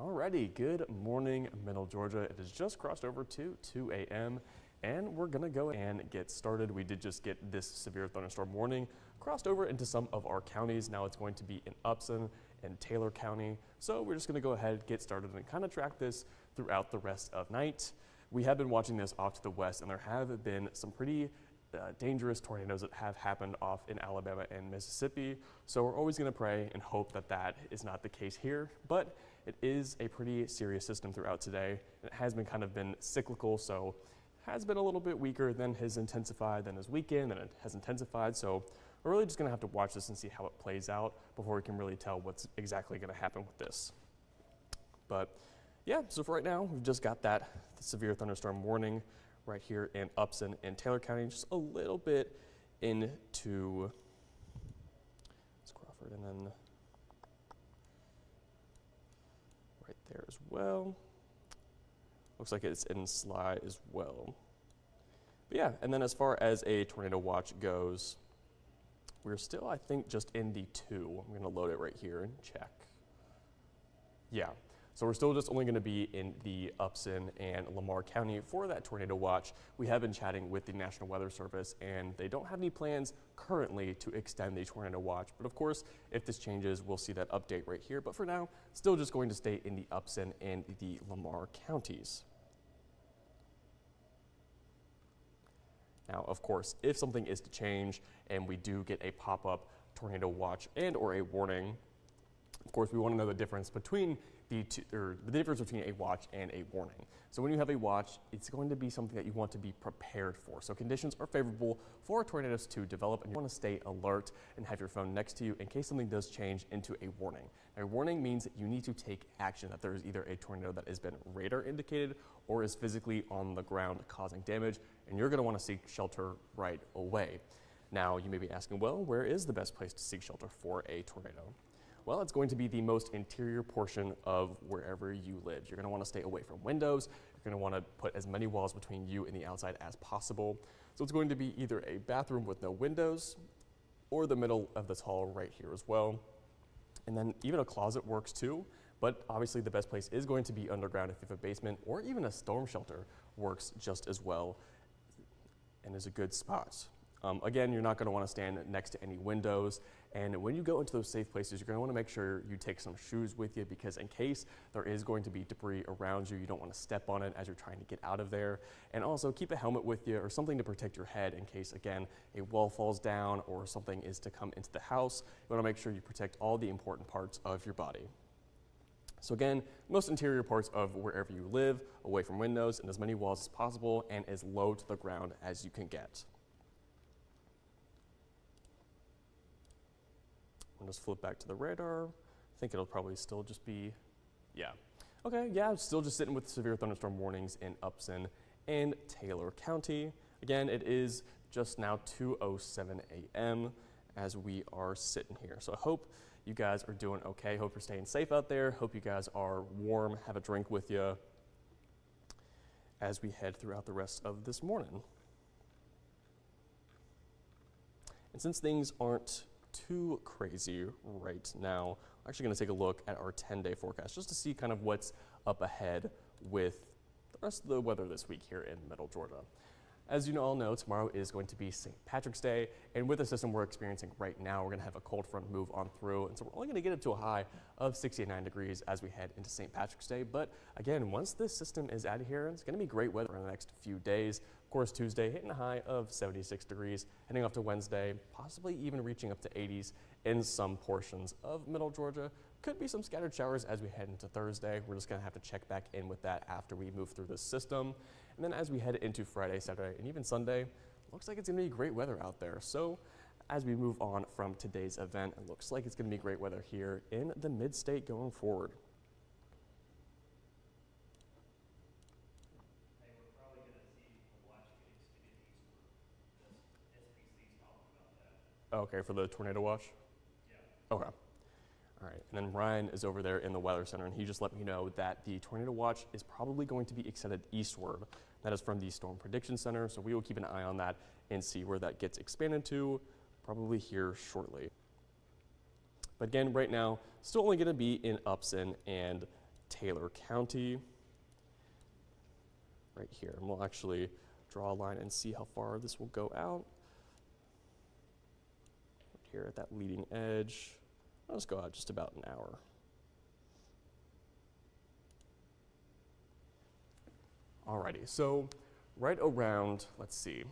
Alrighty, good morning, Middle Georgia. It has just crossed over to 2 a.m. and we're gonna go and get started. We did just get this severe thunderstorm warning crossed over into some of our counties. Now it's going to be in Upson and Taylor County. So we're just gonna go ahead, get started, and kind of track this throughout the rest of night. We have been watching this off to the west, and there have been some pretty dangerous tornadoes that have happened off in Alabama and Mississippi. So we're always going to pray and hope that that is not the case here. But it is a pretty serious system throughout today. It has been cyclical, so has been a little bit weaker, then has intensified, then has weakened, then it has intensified. So we're really just going to have to watch this and see how it plays out before we can really tell what's exactly going to happen with this. But yeah, so for right now, we've just got that severe thunderstorm warning right here in Upson and Taylor County, just a little bit into Crawford, and then right there as well. Looks like it's in Sly as well. But yeah, and then as far as a tornado watch goes, we're still, I think, just in the 2. I'm gonna load it right here and check. Yeah. So we're still just only going to be in the Upson and Lamar County for that tornado watch. We have been chatting with the National Weather Service, and they don't have any plans currently to extend the tornado watch. But of course, if this changes, we'll see that update right here. But for now, still just going to stay in the Upson and the Lamar counties. Now, of course, if something is to change and we do get a pop-up tornado watch and or a warning, of course, we want to know the difference between the difference between a watch and a warning. So when you have a watch, it's going to be something that you want to be prepared for. So conditions are favorable for tornadoes to develop, and you want to stay alert and have your phone next to you in case something does change into a warning. Now, a warning means that you need to take action, that there is either a tornado that has been radar indicated or is physically on the ground causing damage, and you're going to want to seek shelter right away. Now, you may be asking, well, where is the best place to seek shelter for a tornado? Well, it's going to be the most interior portion of wherever you live. You're going to want to stay away from windows. You're going to want to put as many walls between you and the outside as possible. So it's going to be either a bathroom with no windows or the middle of this hall right here as well. And then even a closet works too, but obviously the best place is going to be underground. If you have a basement or even a storm shelter works just as well and is a good spot. Again, you're not going to want to stand next to any windows, and when you go into those safe places, you're going to want to make sure you take some shoes with you, because in case there is going to be debris around you, you don't want to step on it as you're trying to get out of there. And also keep a helmet with you or something to protect your head in case, again, a wall falls down or something is to come into the house. You want to make sure you protect all the important parts of your body. So again, most interior parts of wherever you live, away from windows and as many walls as possible, and as low to the ground as you can get. I'll just flip back to the radar. I think it'll probably still just be, yeah. Okay, yeah, still just sitting with severe thunderstorm warnings in Upson and Taylor County. Again, it is just now 2:07 a.m. as we are sitting here. So I hope you guys are doing okay. Hope you're staying safe out there. Hope you guys are warm, have a drink with you as we head throughout the rest of this morning. And since things aren't too crazy right now, I'm actually going to take a look at our 10-day forecast just to see kind of what's up ahead with the rest of the weather this week here in Middle Georgia. As you all know, tomorrow is going to be St. Patrick's Day, and with the system we're experiencing right now, we're going to have a cold front move on through, and so we're only going to get up to a high of 69 degrees as we head into St. Patrick's Day. But again, once this system is out of here, it's going to be great weather in the next few days. Of course, Tuesday hitting a high of 76 degrees, heading off to Wednesday, possibly even reaching up to 80s in some portions of Middle Georgia. Could be some scattered showers as we head into Thursday. We're just going to have to check back in with that after we move through this system. And then as we head into Friday, Saturday, and even Sunday, looks like it's going to be great weather out there. So as we move on from today's event, it looks like it's going to be great weather here in the mid-state going forward. Hey, we're probably going to see the watch get extended eastward. SPC's talking about that. Okay, for the tornado watch? Yeah. Okay. All right, and then Ryan is over there in the Weather Center, and he just let me know that the tornado watch is probably going to be extended eastward. That is from the Storm Prediction Center, so we will keep an eye on that and see where that gets expanded to, probably here shortly. But again, right now, still only going to be in Upson and Taylor County right here. And we'll actually draw a line and see how far this will go out. Right here at that leading edge, let's go out just about an hour. Alrighty, so right around, let's see,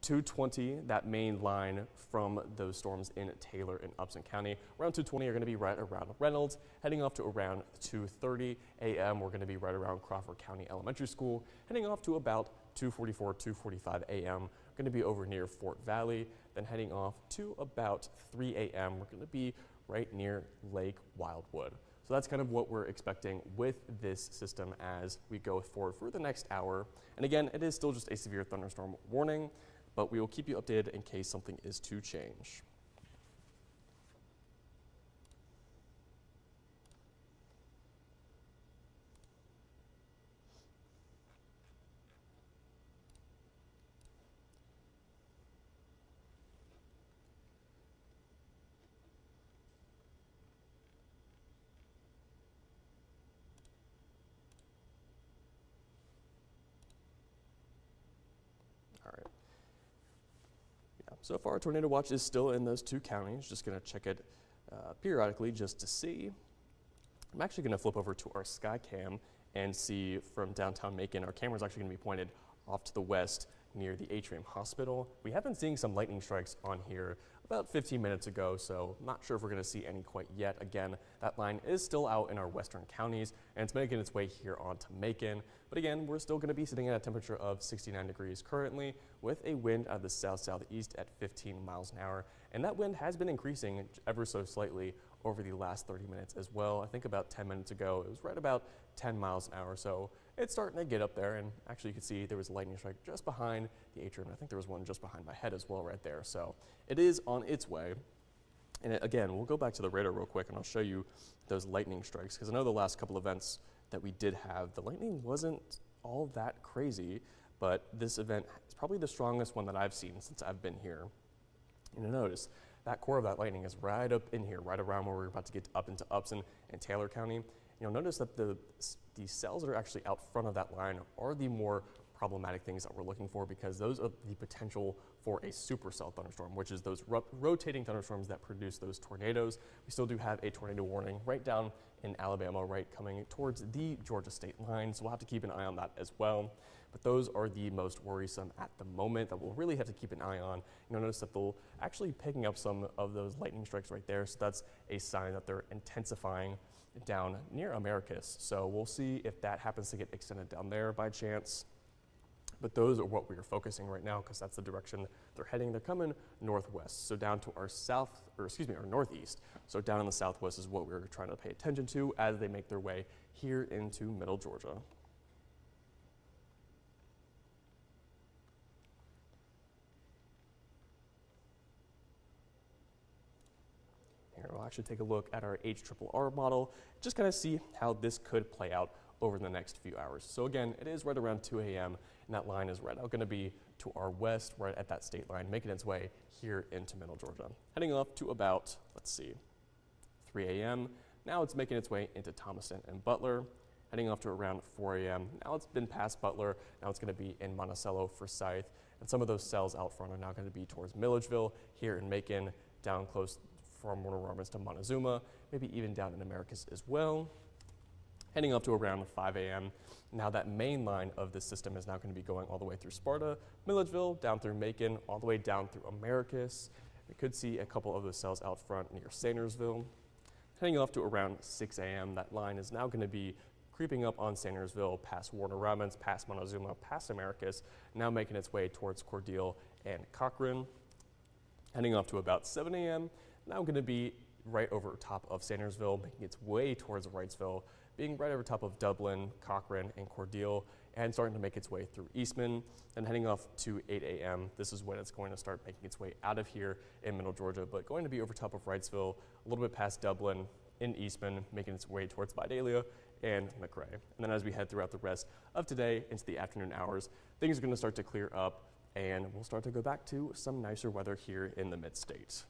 220, that main line from those storms in Taylor and Upson County. Around 220 are going to be right around Reynolds. Heading off to around 2:30 a.m., we're going to be right around Crawford County Elementary School. Heading off to about 2:44, 2:45 a.m., going to be over near Fort Valley. Then heading off to about 3 a.m., we're going to be right near Lake Wildwood. So that's kind of what we're expecting with this system as we go forward for the next hour. And again, it is still just a severe thunderstorm warning, but we will keep you updated in case something is to change. All right. Yeah, so far, tornado watch is still in those two counties. Just going to check it periodically just to see. I'm actually going to flip over to our sky cam and see from downtown Macon. Our camera is actually going to be pointed off to the west near the Atrium Hospital. We have been seeing some lightning strikes on here about 15 minutes ago, so not sure if we're going to see any quite yet. Again, that line is still out in our western counties, and it's making its way here onto Macon. But again, we're still going to be sitting at a temperature of 69 degrees currently, with a wind out of the south-southeast at 15 miles an hour. And that wind has been increasing ever so slightly over the last 30 minutes as well. I think about 10 minutes ago, it was right about 10 miles an hour. So it's starting to get up there. And actually, you can see there was a lightning strike just behind the atrium. I think there was one just behind my head as well right there. So it is on its way. And again, we'll go back to the radar real quick and I'll show you those lightning strikes, because I know the last couple events that we did have, the lightning wasn't all that crazy, but this event is probably the strongest one that I've seen since I've been here. And you'll notice that core of that lightning is right up in here, right around where we're about to get up into Upson and Taylor County. You'll notice that the cells that are actually out front of that line are the more problematic things that we're looking for, because those are the potential for a supercell thunderstorm, which is those rotating thunderstorms that produce those tornadoes. We still do have a tornado warning right down in Alabama, right coming towards the Georgia state line, so we'll have to keep an eye on that as well. But those are the most worrisome at the moment that we'll really have to keep an eye on. You'll notice that they'll actually picking up some of those lightning strikes right there, so that's a sign that they're intensifying down near Americus. So we'll see if that happens to get extended down there by chance. But those are what we are focusing right now, because that's the direction they're heading. They're coming northwest, so down to our our northeast. So down in the southwest is what we're trying to pay attention to as they make their way here into middle Georgia. Here, we'll actually take a look at our HRRR model, just kind of see how this could play out over the next few hours. So again, it is right around 2 a.m. and that line is right out going to be to our west, right at that state line, making its way here into middle Georgia. Heading up to about, 3 a.m. Now it's making its way into Thomaston and Butler. Heading off to around 4 a.m. Now it's been past Butler. Now it's going to be in Monticello, Forsyth, and some of those cells out front are now going to be towards Milledgeville, here in Macon, down close from Warner Robins to Montezuma, maybe even down in Americus as well. Heading up to around 5 a.m. Now that main line of the system is now going to be going all the way through Sparta, Milledgeville, down through Macon, all the way down through Americus. We could see a couple of those cells out front near Sandersville. Heading off to around 6 a.m., that line is now going to be creeping up on Sandersville, past Warner Robins, past Montezuma, past Americus, now making its way towards Cordele and Cochran. Heading off to about 7 a.m., now going to be right over top of Sandersville, making its way towards Wrightsville, being right over top of Dublin, Cochran, and Cordele, and starting to make its way through Eastman. And heading off to 8 a.m., this is when it's going to start making its way out of here in middle Georgia, but going to be over top of Wrightsville, a little bit past Dublin, in Eastman, making its way towards Vidalia and McRae. And then as we head throughout the rest of today into the afternoon hours, things are going to start to clear up, and we'll start to go back to some nicer weather here in the mid-state.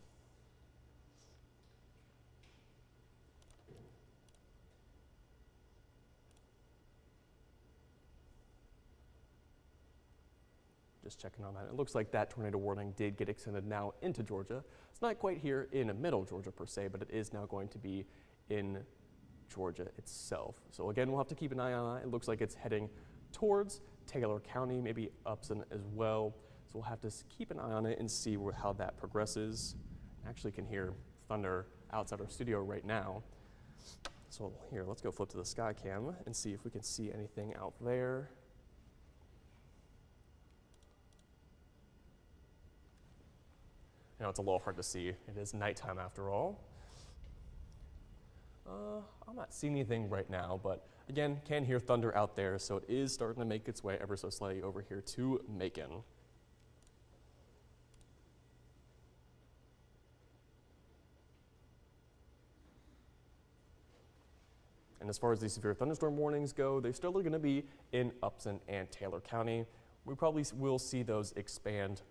Just checking on that. It looks like that tornado warning did get extended now into Georgia. It's not quite here in middle Georgia per se, but it is now going to be in Georgia itself. So again, we'll have to keep an eye on that. It looks like it's heading towards Taylor County, maybe Upson as well. So we'll have to keep an eye on it and see how that progresses. Actually can hear thunder outside our studio right now. So here, let's go flip to the sky cam and see if we can see anything out there. I know it's a little hard to see. It is nighttime after all. I'm not seeing anything right now, but again, can hear thunder out there, so it is starting to make its way ever so slightly over here to Macon. And as far as these severe thunderstorm warnings go, they're still going to be in Upson and Taylor County. We probably will see those expand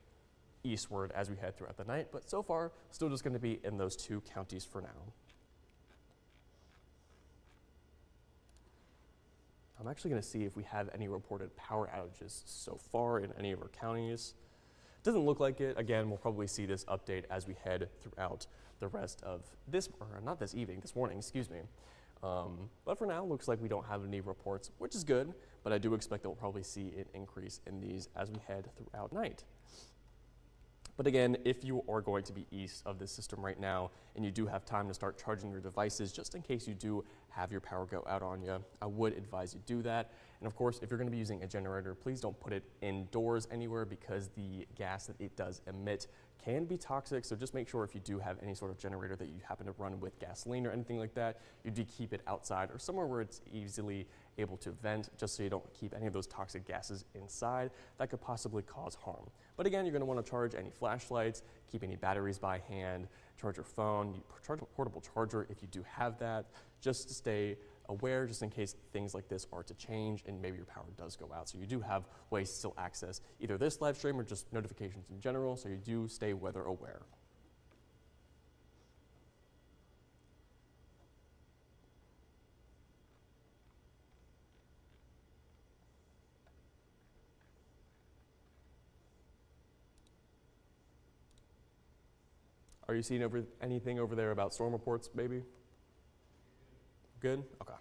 eastward as we head throughout the night, but so far, still just going to be in those two counties for now. I'm actually going to see if we have any reported power outages so far in any of our counties. Doesn't look like it. Again, we'll probably see this update as we head throughout the rest of this, or not this evening, this morning, excuse me. But for now, looks like we don't have any reports, which is good, but I do expect that we'll probably see an increase in these as we head throughout night. But again, if you are going to be east of this system right now and you do have time to start charging your devices just in case you do have your power go out on you, I would advise you do that. And of course, if you're going to be using a generator, please don't put it indoors anywhere because the gas that it does emit can be toxic. So just make sure if you do have any sort of generator that you happen to run with gasoline or anything like that, you do keep it outside or somewhere where it's easily able to vent, just so you don't keep any of those toxic gases inside that could possibly cause harm. But again, you're going to want to charge any flashlights, keep any batteries by hand, charge your phone, charge a portable charger if you do have that, just to stay aware just in case things like this are to change and maybe your power does go out. So you do have ways to still access either this live stream or just notifications in general, so you do stay weather aware. Are you seeing anything over there about storm reports, maybe? Good? Okay.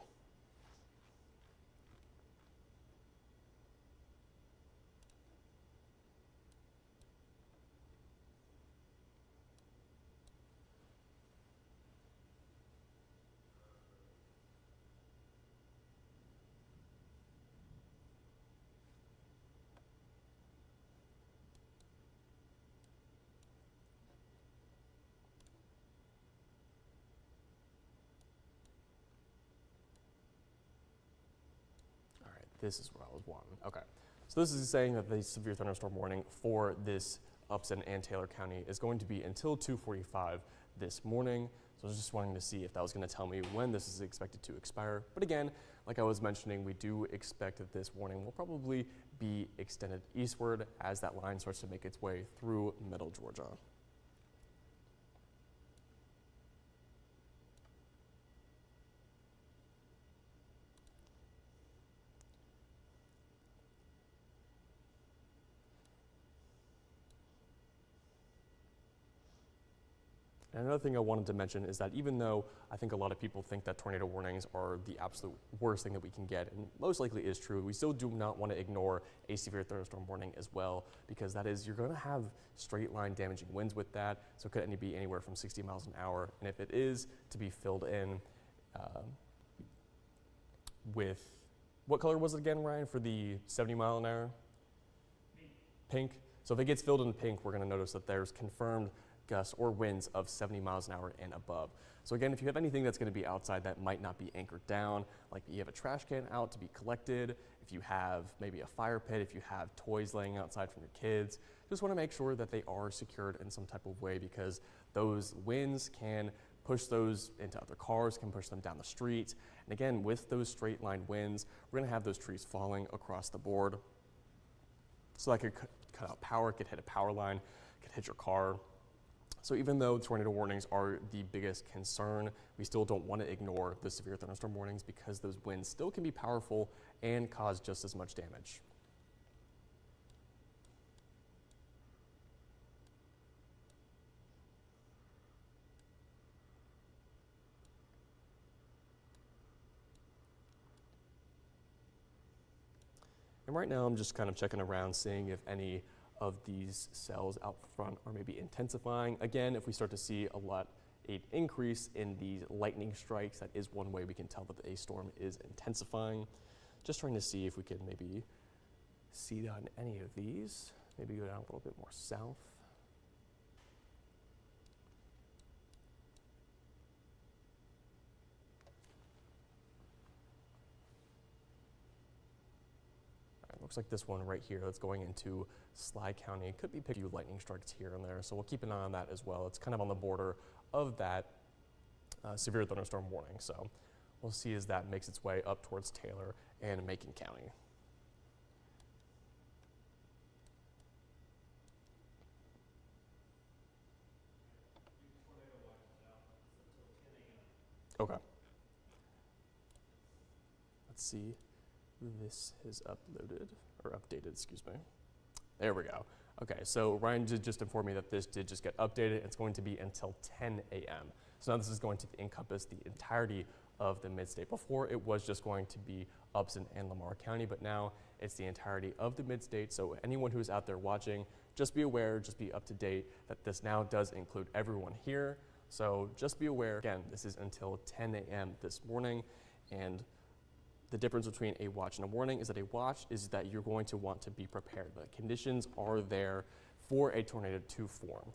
This is what I was wanting. Okay. So this is saying that the severe thunderstorm warning for this Upson and Taylor County is going to be until 2:45 this morning. So I was just wanting to see if that was going to tell me when this is expected to expire. But again, like I was mentioning, we do expect that this warning will probably be extended eastward as that line starts to make its way through middle Georgia. And another thing I wanted to mention is that even though I think a lot of people think that tornado warnings are the absolute worst thing that we can get, and most likely is true, we still do not want to ignore a severe thunderstorm warning as well, because that is, you're going to have straight line damaging winds with that, so it could be anywhere from 60 miles an hour, and if it is to be filled in with, what color was it again, Ryan, for the 70 mile an hour? Pink. So if it gets filled in pink, we're going to notice that there's confirmed gusts or winds of 70 miles an hour and above. So again, if you have anything that's going to be outside that might not be anchored down, like you have a trash can out to be collected, if you have maybe a fire pit, if you have toys laying outside from your kids, just want to make sure that they are secured in some type of way, because those winds can push those into other cars, can push them down the street. And again, with those straight line winds, we're going to have those trees falling across the board. So that could cut out power, could hit a power line, could hit your car. So even though tornado warnings are the biggest concern, we still don't want to ignore the severe thunderstorm warnings, because those winds still can be powerful and cause just as much damage. And right now I'm just kind of checking around, seeing if any of these cells out front are maybe intensifying. Again, if we start to see an increase in these lightning strikes, that is one way we can tell that a storm is intensifying. Just trying to see if we can maybe see on any of these. Maybe go down a little bit more south. Looks like this one right here that's going into Sly County could be a few lightning strikes here and there, so we'll keep an eye on that as well. It's kind of on the border of that severe thunderstorm warning, so we'll see as that makes its way up towards Taylor and Macon County. Okay. Let's see. This is uploaded, or updated, excuse me. There we go. Okay, so Ryan did just inform me that this did just get updated. It's going to be until 10 a.m. So now this is going to encompass the entirety of the mid-state. Before, it was just going to be Upson and Lamar County, but now it's the entirety of the mid-state. So anyone who's out there watching, just be aware, just be up to date that this now does include everyone here. So just be aware, again, this is until 10 a.m. this morning, and the difference between a watch and a warning is that a watch is that you're going to want to be prepared. The conditions are there for a tornado to form.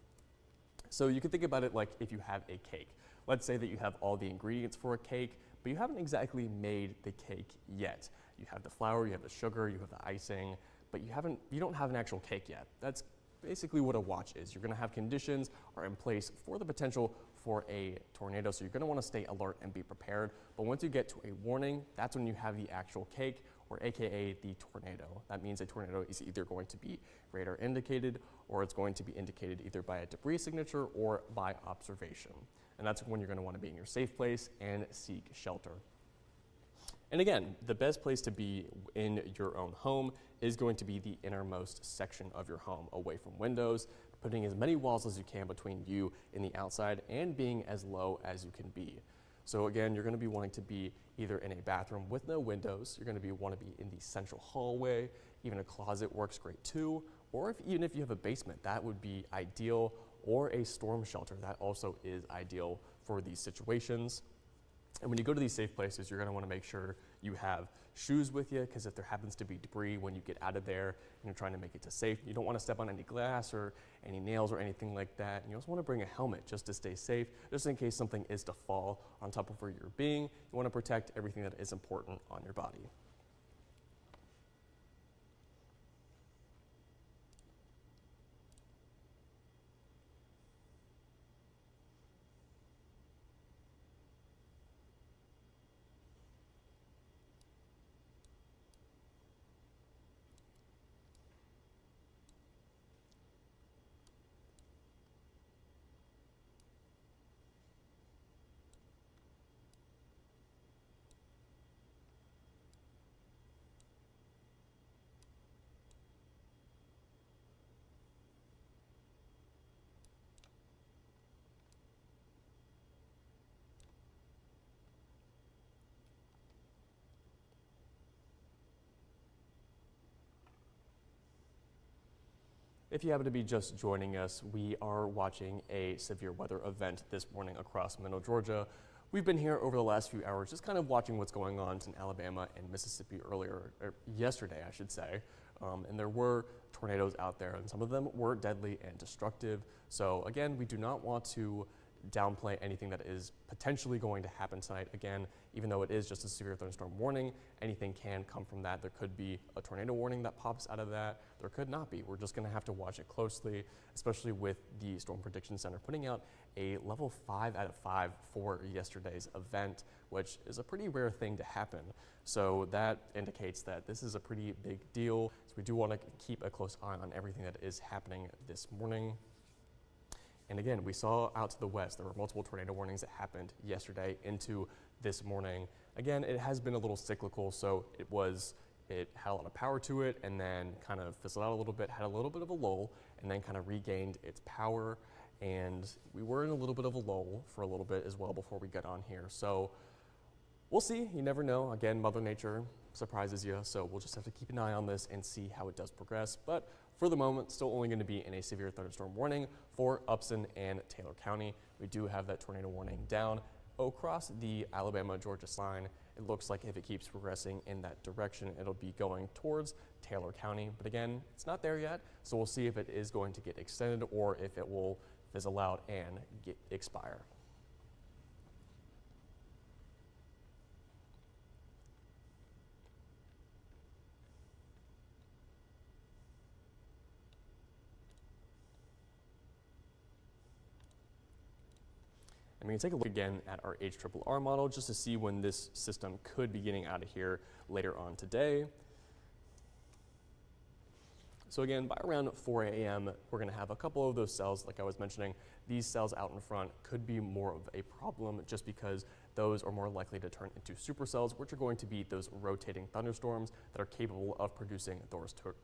So you can think about it like if you have a cake. Let's say that you have all the ingredients for a cake, but you haven't exactly made the cake yet. You have the flour, you have the sugar, you have the icing, but you don't have an actual cake yet. That's basically what a watch is. You're gonna have conditions are in place for the potential for a tornado, so you're gonna wanna stay alert and be prepared. But once you get to a warning, that's when you have the actual cake, or AKA the tornado. That means a tornado is either going to be radar indicated, or it's going to be indicated either by a debris signature or by observation. And that's when you're gonna wanna be in your safe place and seek shelter. And again, the best place to be in your own home is going to be the innermost section of your home, away from windows, putting as many walls as you can between you and the outside, and being as low as you can be. So again, you're gonna be wanting to be either in a bathroom with no windows, you're gonna wanna be in the central hallway, even a closet works great too, or even if you have a basement, that would be ideal, or a storm shelter, that also is ideal for these situations. And when you go to these safe places, you're gonna wanna make sure you have shoes with you, because if there happens to be debris when you get out of there and you're trying to make it to safe, you don't wanna step on any glass or any nails or anything like that. And you also wanna bring a helmet just to stay safe, just in case something is to fall on top of where you're being. You wanna protect everything that is important on your body. If you happen to be just joining us, we are watching a severe weather event this morning across Middle Georgia. We've been here over the last few hours just kind of watching what's going on in Alabama and Mississippi yesterday, I should say. And there were tornadoes out there, and some of them were deadly and destructive. So again, we do not want to downplay anything that is potentially going to happen tonight. Again, even though it is just a severe thunderstorm warning, anything can come from that. There could be a tornado warning that pops out of that. There could not be. We're just gonna have to watch it closely, especially with the Storm Prediction Center putting out a level 5 out of 5 for yesterday's event, which is a pretty rare thing to happen. So that indicates that this is a pretty big deal. So we do wanna keep a close eye on everything that is happening this morning. And again, we saw out to the west, there were multiple tornado warnings that happened yesterday into this morning. Again, it has been a little cyclical, so it had a lot of power to it and then kind of fizzled out a little bit, had a little bit of a lull, and then kind of regained its power. And we were in a little bit of a lull for a little bit as well before we got on here. So we'll see, you never know. Again, Mother Nature surprises you. So we'll just have to keep an eye on this and see how it does progress. But for the moment, still only going to be in a severe thunderstorm warning for Upson and Taylor County. We do have that tornado warning down across the Alabama-Georgia line. It looks like if it keeps progressing in that direction, it'll be going towards Taylor County. But again, it's not there yet, so we'll see if it is going to get extended or if it will fizzle out and expire. And we can take a look again at our HRRR model just to see when this system could be getting out of here later on today. So again, by around 4 a.m., we're going to have a couple of those cells, like I was mentioning. These cells out in front could be more of a problem just because those are more likely to turn into supercells, which are going to be those rotating thunderstorms that are capable of producing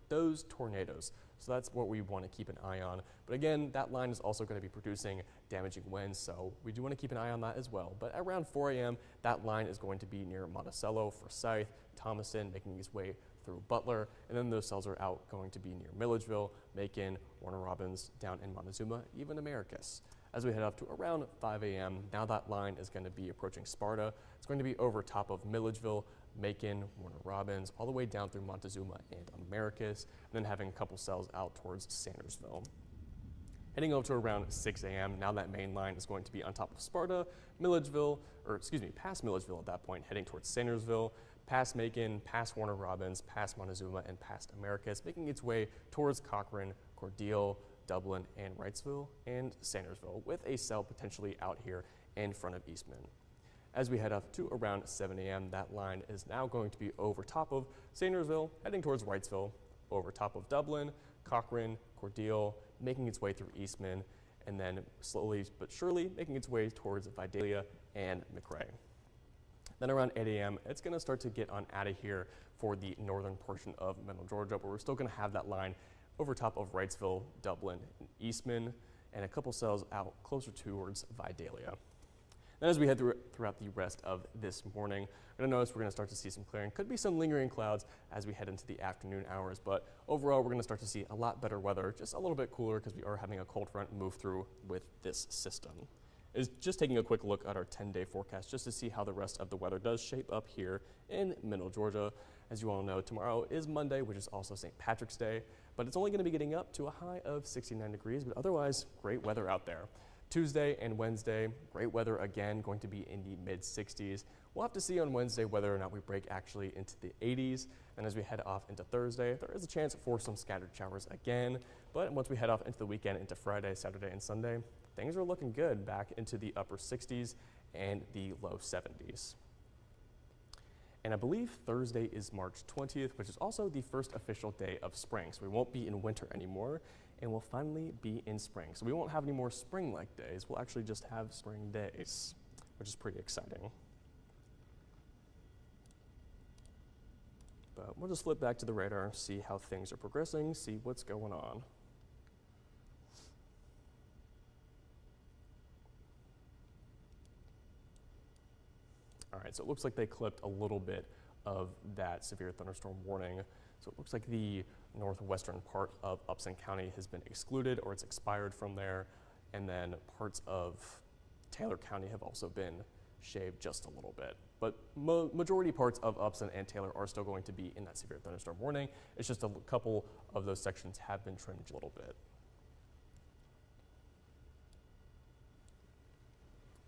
those tornadoes. So that's what we want to keep an eye on. But again, that line is also going to be producing damaging winds, so we do want to keep an eye on that as well. But at around 4 a.m., that line is going to be near Monticello, Forsyth, Thomaston, making its way through Butler, and then those cells are out going to be near Milledgeville, Macon, Warner Robins, down in Montezuma, even Americus. As we head up to around 5 a.m., now that line is going to be approaching Sparta. It's going to be over top of Milledgeville, Macon, Warner Robins, all the way down through Montezuma and Americus, and then having a couple cells out towards Sandersville. Heading over to around 6 a.m., now that main line is going to be on top of Sparta, Milledgeville, or excuse me, past Milledgeville at that point, heading towards Sandersville, past Macon, past Warner Robins, past Montezuma, and past Americus, making its way towards Cochrane, Cordele, Dublin, and Wrightsville, and Sandersville, with a cell potentially out here in front of Eastman. As we head up to around 7 a.m., that line is now going to be over top of Sandersville, heading towards Wrightsville, over top of Dublin, Cochrane, Cordele, making its way through Eastman, and then slowly but surely making its way towards Vidalia and McRae. Then around 8 a.m., it's going to start to get on out of here for the northern portion of Middle Georgia, but we're still going to have that line over top of Wrightsville, Dublin, and Eastman, and a couple cells out closer towards Vidalia. Then as we head throughout the rest of this morning, we're going to notice we're going to start to see some clearing. Could be some lingering clouds as we head into the afternoon hours, but overall we're going to start to see a lot better weather, just a little bit cooler because we are having a cold front move through with this system. Is just taking a quick look at our 10-day forecast just to see how the rest of the weather does shape up here in Middle Georgia. As you all know, tomorrow is Monday, which is also St. Patrick's Day, but it's only going to be getting up to a high of 69 degrees, but otherwise great weather out there. Tuesday and Wednesday, great weather again, going to be in the mid-60s. We'll have to see on Wednesday whether or not we break actually into the 80s. And as we head off into Thursday, there is a chance for some scattered showers again. But once we head off into the weekend, into Friday, Saturday, and Sunday, things are looking good back into the upper 60s and the low 70s. And I believe Thursday is March 20th, which is also the first official day of spring. So we won't be in winter anymore, and we'll finally be in spring. So we won't have any more spring-like days. We'll actually just have spring days, which is pretty exciting. But we'll just flip back to the radar, see how things are progressing, see what's going on. All right, so it looks like they clipped a little bit of that severe thunderstorm warning. So it looks like the northwestern part of Upson County has been excluded, or it's expired from there, and then parts of Taylor County have also been shaved just a little bit. But majority parts of Upson and Taylor are still going to be in that severe thunderstorm warning. It's just a couple of those sections have been trimmed a little bit.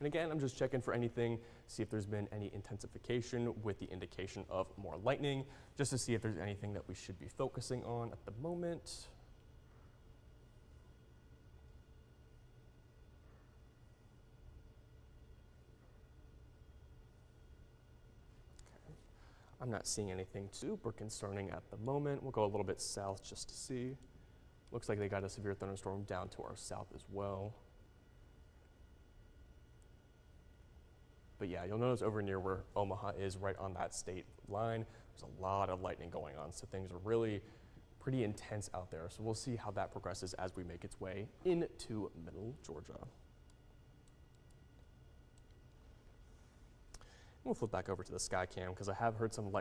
And again, I'm just checking for anything, see if there's been any intensification with the indication of more lightning, just to see if there's anything that we should be focusing on at the moment. Okay. I'm not seeing anything super concerning at the moment. We'll go a little bit south just to see. Looks like they got a severe thunderstorm down to our south as well. But yeah, you'll notice over near where Omaha is, right on that state line, there's a lot of lightning going on. So things are really pretty intense out there. So we'll see how that progresses as we make its way into Middle Georgia. We'll flip back over to the sky cam because I have heard some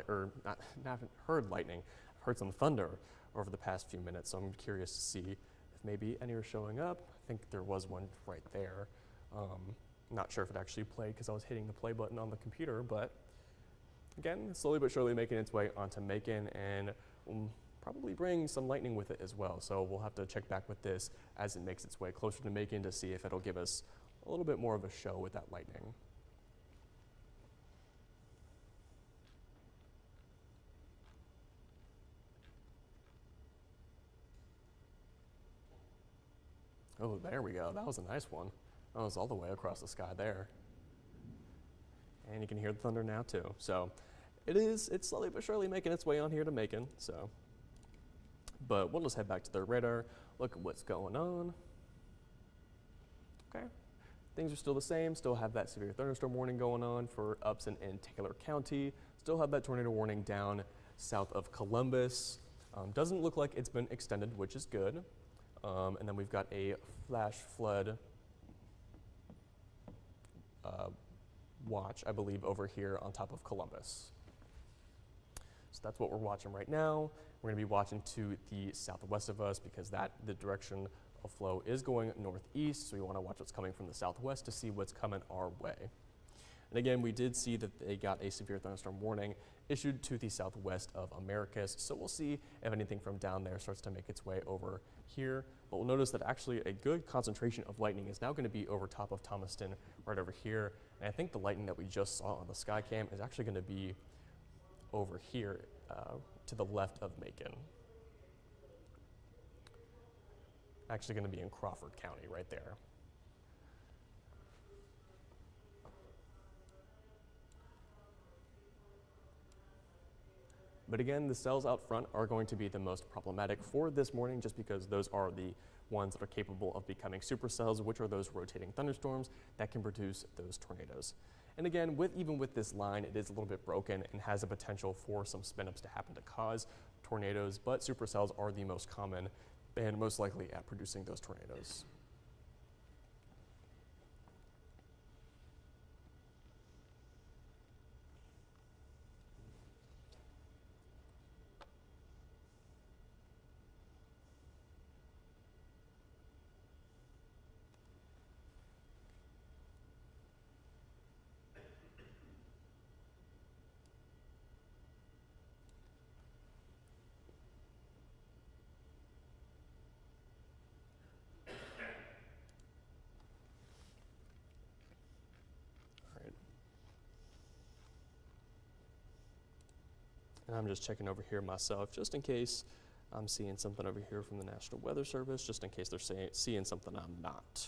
haven't heard lightning. I've heard some thunder over the past few minutes, so I'm curious to see if maybe any are showing up. I think there was one right there. Not sure if it actually played because I was hitting the play button on the computer, but again, slowly but surely making its way onto Macon, and will probably bring some lightning with it as well. So we'll have to check back with this as it makes its way closer to Macon to see if it'll give us a little bit more of a show with that lightning. Oh, there we go. That was a nice one. That was all the way across the sky there. And you can hear the thunder now too. So it's slowly but surely making its way on here to Macon. So, but we'll just head back to the radar, look at what's going on. Okay, things are still the same. Still have that severe thunderstorm warning going on for Upson and Taylor County. Still have that tornado warning down south of Columbus. Doesn't look like it's been extended, which is good. And then we've got a flash flood watch, I believe, over here on top of Columbus. So that's what we're watching right now. We're going to be watching to the southwest of us because the direction of flow is going northeast, so we want to watch what's coming from the southwest to see what's coming our way. And again, we did see that they got a severe thunderstorm warning issued to the southwest of Americus, so we'll see if anything from down there starts to make its way over here. But we'll notice that actually a good concentration of lightning is now going to be over top of Thomaston right over here. And I think the lightning that we just saw on the sky cam is actually going to be over here to the left of Macon. Actually going to be in Crawford County right there. But again, the cells out front are going to be the most problematic for this morning just because those are the ones that are capable of becoming supercells, which are those rotating thunderstorms that can produce those tornadoes. And again, even with this line, it is a little bit broken and has a potential for some spin-ups to happen to cause tornadoes, but supercells are the most common and most likely at producing those tornadoes. And I'm just checking over here myself, just in case I'm seeing something over here from the National Weather Service, just in case they're seeing something I'm not.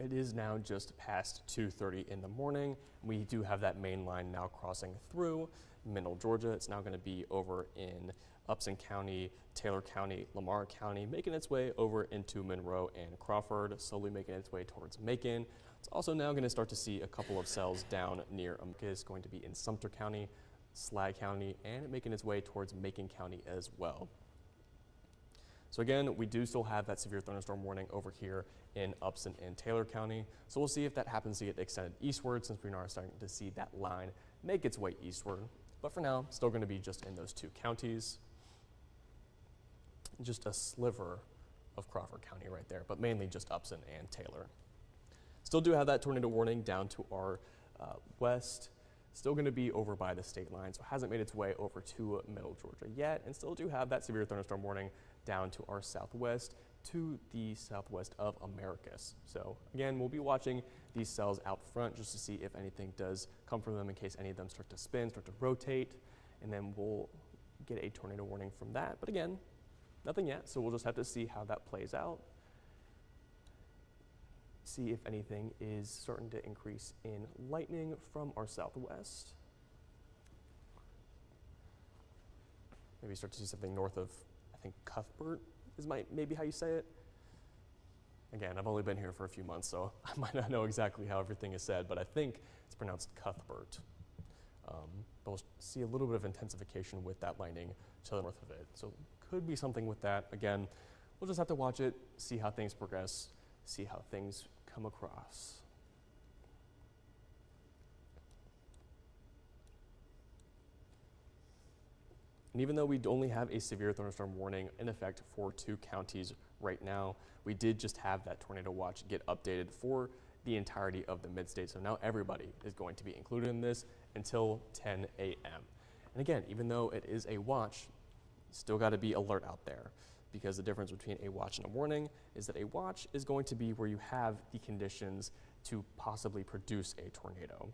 It is now just past 2:30 in the morning. We do have that main line now crossing through Middle Georgia. It's now going to be over in Upson County, Taylor County, Lamar County, making its way over into Monroe and Crawford, slowly making its way towards Macon. It's also now going to start to see a couple of cells down near It's going to be in Sumter County, Slag County, and making its way towards Macon County as well. So again, we do still have that severe thunderstorm warning over here in Upson and Taylor County. So we'll see if that happens to get extended eastward since we are starting to see that line make its way eastward. But for now, still going to be just in those two counties. Just a sliver of Crawford County right there, but mainly just Upson and Taylor. Still do have that tornado warning down to our west. Still going to be over by the state line, so it hasn't made its way over to Middle Georgia yet, and still do have that severe thunderstorm warning down to our southwest, to the southwest of Americus. So again, we'll be watching these cells out front just to see if anything does come from them in case any of them start to spin, start to rotate, and then we'll get a tornado warning from that. But again, nothing yet, so we'll just have to see how that plays out. See if anything is starting to increase in lightning from our southwest. Maybe start to see something north of, I think, Cuthbert is maybe how you say it. Again, I've only been here for a few months, so I might not know exactly how everything is said, but I think it's pronounced Cuthbert. But we'll see a little bit of intensification with that lightning to the north of it. So could be something with that. Again, we'll just have to watch it, see how things progress, see how things come across. And even though we only have a severe thunderstorm warning in effect for 2 counties right now, we did just have that tornado watch get updated for the entirety of the mid-state. So now everybody is going to be included in this until 10 a.m. And again, even though it is a watch, still got to be alert out there, because the difference between a watch and a warning is that a watch is going to be where you have the conditions to possibly produce a tornado.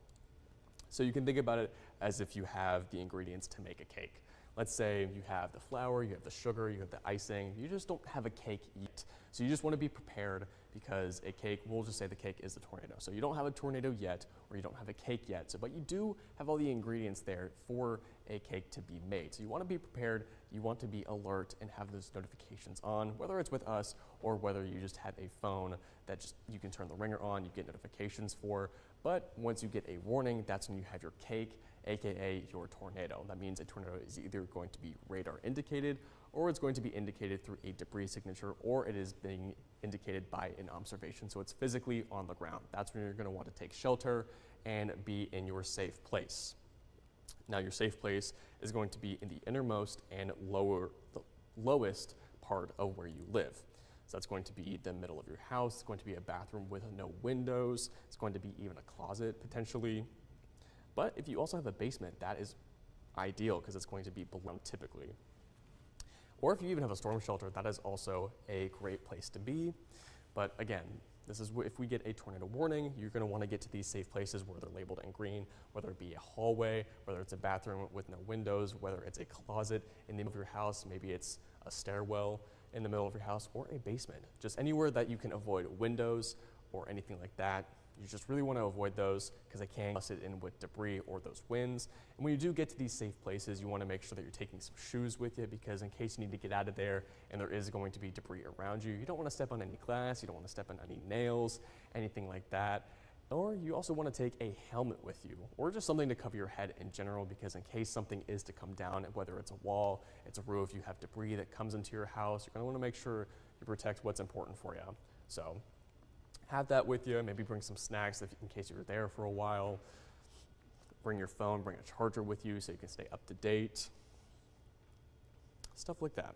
So you can think about it as if you have the ingredients to make a cake. Let's say you have the flour, you have the sugar, you have the icing, you just don't have a cake yet. So you just want to be prepared, because a cake, we'll just say the cake is the tornado. So you don't have a tornado yet, or you don't have a cake yet, but you do have all the ingredients there for a cake to be made. So you want to be prepared, you want to be alert and have those notifications on, whether it's with us or whether you just have a phone that just you can turn the ringer on, you get notifications for. But once you get a warning, that's when you have your cake, aka your tornado. That means a tornado is either going to be radar indicated, or it's going to be indicated through a debris signature, or it is being indicated by an observation. So it's physically on the ground. That's when you're going to want to take shelter and be in your safe place. Now your safe place is going to be in the innermost and the lowest part of where you live. So that's going to be the middle of your house. It's going to be a bathroom with no windows. It's going to be even a closet potentially. But if you also have a basement, that is ideal, because it's going to be below typically. Or if you even have a storm shelter, that is also a great place to be. But again, this is if we get a tornado warning, you're going to want to get to these safe places where they're labeled in green, whether it be a hallway, whether it's a bathroom with no windows, whether it's a closet in the middle of your house, maybe it's a stairwell in the middle of your house, or a basement. Just anywhere that you can avoid windows or anything like that. You just really want to avoid those, because they can bust it in with debris or those winds. And when you do get to these safe places, you want to make sure that you're taking some shoes with you, because in case you need to get out of there and there is going to be debris around you, you don't want to step on any glass, you don't want to step on any nails, anything like that. Or you also want to take a helmet with you, or just something to cover your head in general, because in case something is to come down, whether it's a wall, it's a roof, you have debris that comes into your house, you're going to want to make sure you protect what's important for you. So have that with you. Maybe bring some snacks in case you're there for a while. Bring your phone, bring a charger with you so you can stay up to date. Stuff like that.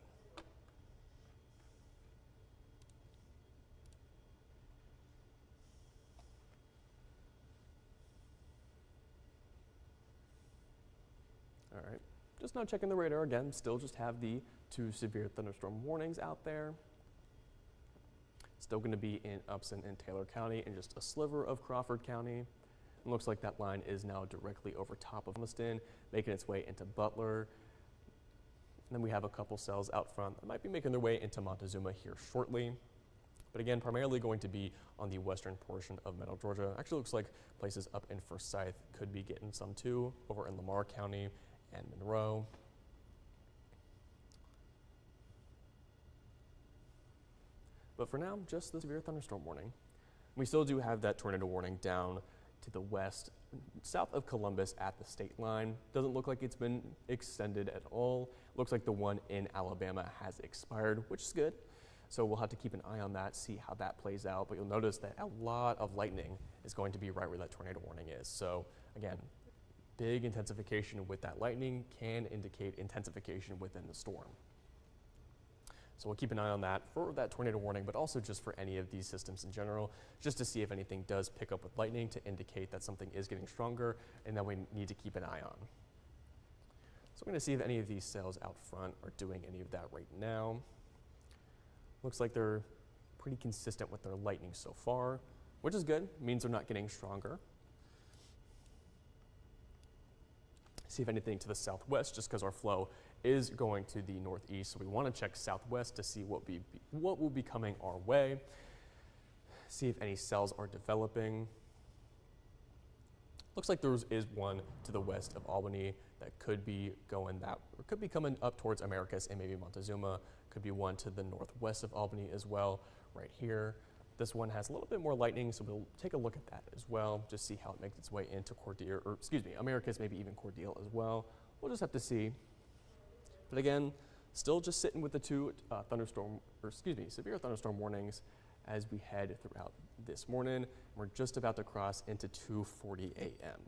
All right, just now checking the radar again, still just have the 2 severe thunderstorm warnings out there. Still going to be in Upson and Taylor County and just a sliver of Crawford County. It looks like that line is now directly over top of Mustin, making its way into Butler. And then we have a couple cells out front that might be making their way into Montezuma here shortly. But again, primarily going to be on the western portion of Middle Georgia. Actually looks like places up in Forsyth could be getting some too, over in Lamar County and Monroe. But for now, just the severe thunderstorm warning. We still do have that tornado warning down to the west, south of Columbus at the state line. Doesn't look like it's been extended at all. Looks like the one in Alabama has expired, which is good. So we'll have to keep an eye on that, see how that plays out. But you'll notice that a lot of lightning is going to be right where that tornado warning is. So again, big intensification with that lightning can indicate intensification within the storm. So we'll keep an eye on that for that tornado warning, but also just for any of these systems in general, just to see if anything does pick up with lightning to indicate that something is getting stronger and that we need to keep an eye on. So I'm going to see if any of these cells out front are doing any of that right now. Looks like they're pretty consistent with their lightning so far, which is good, means they're not getting stronger. See if anything to the southwest, just because our flow is going to the northeast, so we want to check southwest to see what will be coming our way. See if any cells are developing. Looks like there is one to the west of Albany that could be going that, or could be coming up towards Americus and maybe Montezuma. Could be one to the northwest of Albany as well, right here. This one has a little bit more lightning, so we'll take a look at that as well, just see how it makes its way into Cordele, or excuse me, Americus, maybe even Cordele as well. We'll just have to see. But again, still just sitting with the two severe thunderstorm warnings as we head throughout this morning. We're just about to cross into 2:40 a.m.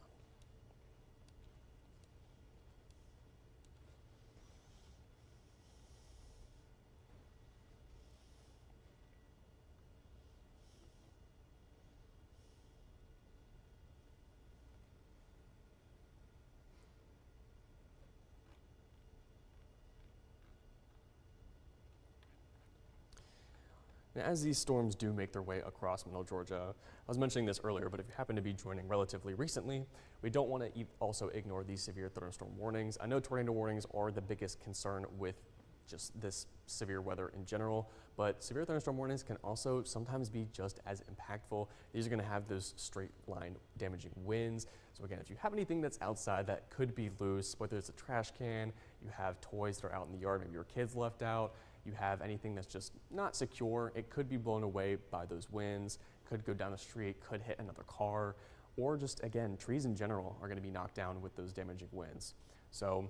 And as these storms do make their way across middle Georgia, I was mentioning this earlier, but if you happen to be joining relatively recently, we don't want to also ignore these severe thunderstorm warnings. I know tornado warnings are the biggest concern with just this severe weather in general, but severe thunderstorm warnings can also sometimes be just as impactful. These are going to have those straight line damaging winds. So again, if you have anything that's outside that could be loose, whether it's a trash can, you have toys that are out in the yard, maybe your kids left out, you have anything that's just not secure, it could be blown away by those winds, could go down the street, could hit another car, or just, again, trees in general are going to be knocked down with those damaging winds. So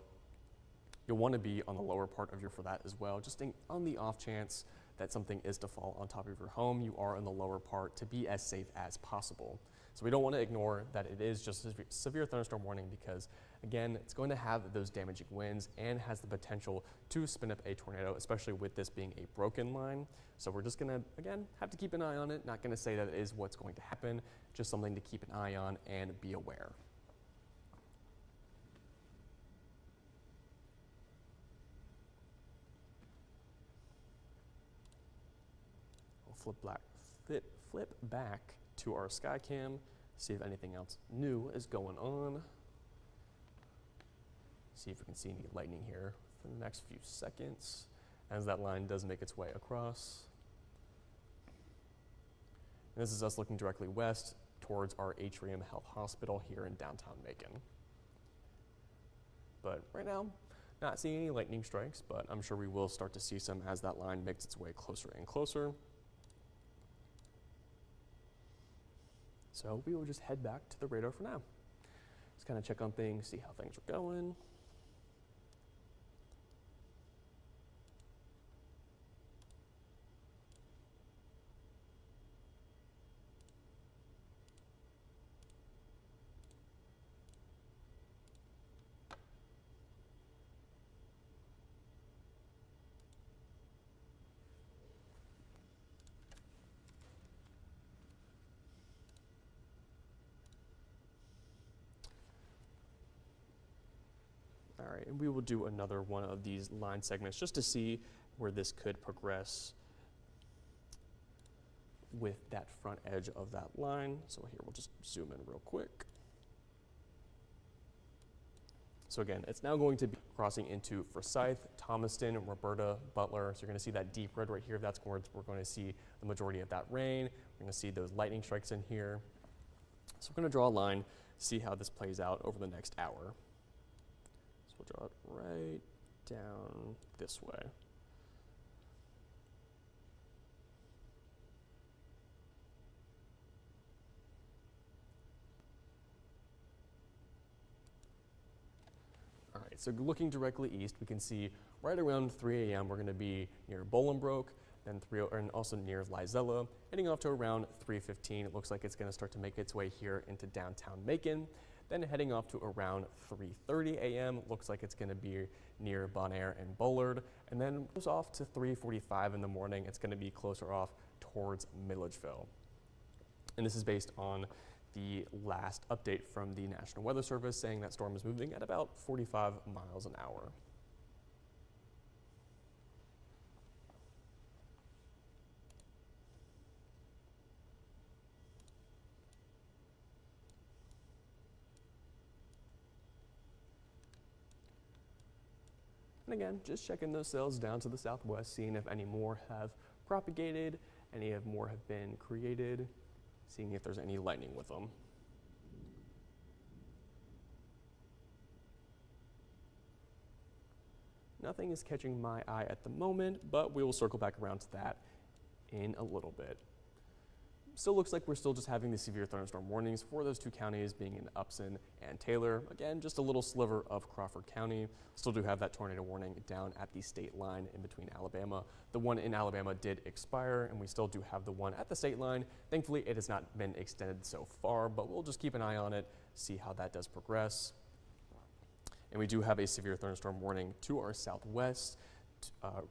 you'll want to be on the lower part of for that as well, just on the off chance that something is to fall on top of your home, you are in the lower part to be as safe as possible. So we don't want to ignore that it is just a severe thunderstorm warning because, again, it's going to have those damaging winds and has the potential to spin up a tornado, especially with this being a broken line. So we're just going to, again, have to keep an eye on it. Not going to say that it is what's going to happen, just something to keep an eye on and be aware. We'll flip back to our sky cam, see if anything else new is going on. See if we can see any lightning here for the next few seconds as that line does make its way across. And this is us looking directly west towards our Atrium Health Hospital here in downtown Macon. But right now, not seeing any lightning strikes, but I'm sure we will start to see some as that line makes its way closer and closer. So we will just head back to the radar for now. Just kind of check on things, see how things are going. All right, and we will do another one of these line segments just to see where this could progress with that front edge of that line. So here, we'll just zoom in real quick. So again, it's now going to be crossing into Forsyth, Thomaston, Roberta, Butler. So you're going to see that deep red right here. That's where we're going to see the majority of that rain. We're going to see those lightning strikes in here. So we're going to draw a line, see how this plays out over the next hour. So we'll draw it right down this way. All right, so looking directly east, we can see right around 3 a.m. we're going to be near Bolingbroke, then and also near Lizella, heading off to around 3:15. It looks like it's going to start to make its way here into downtown Macon. Then heading off to around 3:30 a.m. Looks like it's going to be near Bonaire and Bullard, and then goes off to 3:45 in the morning. It's going to be closer off towards Milledgeville. And this is based on the last update from the National Weather Service saying that storm is moving at about 45 miles an hour. And again, just checking those cells down to the southwest, seeing if any more have propagated, any of more have been created, seeing if there's any lightning with them. Nothing is catching my eye at the moment, but we will circle back around to that in a little bit. Still looks like we're still just having the severe thunderstorm warnings for those two counties being in Upson and Taylor. Again, just a little sliver of Crawford County. Still do have that tornado warning down at the state line in between Alabama. The one in Alabama did expire, and we still do have the one at the state line. Thankfully, it has not been extended so far, but we'll just keep an eye on it, see how that does progress. And we do have a severe thunderstorm warning to our southwest,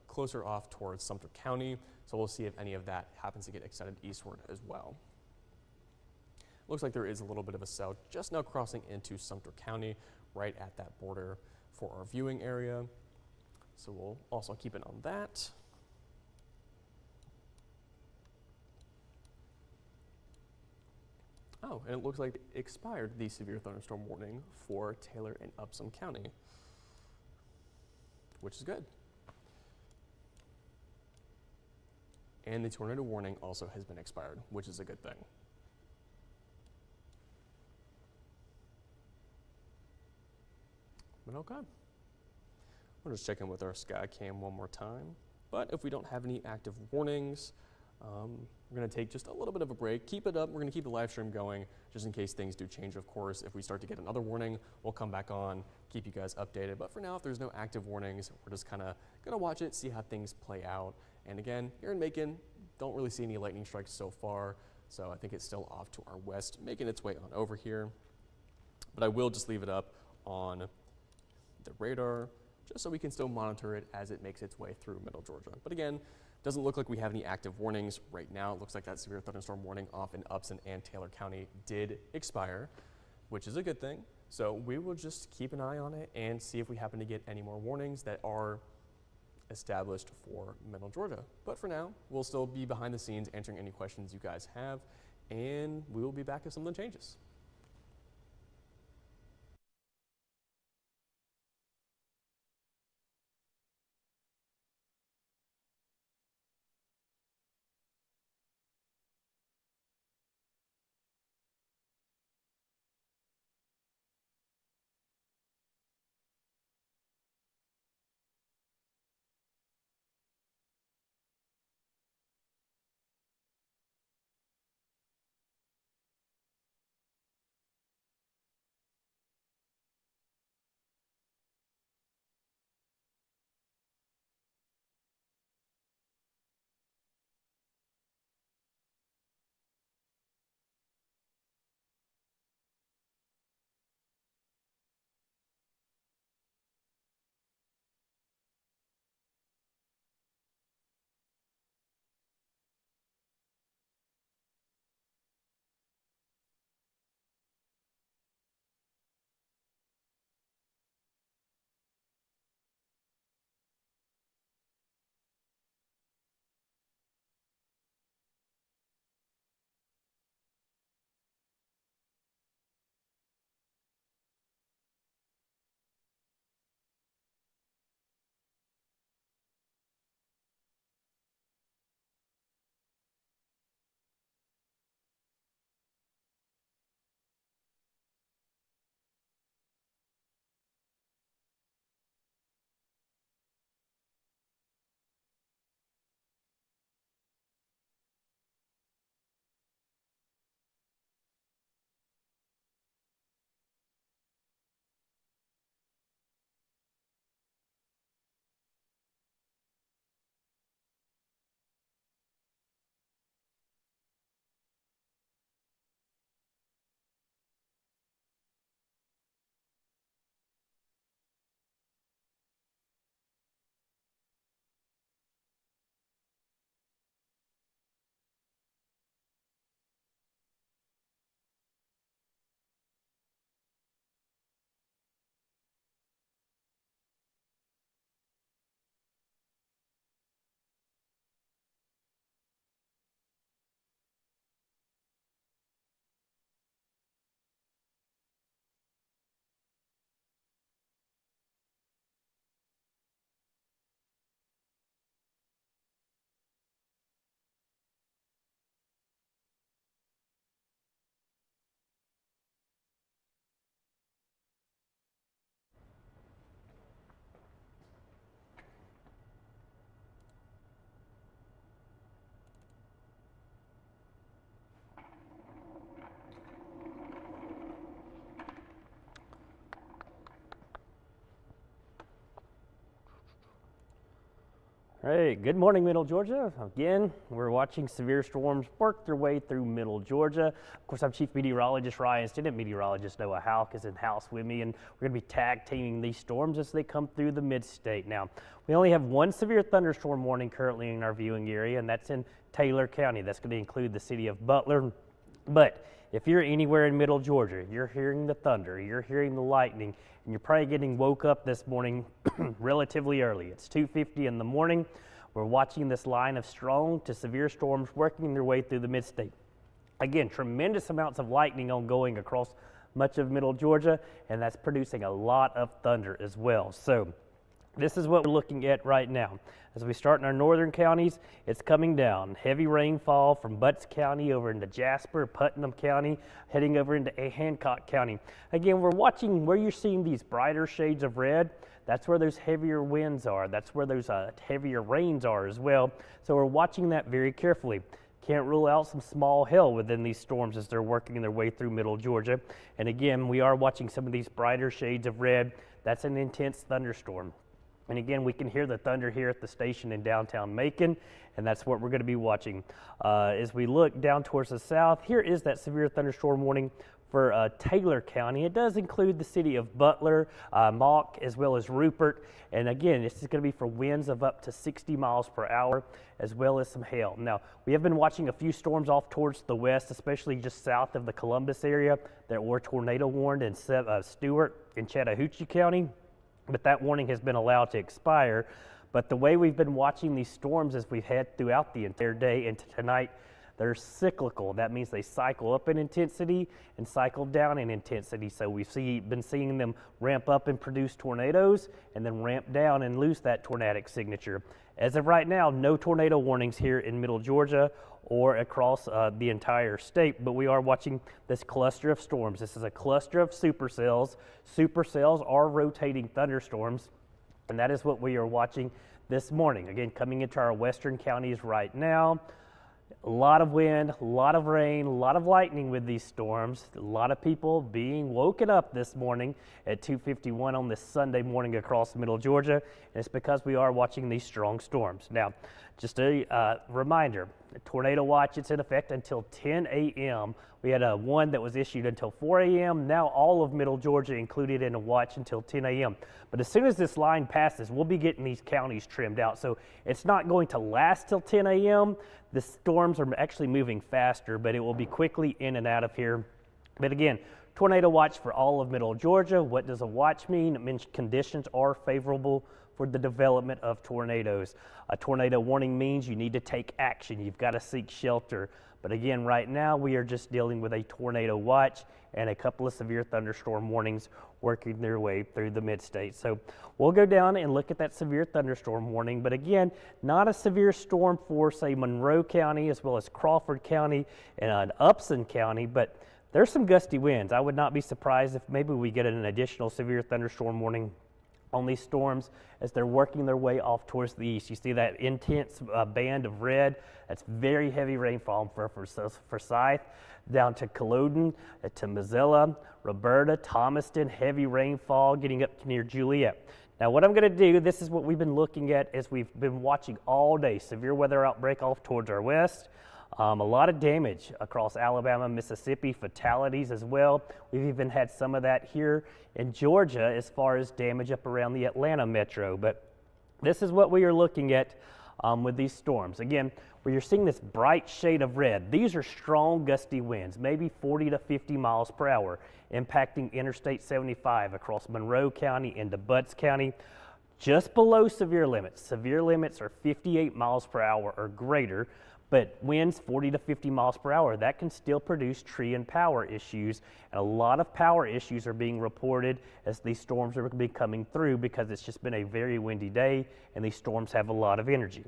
closer off towards Sumter County. So we'll see if any of that happens to get extended eastward as well. Looks like there is a little bit of a cell just now crossing into Sumter County, right at that border for our viewing area. So we'll also keep an eye on that. Oh, and it looks like it expired the severe thunderstorm warning for Taylor and Upson County, which is good. And the tornado warning also has been expired, which is a good thing. But okay. We'll just check in with our sky cam one more time. But if we don't have any active warnings, we're going to take just a little bit of a break. Keep it up. We're going to keep the live stream going just in case things do change, of course. If we start to get another warning, we'll come back on, keep you guys updated. But for now, if there's no active warnings, we're just kind of going to watch it, see how things play out. And again, here in Macon, don't really see any lightning strikes so far. So I think it's still off to our west, making its way on over here. But I will just leave it up on the radar just so we can still monitor it as it makes its way through middle Georgia. But again, doesn't look like we have any active warnings right now. It looks like that severe thunderstorm warning off in Upson and Taylor County did expire, which is a good thing. So we will just keep an eye on it and see if we happen to get any more warnings that are established for middle Georgia. But for now, we'll still be behind the scenes answering any questions you guys have, and we will be back if something changes. Hey, good morning, Middle Georgia. Again, we're watching severe storms work their way through Middle Georgia. Of course, I'm Chief Meteorologist Ryan Stinnett. Meteorologist Noah Hauck is in house with me, and we're going to be tag teaming these storms as they come through the mid-state. Now, we only have one severe thunderstorm warning currently in our viewing area, and that's in Taylor County. That's going to include the city of Butler. But if you're anywhere in Middle Georgia, you're hearing the thunder, you're hearing the lightning, and you're probably getting woke up this morning relatively early. It's 2:50 in the morning. We're watching this line of strong to severe storms working their way through the mid-state. Again, tremendous amounts of lightning ongoing across much of Middle Georgia, and that's producing a lot of thunder as well. So this is what we're looking at right now. As we start in our northern counties, it's coming down. Heavy rainfall from Butts County over into Jasper, Putnam County, heading over into Hancock County. Again, we're watching where you're seeing these brighter shades of red. That's where those heavier winds are. That's where those heavier rains are as well. So we're watching that very carefully. Can't rule out some small hail within these storms as they're working their way through Middle Georgia. And again, we are watching some of these brighter shades of red. That's an intense thunderstorm. And again, we can hear the thunder here at the station in downtown Macon, and that's what we're going to be watching. As we look down towards the south, here is that severe thunderstorm warning for Taylor County. It does include the city of Butler, Hauck, as well as Rupert. And again, this is going to be for winds of up to 60 miles per hour, as well as some hail. Now, we have been watching a few storms off towards the west, especially just south of the Columbus area that were tornado warned in Stewart and Chattahoochee County. But that warning has been allowed to expire. But the way we've been watching these storms as we've had throughout the entire day and tonight, they're cyclical. That means they cycle up in intensity and cycle down in intensity. So we've been seeing them ramp up and produce tornadoes and then ramp down and lose that tornadic signature. As of right now, no tornado warnings here in Middle Georgia or across the entire state, but we are watching this cluster of storms. This is a cluster of supercells. Supercells are rotating thunderstorms, and that is what we are watching this morning. Again, coming into our western counties right now. A lot of wind, a lot of rain, a lot of lightning with these storms. A lot of people being woken up this morning at 2:51 on this Sunday morning across Middle Georgia. And it's because we are watching these strong storms. Now, just a reminder, the tornado watch, it's in effect until 10 a.m. We had one that was issued until 4 a.m. Now all of Middle Georgia included in a watch until 10 a.m. But as soon as this line passes, we'll be getting these counties trimmed out. So it's not going to last till 10 a.m. The storms are actually moving faster, but it will be quickly in and out of here. But again, tornado watch for all of Middle Georgia. What does a watch mean? It means conditions are favorable for the development of tornadoes. A tornado warning means you need to take action. You've got to seek shelter. But again, right now we are just dealing with a tornado watch and a couple of severe thunderstorm warnings working their way through the mid-state. So we'll go down and look at that severe thunderstorm warning. But again, not a severe storm for, say, Monroe County as well as Crawford County and Upson County, but there's some gusty winds. I would not be surprised if maybe we get an additional severe thunderstorm warning on these storms as they're working their way off towards the east. You see that intense band of red. That's very heavy rainfall for Forsyth, down to Culloden, to Mozilla, Roberta, Thomaston, heavy rainfall getting up near Juliet. Now what I'm going to do, this is what we've been looking at as we've been watching all day. Severe weather outbreak off towards our west. A lot of damage across Alabama, Mississippi, fatalities as well. We've even had some of that here in Georgia as far as damage up around the Atlanta metro. But this is what we are looking at with these storms. Again, where you're seeing this bright shade of red, these are strong gusty winds, maybe 40 to 50 miles per hour, impacting Interstate 75 across Monroe County into Butts County. Just below severe limits. Severe limits are 58 miles per hour or greater. But winds 40 to 50 miles per hour, that can still produce tree and power issues. And a lot of power issues are being reported as these storms are going to be coming through because it's just been a very windy day and these storms have a lot of energy.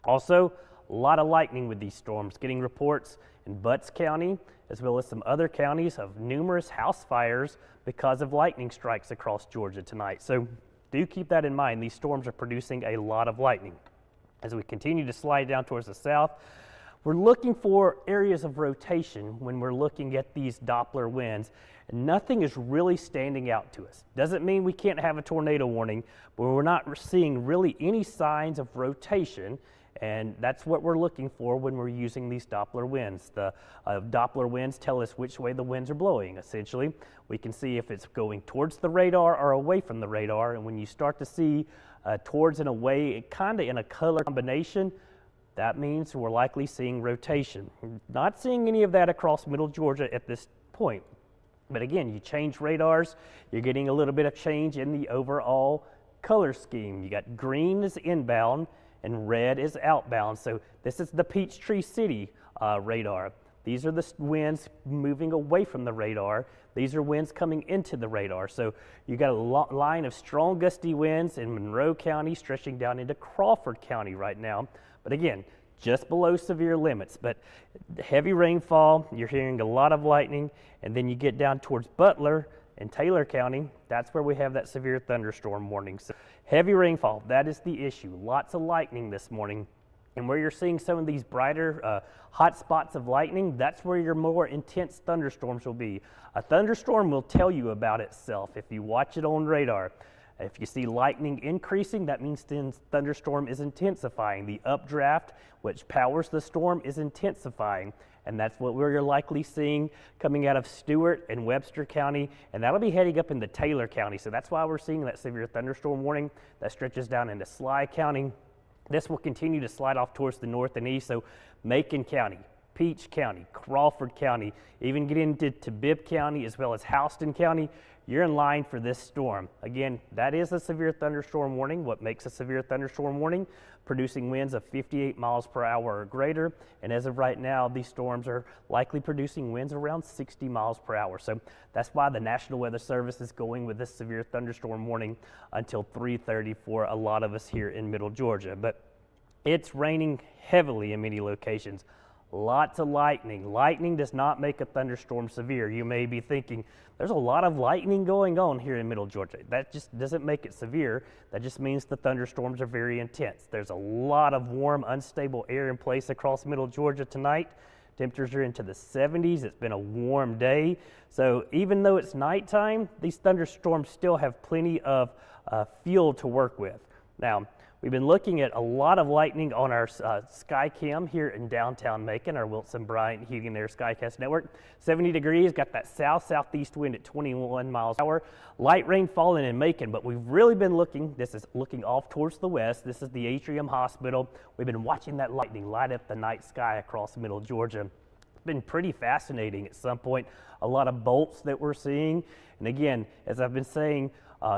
Also, a lot of lightning with these storms, getting reports in Butts County as well as some other counties of numerous house fires because of lightning strikes across Georgia tonight. So do keep that in mind. These storms are producing a lot of lightning. As we continue to slide down towards the south, we're looking for areas of rotation when we're looking at these Doppler winds. And nothing is really standing out to us. Doesn't mean we can't have a tornado warning, but we're not seeing really any signs of rotation. And that's what we're looking for when we're using these Doppler winds. The Doppler winds tell us which way the winds are blowing, essentially. We can see if it's going towards the radar or away from the radar. And when you start to see towards and away, kind of in a color combination, that means we're likely seeing rotation. Not seeing any of that across middle Georgia at this point. But again, you change radars, you're getting a little bit of change in the overall color scheme. You got green is inbound, and red is outbound. So this is the Peachtree City radar. These are the winds moving away from the radar. These are winds coming into the radar. So you got a line of strong gusty winds in Monroe County stretching down into Crawford County right now. But again, just below severe limits. But heavy rainfall, you're hearing a lot of lightning, and then you get down towards Butler and Taylor County. That's where we have that severe thunderstorm warning. So heavy rainfall, that is the issue. Lots of lightning this morning. And where you're seeing some of these brighter hot spots of lightning, that's where your more intense thunderstorms will be. A thunderstorm will tell you about itself if you watch it on radar. If you see lightning increasing, that means the thunderstorm is intensifying. The updraft, which powers the storm, is intensifying. And that's what we're likely seeing coming out of Stewart and Webster County, and that'll be heading up into Taylor County. So that's why we're seeing that severe thunderstorm warning that stretches down into Sly County. This will continue to slide off towards the north and east. So Macon County, Peach County, Crawford County, even get into Bibb County as well as Houston County. You're in line for this storm. Again, that is a severe thunderstorm warning. What makes a severe thunderstorm warning? Producing winds of 58 miles per hour or greater. And as of right now, these storms are likely producing winds around 60 miles per hour. So that's why the National Weather Service is going with this severe thunderstorm warning until 3:30 for a lot of us here in Middle Georgia. But it's raining heavily in many locations. Lots of lightning. Lightning does not make a thunderstorm severe. You may be thinking, there's a lot of lightning going on here in Middle Georgia. That just doesn't make it severe. That just means the thunderstorms are very intense. There's a lot of warm, unstable air in place across Middle Georgia tonight. Temperatures are into the 70s. It's been a warm day. So even though it's nighttime, these thunderstorms still have plenty of fuel to work with. Now, we've been looking at a lot of lightning on our SkyCam here in downtown Macon, our Wilson Bryant Heating and Air Skycast network. 70 degrees, got that south-southeast wind at 21 miles per hour. Light rain falling in Macon, but we've really been looking, this is looking off towards the west. This is the Atrium Hospital. We've been watching that lightning light up the night sky across Middle Georgia. It's been pretty fascinating at some point. A lot of bolts that we're seeing. And again, as I've been saying,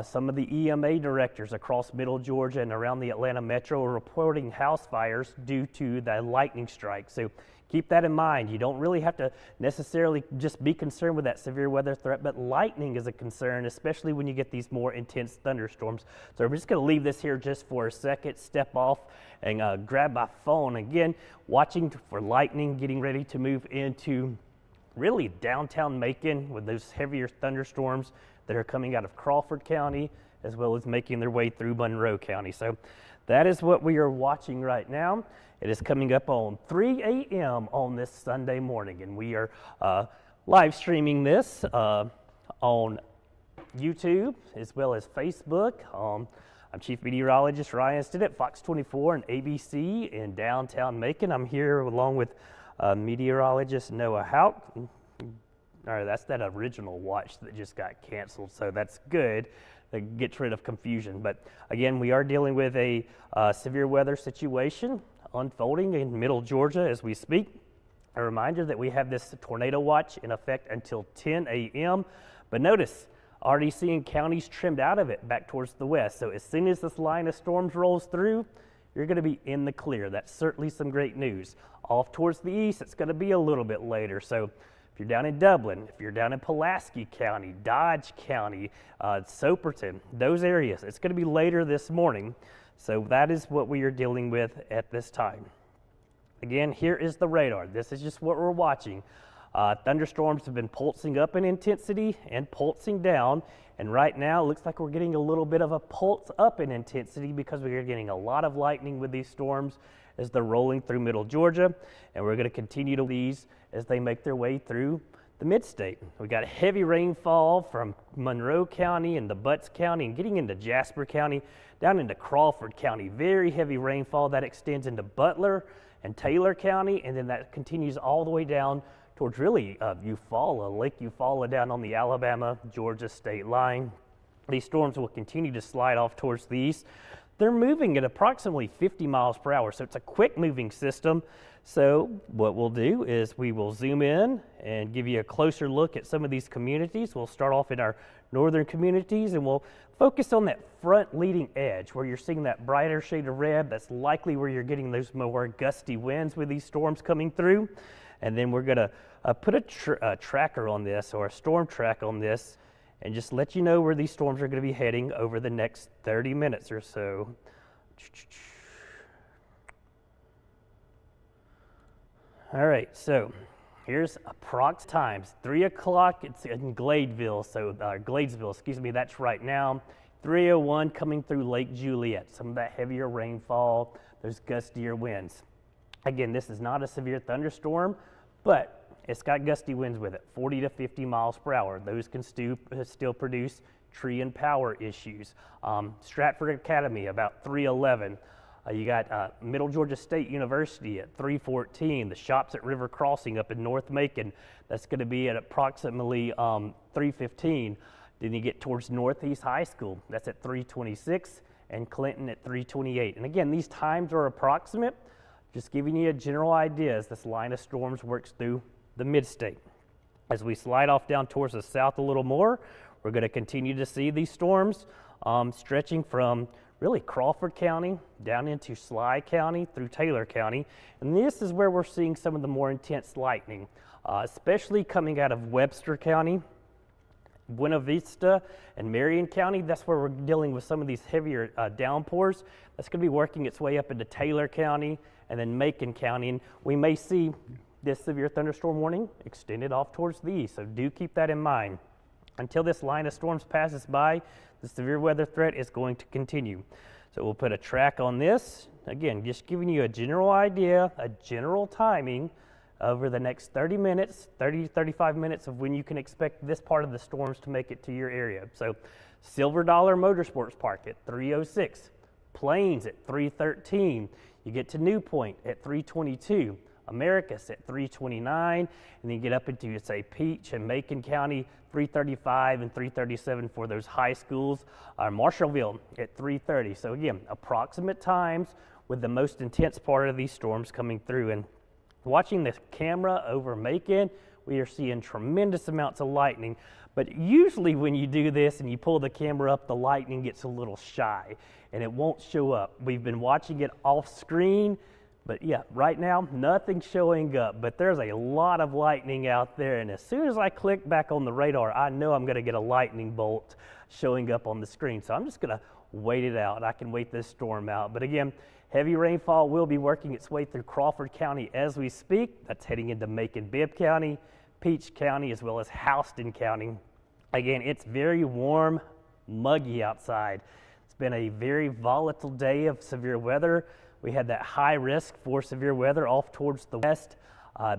some of the EMA directors across Middle Georgia and around the Atlanta metro are reporting house fires due to the lightning strike. So keep that in mind. You don't really have to necessarily just be concerned with that severe weather threat, but lightning is a concern, especially when you get these more intense thunderstorms. So I'm just going to leave this here just for a second, step off and grab my phone. Again, watching for lightning, getting ready to move into really downtown Macon with those heavier thunderstorms that are coming out of Crawford County as well as making their way through Monroe County. So that is what we are watching right now. It is coming up on 3 a.m. on this Sunday morning, and we are live streaming this on YouTube as well as Facebook. I'm Chief Meteorologist Ryan Stinnett, Fox 24 and ABC in downtown Macon. I'm here along with meteorologist Noah Hauck. All right, that's that original watch that just got canceled, so that's good. That gets rid of confusion. But again, we are dealing with a severe weather situation unfolding in Middle Georgia as we speak. A reminder that we have this tornado watch in effect until 10 a.m. But notice, already seeing counties trimmed out of it back towards the west. So as soon as this line of storms rolls through, you're going to be in the clear. That's certainly some great news. Off towards the east, it's going to be a little bit later. So if you're down in Dublin, if you're down in Pulaski County, Dodge County, Soperton, those areas, it's going to be later this morning. So that is what we are dealing with at this time. Again, here is the radar. This is just what we're watching. Thunderstorms have been pulsing up in intensity and pulsing down. And right now, it looks like we're getting a little bit of a pulse up in intensity because we are getting a lot of lightning with these storms, as they're rolling through middle Georgia, and we're going to continue to these as they make their way through the mid-state. We got heavy rainfall from Monroe County into Butts County and getting into Jasper County, down into Crawford County. Very heavy rainfall that extends into Butler and Taylor County, and then that continues all the way down towards really Eufaula, Lake Eufaula, down on the Alabama-Georgia state line. These storms will continue to slide off towards the east. They're moving at approximately 50 miles per hour, so it's a quick moving system. So what we'll do is we will zoom in and give you a closer look at some of these communities. We'll start off in our northern communities, and we'll focus on that front leading edge where you're seeing that brighter shade of red. That's likely where you're getting those more gusty winds with these storms coming through. And then we're going to put a tracker on this, or a storm track on this, and just let you know where these storms are going to be heading over the next 30 minutes or so. All right, so here's approx times. 3 o'clock, it's in Gladesville, excuse me, that's right now. 3:01 coming through Lake Juliet. Some of that heavier rainfall, those gustier winds. Again, this is not a severe thunderstorm, but it's got gusty winds with it, 40 to 50 miles per hour. Those can still produce tree and power issues. Stratford Academy, about 3:11. You got Middle Georgia State University at 3:14. The shops at River Crossing up in North Macon, that's going to be at approximately 3:15. Then you get towards Northeast High School, that's at 3:26, and Clinton at 3:28. And again, these times are approximate, just giving you a general idea as this line of storms works through the mid-state. As we slide off down towards the south a little more, we're going to continue to see these storms stretching from really Crawford County down into Sly County through Taylor County. And this is where we're seeing some of the more intense lightning, especially coming out of Webster County, Buena Vista, and Marion County. That's where we're dealing with some of these heavier downpours. That's going to be working its way up into Taylor County and then Macon County. And we may see this severe thunderstorm warning extended off towards the east, so do keep that in mind. Until this line of storms passes by, the severe weather threat is going to continue. So we'll put a track on this. Again, just giving you a general idea, a general timing over the next 30 minutes, 30 to 35 minutes of when you can expect this part of the storms to make it to your area. So Silver Dollar Motorsports Park at 3:06, Plains at 3:13, you get to New Point at 3:22, Americus at 3:29, and then you get up into, say, Peach and Macon County, 3:35 and 3:37 for those high schools. Marshallville at 3:30. So again, approximate times with the most intense part of these storms coming through. And watching this camera over Macon, we are seeing tremendous amounts of lightning. But usually when you do this and you pull the camera up, the lightning gets a little shy and it won't show up. We've been watching it off screen. But yeah, right now, nothing's showing up, but there's a lot of lightning out there, and as soon as I click back on the radar, I know I'm gonna get a lightning bolt showing up on the screen. So I'm just gonna wait it out. I can wait this storm out. But again, heavy rainfall will be working its way through Crawford County as we speak. That's heading into Macon-Bibb County, Peach County, as well as Houston County. Again, it's very warm, muggy outside. It's been a very volatile day of severe weather. We had that high risk for severe weather off towards the west.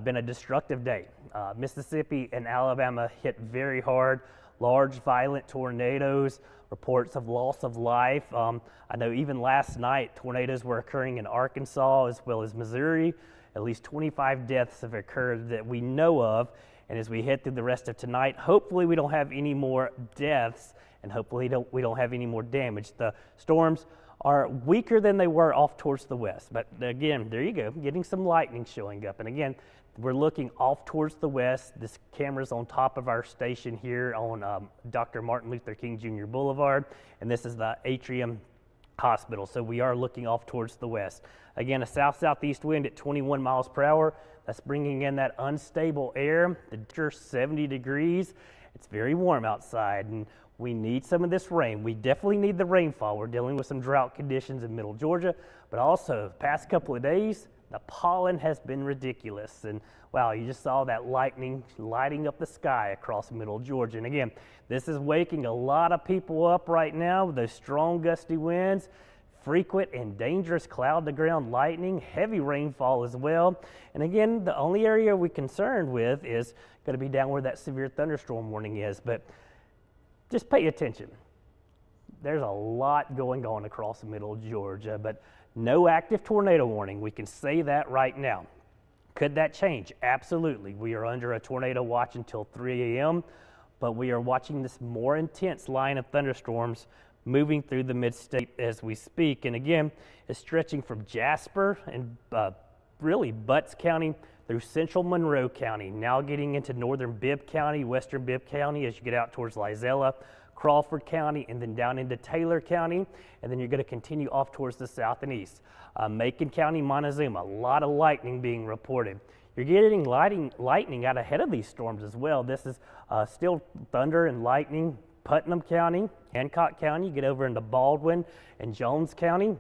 Been a destructive day. Mississippi and Alabama hit very hard. Large, violent tornadoes, reports of loss of life. I know even last night, tornadoes were occurring in Arkansas as well as Missouri. At least 25 deaths have occurred that we know of. And as we head through the rest of tonight, hopefully we don't have any more deaths, and hopefully we don't have any more damage. The storms are weaker than they were off towards the west. But again, there you go, getting some lightning showing up. And again, we're looking off towards the west. This camera's on top of our station here on Dr. Martin Luther King Jr. Boulevard, and this is the Atrium Hospital. So we are looking off towards the west. Again, a south-southeast wind at 21 miles per hour. That's bringing in that unstable air. The temperature 70 degrees. It's very warm outside, and we need some of this rain. We definitely need the rainfall. We're dealing with some drought conditions in middle Georgia, but also the past couple of days, the pollen has been ridiculous. And wow, you just saw that lightning lighting up the sky across middle Georgia. And again, this is waking a lot of people up right now with those strong gusty winds. frequent and dangerous cloud-to-ground lightning, heavy rainfall as well. And again, the only area we're concerned with is going to be down where that severe thunderstorm warning is. But just pay attention. There's a lot going on across middle Georgia, but no active tornado warning. We can say that right now. Could that change? Absolutely. We are under a tornado watch until 3 a.m., but we are watching this more intense line of thunderstorms moving through the mid-state as we speak. And again, it's stretching from Jasper and really Butts County through central Monroe County, now getting into northern Bibb County, western Bibb County as you get out towards Lizella, Crawford County, and then down into Taylor County, and then you're going to continue off towards the south and east. Macon County, Montezuma, a lot of lightning being reported. You're getting lightning out ahead of these storms as well. This is still thunder and lightning. Putnam County, Hancock County, you get over into Baldwin and Jones County.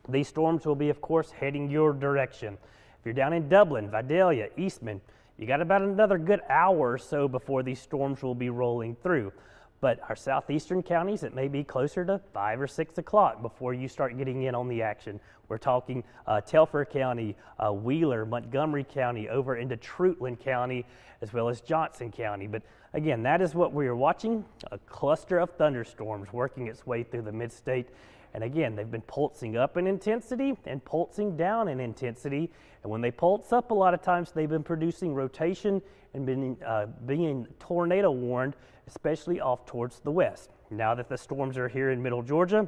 These storms will be, of course, heading your direction. If you're down in Dublin, Vidalia, Eastman, you got about another good hour or so before these storms will be rolling through. But our southeastern counties, it may be closer to 5 or 6 o'clock before you start getting in on the action. We're talking Telfair County, Wheeler, Montgomery County, over into Treutlen County, as well as Johnson County. But again, that is what we are watching, a cluster of thunderstorms working its way through the mid-state. And again, they've been pulsing up in intensity and pulsing down in intensity. And when they pulse up, a lot of times they've been producing rotation and being tornado warned, especially off towards the west. Now that the storms are here in middle Georgia,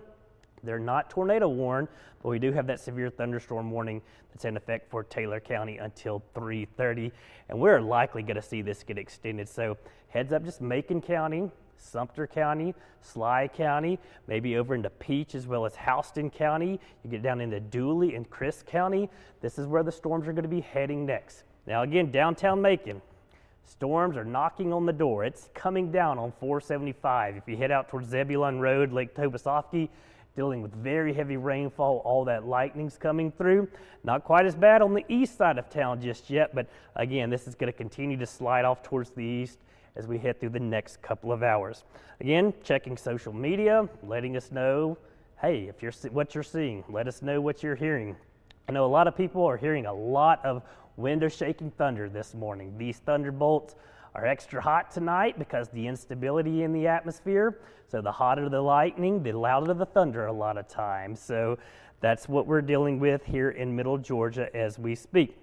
they're not tornado warned, but we do have that severe thunderstorm warning that's in effect for Taylor County until 3:30, and we're likely going to see this get extended. So heads up, just Macon County, Sumter County, Sly County, maybe over into Peach as well as Houston County. You get down into Dooley and Crisp County. This is where the storms are going to be heading next. Now again, downtown Macon, storms are knocking on the door. It's coming down on 475. If you head out towards Zebulon Road, Lake Tobosoffke, dealing with very heavy rainfall, all that lightning's coming through. Not quite as bad on the east side of town just yet, but again, this is going to continue to slide off towards the east as we head through the next couple of hours. Again, checking social media, letting us know, hey, if you're what you're seeing, let us know what you're hearing. I know a lot of people are hearing a lot of wind or shaking thunder this morning. These thunderbolts are extra hot tonight because the instability in the atmosphere. So the hotter the lightning, the louder the thunder a lot of times. So that's what we're dealing with here in middle Georgia as we speak.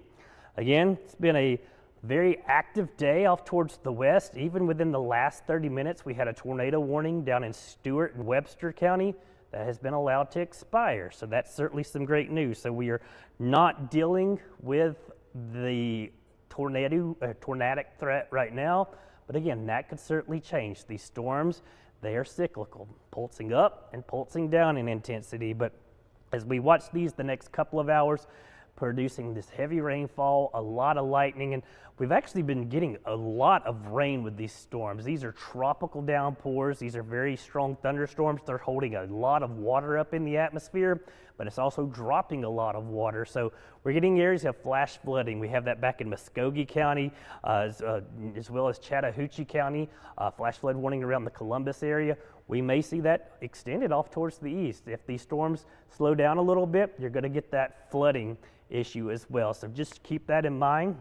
Again, it's been a very active day off towards the west. Even within the last 30 minutes, we had a tornado warning down in Stewart and Webster County that has been allowed to expire. So that's certainly some great news. So we are not dealing with the tornadic threat right now, but again, that could certainly change. These storms, they are cyclical, pulsing up and pulsing down in intensity. But as we watch these the next couple of hours, producing this heavy rainfall, a lot of lightning, and we've actually been getting a lot of rain with these storms. These are tropical downpours. These are very strong thunderstorms. They're holding a lot of water up in the atmosphere, but it's also dropping a lot of water. So we're getting areas of flash flooding. We have that back in Muskogee County, as well as Chattahoochee County, flash flood warning around the Columbus area. We may see that extended off towards the east. If these storms slow down a little bit, you're going to get that flooding issue as well. So just keep that in mind.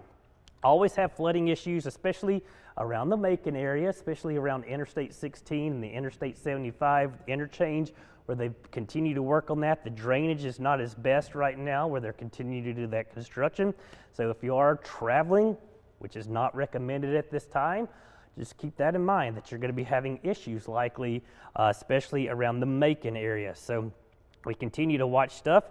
Always have flooding issues, especially around the Macon area, especially around Interstate 16 and the Interstate 75 interchange, where they continue to work on that. The drainage is not as best right now, where they're continuing to do that construction. So if you are traveling, which is not recommended at this time, just keep that in mind, that you're going to be having issues likely, especially around the Macon area. So we continue to watch stuff.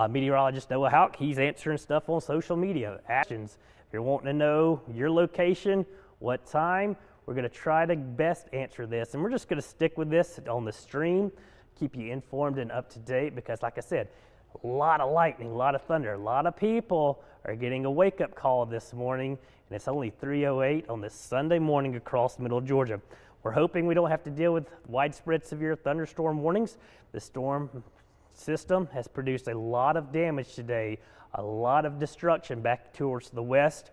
Meteorologist Noah Hauck, he's answering stuff on social media. Actions. If you're wanting to know your location, what time, we're going to try to best answer this. And we're just going to stick with this on the stream, keep you informed and up to date, because like I said, a lot of lightning, a lot of thunder, a lot of people are getting a wake-up call this morning, and it's only 3:08 on this Sunday morning across middle Georgia. We're hoping we don't have to deal with widespread severe thunderstorm warnings. The storm system has produced a lot of damage today, a lot of destruction back towards the west.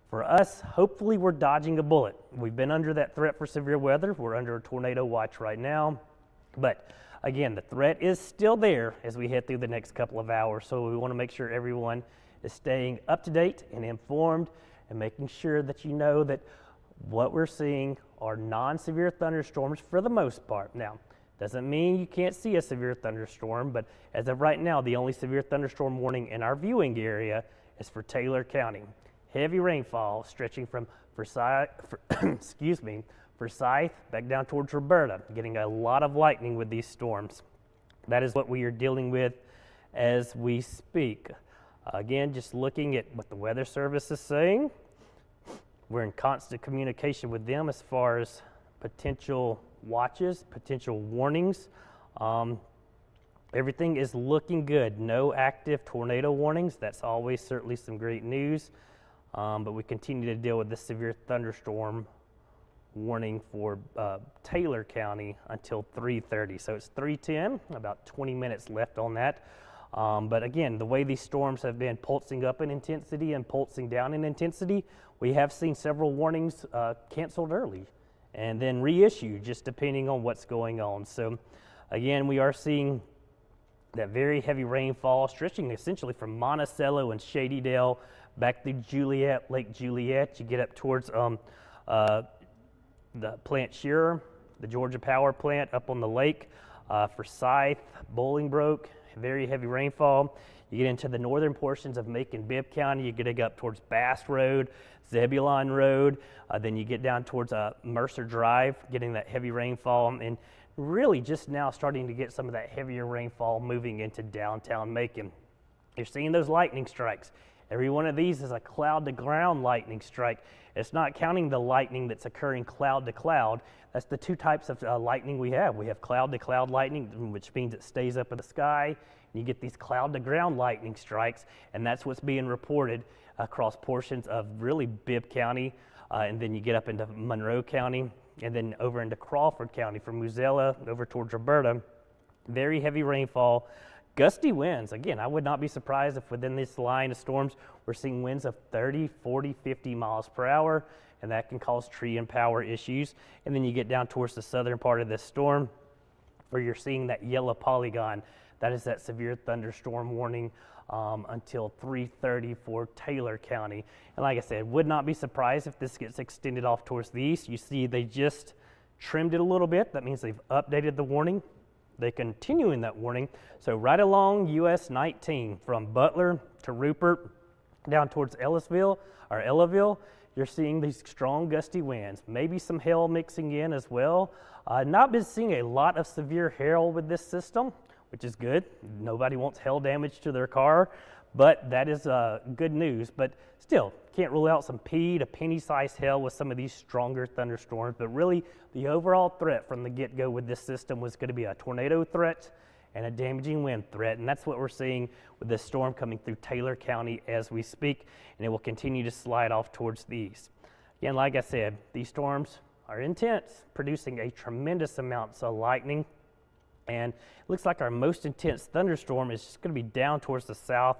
For us, hopefully we're dodging a bullet. We've been under that threat for severe weather. We're under a tornado watch right now. But again, the threat is still there as we head through the next couple of hours. So we want to make sure everyone is staying up to date and informed and making sure that you know that what we're seeing are non-severe thunderstorms for the most part. Now, doesn't mean you can't see a severe thunderstorm, but as of right now, the only severe thunderstorm warning in our viewing area is for Taylor County. Heavy rainfall stretching from Forsyth back down towards Roberta, getting a lot of lightning with these storms. That is what we are dealing with as we speak. Again, just looking at what the Weather Service is saying. We're in constant communication with them as far as potential watches, potential warnings. Everything is looking good. No active tornado warnings. That's always certainly some great news. But we continue to deal with the severe thunderstorm warning for Taylor County until 3:30. So it's 3:10, about 20 minutes left on that. But again, the way these storms have been pulsing up in intensity and pulsing down in intensity, we have seen several warnings canceled early and then reissued, just depending on what's going on. So again, we are seeing that very heavy rainfall stretching essentially from Monticello and Shadydale back through Juliet, Lake Juliet. You get up towards the plant Shearer, the Georgia Power Plant up on the lake, Forsyth, Bolingbroke, very heavy rainfall. You get into the northern portions of Macon-Bibb County, you get up towards Bass Road, Zebulon Road, then you get down towards Mercer Drive, getting that heavy rainfall, and really just now starting to get some of that heavier rainfall moving into downtown Macon. You're seeing those lightning strikes. Every one of these is a cloud-to-ground lightning strike. It's not counting the lightning that's occurring cloud to cloud. That's the two types of lightning we have. We have cloud-to-cloud lightning, which means it stays up in the sky. And you get these cloud-to-ground lightning strikes, and that's what's being reported across portions of really Bibb County, and then you get up into Monroe County, and then over into Crawford County from Muzella over towards Roberta. Very heavy rainfall. Gusty winds. Again, I would not be surprised if within this line of storms we're seeing winds of 30, 40, 50 miles per hour, and that can cause tree and power issues. And then you get down towards the southern part of this storm where you're seeing that yellow polygon. That is that severe thunderstorm warning until 3:30 for Taylor County. And like I said, would not be surprised if this gets extended off towards the east. You see they just trimmed it a little bit. That means they've updated the warning. They continue in that warning. So right along US 19 from Butler to Rupert down towards Ellisville or Ellaville, you're seeing these strong gusty winds, maybe some hail mixing in as well. Not been seeing a lot of severe hail with this system, which is good. Nobody wants hail damage to their car, but that is good news. But still, can't rule out some pea to penny-sized hail with some of these stronger thunderstorms. But really, the overall threat from the get-go with this system was going to be a tornado threat and a damaging wind threat. And that's what we're seeing with this storm coming through Taylor County as we speak. And it will continue to slide off towards the east. Again, like I said, these storms are intense, producing a tremendous amounts of lightning. And it looks like our most intense thunderstorm is just going to be down towards the south,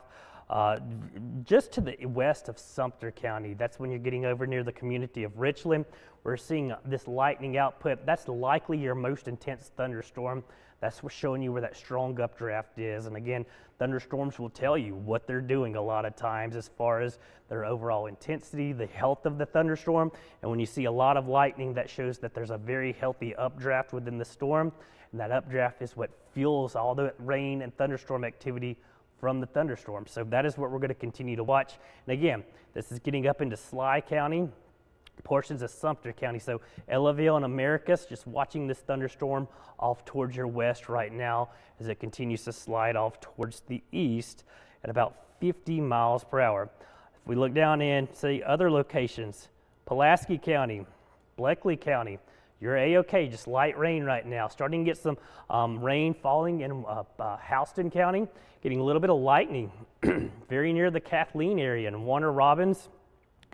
just to the west of Sumter County. That's when you're getting over near the community of Richland. We're seeing this lightning output. That's likely your most intense thunderstorm. That's what's showing you where that strong updraft is. And again, thunderstorms will tell you what they're doing a lot of times as far as their overall intensity, the health of the thunderstorm. And when you see a lot of lightning, that shows that there's a very healthy updraft within the storm. And that updraft is what fuels all the rain and thunderstorm activity from the thunderstorm. So that is what we're going to continue to watch. And again, this is getting up into Sly County, portions of Sumter County. So Ellaville and Americus, just watching this thunderstorm off towards your west right now as it continues to slide off towards the east at about 50 miles per hour. If we look down in, say, other locations, Pulaski County, Bleckley County, you're A-OK, just light rain right now. Starting to get some rain falling in Houston County, getting a little bit of lightning very near the Kathleen area and Warner Robins,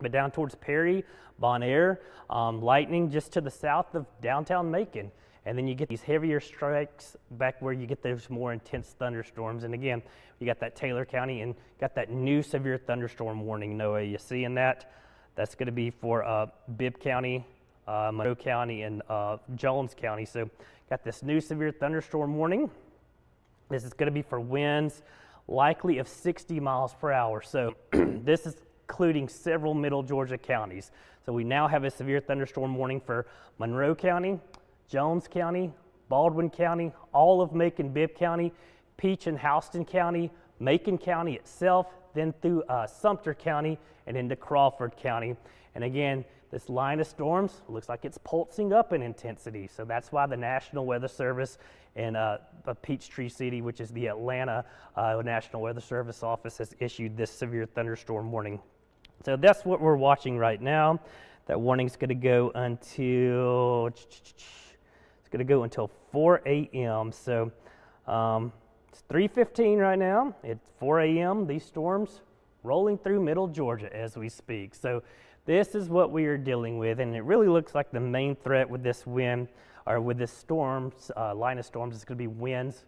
but down towards Perry, Bon Air, lightning just to the south of downtown Macon. And then you get these heavier strikes back where you get those more intense thunderstorms. And again, you got that Taylor County and got that new severe thunderstorm warning, Noah. You seeing that? That's going to be for Bibb County, Monroe County, and Jones County. So got this new severe thunderstorm warning. This is going to be for winds likely of 60 miles per hour. So this is including several middle Georgia counties. So we now have a severe thunderstorm warning for Monroe County, Jones County, Baldwin County, all of Macon-Bibb County, Peach and Houston County, Macon County itself, then through Sumter County and into Crawford County. And again, this line of storms looks like it's pulsing up in intensity. So that's why the National Weather Service in Peachtree City, which is the Atlanta National Weather Service office, has issued this severe thunderstorm warning. So that's what we're watching right now. That warning's going to go until 4 a.m. So it's 3:15 right now. It's 4 a.m. These storms rolling through middle Georgia as we speak. So this is what we are dealing with, and it really looks like the main threat with this wind, or with this storms, line of storms, is going to be winds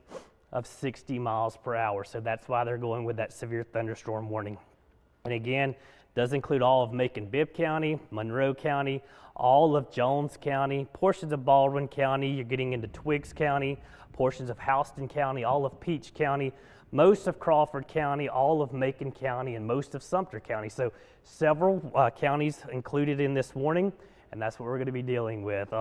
of 60 miles per hour. So that's why they're going with that severe thunderstorm warning. And again, does include all of Macon-Bibb County, Monroe County, all of Jones County, portions of Baldwin County. You're getting into Twiggs County, portions of Houston County, all of Peach County, most of Crawford County, all of Macon County, and most of Sumter County. So several counties included in this warning, and that's what we're going to be dealing with.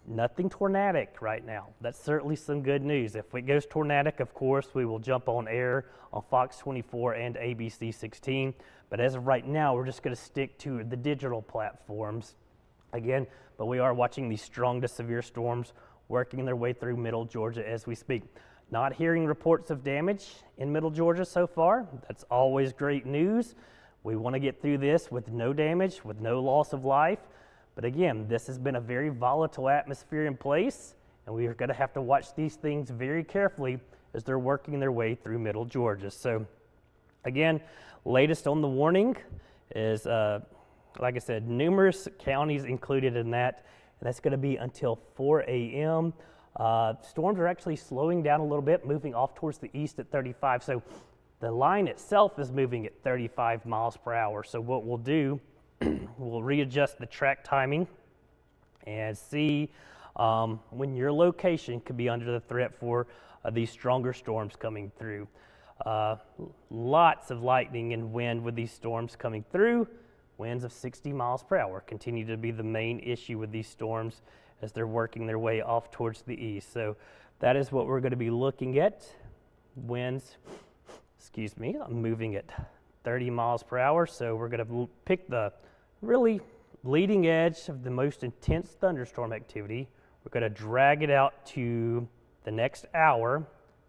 Nothing tornadic right now. That's certainly some good news. If it goes tornadic, of course, we will jump on air on Fox 24 and ABC 16. But as of right now, we're just going to stick to the digital platforms again. But we are watching these strong to severe storms working their way through middle Georgia as we speak. Not hearing reports of damage in middle Georgia so far. That's always great news. We want to get through this with no damage, with no loss of life. But again, this has been a very volatile atmosphere in place, and we are going to have to watch these things very carefully as they're working their way through middle Georgia. So again, latest on the warning is, like I said, numerous counties included in that, and that's going to be until 4 a.m. Storms are actually slowing down a little bit, moving off towards the east at 35. So the line itself is moving at 35 miles per hour. So what we'll do, we'll readjust the track timing and see when your location could be under the threat for these stronger storms coming through. Lots of lightning and wind with these storms coming through. Winds of 60 miles per hour continue to be the main issue with these storms as they're working their way off towards the east. So that is what we're going to be looking at. Winds, moving at 30 miles per hour. So we're going to pick the really leading edge of the most intense thunderstorm activity. We're going to drag it out to the next hour.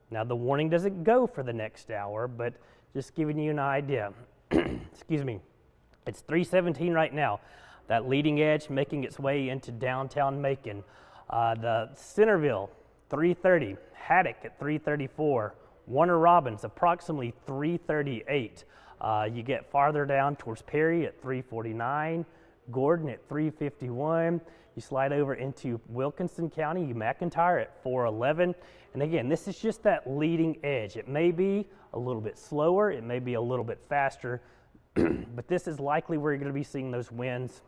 Now the warning doesn't go for the next hour, but just giving you an idea. It's 3:17 right now. That leading edge making its way into downtown Macon. The Centerville, 3:30. Haddock at 3:34. Warner Robins, approximately 3:38. You get farther down towards Perry at 3:49. Gordon at 3:51. You slide over into Wilkinson County, McIntyre at 4:11. And again, this is just that leading edge. It may be a little bit slower, it may be a little bit faster, but this is likely where you're going to be seeing those winds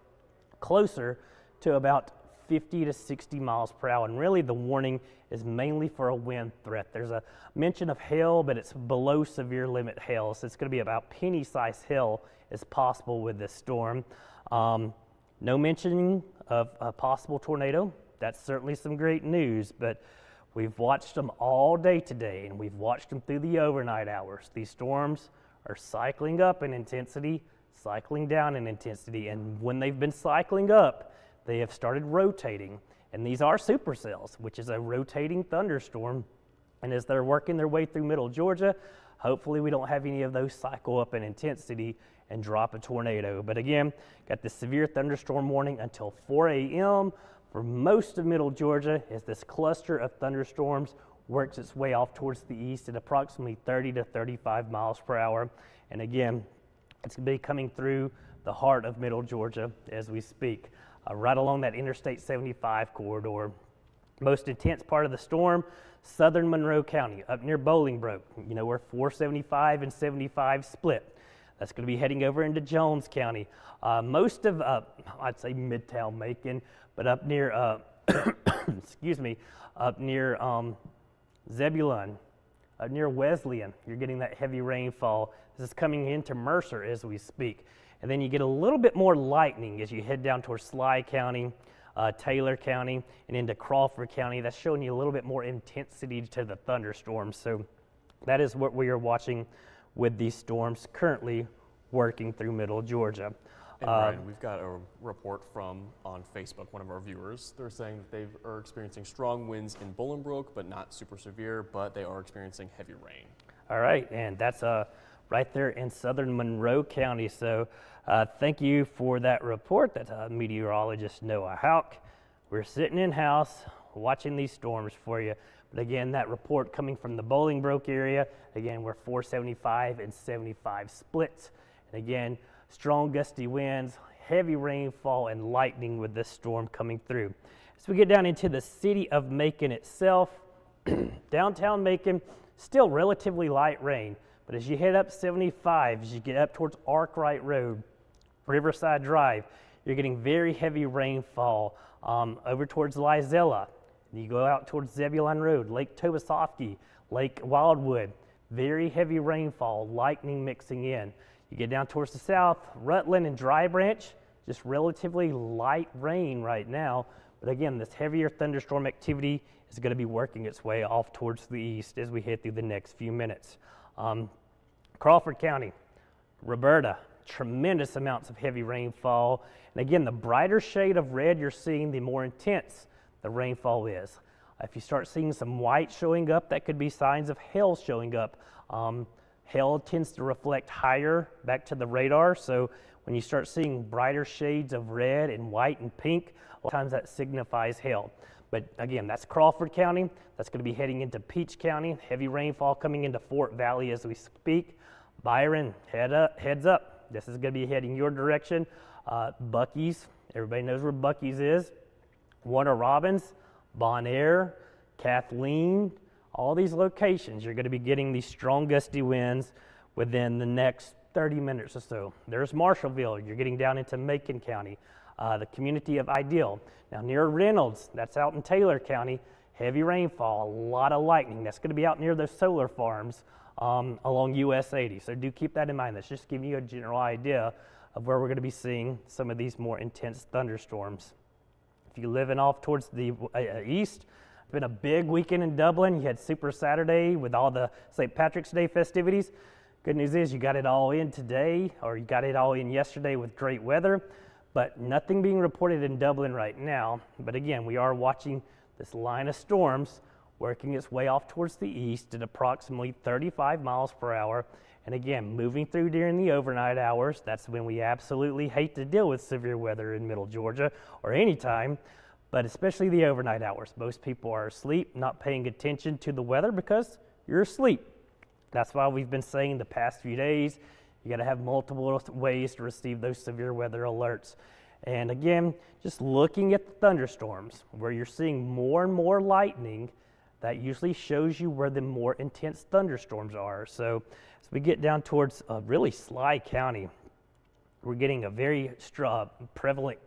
closer to about 50 to 60 miles per hour. And really the warning is mainly for a wind threat. There's a mention of hail, but it's below severe limit hail. So it's going to be about penny-sized hail is possible with this storm. No mentioning of a possible tornado. That's certainly some great news, but we've watched them all day today, and we've watched them through the overnight hours. These storms are cycling up in intensity, cycling down in intensity, and when they've been cycling up, they have started rotating. And these are supercells, which is a rotating thunderstorm. And as they're working their way through middle Georgia, hopefully we don't have any of those cycle up in intensity and drop a tornado. But again, got the severe thunderstorm warning until 4 a.m. for most of middle Georgia as this cluster of thunderstorms works its way off towards the east at approximately 30 to 35 miles per hour. And again, it's going to be coming through the heart of middle Georgia as we speak, right along that Interstate 75 corridor. Most intense part of the storm, southern Monroe County, up near Bolingbroke, where 475 and 75 split. That's going to be heading over into Jones County. Most of, I'd say Midtown Macon, but up near excuse me, up near Zebulon, up near Wesleyan. You're getting that heavy rainfall. This is coming into Mercer as we speak. And then you get a little bit more lightning as you head down towards Sly County, Taylor County, and into Crawford County. That's showing you a little bit more intensity to the thunderstorms. So that is what we are watching with these storms currently working through middle Georgia. And Ryan, we've got a report from on Facebook, one of our viewers. They're saying that they are experiencing strong winds in Bolingbrook, but not super severe, but they are experiencing heavy rain. All right, and that's right there in southern Monroe County. So thank you for that report. That's meteorologist Noah Hauck. We're sitting in-house watching these storms for you. But again, that report coming from the Bolingbrook area, again, we're 475 and 75 splits. And again, strong gusty winds, heavy rainfall, and lightning with this storm coming through. As we get down into the city of Macon itself, downtown Macon, still relatively light rain. But as you head up 75, as you get up towards Arkwright Road, Riverside Drive, you're getting very heavy rainfall over towards Lizella. You go out towards Zebulon Road, Lake Tobesofkee, Lake Wildwood, very heavy rainfall, lightning mixing in. You get down towards the south, Rutland and Dry Branch, just relatively light rain right now. But again, this heavier thunderstorm activity is going to be working its way off towards the east as we head through the next few minutes. Crawford County, Roberta, tremendous amounts of heavy rainfall. And again, the brighter shade of red you're seeing, the more intense the rainfall is. If you start seeing some white showing up, that could be signs of hail showing up. Hail tends to reflect higher back to the radar, so when you start seeing brighter shades of red and white and pink, a lot of times that signifies hail. But again, that's Crawford County. That's going to be heading into Peach County. Heavy rainfall coming into Fort Valley as we speak. Byron, heads up. This is going to be heading your direction. Bucky's, everybody knows where Bucky's is. Warner Robins, Bon Air, Kathleen, all these locations, you're going to be getting these strong gusty winds within the next 30 minutes or so. There's Marshallville, you're getting down into Macon County, the community of Ideal. Now near Reynolds, that's out in Taylor County, heavy rainfall, a lot of lightning. That's going to be out near those solar farms along US 80. So do keep that in mind. That's just giving you a general idea of where we're going to be seeing some of these more intense thunderstorms. If you're living off towards the east, it's been a big weekend in Dublin. You had Super Saturday with all the St. Patrick's Day festivities. Good news is you got it all in today, or you got it all in yesterday with great weather, but nothing being reported in Dublin right now. But again, we are watching this line of storms working its way off towards the east at approximately 35 miles per hour. And again, moving through during the overnight hours. That's when we absolutely hate to deal with severe weather in middle Georgia or any time, but especially the overnight hours. Most people are asleep, not paying attention to the weather because you're asleep. That's why we've been saying the past few days, you got to have multiple ways to receive those severe weather alerts. And again, just looking at the thunderstorms, where you're seeing more and more lightning, that usually shows you where the more intense thunderstorms are. So as we get down towards really Sly County, we're getting a very prevalent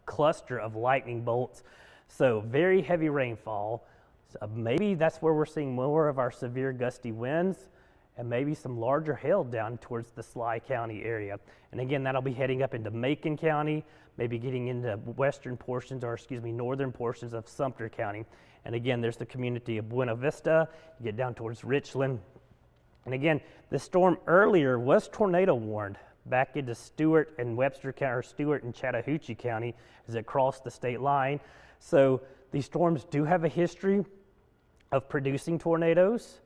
cluster of lightning bolts. So very heavy rainfall. So maybe that's where we're seeing more of our severe gusty winds, and maybe some larger hail down towards the Sly County area. And again, that'll be heading up into Macon County, maybe getting into northern portions of Sumter County. And again, there's the community of Buena Vista. You get down towards Richland. And again, this storm earlier was tornado warned back into Stewart and Webster County, or Stewart and Chattahoochee County as it crossed the state line. So these storms do have a history of producing tornadoes.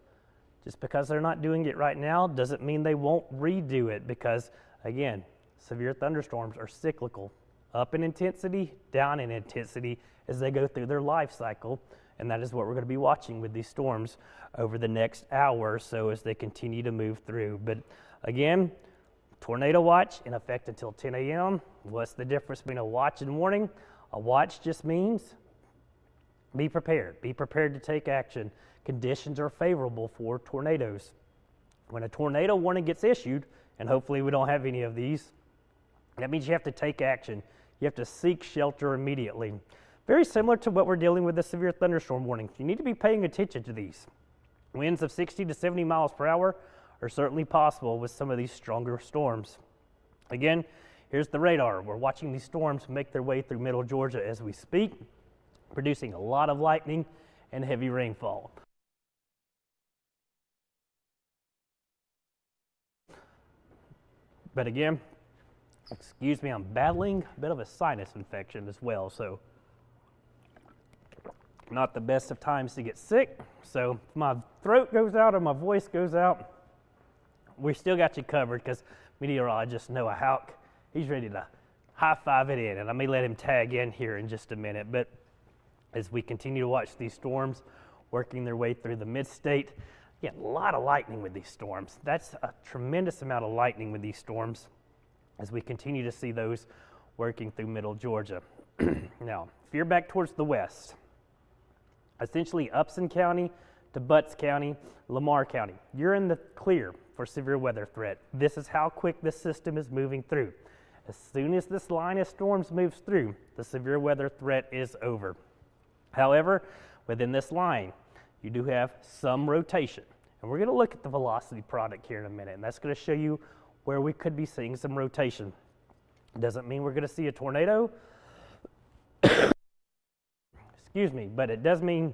Just because they're not doing it right now doesn't mean they won't redo it, because again, severe thunderstorms are cyclical, up in intensity, down in intensity as they go through their life cycle. And that is what we're going to be watching with these storms over the next hour or so as they continue to move through. But again, tornado watch in effect until 10 a.m. What's the difference between a watch and warning? A watch just means be prepared. Be prepared to take action. Conditions are favorable for tornadoes. When a tornado warning gets issued, and hopefully we don't have any of these, that means you have to take action. You have to seek shelter immediately. Very similar to what we're dealing with the severe thunderstorm warning. You need to be paying attention to these. Winds of 60 to 70 miles per hour are certainly possible with some of these stronger storms. Again, here's the radar. We're watching these storms make their way through middle Georgia as we speak, producing a lot of lightning and heavy rainfall. But again, excuse me, I'm battling a bit of a sinus infection as well, so not the best of times to get sick. So if my throat goes out or my voice goes out, we still got you covered because meteorologist Noah Hauck, he's ready to high-five it in, and I may let him tag in here in just a minute. But as we continue to watch these storms working their way through the mid-state, again, a lot of lightning with these storms. That's a tremendous amount of lightning with these storms as we continue to see those working through middle Georgia. Now, if you're back towards the west, essentially Upson County to Butts County, Lamar County, you're in the clear for severe weather threat. This is how quick this system is moving through. As soon as this line of storms moves through, the severe weather threat is over. However, within this line, you do have some rotation. And we're going to look at the velocity product here in a minute, and that's going to show you where we could be seeing some rotation. Doesn't mean we're going to see a tornado, excuse me, but it does mean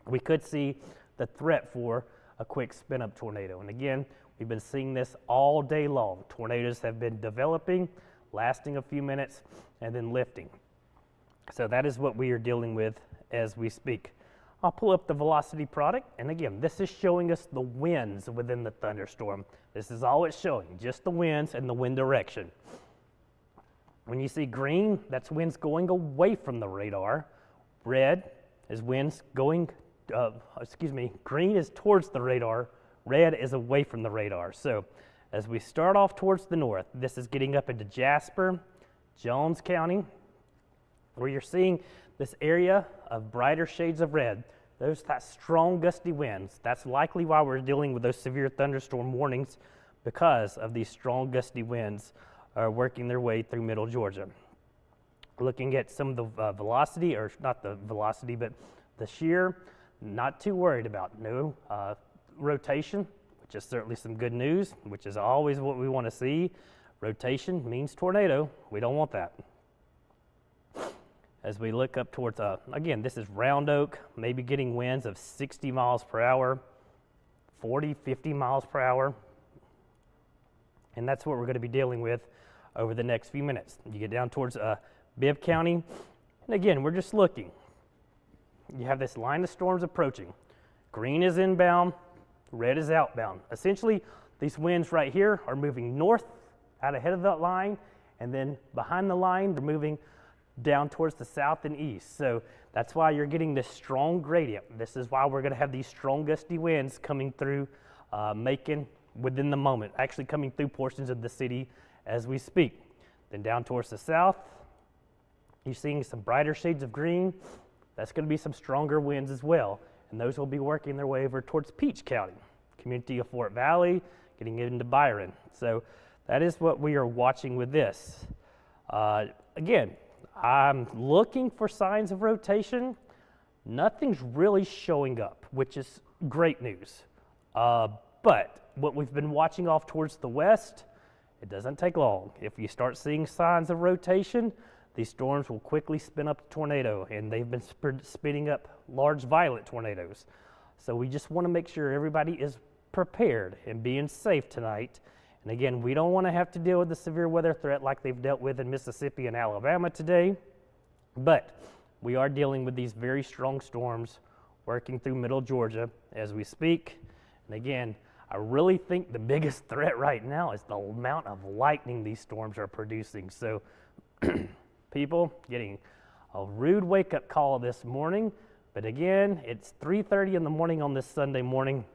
we could see the threat for a quick spin-up tornado. And again, we've been seeing this all day long. Tornadoes have been developing, lasting a few minutes, and then lifting. So that is what we are dealing with as we speak. I'll pull up the velocity product, and again, this is showing us the winds within the thunderstorm. This is all it's showing, just the winds and the wind direction. When you see green, that's winds going away from the radar. Red is winds going, green is towards the radar, red is away from the radar. So as we start off towards the north, this is getting up into Jasper, Jones County, where you're seeing this area of brighter shades of red. That strong gusty winds. That's likely why we're dealing with those severe thunderstorm warnings, because of these strong gusty winds are working their way through middle Georgia. Looking at some of the velocity, or not the velocity, but the shear, not too worried about. No rotation, which is certainly some good news, which is always what we want to see. Rotation means tornado. We don't want that. As we look up towards, again, this is Round Oak, maybe getting winds of 60 miles per hour, 40, 50 miles per hour. And that's what we're going to be dealing with over the next few minutes. You get down towards Bibb County, and again, we're just looking. You have this line of storms approaching. Green is inbound, red is outbound. Essentially, these winds right here are moving north out ahead of that line, and then behind the line, they're moving down towards the south and east. So that's why you're getting this strong gradient. This is why we're going to have these strong gusty winds coming through, making within the moment, actually coming through portions of the city as we speak. Then down towards the south, you're seeing some brighter shades of green. That's going to be some stronger winds as well, and those will be working their way over towards Peach County, community of Fort Valley, getting into Byron. So that is what we are watching with this. Again, I'm looking for signs of rotation. Nothing's really showing up, which is great news. But what we've been watching off towards the west, it doesn't take long. If you start seeing signs of rotation, these storms will quickly spin up a tornado, and they've been spinning up large violent tornadoes. So we just want to make sure everybody is prepared and being safe tonight. And again, we don't want to have to deal with the severe weather threat like they've dealt with in Mississippi and Alabama today, but we are dealing with these very strong storms working through middle Georgia as we speak. And again, I really think the biggest threat right now is the amount of lightning these storms are producing. So people getting a rude wake-up call this morning, but again, it's 3:30 in the morning on this Sunday morning.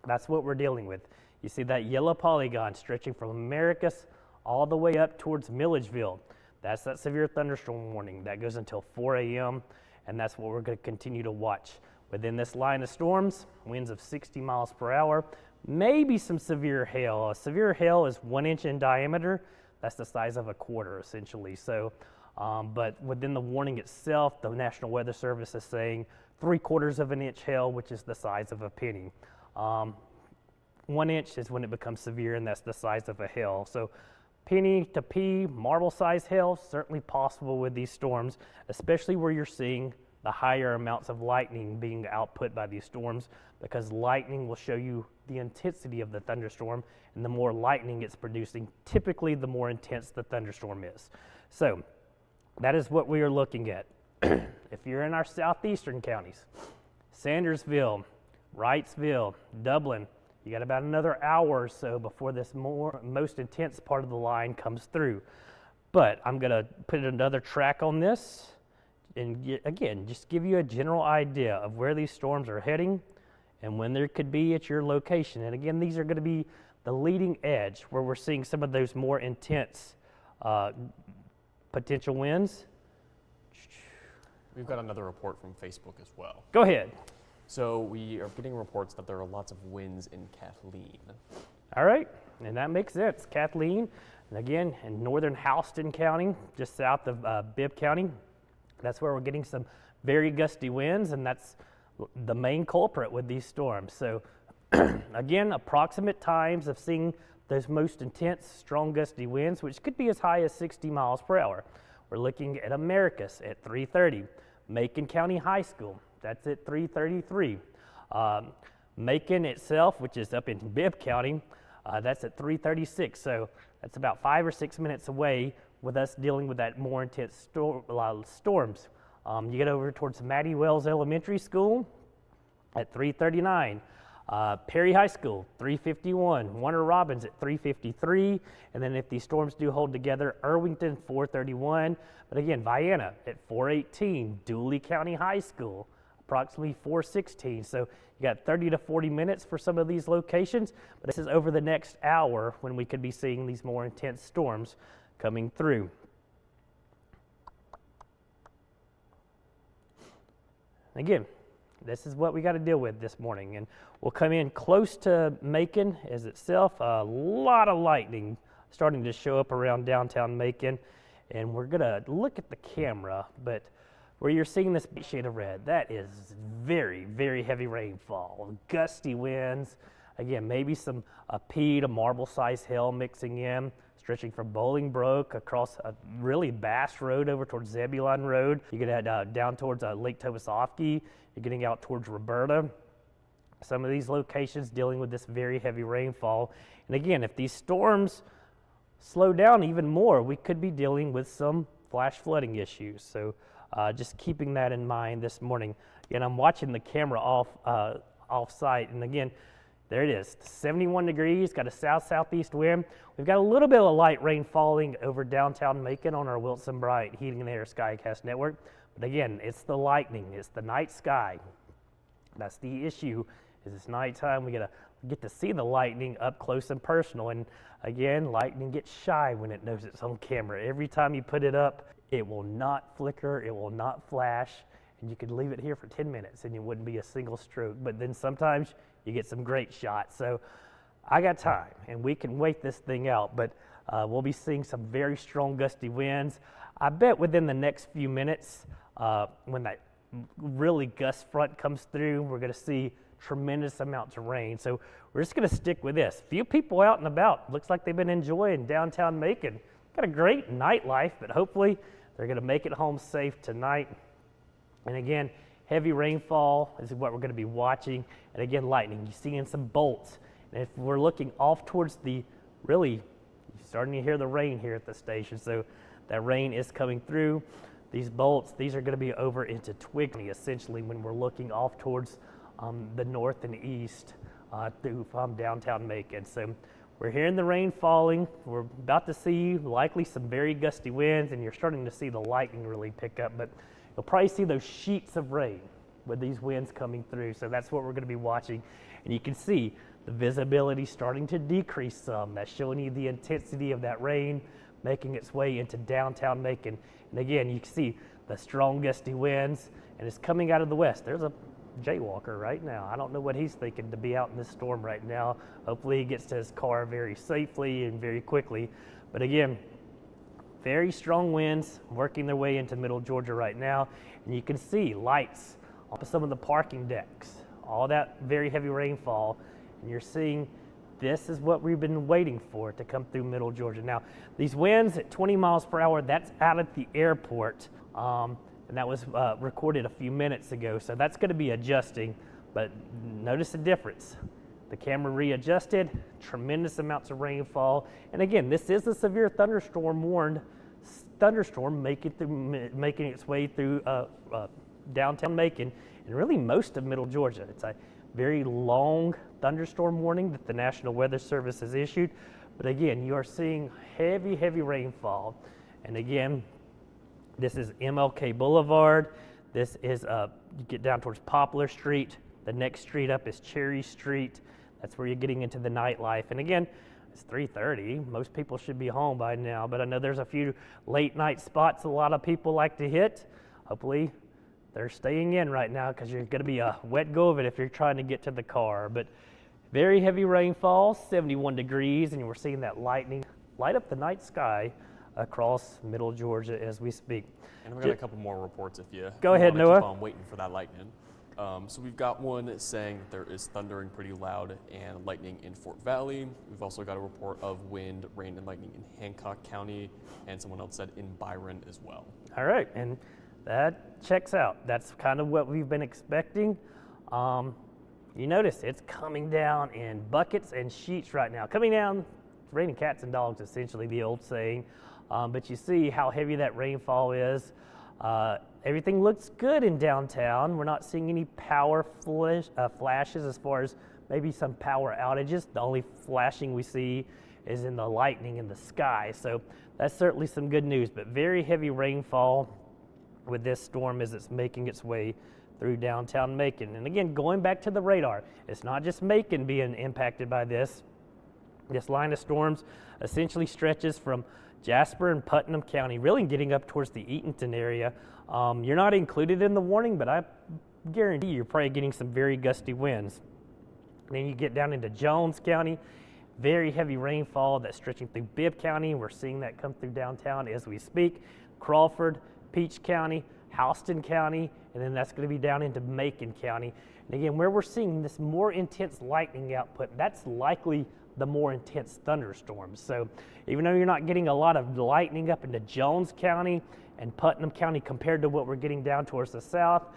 That's what we're dealing with. You see that yellow polygon stretching from Americus all the way up towards Milledgeville. That's that severe thunderstorm warning. That goes until 4 a.m., and that's what we're going to continue to watch. Within this line of storms, winds of 60 miles per hour, maybe some severe hail. Severe hail is 1 inch in diameter. That's the size of a quarter, essentially. So But within the warning itself, the National Weather Service is saying 3/4 of an inch hail, which is the size of a penny. 1 inch is when it becomes severe, and that's the size of a hail. So penny to pea, marble size hail, certainly possible with these storms, especially where you're seeing the higher amounts of lightning being output by these storms, because lightning will show you the intensity of the thunderstorm, and the more lightning it's producing, typically the more intense the thunderstorm is. So that is what we are looking at. If you're in our southeastern counties, Sandersville, Wrightsville, Dublin, you got about another hour or so before this most intense part of the line comes through. But I'm going to put another track on this and again, just give you a general idea of where these storms are heading and when there could be at your location. And again, these are going to be the leading edge where we're seeing some of those more intense potential winds. We've got another report from Facebook as well. Go ahead. So we are getting reports that there are lots of winds in Kathleen. All right, and that makes sense. Kathleen, and again, in northern Houston County, just south of Bibb County, that's where we're getting some very gusty winds, and that's the main culprit with these storms. So again, approximate times of seeing those most intense, strong gusty winds, which could be as high as 60 miles per hour. We're looking at Americus at 3:30, Macon County High School, that's at 3:33. Macon itself, which is up in Bibb County, that's at 3:36. So that's about 5 or 6 minutes away with us dealing with that more intense storms. You get over towards Mattie Wells Elementary School at 3:39. Perry High School, 3:51. Warner Robins at 3:53. And then if these storms do hold together, Irvington, 4:31. But again, Vienna at 4:18. Dooley County High School, approximately 4:16. So you got 30 to 40 minutes for some of these locations. But this is over the next hour when we could be seeing these more intense storms coming through. Again, this is what we got to deal with this morning, and we'll come in close to Macon as itself. A lot of lightning starting to show up around downtown Macon, and we're going to look at the camera, but where you're seeing this shade of red, that is very, very heavy rainfall, gusty winds. Again, maybe some pea to marble-sized hail mixing in, stretching from Bolingbrook across a really Bass Road over towards Zebulon Road. You get down towards Lake Towasoffke. You're getting out towards Roberta. Some of these locations dealing with this very heavy rainfall. And again, if these storms slow down even more, we could be dealing with some flash flooding issues. So just keeping that in mind this morning. Again, I'm watching the camera off site, and again, there it is, 71 degrees, got a south-southeast wind. We've got a little bit of light rain falling over downtown Macon on our Wilson Bright Heating and Air Skycast network. But again, it's the lightning, it's the night sky. That's the issue, is it's nighttime. We get to see the lightning up close and personal. And again, lightning gets shy when it knows it's on camera. Every time you put it up, it will not flicker, it will not flash, and you could leave it here for 10 minutes and it wouldn't be a single stroke. But then sometimes you get some great shots. So I got time and we can wait this thing out, but we'll be seeing some very strong gusty winds. I bet within the next few minutes, when that really gust front comes through, we're going to see tremendous amounts of rain. So we're just going to stick with this. Few people out and about. Looks like they've been enjoying downtown Macon. Got a great nightlife, but hopefully they're going to make it home safe tonight. And again, heavy rainfall is what we're going to be watching. And again, lightning. You're seeing some bolts. And if we're looking off towards the you're starting to hear the rain here at the station. So that rain is coming through. These bolts, these are going to be over into Twigney, essentially, when we're looking off towards the north and east through downtown Macon. So we're hearing the rain falling. We're about to see likely some very gusty winds, and you're starting to see the lightning really pick up. But you'll probably see those sheets of rain with these winds coming through. So that's what we're going to be watching. And you can see the visibility starting to decrease some. That's showing you the intensity of that rain making its way into downtown Macon. And again, you can see the strong gusty winds, and it's coming out of the west. There's a jaywalker right now. I don't know what he's thinking to be out in this storm right now. Hopefully he gets to his car very safely and very quickly. But again, very strong winds working their way into middle Georgia right now. And you can see lights on some of the parking decks, all that very heavy rainfall. And you're seeing this is what we've been waiting for to come through middle Georgia. Now, these winds at 20 miles per hour, that's out at the airport. And that was recorded a few minutes ago. So that's going to be adjusting, but notice the difference. The camera readjusted, tremendous amounts of rainfall. And again, this is a severe thunderstorm warned thunderstorm making its way through downtown Macon and really most of middle Georgia. It's a very long thunderstorm warning that the National Weather Service has issued. But again, you are seeing heavy, heavy rainfall. And again, this is MLK Boulevard. This is, you get down towards Poplar Street. The next street up is Cherry Street. That's where you're getting into the nightlife. And again, it's 3:30. Most people should be home by now, but I know there's a few late night spots a lot of people like to hit. Hopefully they're staying in right now because you're going to be a wet go of it if you're trying to get to the car. But very heavy rainfall, 71 degrees, and we're seeing that lightning light up the night sky across middle Georgia as we speak. And we've got a couple more reports if you go ahead, Noah. Keep on waiting for that lightning. So we've got one saying that there is thundering pretty loud and lightning in Fort Valley. We've also got a report of wind, rain, and lightning in Hancock County, and someone else said in Byron as well. All right, and that checks out. That's kind of what we've been expecting. You notice it's coming down in buckets and sheets right now. Coming down, it's raining cats and dogs, essentially the old saying. But you see how heavy that rainfall is. Everything looks good in downtown. We're not seeing any power flashes as far as maybe some power outages. The only flashing we see is in the lightning in the sky. So that's certainly some good news, but very heavy rainfall with this storm as it's making its way through downtown Macon. And again, going back to the radar, it's not just Macon being impacted by this. This line of storms essentially stretches from Jasper and Putnam County, really getting up towards the Eatonton area. You're not included in the warning, but I guarantee you're probably getting some very gusty winds. Then you get down into Jones County, very heavy rainfall that's stretching through Bibb County. We're seeing that come through downtown as we speak. Crawford, Peach County, Houston County, and then that's going to be down into Macon County. And again, where we're seeing this more intense lightning output, that's likely the more intense thunderstorms. So even though you're not getting a lot of lightning up into Jones County and Putnam County compared to what we're getting down towards the south,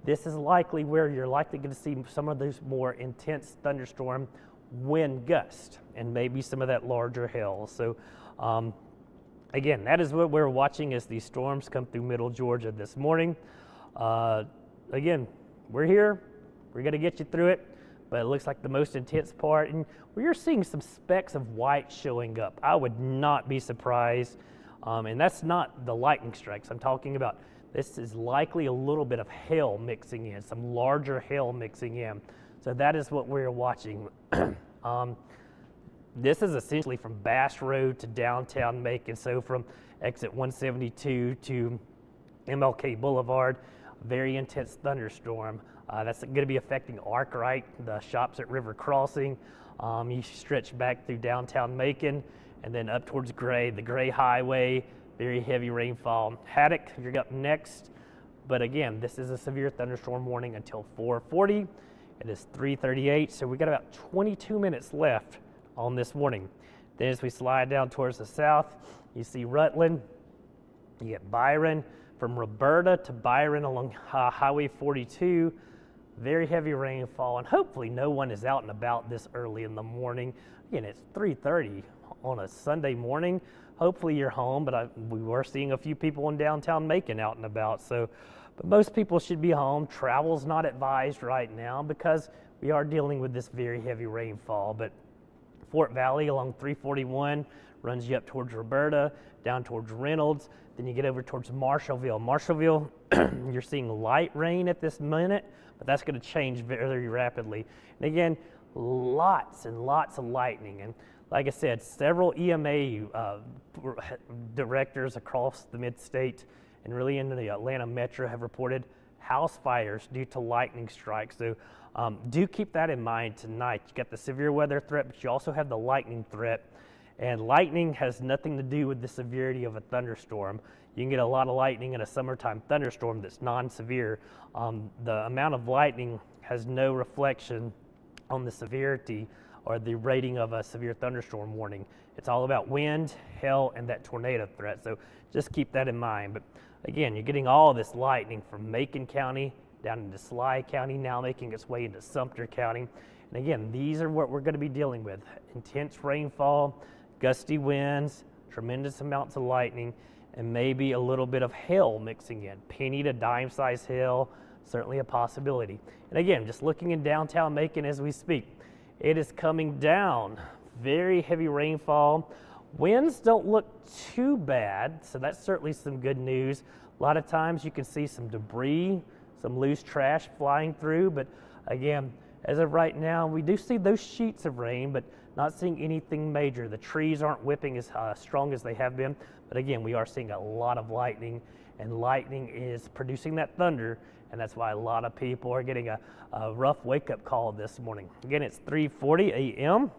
this is likely where you're likely going to see some of those more intense thunderstorm wind gusts and maybe some of that larger hail. So again, that is what we're watching as these storms come through middle Georgia this morning. Again, we're here. We're going to get you through it, but it looks like the most intense part, and we're seeing some specks of white showing up. I would not be surprised, and that's not the lightning strikes I'm talking about. This is likely a little bit of hail mixing in, some larger hail mixing in. So that is what we're watching. This is essentially from Bass Road to downtown Macon, so from exit 172 to MLK Boulevard, very intense thunderstorm. That's going to be affecting Arkwright, the shops at River Crossing. You stretch back through downtown Macon and then up towards Gray, the Gray Highway, very heavy rainfall. Haddock, you're up next. But again, this is a severe thunderstorm warning until 4:40. It is 3:38, so we got about 22 minutes left on this warning. Then as we slide down towards the south, you see Rutland, you get Byron, from Roberta to Byron along Highway 42, very heavy rainfall, and hopefully no one is out and about this early in the morning. Again, it's 3:30 on a Sunday morning. Hopefully you're home, but we were seeing a few people in downtown Macon out and about. So, but most people should be home. Travel's not advised right now because we are dealing with this very heavy rainfall. But Fort Valley along 341 runs you up towards Roberta, down towards Reynolds. Then you get over towards Marshallville. Marshallville, you're seeing light rain at this minute, but that's going to change very rapidly. And again, lots and lots of lightning. And like I said, several EMA directors across the mid-state and really into the Atlanta metro have reported house fires due to lightning strikes. So do keep that in mind tonight. You got the severe weather threat, but you also have the lightning threat. And lightning has nothing to do with the severity of a thunderstorm. You can get a lot of lightning in a summertime thunderstorm that's non-severe. The amount of lightning has no reflection on the severity or the rating of a severe thunderstorm warning. It's all about wind, hail, and that tornado threat. So just keep that in mind. But again, you're getting all this lightning from Macon County down into Sly County, now making its way into Sumter County. And again, these are what we're going to be dealing with. Intense rainfall, gusty winds, tremendous amounts of lightning, and maybe a little bit of hail mixing in. Penny to dime size hail, certainly a possibility. And again, just looking in downtown Macon as we speak, it is coming down. Very heavy rainfall. Winds don't look too bad, so that's certainly some good news. A lot of times you can see some debris, some loose trash flying through, but again, as of right now, we do see those sheets of rain, but not seeing anything major. The trees aren't whipping as strong as they have been, but again, we are seeing a lot of lightning, and lightning is producing that thunder, and that's why a lot of people are getting a rough wake-up call this morning. Again, it's 3:40 a.m.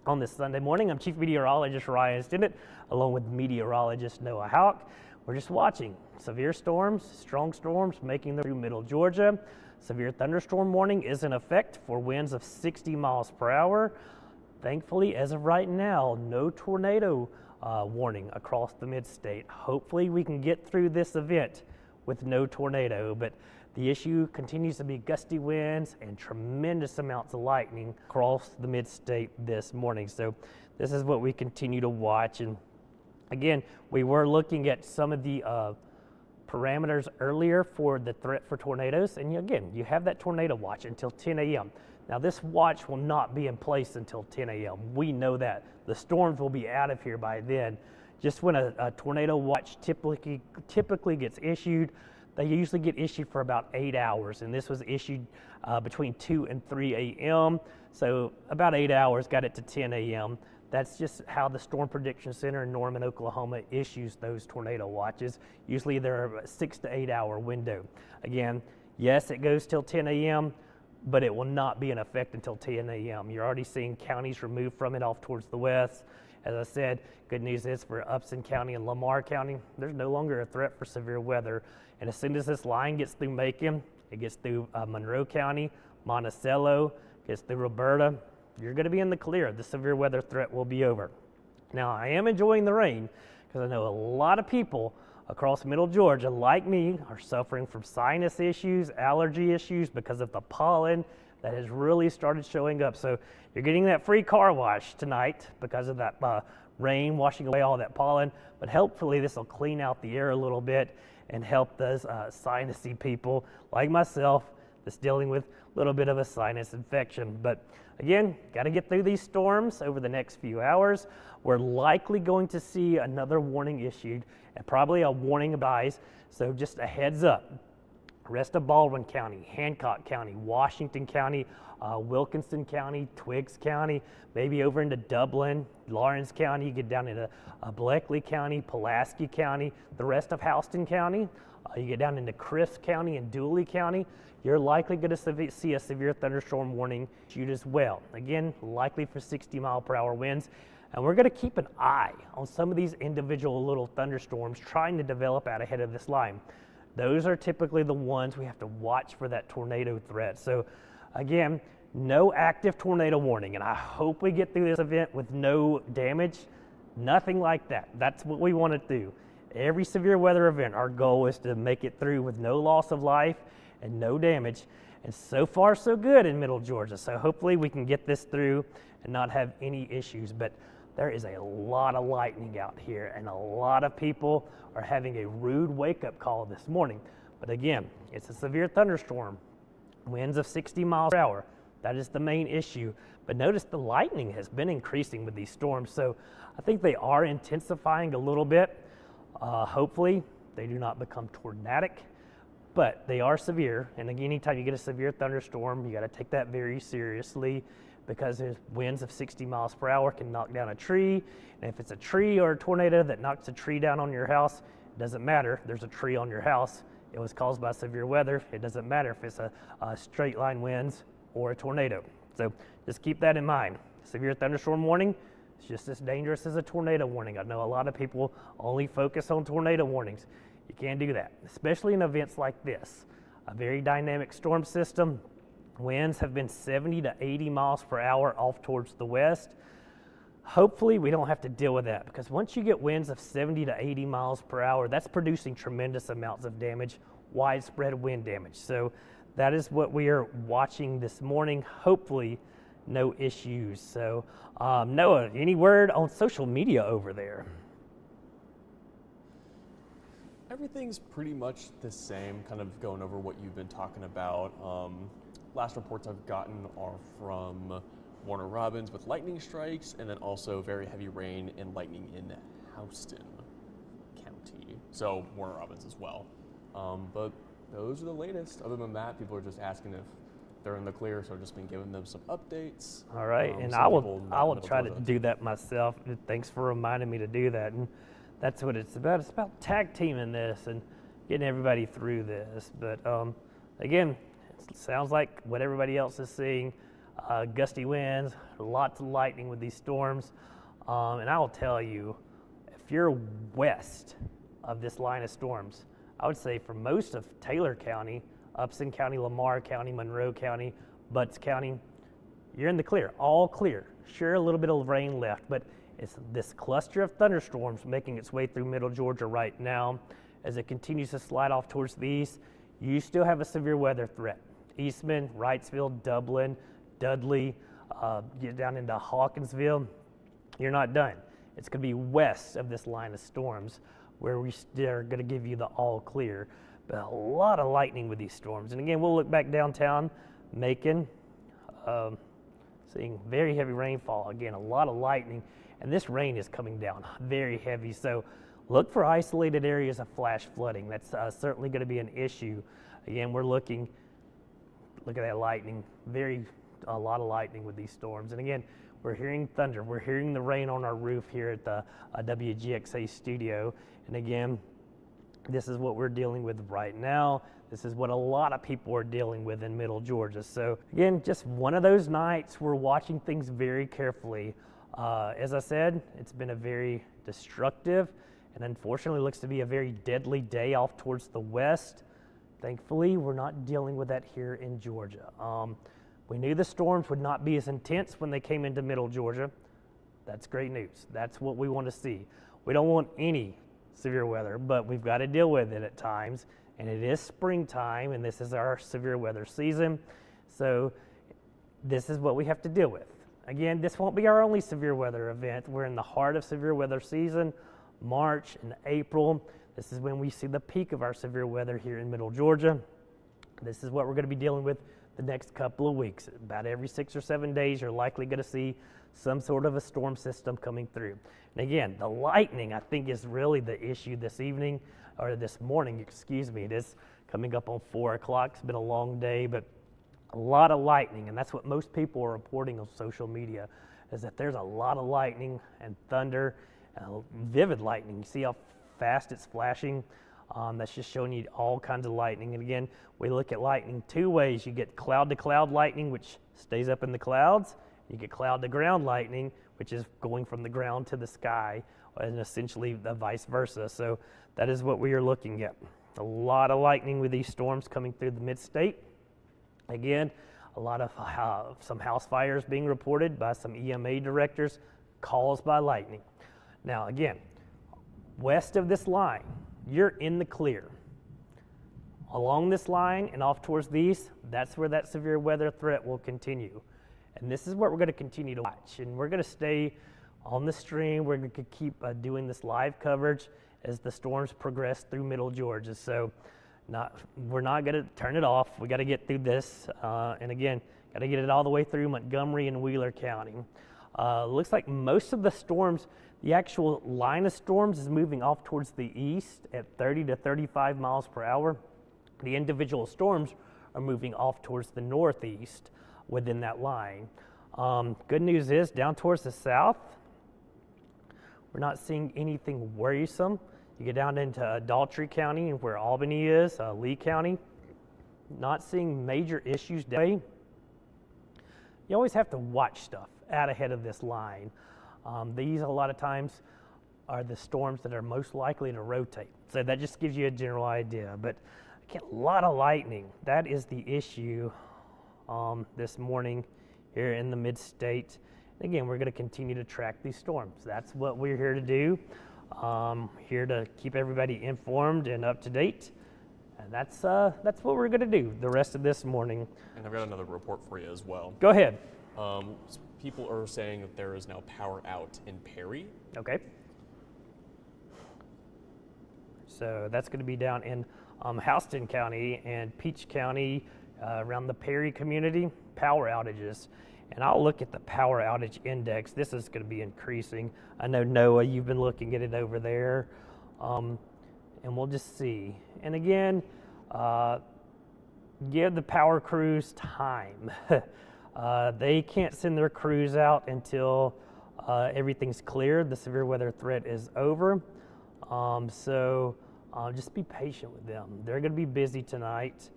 on this Sunday morning. I'm Chief Meteorologist Ryan Stinnett, along with Meteorologist Noah Hauck. We're just watching severe storms, strong storms making their way through middle Georgia. Severe thunderstorm warning is in effect for winds of 60 miles per hour. Thankfully, as of right now, no tornado warning across the mid-state. Hopefully we can get through this event with no tornado, but the issue continues to be gusty winds and tremendous amounts of lightning across the mid-state this morning. So this is what we continue to watch. And again, we were looking at some of the parameters earlier for the threat for tornadoes. And again, you have that tornado watch until 10 a.m. Now this watch will not be in place until 10 a.m. We know that. The storms will be out of here by then. Just when a tornado watch typically gets issued, they usually get issued for about 8 hours, and this was issued between 2 and 3 a.m. So about 8 hours, got it to 10 a.m. That's just how the Storm Prediction Center in Norman, Oklahoma issues those tornado watches. Usually they're a 6 to 8 hour window. Again, yes, it goes till 10 a.m., but it will not be in effect until 10 a.m. You're already seeing counties removed from it off towards the west. As I said, good news is for Upson County and Lamar County, there's no longer a threat for severe weather. And as soon as this line gets through Macon, it gets through Monroe County, Monticello, gets through Roberta, you're going to be in the clear. The severe weather threat will be over. Now, I am enjoying the rain because I know a lot of people across middle Georgia, like me, are suffering from sinus issues, allergy issues because of the pollen that has really started showing up. So you're getting that free car wash tonight because of that rain washing away all that pollen, but hopefully this will clean out the air a little bit and help those sinusy people like myself that's dealing with a little bit of a sinus infection. But again, got to get through these storms over the next few hours. We're likely going to see another warning issued and probably a warning of ice. So just a heads up. Rest of Baldwin County, Hancock County, Washington County, Wilkinson County, Twiggs County, maybe over into Dublin, Lawrence County, you get down into Bleckley County, Pulaski County, the rest of Houston County, you get down into Crisp County and Dooley County, you're likely going to see a severe thunderstorm warning issued as well. Again, likely for 60 mile per hour winds. And we're going to keep an eye on some of these individual little thunderstorms trying to develop out ahead of this line. Those are typically the ones we have to watch for that tornado threat. So again, no active tornado warning, and I hope we get through this event with no damage. Nothing like that. That's what we want to do. Every severe weather event, our goal is to make it through with no loss of life and no damage. And so far, so good in middle Georgia. So hopefully we can get this through and not have any issues. But there is a lot of lightning out here, and a lot of people are having a rude wake-up call this morning. But again, it's a severe thunderstorm, winds of 60 miles per hour. That is the main issue. But notice the lightning has been increasing with these storms, so I think they are intensifying a little bit. Hopefully, they do not become tornadic, but they are severe. And again, anytime you get a severe thunderstorm, you got to take that very seriously, because there's winds of 60 miles per hour can knock down a tree. And if it's a tree or a tornado that knocks a tree down on your house, it doesn't matter. There's a tree on your house. It was caused by severe weather. It doesn't matter if it's a straight line winds or a tornado. So just keep that in mind. Severe thunderstorm warning, It's just as dangerous as a tornado warning. I know a lot of people only focus on tornado warnings. You can't do that, especially in events like this. A very dynamic storm system. Winds have been 70 to 80 miles per hour off towards the west. Hopefully we don't have to deal with that, because once you get winds of 70 to 80 miles per hour, that's producing tremendous amounts of damage, widespread wind damage. So that is what we are watching this morning. Hopefully no issues. So Noah, any word on social media over there? Everything's pretty much the same, kind of going over what you've been talking about. Last reports I've gotten are from Warner Robins with lightning strikes, and then also very heavy rain and lightning in Houston County. So Warner Robins as well. But those are the latest. Other than that, people are just asking if they're in the clear, so I've just been giving them some updates. All right, and I will try to do that myself. Thanks for reminding me to do that. And that's what it's about. It's about tag teaming this and getting everybody through this. But again, it sounds like what everybody else is seeing. Gusty winds, lots of lightning with these storms. And I will tell you, if you're west of this line of storms, I would say for most of Taylor County, Upson County, Lamar County, Monroe County, Butts County, you're in the clear, all clear. Sure, a little bit of rain left, but it's this cluster of thunderstorms making its way through middle Georgia right now. As it continues to slide off towards the east, you still have a severe weather threat. Eastman, Wrightsville, Dublin, Dudley, get down into Hawkinsville, you're not done. It's going to be west of this line of storms where we are going to give you the all clear. But a lot of lightning with these storms. And again, we'll look back downtown, Macon, seeing very heavy rainfall. Again, a lot of lightning, and this rain is coming down very heavy. So look for isolated areas of flash flooding. That's certainly going to be an issue. Again, look at that lightning, a lot of lightning with these storms. And again, we're hearing thunder. We're hearing the rain on our roof here at the WGXA studio. And again, this is what we're dealing with right now. This is what a lot of people are dealing with in middle Georgia. So again, just one of those nights. We're watching things very carefully. As I said, it's been a very destructive and unfortunately looks to be a very deadly day off towards the west. Thankfully, we're not dealing with that here in Georgia. We knew the storms would not be as intense when they came into middle Georgia. That's great news. That's what we want to see. We don't want any severe weather, but we've got to deal with it at times. And it is springtime, and this is our severe weather season. So this is what we have to deal with. Again, this won't be our only severe weather event. We're in the heart of severe weather season, March and April. This is when we see the peak of our severe weather here in middle Georgia. This is what we're going to be dealing with the next couple of weeks. About every 6 or 7 days, you're likely going to see some sort of a storm system coming through. And again, the lightning, I think, is really the issue this evening, or this morning, excuse me. It is coming up on 4 o'clock. It's been a long day, but a lot of lightning, and that's what most people are reporting on social media, is that there's a lot of lightning and thunder, vivid lightning. You see how fast it's flashing? That's just showing you all kinds of lightning. And again, we look at lightning two ways. You get cloud-to-cloud lightning, which stays up in the clouds. You get cloud-to-ground lightning, which is going from the ground to the sky, and essentially the vice versa. So that is what we are looking at. A lot of lightning with these storms coming through the mid-state. Again, a lot of some house fires being reported by some EMA directors caused by lightning. Now again, west of this line, you're in the clear. Along this line and off towards the east, that's where that severe weather threat will continue. And this is what we're going to continue to watch. And we're going to stay on the stream. We're going to keep doing this live coverage as the storms progress through middle Georgia. So we're not going to turn it off. We got to get through this. And again, got to get it all the way through Montgomery and Wheeler County. Looks like most of the storms, the actual line of storms is moving off towards the east at 30 to 35 miles per hour. The individual storms are moving off towards the northeast within that line. Good news is down towards the south, we're not seeing anything worrisome. You get down into Daltrey County and where Albany is, Lee County, not seeing major issues today. You always have to watch stuff out ahead of this line. These a lot of times are the storms that are most likely to rotate. So that just gives you a general idea. But again, a lot of lightning. That is the issue this morning here in the mid-state. Again, we're going to continue to track these storms. That's what we're here to do. Here to keep everybody informed and up to date. And that's what we're going to do the rest of this morning. And I've got another report for you as well. Go ahead. People are saying that there is now power out in Perry. Okay. So that's going to be down in Houston County and Peach County, around the Perry community, power outages. And I'll look at the power outage index. This is going to be increasing. I know, Noah, you've been looking at it over there. And we'll just see. And again, give the power crews time. They can't send their crews out until everything's cleared, the severe weather threat is over. So just be patient with them. They're going to be busy tonight.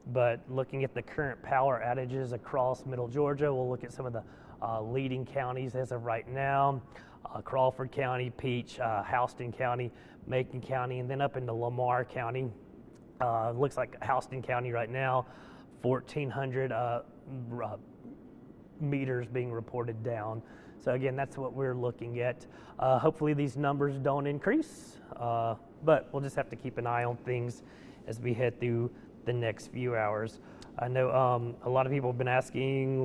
But looking at the current power outages across Middle Georgia, we'll look at some of the leading counties as of right now. Crawford County, Peach, Houston County, Macon County, and then up into Lamar County. Looks like Houston County right now, 1,400 meters being reported down. So again, that's what we're looking at. Hopefully these numbers don't increase, but we'll just have to keep an eye on things as we head through the next few hours. I know a lot of people have been asking,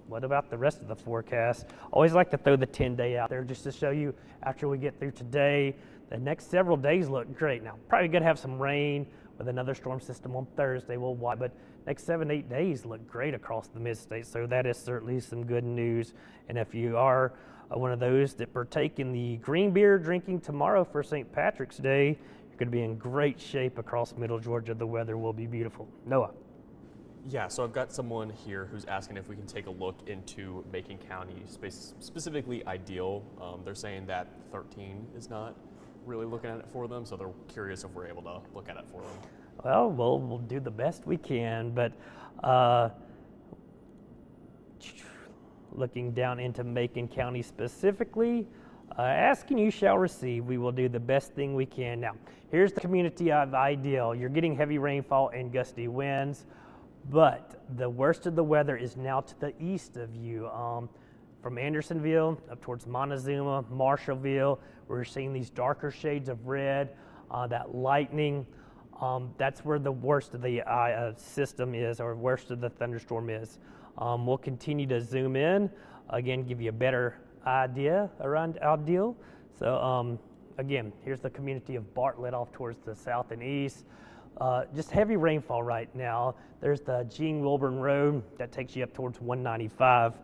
what about the rest of the forecast? Always like to throw the 10-day out there just to show you after we get through today, the next several days look great. Now, probably going to have some rain with another storm system on Thursday, we'll watch, but next 7-8 days look great across the mid-state, so that is certainly some good news. And if you are one of those that partake in the green beer drinking tomorrow for St. Patrick's Day, you're going to be in great shape across Middle Georgia. The weather will be beautiful. Noah. Yeah, so I've got someone here who's asking if we can take a look into Macon County, specifically Ideal. They're saying that 13 is not really looking at it for them, so they're curious if we're able to look at it for them. Well, we'll do the best we can, but looking down into Macon County specifically, ask and you shall receive. We will do the best thing we can. Now, here's the community of Ideal. You're getting heavy rainfall and gusty winds, but the worst of the weather is now to the east of you. From Andersonville up towards Montezuma, Marshallville, we're seeing these darker shades of red, that lightning. That's where the worst of the system is, or worst of the thunderstorm is. We'll continue to zoom in, again, give you a better idea around Ideal. So again, here's the community of Bartlett off towards the south and east. Just heavy rainfall right now. There's the Gene Wilburn Road that takes you up towards 195.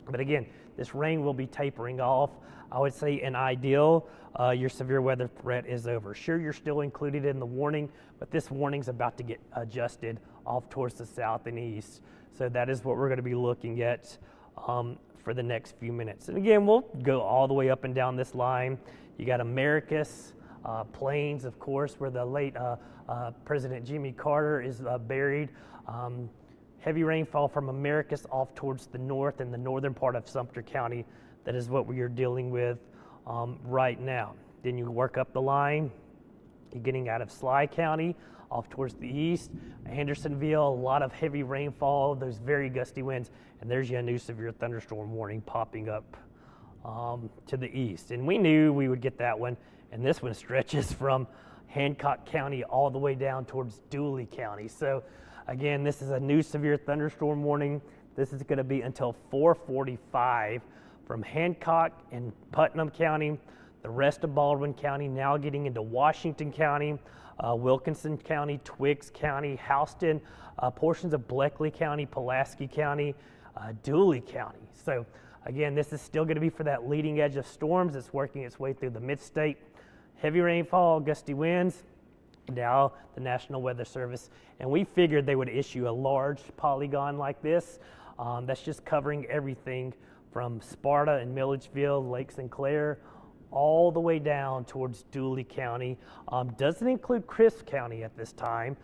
But again, this rain will be tapering off. I would say in Ideal, your severe weather threat is over. Sure, you're still included in the warning, but this warning's about to get adjusted off towards the south and east. So that is what we're going to be looking at for the next few minutes. And again, we'll go all the way up and down this line. You got Americus, Plains, of course, where the late President Jimmy Carter is buried. Heavy rainfall from Americus off towards the north and the northern part of Sumter County. That is what we are dealing with right now. Then you work up the line. You're getting out of Sly County off towards the east. Andersonville, a lot of heavy rainfall, those very gusty winds. And there's your new severe thunderstorm warning popping up to the east. And we knew we would get that one. And this one stretches from Hancock County all the way down towards Dooley County. So again, this is a new severe thunderstorm warning. This is going to be until 4:45 from Hancock and Putnam County, the rest of Baldwin County, now getting into Washington County, Wilkinson County, Twiggs County, Houston, portions of Bleckley County, Pulaski County, Dooley County. So again, this is still going to be for that leading edge of storms that's working its way through the mid-state. Heavy rainfall, gusty winds. Now the National Weather Service, and we figured they would issue a large polygon like this. That's just covering everything from Sparta and Milledgeville, Lake Sinclair, all the way down towards Dooley County. Doesn't include Crisp County at this time,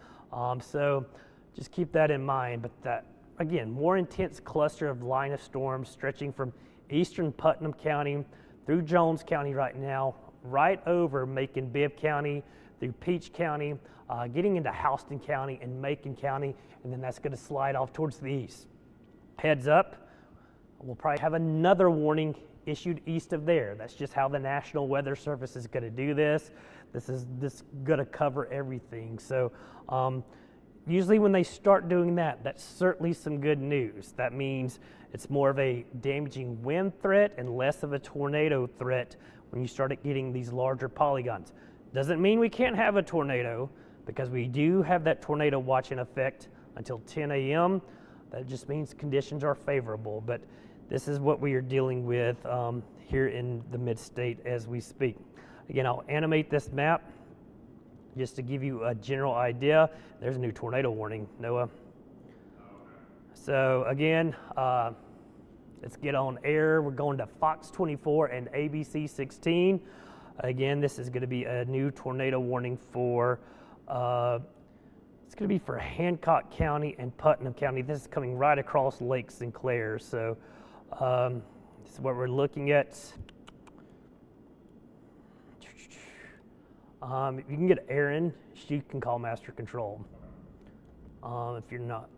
so just keep that in mind. But that, again, more intense cluster of line of storms stretching from eastern Putnam County through Jones County right now, right over Macon-Bibb County, through Peach County, getting into Houston County and Macon County, and then that's going to slide off towards the east. Heads up, we'll probably have another warning issued east of there. That's just how the National Weather Service is going to do this. This is going to cover everything. So usually when they start doing that, that's certainly some good news. That means it's more of a damaging wind threat and less of a tornado threat when you start getting these larger polygons. Doesn't mean we can't have a tornado, because we do have that tornado watch in effect until 10 a.m. That just means conditions are favorable, but this is what we are dealing with here in the mid-state as we speak. Again, I'll animate this map just to give you a general idea. There's a new tornado warning, Noah. So again, let's get on air. We're going to Fox 24 and ABC 16. Again, this is going to be a new tornado warning for, it's going to be for Hancock County and Putnam County. This is coming right across Lake Sinclair. So this is what we're looking at. If you can get Aaron, she can call Master Control. If you're not.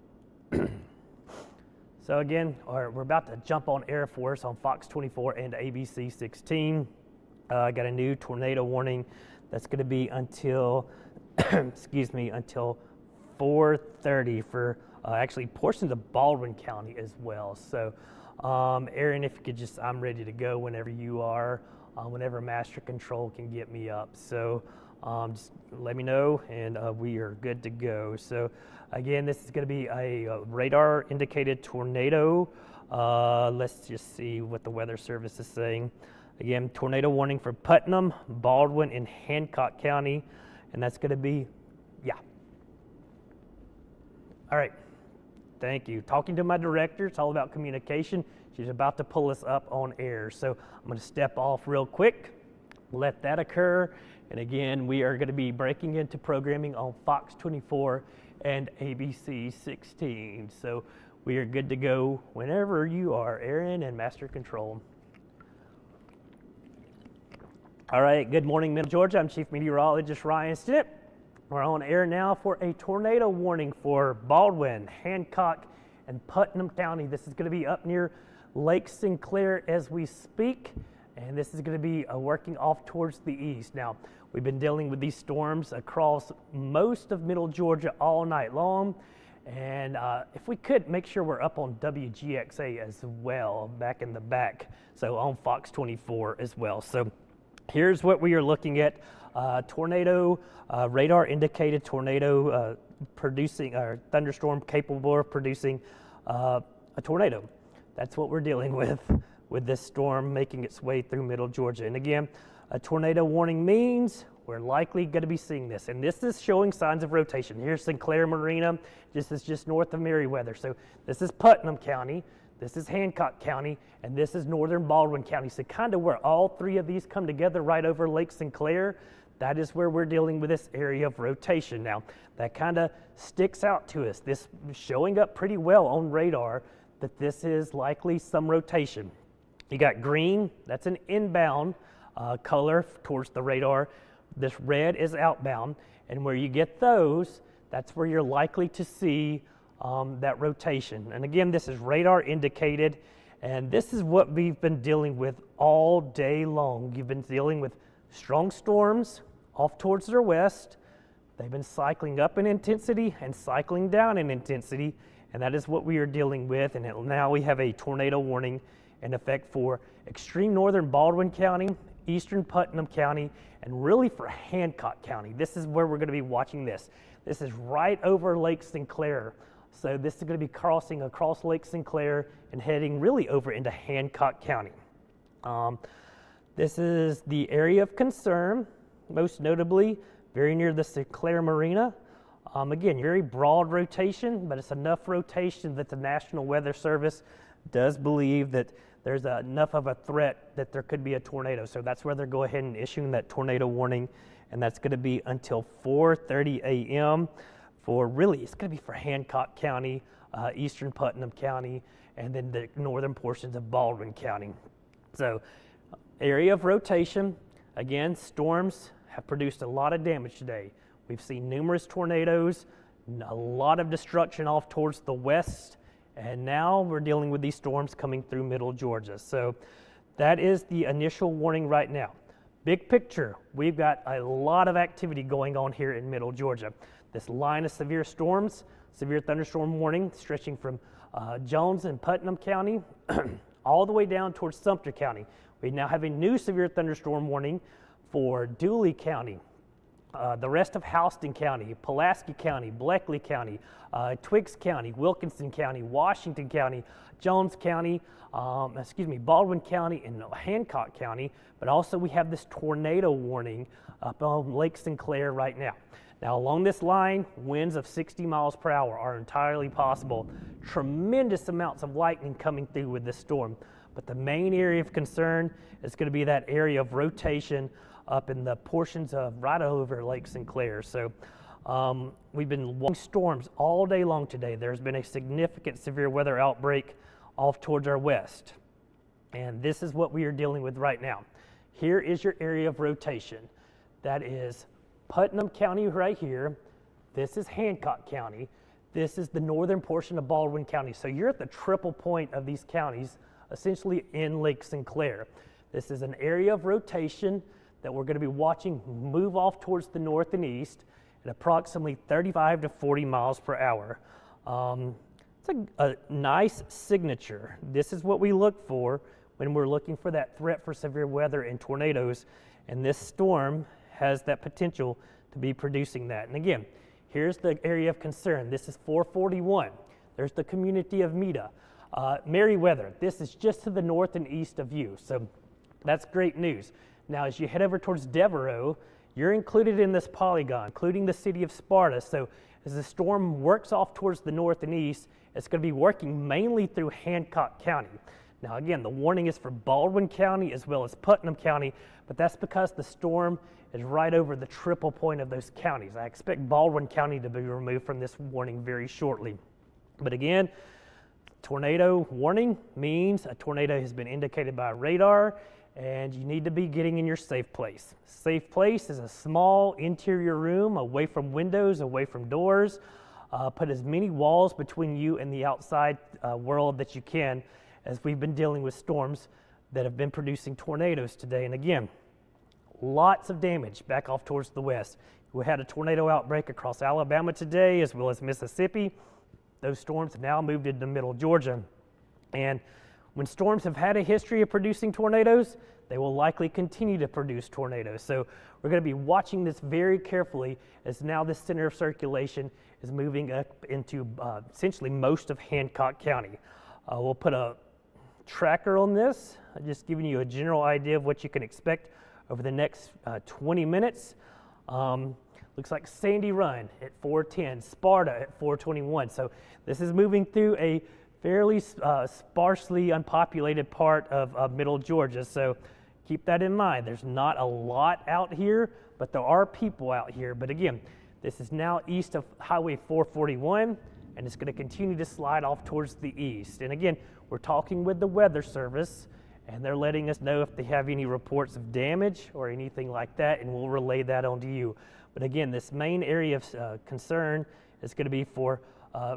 So again, we're about to jump on Air Force on Fox 24 and ABC 16. I got a new tornado warning that's going to be until, excuse me, until 4:30 for actually portions of Baldwin County as well. So, Aaron, if you could just, I'm ready to go whenever you are, whenever Master Control can get me up. So, just let me know, and we are good to go. So, again, this is going to be a radar indicated tornado. Let's just see what the Weather Service is saying. Again, tornado warning for Putnam, Baldwin, and Hancock County, and that's going to be, yeah. All right, thank you. Talking to my director, it's all about communication. She's about to pull us up on air, so I'm going to step off real quick, let that occur, and again, we are going to be breaking into programming on Fox 24 and ABC 16, so we are good to go whenever you are, Aaron and Master Control. All right, good morning, Middle Georgia. I'm Chief Meteorologist Ryan Stinnett. We're on air now for a tornado warning for Baldwin, Hancock, and Putnam County. This is going to be up near Lake Sinclair as we speak, and this is going to be working off towards the east. Now, we've been dealing with these storms across most of Middle Georgia all night long, and if we could, make sure we're up on WGXA as well, back in the back, so on Fox 24 as well. So here's what we are looking at. Tornado, radar indicated tornado producing, or thunderstorm capable of producing a tornado. That's what we're dealing with this storm making its way through Middle Georgia. And again, a tornado warning means we're likely going to be seeing this. And this is showing signs of rotation. Here's Sinclair Marina. This is just north of Meriwether. So this is Putnam County. This is Hancock County, and this is northern Baldwin County. So kind of where all three of these come together right over Lake Sinclair, that is where we're dealing with this area of rotation. Now, that kind of sticks out to us. This is showing up pretty well on radar that this is likely some rotation. You got green, that's an inbound color towards the radar. This red is outbound, and where you get those, that's where you're likely to see that rotation. And again, this is radar indicated, and this is what we've been dealing with all day long. You've been dealing with strong storms off towards the west. They've been cycling up in intensity and cycling down in intensity, and that is what we are dealing with. And now we have a tornado warning in effect for extreme northern Baldwin County, eastern Putnam County, and really for Hancock County. This is where we're going to be watching this. This is right over Lake Sinclair. So this is going to be crossing across Lake Sinclair and heading really over into Hancock County. This is the area of concern, most notably very near the Sinclair Marina. Again, very broad rotation, but it's enough rotation that the National Weather Service does believe that there's enough of a threat that there could be a tornado. So that's where they're going ahead and issuing that tornado warning, and that's going to be until 4:30 a.m. for really, it's going to be for Hancock County, eastern Putnam County, and then the northern portions of Baldwin County. So area of rotation, again, storms have produced a lot of damage today. We've seen numerous tornadoes, a lot of destruction off towards the west, and now we're dealing with these storms coming through middle Georgia. So that is the initial warning right now. Big picture, we've got a lot of activity going on here in middle Georgia. This line of severe storms, severe thunderstorm warning stretching from Jones and Putnam County all the way down towards Sumter County. We now have a new severe thunderstorm warning for Dooley County, the rest of Houston County, Pulaski County, Bleckley County, Twiggs County, Wilkinson County, Washington County, Jones County, Baldwin County, and Hancock County. But also we have this tornado warning up on Lake Sinclair right now. Now along this line, winds of 60 miles per hour are entirely possible. Tremendous amounts of lightning coming through with this storm. But the main area of concern is going to be that area of rotation up in the portions of right over Lake Sinclair. So we've been watching storms all day long today. There's been a significant severe weather outbreak off towards our west. And this is what we are dealing with right now. Here is your area of rotation. That is Putnam County right here. This is Hancock County. This is the northern portion of Baldwin County. So you're at the triple point of these counties, essentially in Lake Sinclair. This is an area of rotation that we're going to be watching move off towards the north and east at approximately 35 to 40 miles per hour. It's a nice signature. This is what we look for when we're looking for that threat for severe weather and tornadoes, and this storm has that potential to be producing that. And again, here's the area of concern. This is 441. There's the community of Meriwether. This is just to the north and east of you, so that's great news. Now, as you head over towards Devereaux, you're included in this polygon, including the city of Sparta. So as the storm works off towards the north and east, it's going to be working mainly through Hancock County. Now, again, the warning is for Baldwin County as well as Putnam County, but that's because the storm is right over the triple point of those counties. I expect Baldwin County to be removed from this warning very shortly. But again, tornado warning means a tornado has been indicated by radar, and you need to be getting in your safe place. Safe place is a small interior room away from windows, away from doors. Put as many walls between you and the outside world that you can, as we've been dealing with storms that have been producing tornadoes today. And again, lots of damage back off towards the west. We had a tornado outbreak across Alabama today as well as Mississippi. Those storms have now moved into middle Georgia. And when storms have had a history of producing tornadoes, they will likely continue to produce tornadoes. So we're going to be watching this very carefully as now this center of circulation is moving up into essentially most of Hancock County. We'll put a tracker on this, just giving you a general idea of what you can expect over the next 20 minutes. Looks like Sandy Run at 410, Sparta at 421. So this is moving through a fairly sparsely unpopulated part of middle Georgia. So keep that in mind. There's not a lot out here, but there are people out here. But again, this is now east of Highway 441, and it's going to continue to slide off towards the east. And again, we're talking with the Weather Service, and they're letting us know if they have any reports of damage or anything like that, and we'll relay that on to you. But again, this main area of concern is going to be for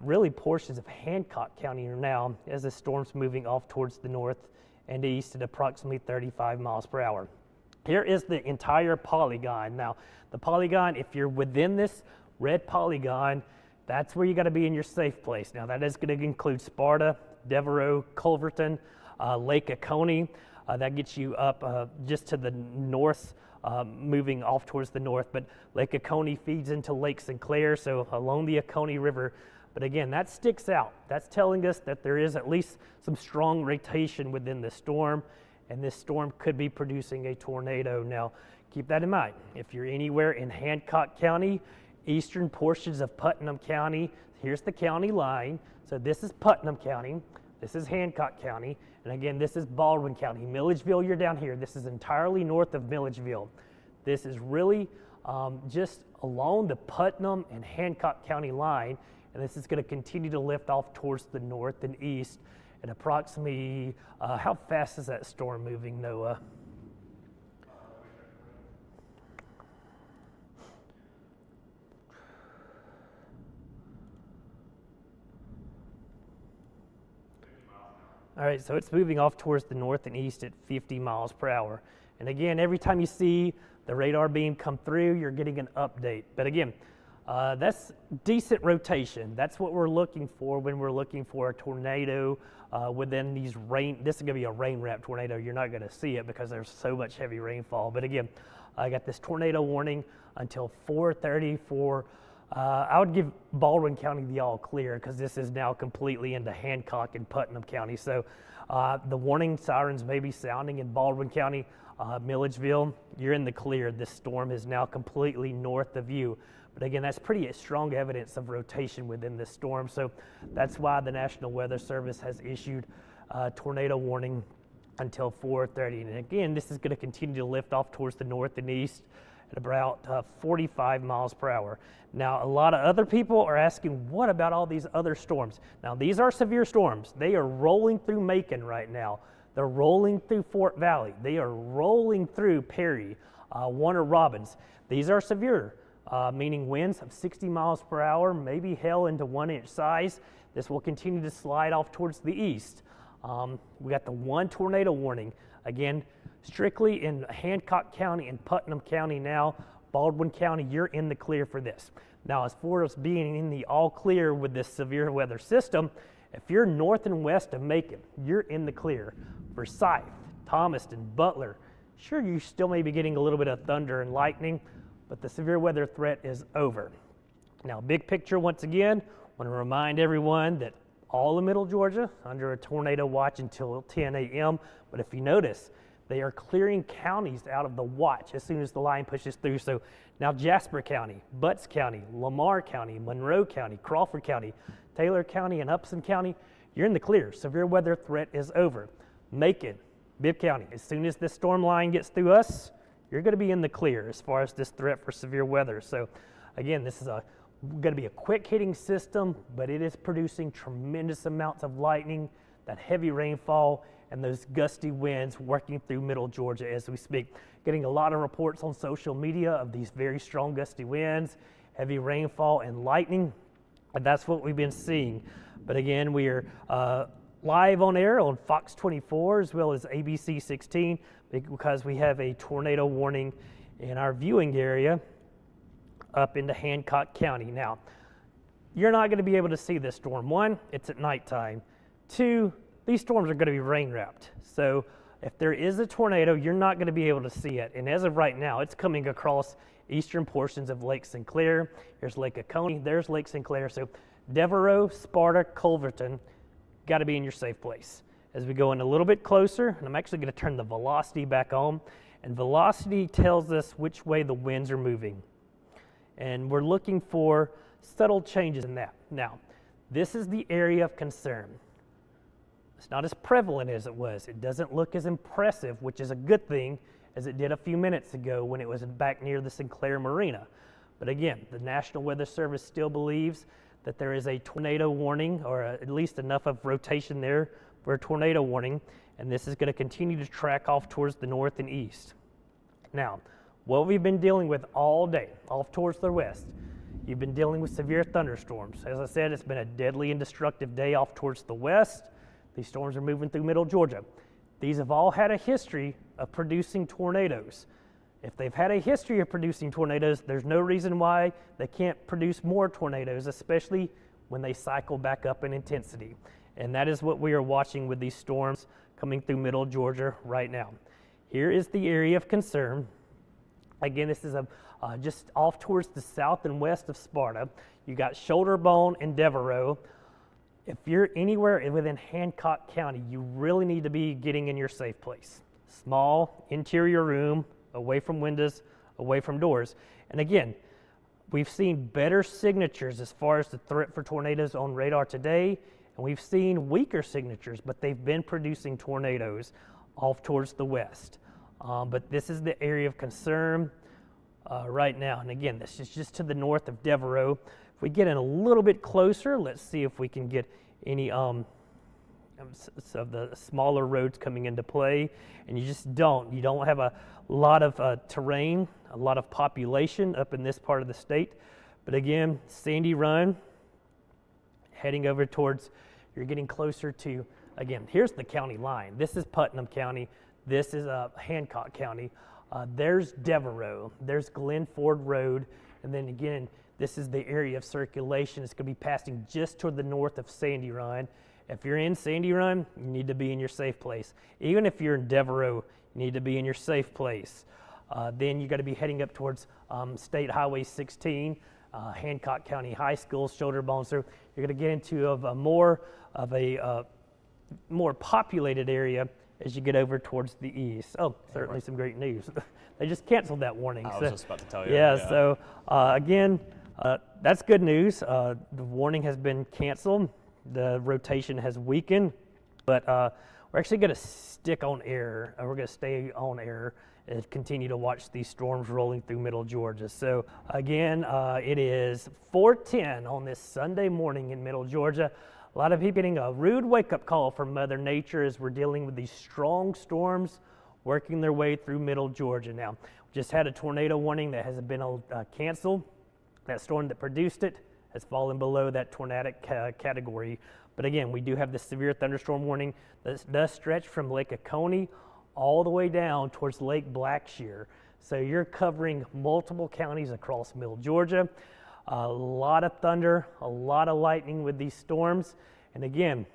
really portions of Hancock County now as the storm's moving off towards the north and east at approximately 35 miles per hour. Here is the entire polygon. Now, the polygon, if you're within this red polygon, that's where you got to be in your safe place. Now, that is going to include Sparta, Devereaux, Culverton, Lake Oconee. That gets you up just to the north, moving off towards the north. But Lake Oconee feeds into Lake Sinclair, so along the Oconee River. But again, that sticks out. That's telling us that there is at least some strong rotation within the storm, and this storm could be producing a tornado. Now, keep that in mind. If you're anywhere in Hancock County, eastern portions of Putnam County, here's the county line. So this is Putnam County, this is Hancock County, and again, this is Baldwin County. Milledgeville, you're down here. This is entirely north of Milledgeville. This is really just along the Putnam and Hancock County line, and this is going to continue to lift off towards the north and east at approximately, how fast is that storm moving, Noah? All right, so it's moving off towards the north and east at 50 miles per hour. And again, every time you see the radar beam come through, you're getting an update. But again, that's decent rotation. That's what we're looking for when we're looking for a tornado within these rain. This is going to be a rain wrap tornado. You're not going to see it because there's so much heavy rainfall. But again, I got this tornado warning until 4:30 for. I would give Baldwin County the all clear because this is now completely into Hancock and Putnam County. So the warning sirens may be sounding in Baldwin County, Milledgeville. You're in the clear. This storm is now completely north of you. But again, that's pretty strong evidence of rotation within this storm. So that's why the National Weather Service has issued a tornado warning until 4:30. And again, this is going to continue to lift off towards the north and east at about 45 miles per hour. Now, a lot of other people are asking, what about all these other storms? Now, these are severe storms. They are rolling through Macon right now. They're rolling through Fort Valley. They are rolling through Perry, Warner Robins. These are severe, meaning winds of 60 miles per hour, maybe hail into 1-inch size. This will continue to slide off towards the east. We got the one tornado warning. Again, strictly in Hancock County and Putnam County now. Baldwin County, you're in the clear for this. Now, as far as being in the all clear with this severe weather system, if you're north and west of Macon, you're in the clear. Forsyth, Thomaston, Butler, sure, you still may be getting a little bit of thunder and lightning, but the severe weather threat is over. Now, big picture once again, I want to remind everyone that all of Middle Georgia under a tornado watch until 10 a.m. But if you notice, they are clearing counties out of the watch as soon as the line pushes through. So now Jasper County, Butts County, Lamar County, Monroe County, Crawford County, Taylor County, and Upson County, you're in the clear. Severe weather threat is over. Macon, Bibb County, as soon as this storm line gets through us, you're going to be in the clear as far as this threat for severe weather. So again, this is going to be a quick hitting system, but it is producing tremendous amounts of lightning, that heavy rainfall, and those gusty winds working through Middle Georgia as we speak. Getting a lot of reports on social media of these very strong gusty winds, heavy rainfall, and lightning, and that's what we've been seeing. But again, we are live on air on Fox 24 as well as ABC 16 because we have a tornado warning in our viewing area up into Hancock County. Now, you're not going to be able to see this storm. One, it's at nighttime. Two, these storms are going to be rain wrapped. So if there is a tornado, you're not going to be able to see it. And as of right now, it's coming across eastern portions of Lake Sinclair. There's Lake Oconee, there's Lake Sinclair. So Devereaux, Sparta, Culverton, got to be in your safe place. As we go in a little bit closer, and I'm actually going to turn the velocity back on, and velocity tells us which way the winds are moving. And we're looking for subtle changes in that. Now, this is the area of concern. It's not as prevalent as it was. It doesn't look as impressive, which is a good thing, as it did a few minutes ago when it was back near the Sinclair Marina. But again, the National Weather Service still believes that there is a tornado warning, or at least enough of rotation there for a tornado warning, and this is going to continue to track off towards the north and east. Now, what we've been dealing with all day, off towards the west, you've been dealing with severe thunderstorms. As I said, it's been a deadly and destructive day off towards the west. These storms are moving through Middle Georgia. These have all had a history of producing tornadoes. If they've had a history of producing tornadoes, there's no reason why they can't produce more tornadoes, especially when they cycle back up in intensity. And that is what we are watching with these storms coming through Middle Georgia right now. Here is the area of concern. Again, this is just off towards the south and west of Sparta. You got Shoulder Bone and Devereaux. If you're anywhere within Hancock County, you really need to be getting in your safe place. Small interior room, away from windows, away from doors. And again, we've seen better signatures as far as the threat for tornadoes on radar today, and we've seen weaker signatures, but they've been producing tornadoes off towards the west. But this is the area of concern right now. And again, this is just to the north of Devereaux. If we get in a little bit closer, let's see if we can get any of the smaller roads coming into play, and you don't have a lot of terrain, a lot of population up in this part of the state. But again, Sandy Run, heading over towards, you're getting closer to, again, here's the county line. This is Putnam County. This is Hancock County. There's Devereaux. There's Glen Ford Road. And then again, this is the area of circulation. It's going to be passing just toward the north of Sandy Run. If you're in Sandy Run, you need to be in your safe place. Even if you're in Devereaux, you need to be in your safe place. Then you got to be heading up towards State Highway 16, Hancock County High School, shoulder bones. So you're going to get into a more populated area as you get over towards the east. Oh, certainly some great news. They just canceled that warning. I was just about to tell you. Yeah. So again, that's good news. The warning has been canceled. The rotation has weakened, but we're actually going to stick on air. We're going to stay on air and continue to watch these storms rolling through middle Georgia. So again, it is 4:10 on this Sunday morning in middle Georgia. A lot of people getting a rude wake-up call from Mother Nature as we're dealing with these strong storms working their way through middle Georgia. Now, we just had a tornado warning that has been canceled. That storm that produced it has fallen below that tornadic category. But again, we do have the severe thunderstorm warning that does stretch from Lake Oconee all the way down towards Lake Blackshear. So you're covering multiple counties across middle Georgia. A lot of thunder, a lot of lightning with these storms. And again,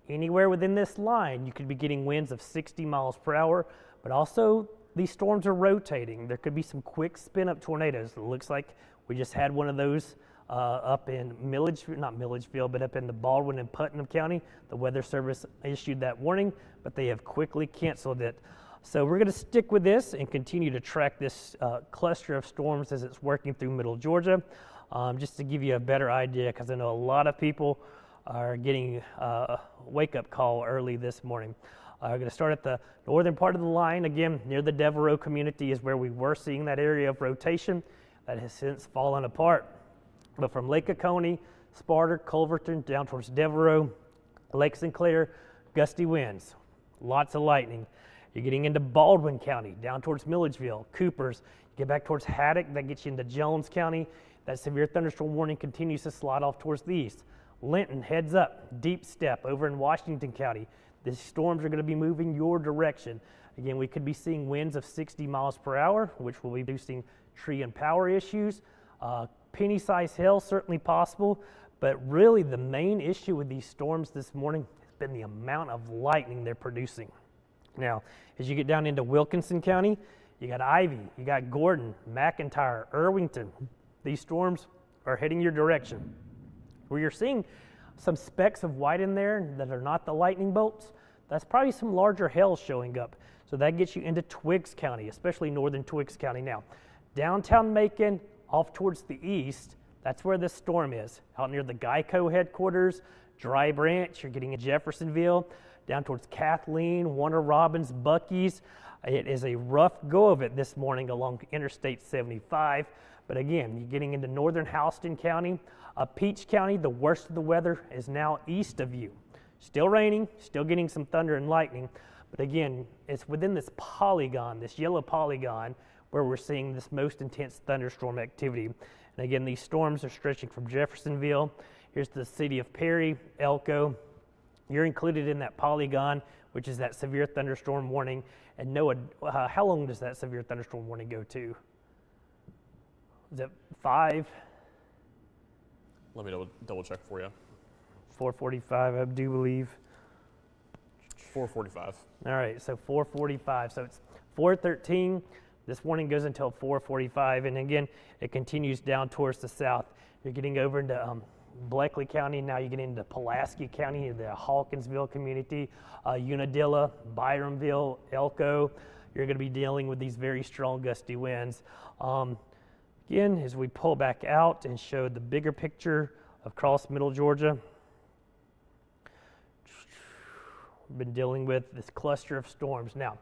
anywhere within this line, you could be getting winds of 60 miles per hour, but also these storms are rotating. There could be some quick spin-up tornadoes. It looks like we just had one of those up in not Milledgeville, but up in the Baldwin and Putnam County. The Weather Service issued that warning, but they have quickly canceled it. So we're going to stick with this and continue to track this cluster of storms as it's working through middle Georgia, just to give you a better idea, because I know a lot of people are getting a wake-up call early this morning. We're going to start at the northern part of the line. Again, near the Devereaux community is where we were seeing that area of rotation that has since fallen apart. But from Lake Oconee, Sparta, Culverton, down towards Devereaux, Lake Sinclair, gusty winds, lots of lightning. You're getting into Baldwin County, down towards Milledgeville, Coopers. You get back towards Haddock, that gets you into Jones County. That severe thunderstorm warning continues to slide off towards the east. Linton heads up, deep step over in Washington County. These storms are going to be moving your direction. Again, we could be seeing winds of 60 miles per hour, which will be boosting tree and power issues. Penny-sized hail, certainly possible, but really the main issue with these storms this morning has been the amount of lightning they're producing. Now, as you get down into Wilkinson County, you got Ivy, you got Gordon, McIntyre, Irvington. These storms are heading your direction. Where you're seeing some specks of white in there that are not the lightning bolts, that's probably some larger hail showing up. So that gets you into Twiggs County, especially northern Twiggs County. Now, downtown Macon, off towards the east, that's where this storm is. Out near the Geico headquarters, Dry Branch, you're getting in Jeffersonville, down towards Kathleen, Warner Robins, Bucky's. It is a rough go of it this morning along Interstate 75. But again, you're getting into northern Houston County. Peach County, the worst of the weather is now east of you. Still raining, still getting some thunder and lightning. But again, it's within this polygon, this yellow polygon, where we're seeing this most intense thunderstorm activity. And again, these storms are stretching from Jeffersonville. Here's the city of Perry, Elko. You're included in that polygon, which is that severe thunderstorm warning. And Noah, how long does that severe thunderstorm warning go to? Is it 5? Let me double check for you. 4:45, I do believe. 4:45. All right, so 4:45. So it's 4:13. This warning goes until 4:45, and again, it continues down towards the south. You're getting over into Bleckley County. Now you get into Pulaski County, the Hawkinsville community, Unadilla, Byramville, Elko. You're going to be dealing with these very strong gusty winds. Again, as we pull back out and show the bigger picture across middle Georgia, we've been dealing with this cluster of storms. Now,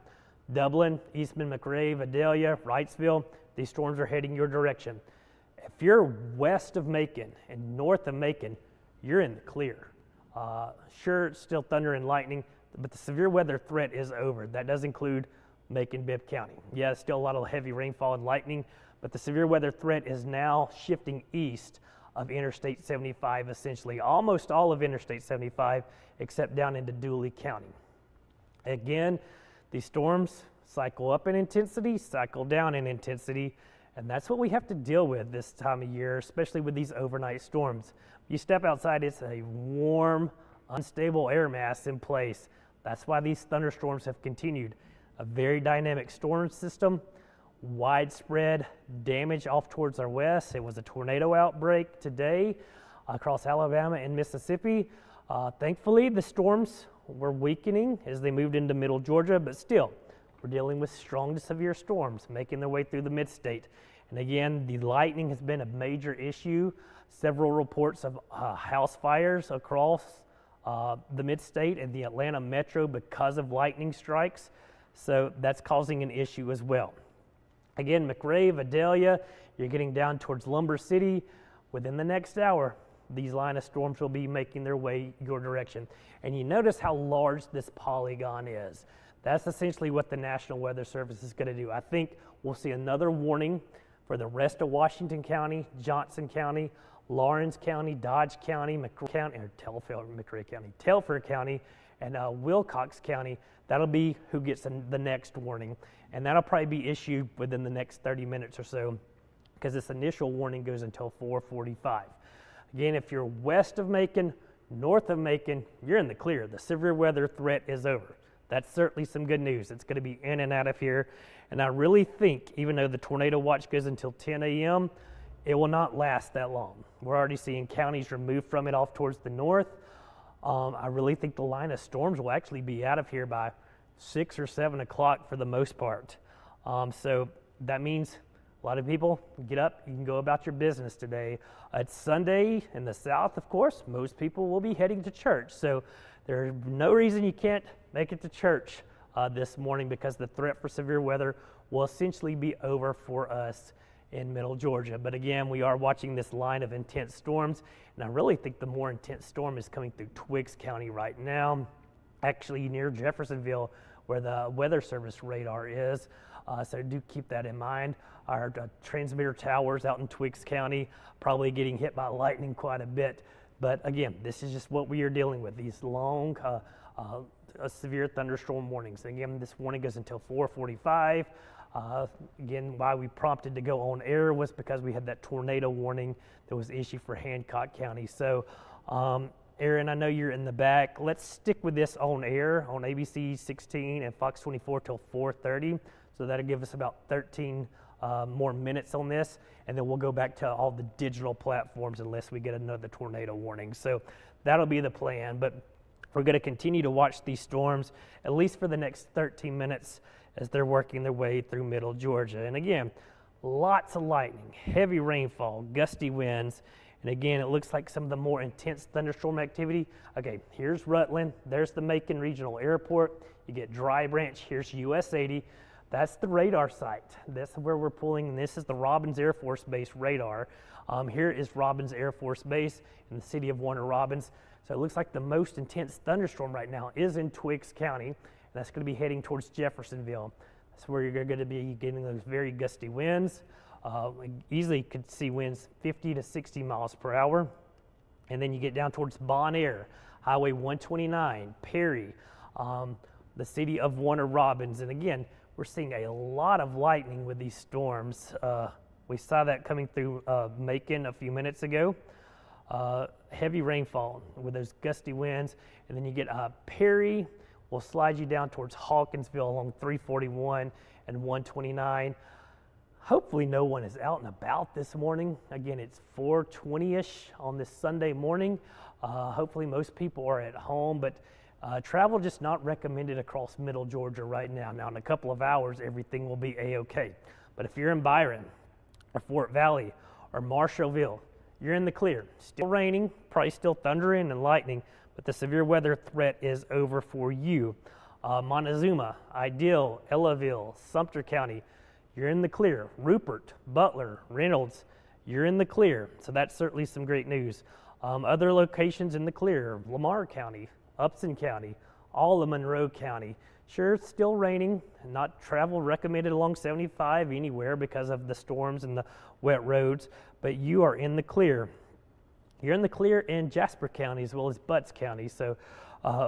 Dublin, Eastman, McRae, Vidalia, Wrightsville, these storms are heading your direction. If you're west of Macon and north of Macon, you're in the clear. Sure, it's still thunder and lightning, but the severe weather threat is over. That does include Macon-Bibb County. Yeah, still a lot of heavy rainfall and lightning, but the severe weather threat is now shifting east of Interstate 75, essentially almost all of Interstate 75, except down into Dooley County. Again, these storms cycle up in intensity, cycle down in intensity, and that's what we have to deal with this time of year, especially with these overnight storms. You step outside, it's a warm, unstable air mass in place. That's why these thunderstorms have continued. A very dynamic storm system, widespread damage off towards our west. It was a tornado outbreak today across Alabama and Mississippi. Thankfully, the storms were weakening as they moved into middle Georgia, but still, we're dealing with strong to severe storms making their way through the mid-state. And again, the lightning has been a major issue. Several reports of house fires across the mid-state and the Atlanta metro because of lightning strikes. So that's causing an issue as well. Again, McRae, Vidalia, you're getting down towards Lumber City. Within the next hour, these line of storms will be making their way your direction. And you notice how large this polygon is. That's essentially what the National Weather Service is going to do. I think we'll see another warning for the rest of Washington County, Johnson County, Lawrence County, Dodge County, McRae County, or Telfair County, and Wilcox County. That'll be who gets the next warning. And that'll probably be issued within the next 30 minutes or so, because this initial warning goes until 4:45. Again, if you're west of Macon, north of Macon, you're in the clear. The severe weather threat is over. That's certainly some good news. It's going to be in and out of here. And I really think, even though the tornado watch goes until 10 a.m., it will not last that long. We're already seeing counties removed from it off towards the north. I really think the line of storms will actually be out of here by 6 or 7 o'clock for the most part. So that means a lot of people get up, you can go about your business today. It's Sunday in the south, of course. Most people will be heading to church. So there's no reason you can't make it to church this morning, because the threat for severe weather will essentially be over for us in middle Georgia. But again, we are watching this line of intense storms, and I really think the more intense storm is coming through Twiggs County right now, actually near Jeffersonville, where the Weather Service radar is. So do keep that in mind. Our transmitter towers out in Twiggs County probably getting hit by lightning quite a bit. But again, this is just what we are dealing with, these long, severe thunderstorm warnings. Again, this warning goes until 4:45. Again, why we prompted to go on air was because we had that tornado warning that was issued for Hancock County. So, Aaron, I know you're in the back. Let's stick with this on air on ABC 16 and Fox 24 till 4:30. So that'll give us about 13 more minutes on this, and then we'll go back to all the digital platforms unless we get another tornado warning. So that'll be the plan, but we're going to continue to watch these storms at least for the next 13 minutes as they're working their way through middle Georgia. And again, lots of lightning, heavy rainfall, gusty winds, and again, it looks like some of the more intense thunderstorm activity. Okay, here's Rutland, there's the Macon Regional Airport, you get Dry Branch, here's US 80. That's the radar site. That's where we're pulling, and this is the Robins Air Force Base radar. Here is Robins Air Force Base in the city of Warner Robins. So it looks like the most intense thunderstorm right now is in Twiggs County, and that's going to be heading towards Jeffersonville. That's where you're going to be getting those very gusty winds. Easily could see winds 50 to 60 miles per hour. And then you get down towards Bon Air, Highway 129, Perry, the city of Warner Robins. And again, we're seeing a lot of lightning with these storms. We saw that coming through Macon a few minutes ago. Heavy rainfall with those gusty winds. And then you get Perry will slide you down towards Hawkinsville along 341 and 129. Hopefully no one is out and about this morning. Again, it's 4:20-ish on this Sunday morning. Hopefully most people are at home, but travel just not recommended across middle Georgia right now. Now in a couple of hours, everything will be a-okay. But if you're in Byron or Fort Valley or Marshallville, you're in the clear. Still raining, probably still thundering and lightning, but the severe weather threat is over for you. Montezuma, Ideal, Ellaville, Sumter County, you're in the clear. Rupert, Butler, Reynolds, you're in the clear. So that's certainly some great news. Other locations in the clear: Lamar County, Upson County, all of Monroe County. Sure, it's still raining, not travel recommended along 75 anywhere because of the storms and the wet roads, but you are in the clear. You're in the clear in Jasper County as well as Butts County. So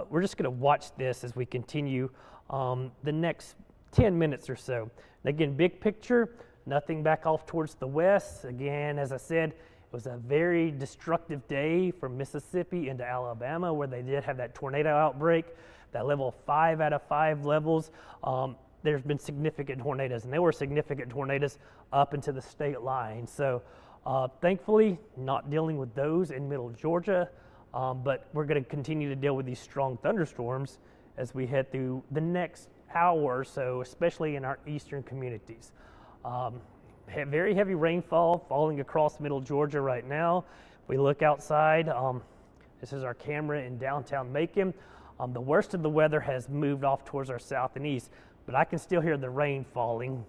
we're just going to watch this as we continue the next 10 minutes or so. And again, big picture, nothing back off towards the west. Again, as I said, it was a very destructive day from Mississippi into Alabama, where they did have that tornado outbreak, that level 5 out of 5 levels. There's been significant tornadoes, and there were significant tornadoes up into the state line. So thankfully, not dealing with those in middle Georgia, but we're going to continue to deal with these strong thunderstorms as we head through the next hour or so, especially in our eastern communities. Very heavy rainfall falling across middle Georgia right now. We look outside. This is our camera in downtown Macon. The worst of the weather has moved off towards our south and east, but I can still hear the rain falling.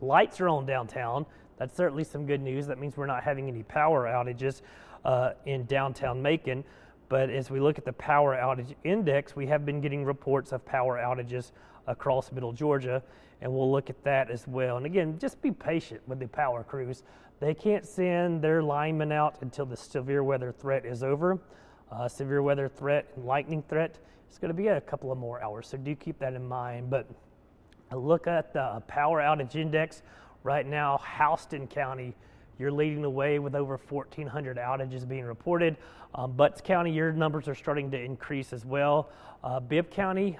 Lights are on downtown. That's certainly some good news. That means we're not having any power outages in downtown Macon. But as we look at the power outage index, we have been getting reports of power outages across middle Georgia, and we'll look at that as well. And again, just be patient with the power crews. They can't send their linemen out until the severe weather threat is over. Severe weather threat and lightning threat is going to be a couple of more hours, so do keep that in mind. But a look at the power outage index. Right now, Houston County, you're leading the way with over 1,400 outages being reported. Butts County, your numbers are starting to increase as well. Bibb County,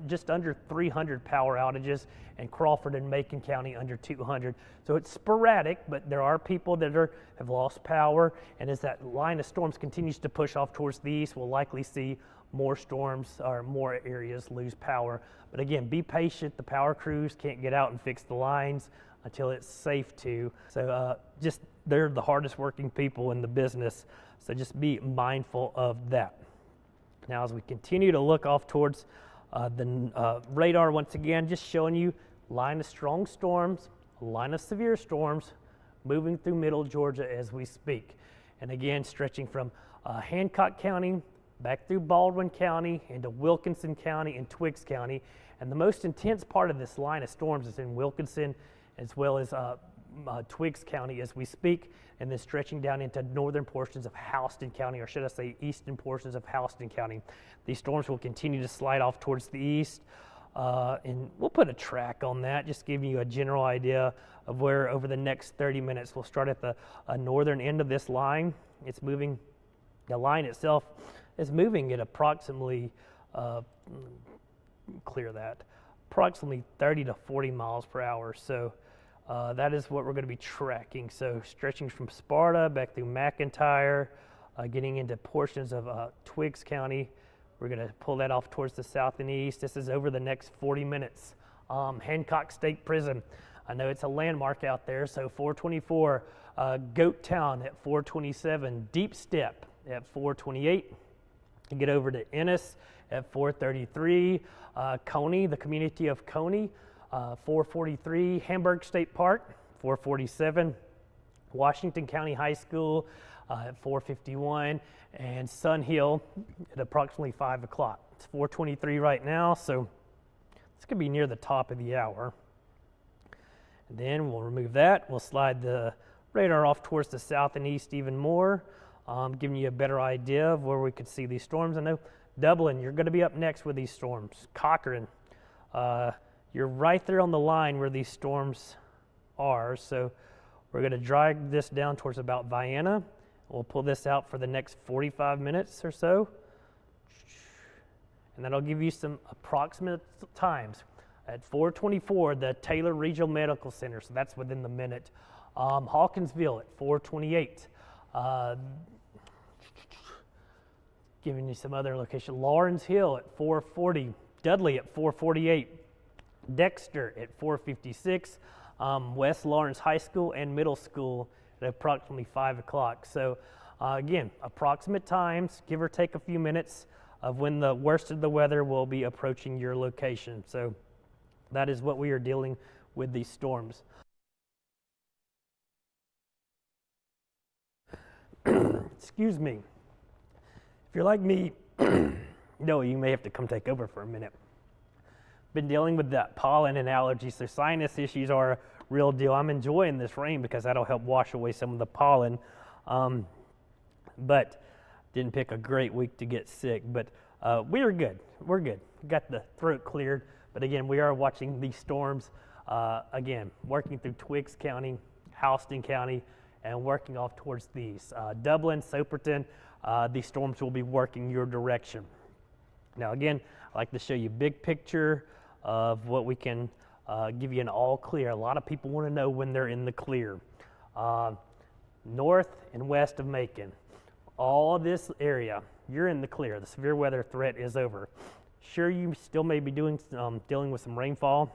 just under 300 power outages, and Crawford and Macon County under 200. So it's sporadic, but there are people that have lost power, and as that line of storms continues to push off towards the east, we'll likely see more storms or more areas lose power. But again, be patient. The power crews can't get out and fix the lines until it's safe to. So they're the hardest working people in the business. So just be mindful of that. Now, as we continue to look off towards the radar once again, just showing you line of strong storms, line of severe storms moving through middle Georgia as we speak. And again, stretching from Hancock County back through Baldwin County into Wilkinson County and Twiggs County. And the most intense part of this line of storms is in Wilkinson as well as Twiggs County as we speak, and then stretching down into northern portions of Houston County, or should I say eastern portions of Houston County. These storms will continue to slide off towards the east, and we'll put a track on that, just giving you a general idea of where over the next 30 minutes. We'll start at the northern end of this line. It's moving, the line itself is moving at approximately, approximately 30 to 40 miles per hour. So that is what we're going to be tracking. So stretching from Sparta back through McIntyre, getting into portions of Twiggs County. We're going to pull that off towards the south and east. This is over the next 40 minutes. Hancock State Prison. I know it's a landmark out there. So 424, Goat Town at 427, Deep Step at 428. You get over to Ennis at 433, Coney, the community of Coney, 443, Hamburg State Park, 447, Washington County High School at 451, and Sun Hill at approximately 5 o'clock. It's 423 right now, so it's going to be near the top of the hour. And then we'll remove that. We'll slide the radar off towards the south and east even more, giving you a better idea of where we could see these storms. I know Dublin, you're going to be up next with these storms. Cochrane, you're right there on the line where these storms are. So we're going to drag this down towards about Vienna. We'll pull this out for the next 45 minutes or so. And that'll give you some approximate times. At 424, the Taylor Regional Medical Center, so that's within the minute. Hawkinsville at 428. Giving you some other location. Lawrence Hill at 440. Dudley at 448. Dexter at 456. West Lawrence High School and Middle School at approximately 5 o'clock. So again, approximate times, give or take a few minutes, of when the worst of the weather will be approaching your location. So that is what we are dealing with these storms. excuse me. If you're like me, no, you may have to come take over for a minute. Been dealing with that pollen and allergies, so sinus issues are a real deal. I'm enjoying this rain because that'll help wash away some of the pollen. But didn't pick a great week to get sick, but we are good. We're good. Got the throat cleared, but again, we are watching these storms, again, working through Twiggs County, Houston County, and working off towards the east. Dublin, Soperton, these storms will be working your direction. Now again, I like to show you big picture of what we can give you an all clear. A lot of people want to know when they're in the clear. North and west of Macon, all this area, you're in the clear. The severe weather threat is over. Sure, you still may be dealing with some rainfall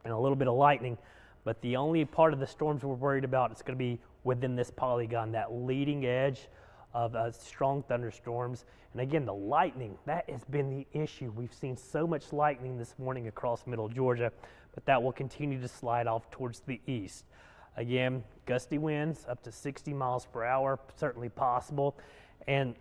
and a little bit of lightning, but the only part of the storms we're worried about is going to be within this polygon, that leading edge of strong thunderstorms. And again, the lightning, that has been the issue. We've seen so much lightning this morning across middle Georgia, but that will continue to slide off towards the east. Again, gusty winds up to 60 miles per hour, certainly possible. And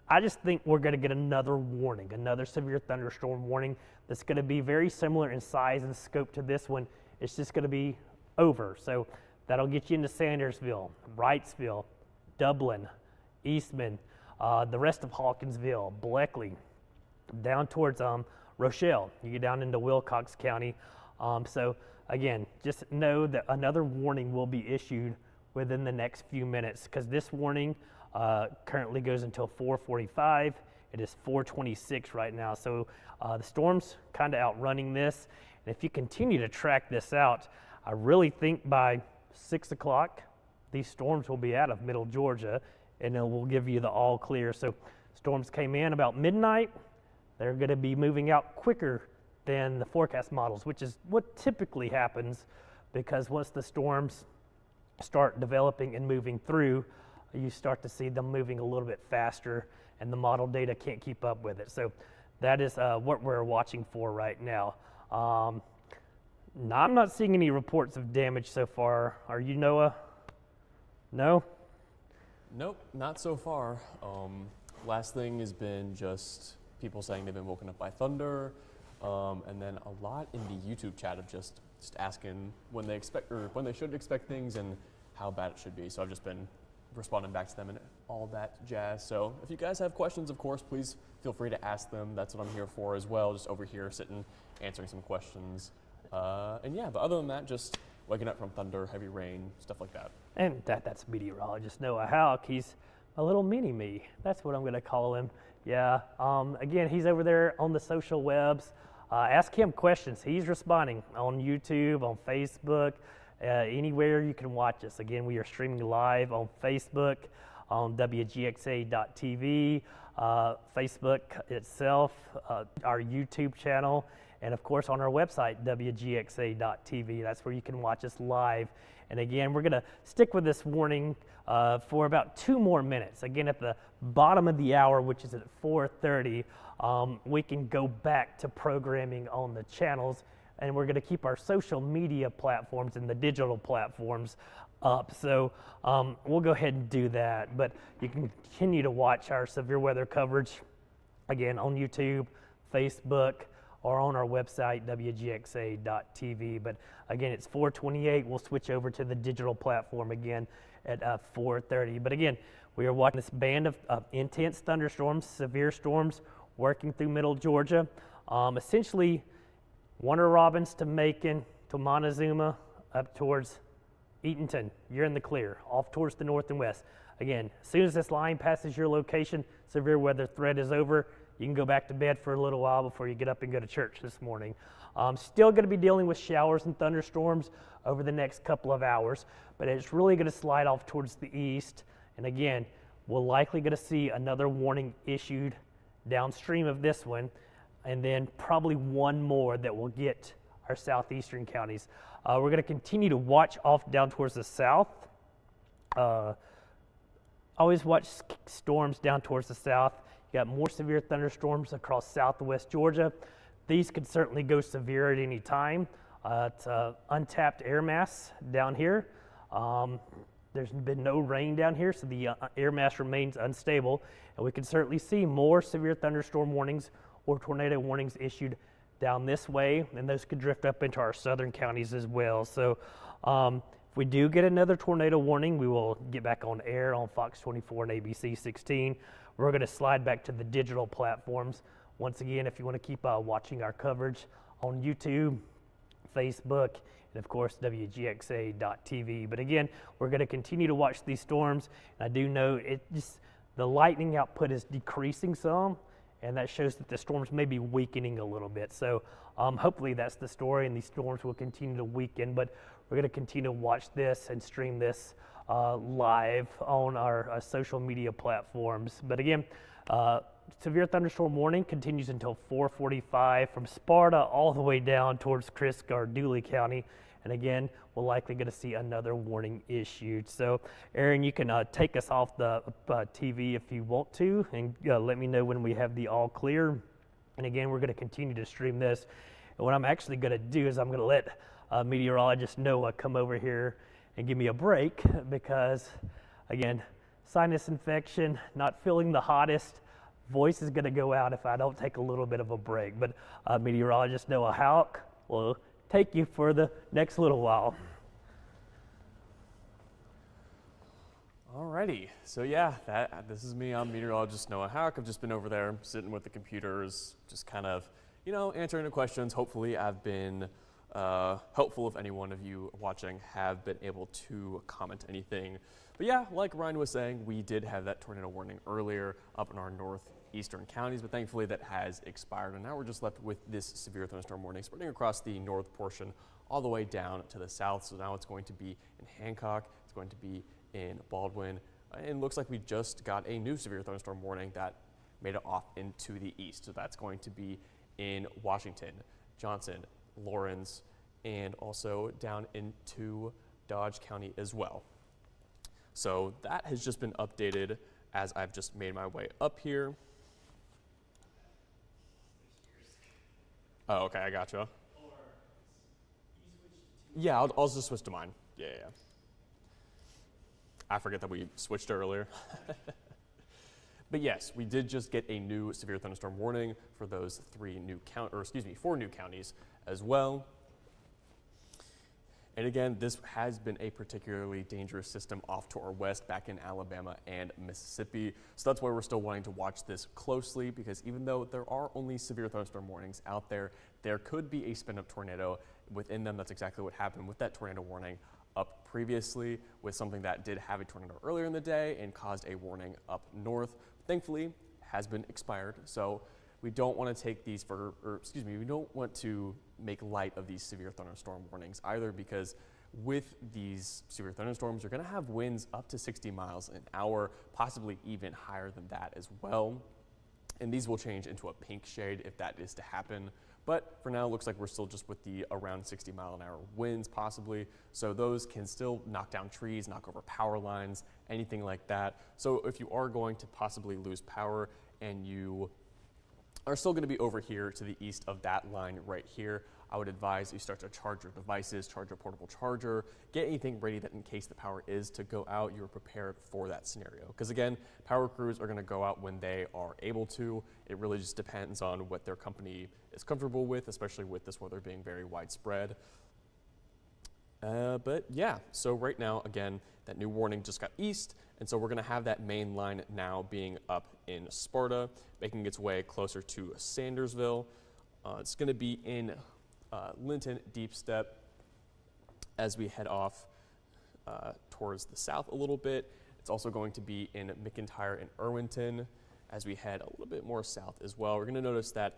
I just think we're going to get another warning, another severe thunderstorm warning that's going to be very similar in size and scope to this one. It's just going to be over. So that'll get you into Sandersville, Wrightsville, Dublin, Eastman, the rest of Hawkinsville, Bleckley, down towards Rochelle. You get down into Wilcox County. So again, just know that another warning will be issued within the next few minutes, because this warning currently goes until 4:45. It is 4:26 right now. So the storm's kind of outrunning this. And if you continue to track this out, I really think by 6 o'clock, these storms will be out of middle Georgia, and it will give you the all clear. So storms came in about midnight. They're going to be moving out quicker than the forecast models, which is what typically happens, because once the storms start developing and moving through, you start to see them moving a little bit faster, and the model data can't keep up with it. So that is what we're watching for right now. I'm not seeing any reports of damage so far. Are you, Noah? No? Nope, not so far. Last thing has been just people saying they've been woken up by thunder, and then a lot in the YouTube chat of just asking when they expect, or when they should expect things and how bad it should be. So I've just been responding back to them and all that jazz. So if you guys have questions, of course, please feel free to ask them. That's what I'm here for as well, just over here sitting, answering some questions. And yeah, but other than that, just waking up from thunder, heavy rain, stuff like that. And that's meteorologist Noah Hauck. He's a little mini-me. That's what I'm going to call him. Yeah. Again, he's over there on the social webs. Ask him questions. He's responding on YouTube, on Facebook, anywhere you can watch us. Again, we are streaming live on Facebook, on WGXA.tv, Facebook itself, our YouTube channel, and of course on our website, WGXA.tv. That's where you can watch us live. And again, we're going to stick with this warning for about 2 more minutes. Again, at the bottom of the hour, which is at 4:30, we can go back to programming on the channels, and we're going to keep our social media platforms and the digital platforms up. So we'll go ahead and do that. But you can continue to watch our severe weather coverage, again, on YouTube, Facebook, or on our website, WGXA.tv. But again, it's 4:28. We'll switch over to the digital platform again at 4:30. But again, we are watching this band of intense thunderstorms, severe storms, working through middle Georgia. Essentially, Warner Robins to Macon to Montezuma up towards Eatonton. You're in the clear, off towards the north and west. Again, as soon as this line passes your location, severe weather threat is over. You can go back to bed for a little while before you get up and go to church this morning. Still going to be dealing with showers and thunderstorms over the next couple of hours, but it's really going to slide off towards the east. And again, we're likely going to see another warning issued downstream of this one, and then probably one more that will get our southeastern counties. We're going to continue to watch off down towards the south. Always watch storms down towards the south. You got more severe thunderstorms across southwest Georgia. These could certainly go severe at any time. It's untapped air mass down here. There's been no rain down here, so the air mass remains unstable, and we can certainly see more severe thunderstorm warnings or tornado warnings issued down this way, and those could drift up into our southern counties as well. So if we do get another tornado warning, we will get back on air on Fox 24 and ABC 16. We're going to slide back to the digital platforms. Once again, if you want to keep watching our coverage on YouTube, Facebook, and of course WGXA.TV. But again, we're going to continue to watch these storms. And I do know the lightning output is decreasing some, and that shows that the storms may be weakening a little bit. So hopefully that's the story, and these storms will continue to weaken. But we're going to continue to watch this and stream this live on our social media platforms. But again, severe thunderstorm warning continues until 4:45 from Sparta all the way down towards Crisco or Dooley County. And again, we're likely going to see another warning issued. So, Aaron, you can take us off the TV if you want to, and let me know when we have the all clear. And again, we're going to continue to stream this. And what I'm actually going to do is I'm going to let meteorologist Noah come over here and give me a break because, again, sinus infection, not feeling the hottest. Voice is going to go out if I don't take a little bit of a break. But meteorologist Noah Hauck will take you for the next little while. Alrighty, so yeah, this is me. I'm meteorologist Noah Hauck. I've just been over there sitting with the computers, just kind of, answering the questions. Hopefully I've been helpful if any one of you watching have been able to comment anything. But yeah, like Ryan was saying, we did have that tornado warning earlier up in our northeastern counties, but thankfully that has expired, and now we're just left with this severe thunderstorm warning spreading across the north portion all the way down to the south. So now it's going to be in Hancock, it's going to be in Baldwin, and it looks like we just got a new severe thunderstorm warning that made it off into the east. So that's going to be in Washington, Johnson, Lawrence, and also down into Dodge County as well. So that has just been updated as I've just made my way up here. Oh, okay, I gotcha. Yeah, I'll just switch to mine. Yeah. I forget that we switched earlier. But yes, we did just get a new severe thunderstorm warning for those 4 new counties as well. And again, this has been a particularly dangerous system off to our west back in Alabama and Mississippi. So that's why we're still wanting to watch this closely, because even though there are only severe thunderstorm warnings out there, there could be a spin-up tornado within them. That's exactly what happened with that tornado warning up previously with something that did have a tornado earlier in the day and caused a warning up north. Thankfully, has been expired. So we don't want to take these we don't want to make light of these severe thunderstorm warnings either, because with these severe thunderstorms, you're going to have winds up to 60 miles an hour, possibly even higher than that as well. And these will change into a pink shade if that is to happen. But for now, it looks like we're still just with the around 60 mile an hour winds possibly. So those can still knock down trees, knock over power lines, anything like that. So if you are going to possibly lose power and you are still going to be over here to the east of that line right here, I would advise you start to charge your devices, charge your portable charger, get anything ready that in case the power is to go out, you're prepared for that scenario. Because again, power crews are going to go out when they are able to. It really just depends on what their company is comfortable with, especially with this weather being very widespread. But yeah, so right now, again, that new warning just got east, and so we're going to have that main line now being up in Sparta, making its way closer to Sandersville. It's going to be in Linton, Deep Step, as we head off towards the south a little bit. It's also going to be in McIntyre and Irwinton as we head a little bit more south as well. We're going to notice that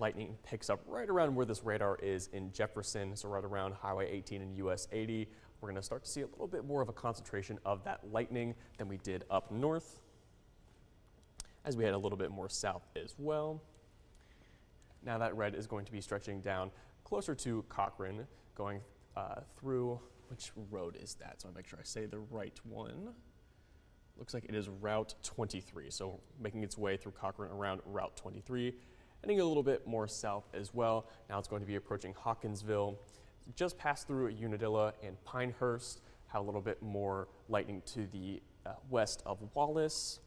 lightning picks up right around where this radar is in Jefferson, so right around Highway 18 and US 80. We're going to start to see a little bit more of a concentration of that lightning than we did up north as we head a little bit more south as well. Now that red is going to be stretching down closer to Cochrane, going through, which road is that? So I'll make sure I say the right one. Looks like it is Route 23. So making its way through Cochrane around Route 23, heading a little bit more south as well. Now it's going to be approaching Hawkinsville, just past through Unadilla and Pinehurst. have a little bit more lightning to the west of Wallace,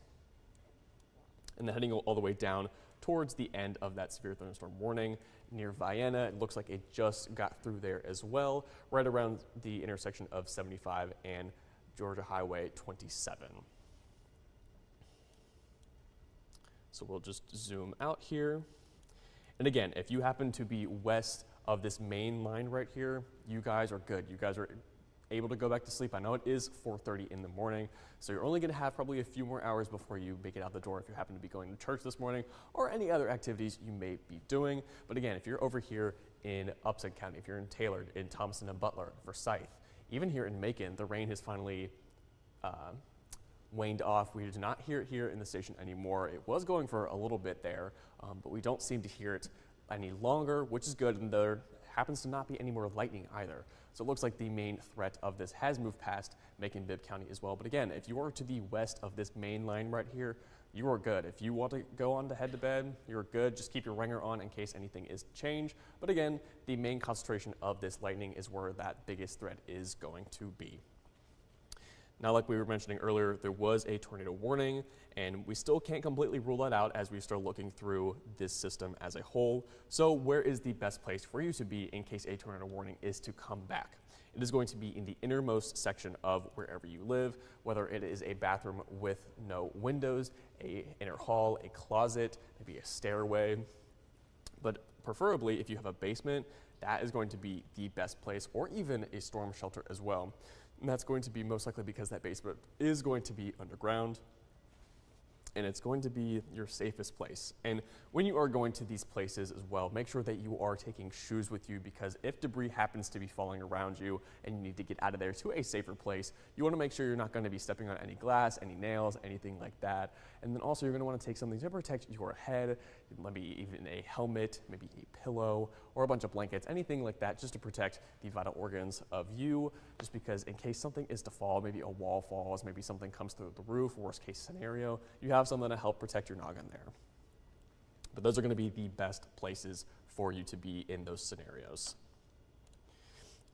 and then heading all the way down towards the end of that severe thunderstorm warning near Vienna. It looks like it just got through there as well, right around the intersection of 75 and Georgia Highway 27. So we'll just zoom out here. And again, if you happen to be west of this main line right here, you guys are good. You guys are able to go back to sleep. I know it is 4:30 in the morning, so you're only going to have probably a few more hours before you make it out the door if you happen to be going to church this morning or any other activities you may be doing. But again, if you're over here in Upson County, if you're in Taylor, in Thompson and Butler, Forsyth, even here in Macon, the rain has finally waned off. We do not hear it here in the station anymore. It was going for a little bit there, but we don't seem to hear it any longer, which is good, and there happens to not be any more lightning either. So it looks like the main threat of this has moved past Macon-Bibb County as well. But again, if you are to the west of this main line right here, you are good. If you want to go on to head to bed, you're good. Just keep your ringer on in case anything is changed. But again, the main concentration of this lightning is where that biggest threat is going to be. Now, like we were mentioning earlier, there was a tornado warning, and we still can't completely rule that out as we start looking through this system as a whole. So where is the best place for you to be in case a tornado warning is to come back? It is going to be in the innermost section of wherever you live, whether it is a bathroom with no windows, a inner hall, a closet, maybe a stairway. But preferably, if you have a basement, that is going to be the best place, or even a storm shelter as well. And that's going to be most likely because that basement is going to be underground, and it's going to be your safest place. And when you are going to these places as well, make sure that you are taking shoes with you, because if debris happens to be falling around you and you need to get out of there to a safer place, you want to make sure you're not going to be stepping on any glass, any nails, anything like that. And then also you're going to want to take something to protect your head, maybe even a helmet, maybe a pillow, or a bunch of blankets, anything like that, just to protect the vital organs of you, just because in case something is to fall, maybe a wall falls, maybe something comes through the roof, worst case scenario, you have something to help protect your noggin there. But those are going to be the best places for you to be in those scenarios.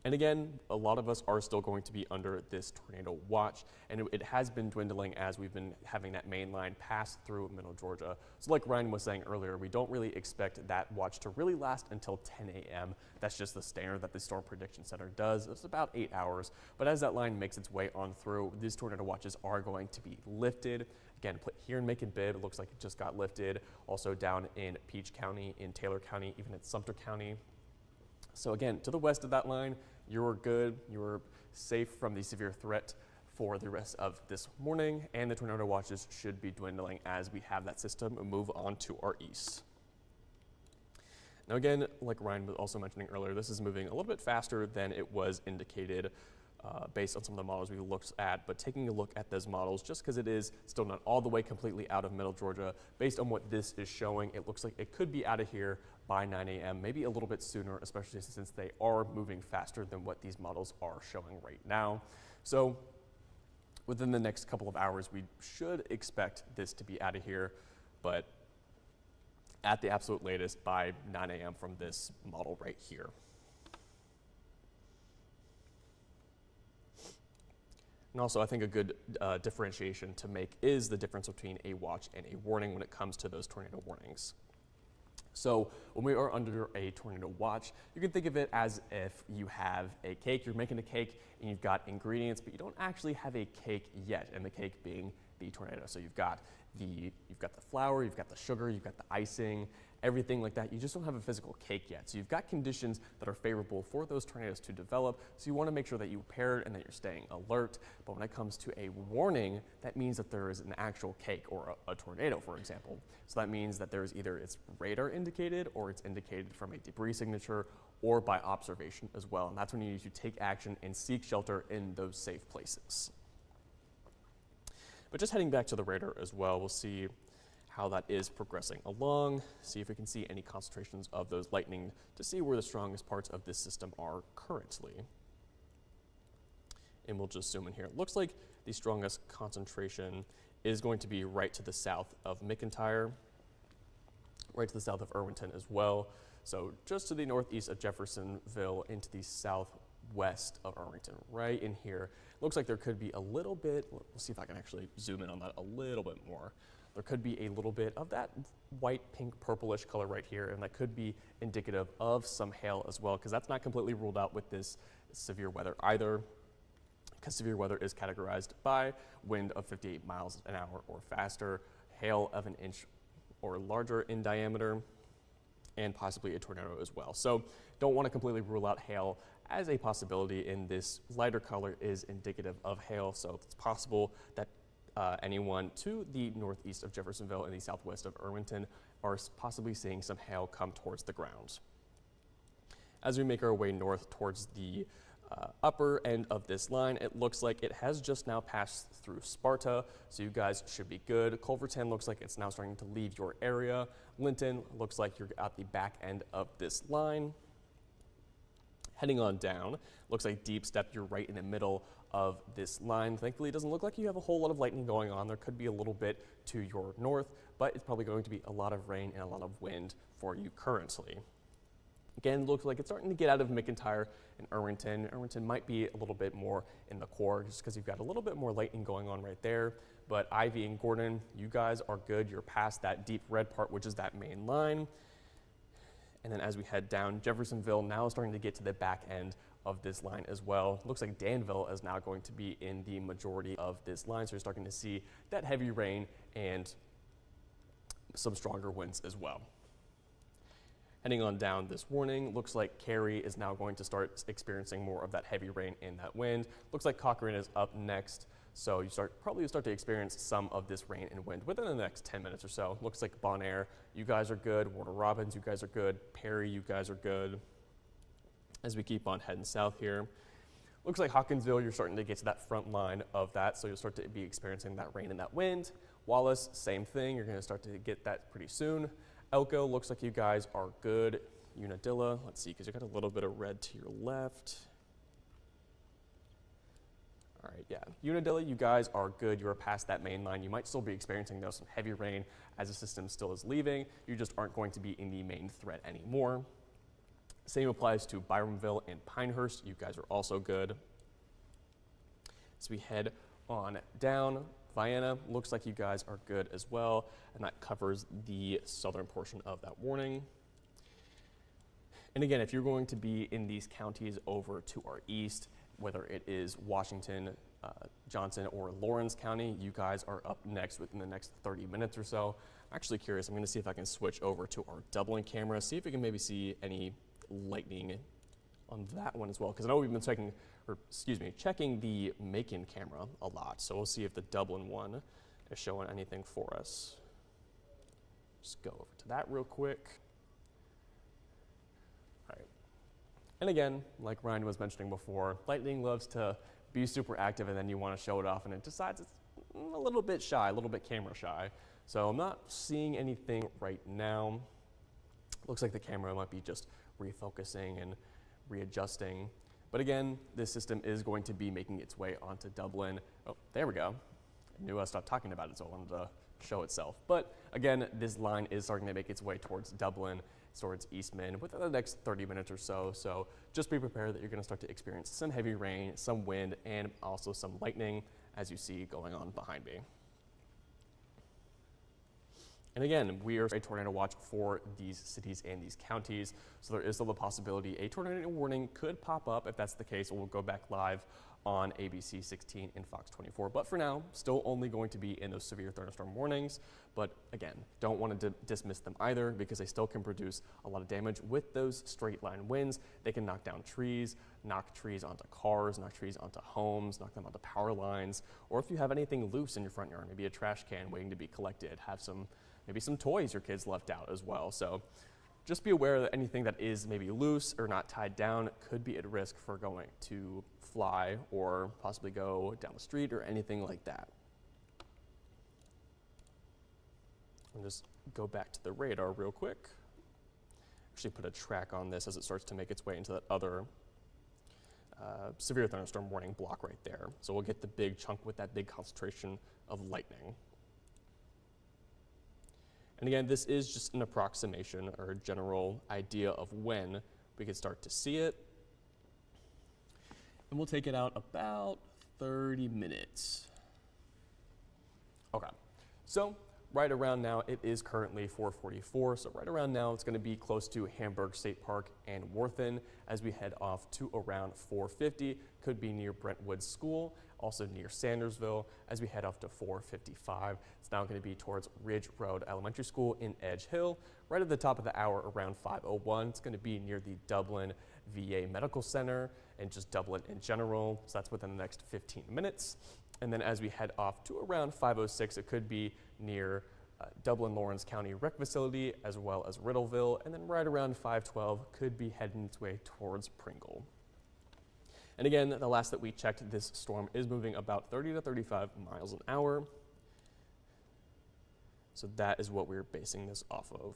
And again, a lot of us are still going to be under this tornado watch, and it has been dwindling as we've been having that main line pass through middle Georgia. So like Ryan was saying earlier, we don't really expect that watch to really last until 10 a.m. That's just the standard that the Storm Prediction Center does. It's about 8 hours. But as that line makes its way on through, these tornado watches are going to be lifted. Again, here in Macon-Bibb, it looks like it just got lifted. Also down in Peach County, in Taylor County, even in Sumter County. So again, to the west of that line, you're good. You're safe from the severe threat for the rest of this morning, and the tornado watches should be dwindling as we have that system move on to our east. Now again, like Ryan was also mentioning earlier, this is moving a little bit faster than it was indicated based on some of the models we looked at, but taking a look at those models, just because it is still not all the way completely out of middle Georgia, based on what this is showing, it looks like it could be out of here by 9 a.m., maybe a little bit sooner, especially since they are moving faster than what these models are showing right now. So within the next couple of hours, we should expect this to be out of here, but at the absolute latest by 9 a.m. from this model right here. And also, I think a good differentiation to make is the difference between a watch and a warning when it comes to those tornado warnings. So when we are under a tornado watch, you can think of it as if you have a cake. You're making a cake and you've got ingredients, but you don't actually have a cake yet, and the cake being the tornado. So you've got the flour, you've got the sugar, you've got the icing, everything like that. You just don't have a physical cake yet. So you've got conditions that are favorable for those tornadoes to develop. So you want to make sure that you're prepared and that you're staying alert. But when it comes to a warning, that means that there is an actual cake or a tornado, for example. So that means that there's either it's radar indicated or it's indicated from a debris signature or by observation as well. And that's when you need to take action and seek shelter in those safe places. But just heading back to the radar as well, we'll see how that is progressing along, see if we can see any concentrations of those lightning to see where the strongest parts of this system are currently. And we'll just zoom in here. It looks like the strongest concentration is going to be right to the south of McIntyre, right to the south of Irwinton as well. So just to the northeast of Jeffersonville into the southwest of Irwinton, right in here. looks like there could be a little bit, we'll see if I can actually zoom in on that a little bit more. There could be a little bit of that white, pink, purplish color right here, and that could be indicative of some hail as well, because that's not completely ruled out with this severe weather either, because severe weather is categorized by wind of 58 miles an hour or faster, hail of an inch or larger in diameter, and possibly a tornado as well. So don't want to completely rule out hail as a possibility, and this lighter color is indicative of hail, so it's possible that anyone to the northeast of Jeffersonville and the southwest of Irwinton are possibly seeing some hail come towards the ground. As we make our way north towards the upper end of this line, it looks like it has just now passed through Sparta, so you guys should be good. Culverton looks like it's now starting to leave your area. Linton looks like you're at the back end of this line. Heading on down, looks like Deep Step, you're right in the middle of this line. Thankfully, it doesn't look like you have a whole lot of lightning going on. There could be a little bit to your north, but it's probably going to be a lot of rain and a lot of wind for you currently. Again, looks like it's starting to get out of McIntyre and Irwinton. Irwinton might be a little bit more in the core just because you've got a little bit more lightning going on right there. But Ivy and Gordon, you guys are good. You're past that deep red part, which is that main line. And then as we head down, Jeffersonville now starting to get to the back end of this line as well. Looks like Danville is now going to be in the majority of this line, so you're starting to see that heavy rain and some stronger winds as well. Heading on down this warning, looks like Cary is now going to start experiencing more of that heavy rain and that wind. Looks like Cochrane is up next, so you probably start to experience some of this rain and wind within the next 10 minutes or so. Looks like Bon Air, you guys are good. Warner Robins, you guys are good. Perry, you guys are good. As we keep on heading south here, looks like Hawkinsville, you're starting to get to that front line of that, so you'll start to be experiencing that rain and that wind. Wallace, same thing, you're going to start to get that pretty soon. Elko, looks like you guys are good. Unadilla, let's see, because you got a little bit of red to your left. All right, yeah, Unadilla, you guys are good. You are past that main line. You might still be experiencing, though, some heavy rain as the system still is leaving. You just aren't going to be in the main threat anymore. Same applies to Byramville and Pinehurst. You guys are also good. As we head on down, Vienna, looks like you guys are good as well, and that covers the southern portion of that warning. And again, if you're going to be in these counties over to our east, whether it is Washington, Johnson, or Lawrence County, you guys are up next within the next 30 minutes or so. I'm actually curious. I'm going to see if I can switch over to our Dublin camera, see if we can maybe see any lightning on that one as well, because I know we've been checking the Macon camera a lot, so we'll see if the Dublin one is showing anything for us. Just go over to that real quick. All right. And again, like Ryan was mentioning before, lightning loves to be super active, and then you want to show it off, and it decides it's a little bit shy, a little bit camera shy. So I'm not seeing anything right now. Looks like the camera might be just refocusing and readjusting. But again, this system is going to be making its way onto Dublin. Oh, there we go. I knew I stopped talking about it, so I wanted to show itself. But again, this line is starting to make its way towards Dublin, towards Eastman within the next 30 minutes or so. So just be prepared that you're going to start to experience some heavy rain, some wind, and also some lightning, as you see going on behind me. And again, we are a tornado watch for these cities and these counties, so there is still the possibility a tornado warning could pop up. If that's the case, we'll go back live on ABC 16 and Fox 24. But for now, still only going to be in those severe thunderstorm warnings. But again, don't want to dismiss them either, because they still can produce a lot of damage with those straight line winds. They can knock down trees, knock trees onto cars, knock trees onto homes, knock them onto power lines, or if you have anything loose in your front yard, maybe a trash can waiting to be collected, have maybe some toys your kids left out as well. So just be aware that anything that is maybe loose or not tied down could be at risk for going to fly or possibly go down the street or anything like that. I'll just go back to the radar real quick. Actually put a track on this as it starts to make its way into that other severe thunderstorm warning block right there. So we'll get the big chunk with that big concentration of lightning. And again, this is just an approximation or a general idea of when we could start to see it. And we'll take it out about 30 minutes. Okay, so right around now, it is currently 4:44, so right around now it's going to be close to Hamburg State Park and Worthen as we head off to around 4:50, could be near Brentwood School, also near Sandersville as we head off to 4:55. It's now going to be towards Ridge Road Elementary School in Edge Hill. Right at the top of the hour around 5:01, it's going to be near the Dublin VA Medical Center and just Dublin in general, so that's within the next 15 minutes. And then as we head off to around 5:06, it could be near Dublin Lawrence County Rec Facility as well as Riddleville, and then right around 5:12 could be heading its way towards Pringle. And again, the last that we checked, this storm is moving about 30 to 35 miles an hour. So that is what we're basing this off of.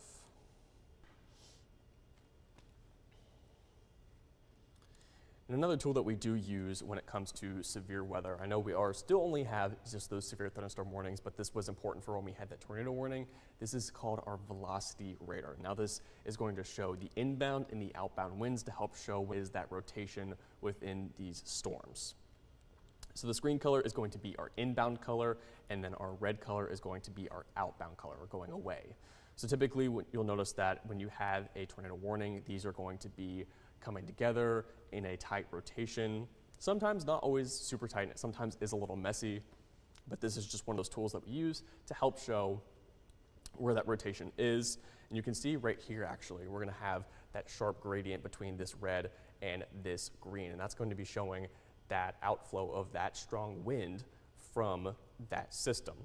And another tool that we do use when it comes to severe weather, I know we still only have just those severe thunderstorm warnings, but this was important for when we had that tornado warning. This is called our velocity radar. Now this is going to show the inbound and the outbound winds to help show what is that rotation within these storms. So the screen color is going to be our inbound color, and then our red color is going to be our outbound color, or going away. So typically you'll notice that when you have a tornado warning, these are going to be coming together in a tight rotation. Sometimes not always super tight, and it sometimes is a little messy, but this is just one of those tools that we use to help show where that rotation is. And you can see right here, actually, we're gonna have that sharp gradient between this red and this green, and that's going to be showing that outflow of that strong wind from that system.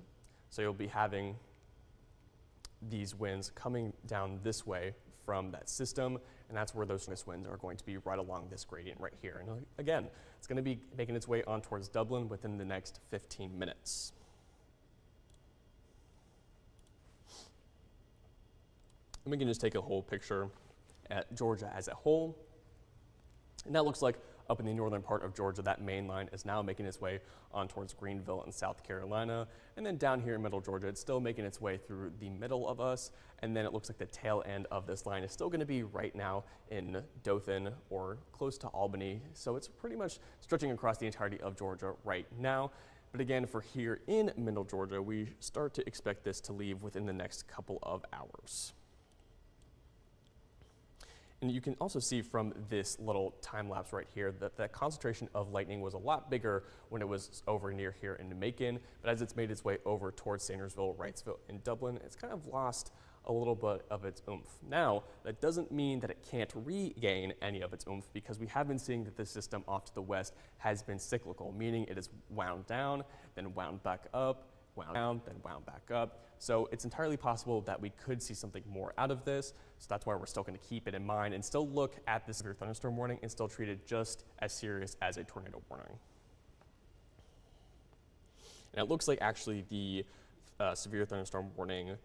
So you'll be having these winds coming down this way from that system, and that's where those winds are going to be right along this gradient right here. And again, it's going to be making its way on towards Dublin within the next 15 minutes. And we can just take a whole picture at Georgia as a whole. And that looks like up in the northern part of Georgia, that main line is now making its way on towards Greenville in South Carolina. And then down here in middle Georgia, it's still making its way through the middle of us. And then it looks like the tail end of this line is still going to be right now in Dothan or close to Albany. So it's pretty much stretching across the entirety of Georgia right now. But again, for here in middle Georgia, we start to expect this to leave within the next couple of hours. And you can also see from this little time lapse right here that the concentration of lightning was a lot bigger when it was over near here in Macon, but as it's made its way over towards Sandersville, Wrightsville, and Dublin, it's kind of lost a little bit of its oomph. Now, that doesn't mean that it can't regain any of its oomph, because we have been seeing that this system off to the west has been cyclical, meaning it is wound down, then wound back up, wound down, then wound back up. So it's entirely possible that we could see something more out of this. So that's why we're still going to keep it in mind and still look at this severe thunderstorm warning and still treat it just as serious as a tornado warning. And it looks like actually the severe thunderstorm warning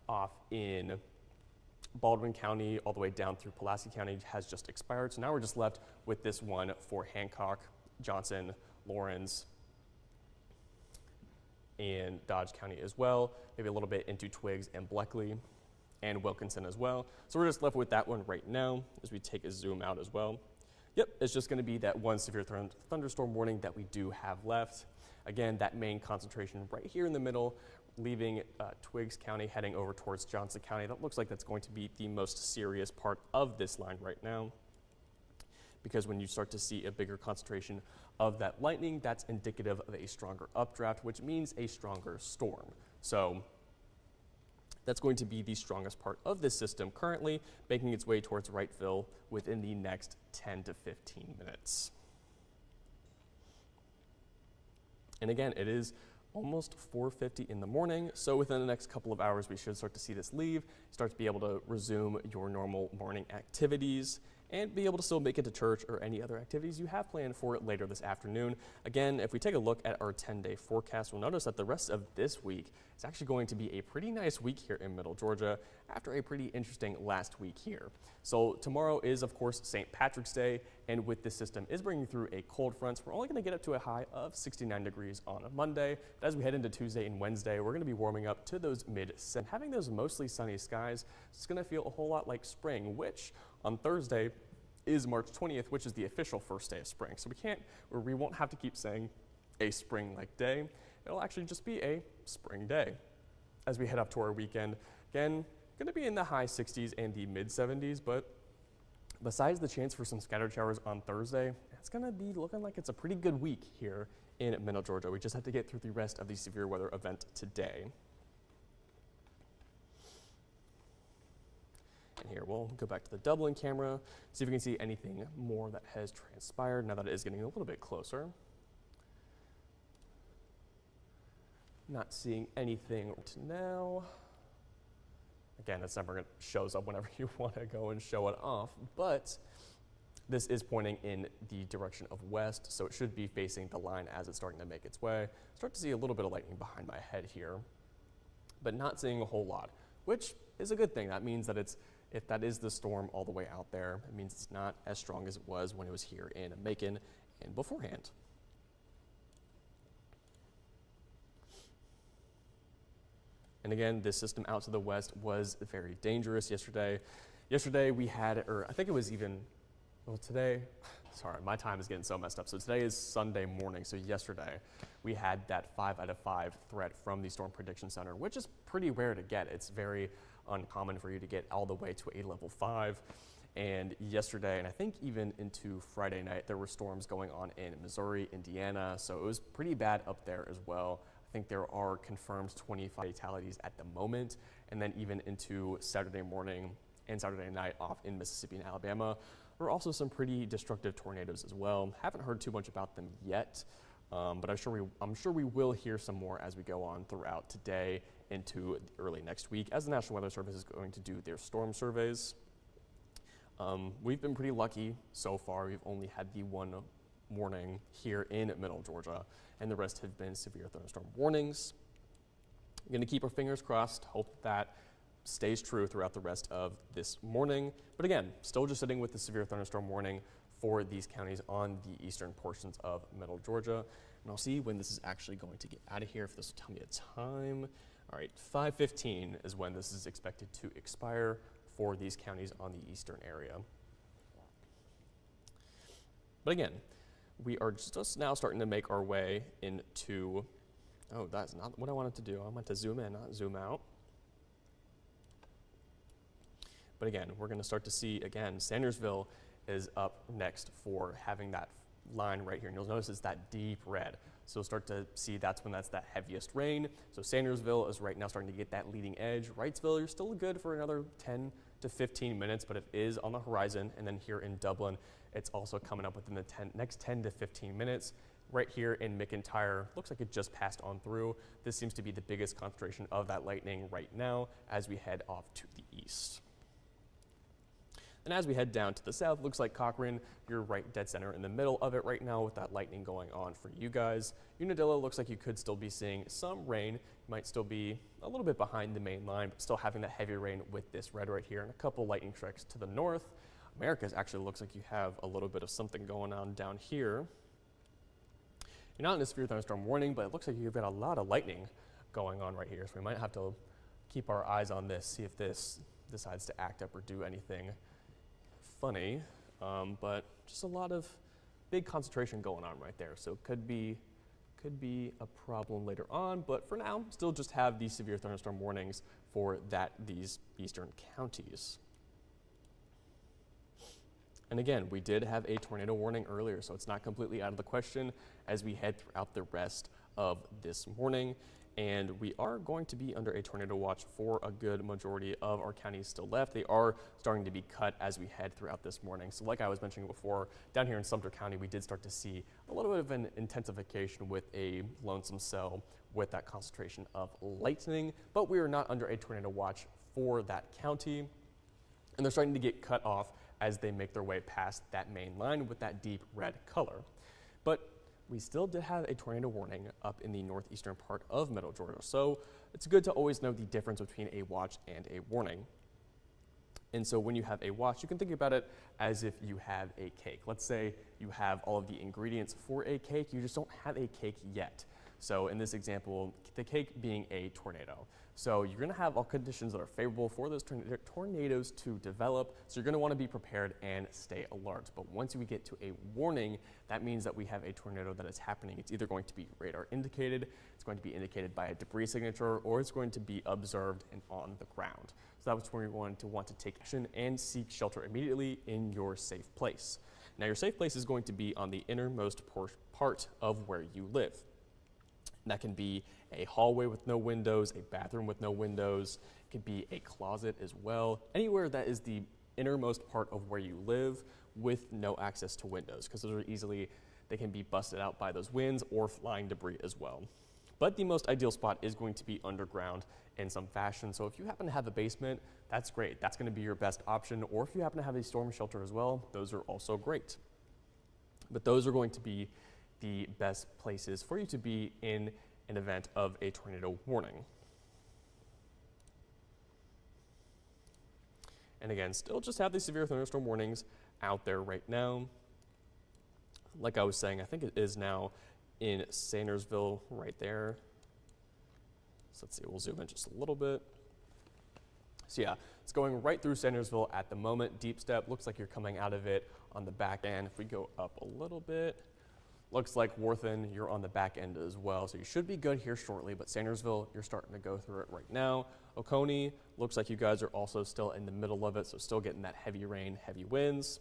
off in Baldwin County all the way down through Pulaski County has just expired. So now we're just left with this one for Hancock, Johnson, Lawrence, and Dodge County as well, maybe a little bit into Twiggs and Bleckley and Wilkinson as well. So we're just left with that one right now as we take a zoom out as well. Yep, it's just going to be that one severe thunderstorm warning that we do have left. Again, that main concentration right here in the middle, leaving Twiggs County, heading over towards Johnson County. That looks like that's going to be the most serious part of this line right now, because when you start to see a bigger concentration of that lightning, that's indicative of a stronger updraft, which means a stronger storm. So that's going to be the strongest part of this system currently, making its way towards Wrightville within the next 10 to 15 minutes. And again, it is almost 4:50 in the morning, so within the next couple of hours, we should start to see this leave, start to be able to resume your normal morning activities, and be able to still make it to church or any other activities you have planned for later this afternoon. Again, if we take a look at our 10-day forecast, we'll notice that the rest of this week is actually going to be a pretty nice week here in Middle Georgia after a pretty interesting last week here. So tomorrow is, of course, St. Patrick's Day, and with this system is bringing through a cold front, so we're only going to get up to a high of 69 degrees on a Monday. But as we head into Tuesday and Wednesday, we're going to be warming up to those mid-70s. Having those mostly sunny skies, it's going to feel a whole lot like spring, which on Thursday is March 20th, which is the official first day of spring. So we won't have to keep saying a spring-like day. It'll actually just be a spring day. As we head up to our weekend, again, going to be in the high 60s and the mid 70s, but besides the chance for some scattered showers on Thursday, it's going to be looking like it's a pretty good week here in Middle Georgia. We just have to get through the rest of the severe weather event today. And here we'll go back to the Dublin camera, see if we can see anything more that has transpired now that it is getting a little bit closer. Not seeing anything right now. Again, it's never shows up whenever you want to go and show it off, but this is pointing in the direction of west, so it should be facing the line as it's starting to make its way. Start to see a little bit of lightning behind my head here, but not seeing a whole lot, which is a good thing. That means that if that is the storm all the way out there, it means it's not as strong as it was when it was here in Macon and beforehand. And again, this system out to the west was very dangerous yesterday. Yesterday we had, or I think it was even, well today, sorry, my time is getting so messed up. So today is Sunday morning, so yesterday we had that 5 out of 5 threat from the Storm Prediction Center, which is pretty rare to get. It's very uncommon for you to get all the way to a level 5. And yesterday, and I think even into Friday night, there were storms going on in Missouri, Indiana, so it was pretty bad up there as well. I think there are confirmed 25 fatalities at the moment, and then even into Saturday morning and Saturday night off in Mississippi and Alabama. There are also some pretty destructive tornadoes as well. Haven't heard too much about them yet, but I'm sure we will hear some more as we go on throughout today into early next week as the National Weather Service is going to do their storm surveys. We've been pretty lucky so far. We've only had the one warning here in Middle Georgia, and the rest have been severe thunderstorm warnings. I'm going to keep our fingers crossed, hope that stays true throughout the rest of this morning. But again, still just sitting with the severe thunderstorm warning for these counties on the eastern portions of Middle Georgia. And I'll see when this is actually going to get out of here, if this will tell me a time. All right, 5:15 is when this is expected to expire for these counties on the eastern area. But again, we are just now starting to make our way into, oh, that's not what I wanted to do. I meant to zoom in, not zoom out. But again, we're going to start to see, again, Sandersville is up next for having that line right here. And you'll notice it's that deep red. So you'll start to see that's when that's that heaviest rain. So Sandersville is right now starting to get that leading edge. Wrightsville, you're still good for another 10 to 15 minutes, but it is on the horizon. And then here in Dublin, it's also coming up within the next 10 to 15 minutes. Right here in McIntyre, looks like it just passed on through. This seems to be the biggest concentration of that lightning right now as we head off to the east. And as we head down to the south, looks like Cochrane, you're right dead center in the middle of it right now with that lightning going on for you guys. Unadilla looks like you could still be seeing some rain. You might still be a little bit behind the main line, but still having that heavy rain with this red right here and a couple lightning strikes to the north. Americas actually looks like you have a little bit of something going on down here. You're not in a severe thunderstorm warning, but it looks like you've got a lot of lightning going on right here. So we might have to keep our eyes on this, see if this decides to act up or do anything funny, but just a lot of big concentration going on right there. So could be a problem later on, but for now, still just have these severe thunderstorm warnings for these eastern counties. And again, we did have a tornado warning earlier, so it's not completely out of the question as we head throughout the rest of this morning. And we are going to be under a tornado watch for a good majority of our counties still left. They are starting to be cut as we head throughout this morning. So like I was mentioning before, down here in Sumter County, we did start to see a little bit of an intensification with a lonesome cell with that concentration of lightning, but we are not under a tornado watch for that county. And they're starting to get cut off as they make their way past that main line with that deep red color. But we still did have a tornado warning up in the northeastern part of Middle Georgia. So it's good to always know the difference between a watch and a warning. And so when you have a watch, you can think about it as if you have a cake. Let's say you have all of the ingredients for a cake, you just don't have a cake yet. So in this example, the cake being a tornado. So you're going to have all conditions that are favorable for those tornadoes to develop. So you're going to want to be prepared and stay alert. But once we get to a warning, that means that we have a tornado that is happening. It's either going to be radar indicated, it's going to be indicated by a debris signature, or it's going to be observed and on the ground. So that's where you're going to want to take action and seek shelter immediately in your safe place. Now your safe place is going to be on the innermost part of where you live. That can be a hallway with no windows, a bathroom with no windows. It could be a closet as well. Anywhere that is the innermost part of where you live with no access to windows, because those are they can be busted out by those winds or flying debris as well. But the most ideal spot is going to be underground in some fashion. So if you happen to have a basement, that's great. That's going to be your best option. Or if you happen to have a storm shelter as well, those are also great. But those are going to be the best places for you to be in an event of a tornado warning. And again, still just have these severe thunderstorm warnings out there right now. Like I was saying, I think it is now in Sandersville right there. So let's see, we'll zoom in just a little bit. So yeah, it's going right through Sandersville at the moment. Deep step, looks like you're coming out of it on the back end. If we go up a little bit, looks like Worthen, you're on the back end as well. So you should be good here shortly, but Sandersville, you're starting to go through it right now. Oconee, looks like you guys are also still in the middle of it, so still getting that heavy rain, heavy winds.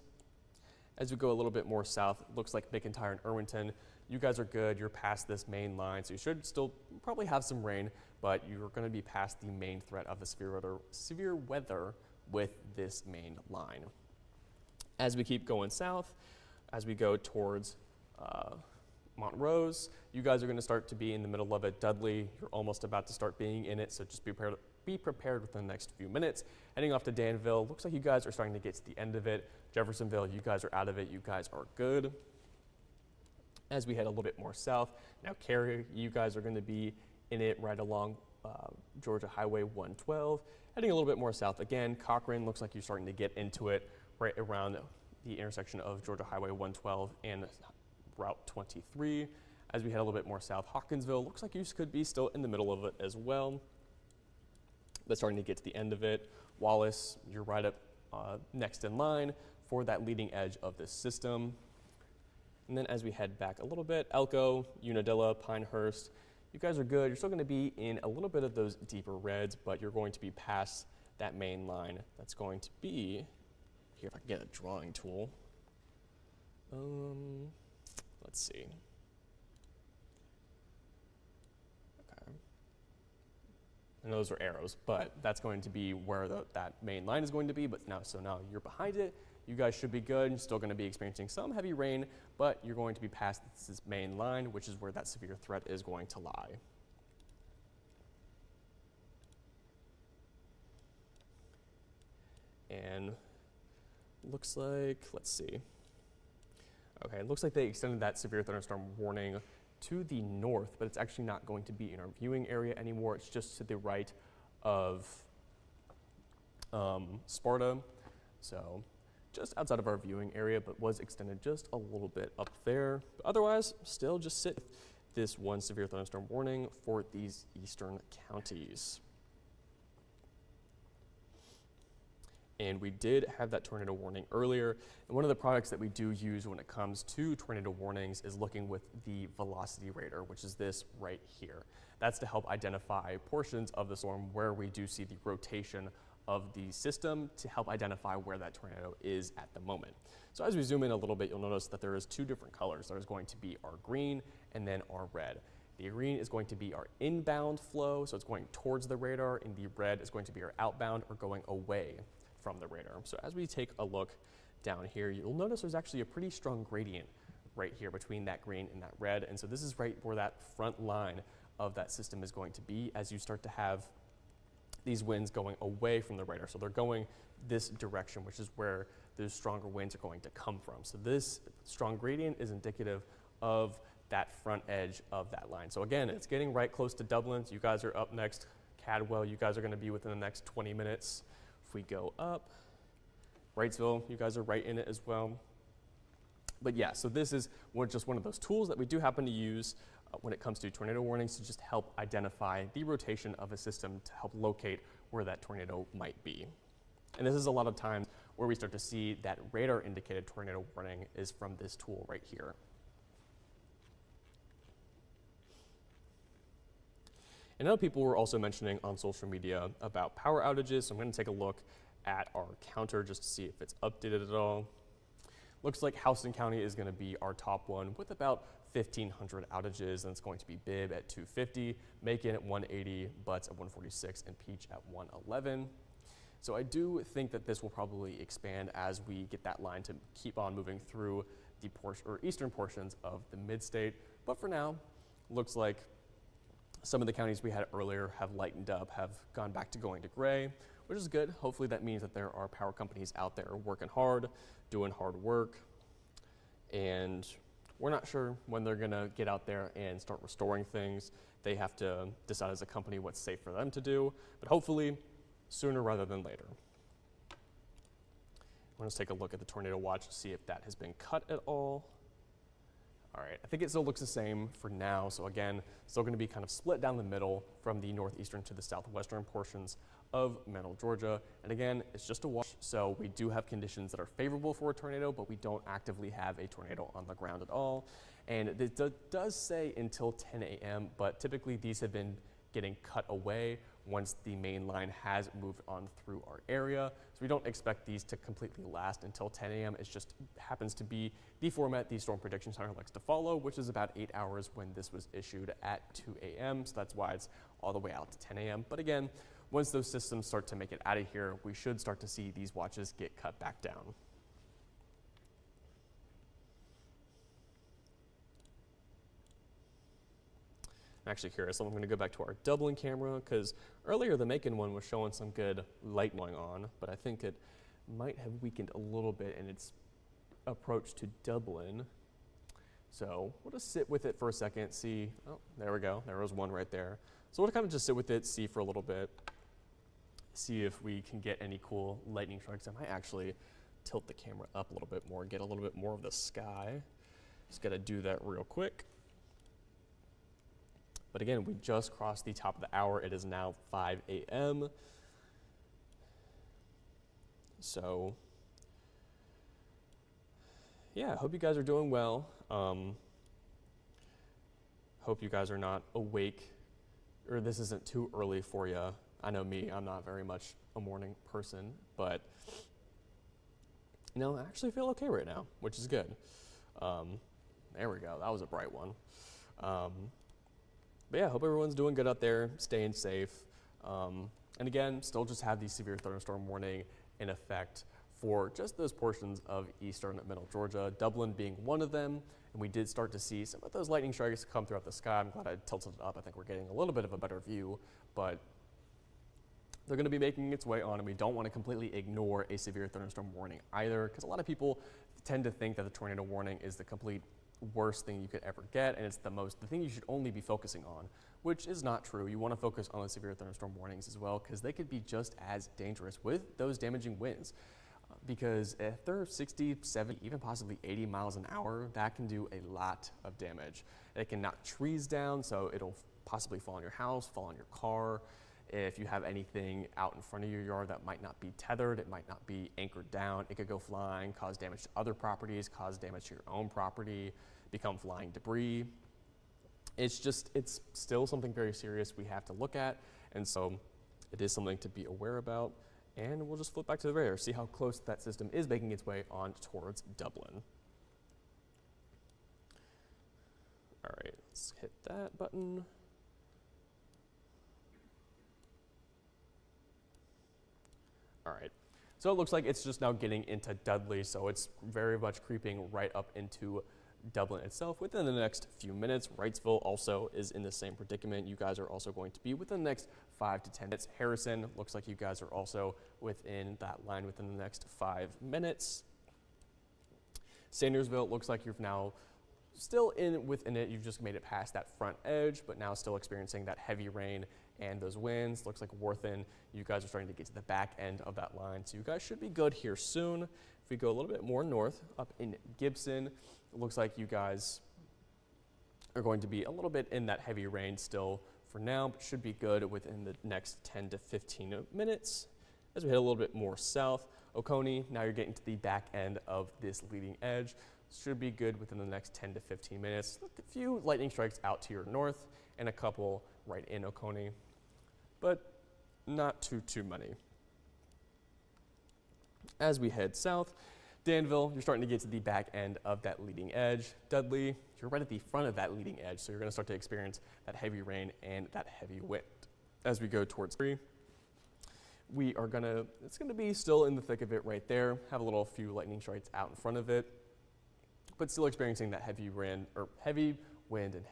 As we go a little bit more south, looks like McIntyre and Irwinton, you guys are good. You're past this main line, so you should still probably have some rain, but you're going to be past the main threat of the severe weather with this main line. As we keep going south, as we go towards Montrose, you guys are going to start to be in the middle of it. Dudley, you're almost about to start being in it, so just be prepared within the next few minutes. Heading off to Danville, looks like you guys are starting to get to the end of it. Jeffersonville, you guys are out of it. You guys are good. As we head a little bit more south, now Cary, you guys are going to be in it right along Georgia Highway 112. Heading a little bit more south again, Cochrane, looks like you're starting to get into it right around the intersection of Georgia Highway 112 and Route 23. As we head a little bit more south, Hawkinsville, looks like you could be still in the middle of it as well. But starting to get to the end of it. Wallace, you're right up next in line for that leading edge of this system. And then as we head back a little bit, Elko, Unadilla, Pinehurst, you guys are good. You're still going to be in a little bit of those deeper reds, but you're going to be past that main line. That's going to be, here if I can get a drawing tool. Let's see. Okay. I know those are arrows, but that's going to be where that main line is going to be. But now, so now you're behind it. You guys should be good. You're still going to be experiencing some heavy rain, but you're going to be past this main line, which is where that severe threat is going to lie. And looks like, let's see. Okay, it looks like they extended that severe thunderstorm warning to the north, but it's actually not going to be in our viewing area anymore. It's just to the right of Sparta. So just outside of our viewing area, but was extended just a little bit up there. But otherwise, still just sit with this one severe thunderstorm warning for these eastern counties. And we did have that tornado warning earlier. And one of the products that we do use when it comes to tornado warnings is looking with the velocity radar, which is this right here. That's to help identify portions of the storm where we do see the rotation of the system to help identify where that tornado is at the moment. So as we zoom in a little bit, you'll notice that there is two different colors. There's going to be our green and then our red. The green is going to be our inbound flow, so it's going towards the radar, and the red is going to be our outbound or going away from the radar. So as we take a look down here, you'll notice there's actually a pretty strong gradient right here between that green and that red. And so this is right where that front line of that system is going to be as you start to have these winds going away from the radar. So they're going this direction, which is where those stronger winds are going to come from. So this strong gradient is indicative of that front edge of that line. So again, it's getting right close to Dublin. So you guys are up next. Cadwell, you guys are going to be within the next 20 minutes. If we go up, Wrightsville, you guys are right in it as well. But yeah, so this is just one of those tools that we do happen to use when it comes to tornado warnings to just help identify the rotation of a system to help locate where that tornado might be. And this is a lot of times where we start to see that radar indicated tornado warning is from this tool right here. And other people were also mentioning on social media about power outages, so I'm going to take a look at our counter just to see if it's updated at all. Looks like Houston County is going to be our top one with about 1,500 outages, and it's going to be Bibb at 250, Macon at 180, Butts at 146, and Peach at 111. So I do think that this will probably expand as we get that line to keep on moving through the eastern portions of the mid-state. But for now, looks like some of the counties we had earlier have lightened up, have gone back to going to gray, which is good. Hopefully that means that there are power companies out there working hard, doing hard work, and we're not sure when they're gonna get out there and start restoring things. They have to decide as a company what's safe for them to do, but hopefully sooner rather than later. Let's take a look at the tornado watch to see if that has been cut at all. All right, I think it still looks the same for now. So again, still going to be kind of split down the middle from the northeastern to the southwestern portions of Middle Georgia. And again, it's just a watch, so we do have conditions that are favorable for a tornado, but we don't actively have a tornado on the ground at all. And it does say until 10 a.m., but typically these have been getting cut away once the main line has moved on through our area. So we don't expect these to completely last until 10 a.m. It just happens to be the format the Storm Prediction Center likes to follow, which is about 8 hours when this was issued at 2 a.m. So that's why it's all the way out to 10 a.m. But again, once those systems start to make it out of here, we should start to see these watches get cut back down. I'm actually curious, so I'm going to go back to our Dublin camera because earlier the Macon one was showing some good light going on, but I think it might have weakened a little bit in its approach to Dublin. So we'll just sit with it for a second, see, oh, there we go, there was one right there. So we'll kind of just sit with it, see for a little bit, see if we can get any cool lightning strikes. I might actually tilt the camera up a little bit more, get a little bit more of the sky. Just got to do that real quick. But again, we just crossed the top of the hour. It is now 5 a.m. So, yeah, I hope you guys are doing well. Hope you guys are not awake, or this isn't too early for you. I know me, I'm not very much a morning person, but you know, I actually feel okay right now, which is good. There we go, that was a bright one. But yeah, hope everyone's doing good out there, staying safe. And again, still just have the severe thunderstorm warning in effect for just those portions of eastern and middle Georgia, Dublin being one of them. And we did start to see some of those lightning strikes come throughout the sky. I'm glad I tilted it up. I think we're getting a little bit of a better view, but they're going to be making its way on, and we don't want to completely ignore a severe thunderstorm warning either, because a lot of people tend to think that the tornado warning is the complete worst thing you could ever get, and it's the thing you should only be focusing on, which is not true. You want to focus on the severe thunderstorm warnings as well, because they could be just as dangerous with those damaging winds. Because if they're 60, 70, even possibly 80 miles an hour, that can do a lot of damage. It can knock trees down, so it'll possibly fall on your house, fall on your car. If you have anything out in front of your yard that might not be tethered, it might not be anchored down, it could go flying, cause damage to other properties, cause damage to your own property, become flying debris. It's still something very serious we have to look at, and so it is something to be aware about. And we'll just flip back to the radar, see how close that system is making its way on towards Dublin. All right, let's hit that button. All right, so it looks like it's just now getting into Dudley, so it's very much creeping right up into Dublin itself within the next few minutes. Wrightsville also is in the same predicament. You guys are also going to be within the next 5 to 10 minutes. Harrison, looks like you guys are also within that line within the next 5 minutes. Sandersville, looks like you're now still within it. You've just made it past that front edge, but now still experiencing that heavy rain and those winds. Looks like Worthen, you guys are starting to get to the back end of that line, so you guys should be good here soon. If we go a little bit more north, up in Gibson, it looks like you guys are going to be a little bit in that heavy rain still for now, but should be good within the next 10 to 15 minutes. As we head a little bit more south, Oconee, now you're getting to the back end of this leading edge. Should be good within the next 10 to 15 minutes. A few lightning strikes out to your north and a couple right in Oconee, but not too many. As we head south, Danville, you're starting to get to the back end of that leading edge. Dudley, you're right at the front of that leading edge, so you're going to start to experience that heavy rain and that heavy wind. As we go towards 3, it's going to be still in the thick of it right there. Have a few lightning strikes out in front of it, but still experiencing that heavy wind and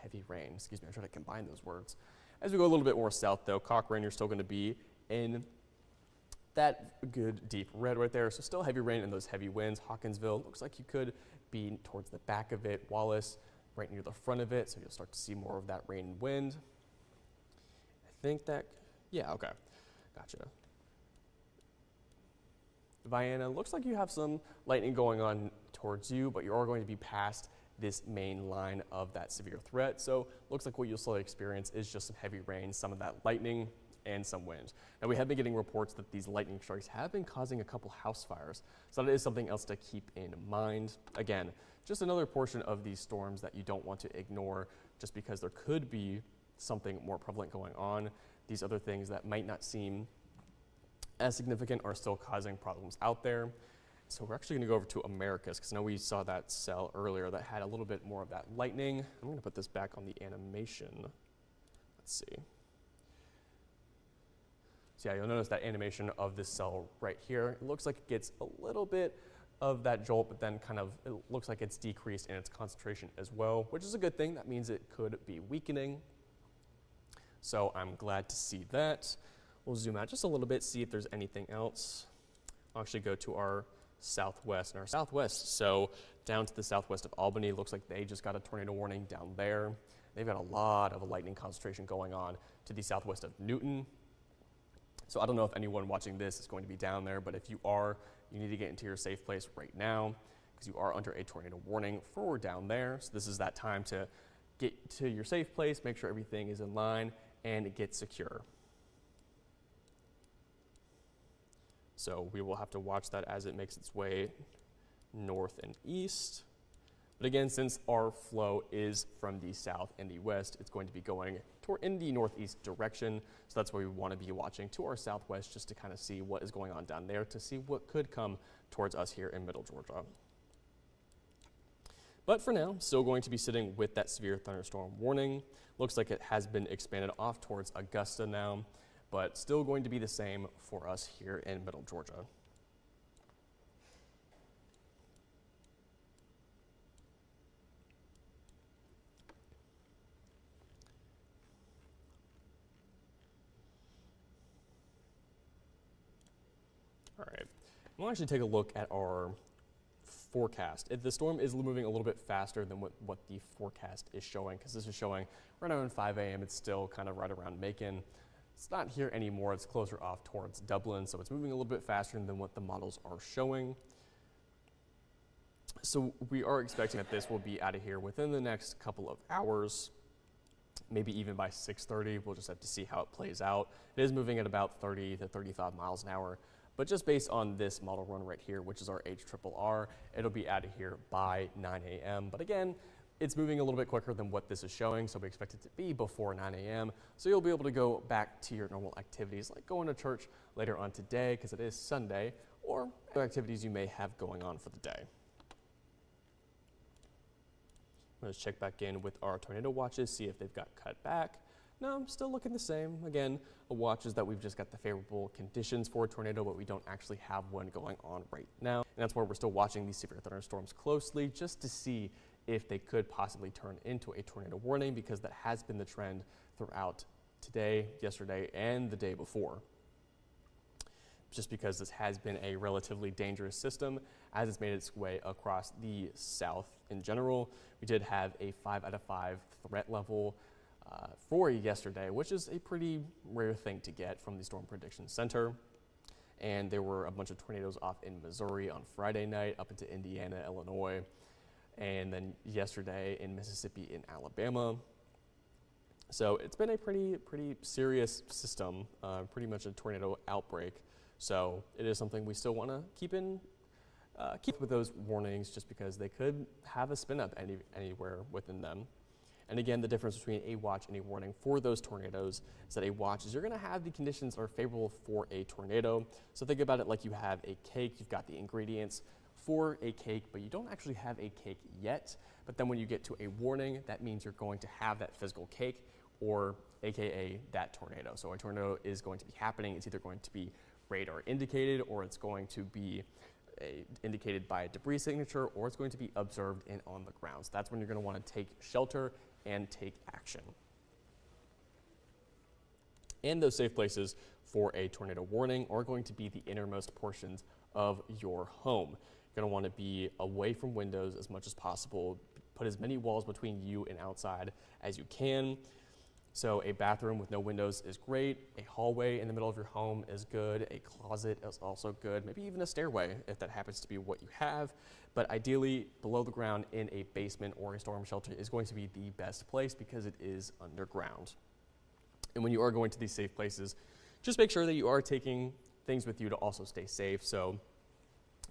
heavy rain. Excuse me, I try to combine those words. As we go a little bit more south, though, Cochrane, you're still going to be in that good deep red right there. So still heavy rain and those heavy winds. Hawkinsville, looks like you could be towards the back of it. Wallace, right near the front of it, so you'll start to see more of that rain and wind. I think that, yeah, okay, gotcha. Vienna, looks like you have some lightning going on towards you, but you are going to be past this main line of that severe threat. So looks like what you'll slowly experience is just some heavy rain, some of that lightning, and some wind. Now, we have been getting reports that these lightning strikes have been causing a couple house fires, so that is something else to keep in mind. Again, just another portion of these storms that you don't want to ignore just because there could be something more prevalent going on. These other things that might not seem as significant are still causing problems out there. So we're actually going to go over to Americas, because I know we saw that cell earlier that had a little bit more of that lightning. I'm going to put this back on the animation. Let's see. So yeah, you'll notice that animation of this cell right here. It looks like it gets a little bit of that jolt, but then it looks like it's decreased in its concentration as well, which is a good thing. That means it could be weakening. So I'm glad to see that. We'll zoom out just a little bit, see if there's anything else. I'll actually go to our southwest. And our southwest, so down to the southwest of Albany, looks like they just got a tornado warning down there. They've got a lot of lightning concentration going on to the southwest of Newton. So I don't know if anyone watching this is going to be down there, but if you are, you need to get into your safe place right now, because you are under a tornado warning for down there. So this is that time to get to your safe place, make sure everything is in line, and get secure. So we will have to watch that as it makes its way north and east. But again, since our flow is from the south and the west, it's going to be going in the northeast direction. So that's why we want to be watching to our southwest, just to kind of see what is going on down there, to see what could come towards us here in middle Georgia. But for now, still going to be sitting with that severe thunderstorm warning. Looks like it has been expanded off towards Augusta now, but still going to be the same for us here in middle Georgia. All right, we'll actually take a look at our forecast. The storm is moving a little bit faster than what the forecast is showing, because this is showing right around 5 a.m. It's still kind of right around Macon. It's not here anymore. It's closer off towards Dublin, so it's moving a little bit faster than what the models are showing. So we are expecting that this will be out of here within the next couple of hours, maybe even by 6:30. We'll just have to see how it plays out. It is moving at about 30 to 35 miles an hour. But just based on this model run right here, which is our HRRR, it'll be out of here by 9 a.m. But again, it's moving a little bit quicker than what this is showing, so we expect it to be before 9 a.m. So you'll be able to go back to your normal activities, like going to church later on today, because it is Sunday, or other activities you may have going on for the day. Let's check back in with our tornado watches, see if they've got cut back. No, I'm still looking the same. Again, a watch is that we've just got the favorable conditions for a tornado, but we don't actually have one going on right now. And that's why we're still watching these severe thunderstorms closely, just to see if they could possibly turn into a tornado warning, because that has been the trend throughout today, yesterday, and the day before. Just because this has been a relatively dangerous system as it's made its way across the south in general. We did have a 5 out of 5 threat level for yesterday, which is a pretty rare thing to get from the Storm Prediction Center. And there were a bunch of tornadoes off in Missouri on Friday night, up into Indiana, Illinois. and then yesterday in Mississippi and Alabama. So it's been a pretty serious system, pretty much a tornado outbreak. So it is something we still want to keep with those warnings, just because they could have a spin up anywhere within them. And again, the difference between a watch and a warning for those tornadoes is that a watch is you're going to have the conditions that are favorable for a tornado. So think about it like you have a cake. You've got the ingredients for a cake, but you don't actually have a cake yet. But then when you get to a warning, that means you're going to have that physical cake, or AKA that tornado. So a tornado is going to be happening. It's either going to be radar indicated, or it's going to be indicated by a debris signature, or it's going to be observed and on the ground. So that's when you're going to want to take shelter and take action. And those safe places for a tornado warning are going to be the innermost portions of your home. You're going to want to be away from windows as much as possible. Put as many walls between you and outside as you can. So a bathroom with no windows is great. A hallway in the middle of your home is good. A closet is also good. Maybe even a stairway if that happens to be what you have. But ideally, below the ground in a basement or a storm shelter is going to be the best place because it is underground. And when you are going to these safe places, just make sure that you are taking things with you to also stay safe. So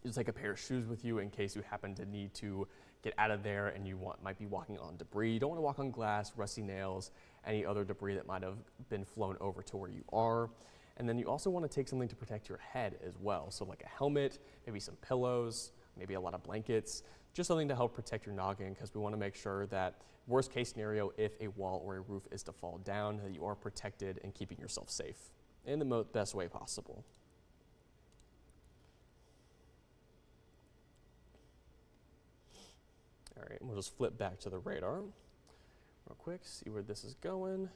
you just take a pair of shoes with you in case you happen to need to get out of there and you might be walking on debris. You don't want to walk on glass, rusty nails, any other debris that might have been flown over to where you are. And then you also want to take something to protect your head as well. So like a helmet, maybe some pillows, maybe a lot of blankets, just something to help protect your noggin, because we want to make sure that worst case scenario, if a wall or a roof is to fall down, that you are protected and keeping yourself safe in the best way possible. All right, we'll just flip back to the radar real quick, see where this is going.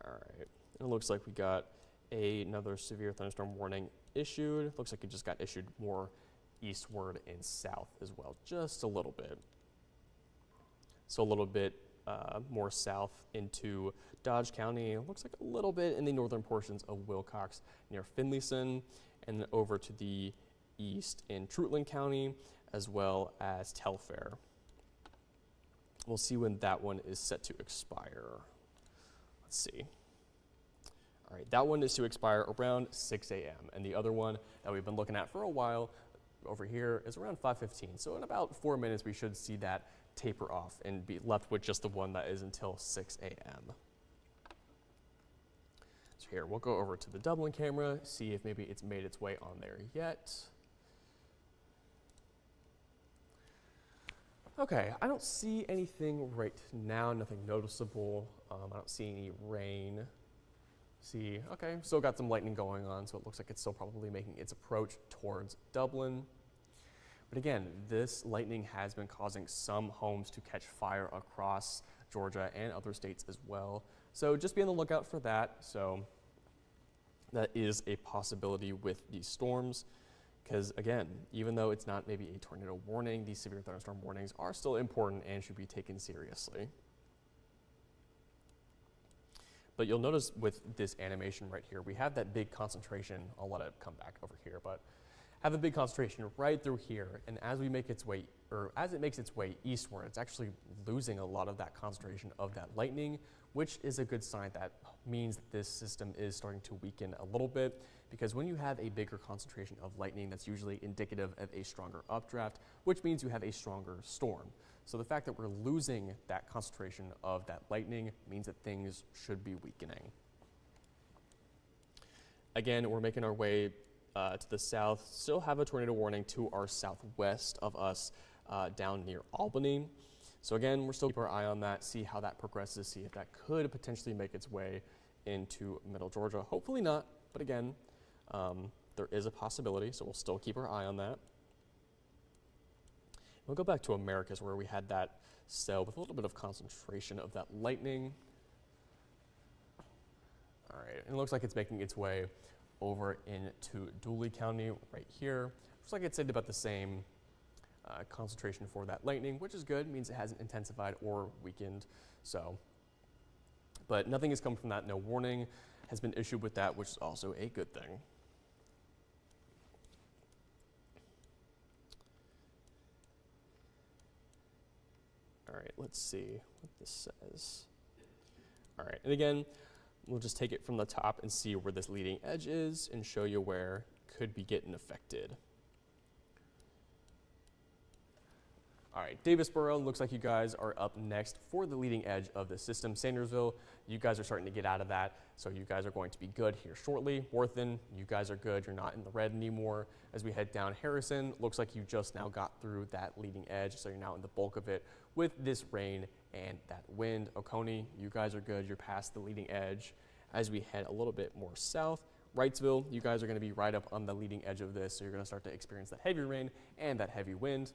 All right, it looks like we got another severe thunderstorm warning issued. Looks like it just got issued more eastward and south as well, just a little bit. So a little bit more south into Dodge County. Looks like a little bit in the northern portions of Wilcox near Finlayson, and then over to the east in Trutland County, as well as Telfair. We'll see when that one is set to expire. Let's see. All right, that one is to expire around 6 a.m. And the other one that we've been looking at for a while over here is around 5:15. So in about 4 minutes, we should see that taper off and be left with just the one that is until 6 a.m. So here, we'll go over to the Dublin camera, see if maybe it's made its way on there yet. Okay, I don't see anything right now, nothing noticeable. I don't see any rain. See, okay, still got some lightning going on, so it looks like it's still probably making its approach towards Dublin. But again, this lightning has been causing some homes to catch fire across Georgia and other states as well. So just be on the lookout for that. So that is a possibility with these storms. Because again, even though it's not maybe a tornado warning, these severe thunderstorm warnings are still important and should be taken seriously. But you'll notice with this animation right here, we have that big concentration. I'll let it come back over here, but have a big concentration right through here. And as we make its way, or as it makes its way eastward, it's actually losing a lot of that concentration of that lightning, which is a good sign. That means that this system is starting to weaken a little bit, because when you have a bigger concentration of lightning, that's usually indicative of a stronger updraft, which means you have a stronger storm. So the fact that we're losing that concentration of that lightning means that things should be weakening. Again, we're making our way to the south. Still have a tornado warning to our southwest of us down near Albany. So again, we're still keeping our eye on that, see how that progresses, see if that could potentially make its way into middle Georgia. Hopefully not, but again, there is a possibility, so we'll still keep our eye on that. We'll go back to Americas, where we had that cell with a little bit of concentration of that lightning. All right, and it looks like it's making its way over into Dooley County right here. Looks like it's at about the same concentration for that lightning, which is good, means it hasn't intensified or weakened. So, but nothing has come from that. No warning has been issued with that, which is also a good thing. right, let's see what this says. All right, and again, we'll just take it from the top and see where this leading edge is and show you where could be getting affected. All right, Davisboro, looks like you guys are up next for the leading edge of the system. Sandersville, you guys are starting to get out of that, so you guys are going to be good here shortly. Worthen, you guys are good. You're not in the red anymore. As we head down Harrison, looks like you just now got through that leading edge, so you're now in the bulk of it with this rain and that wind. Oconee, you guys are good. You're past the leading edge. As we head a little bit more south, Wrightsville, you guys are going to be right up on the leading edge of this, so you're going to start to experience that heavy rain and that heavy wind.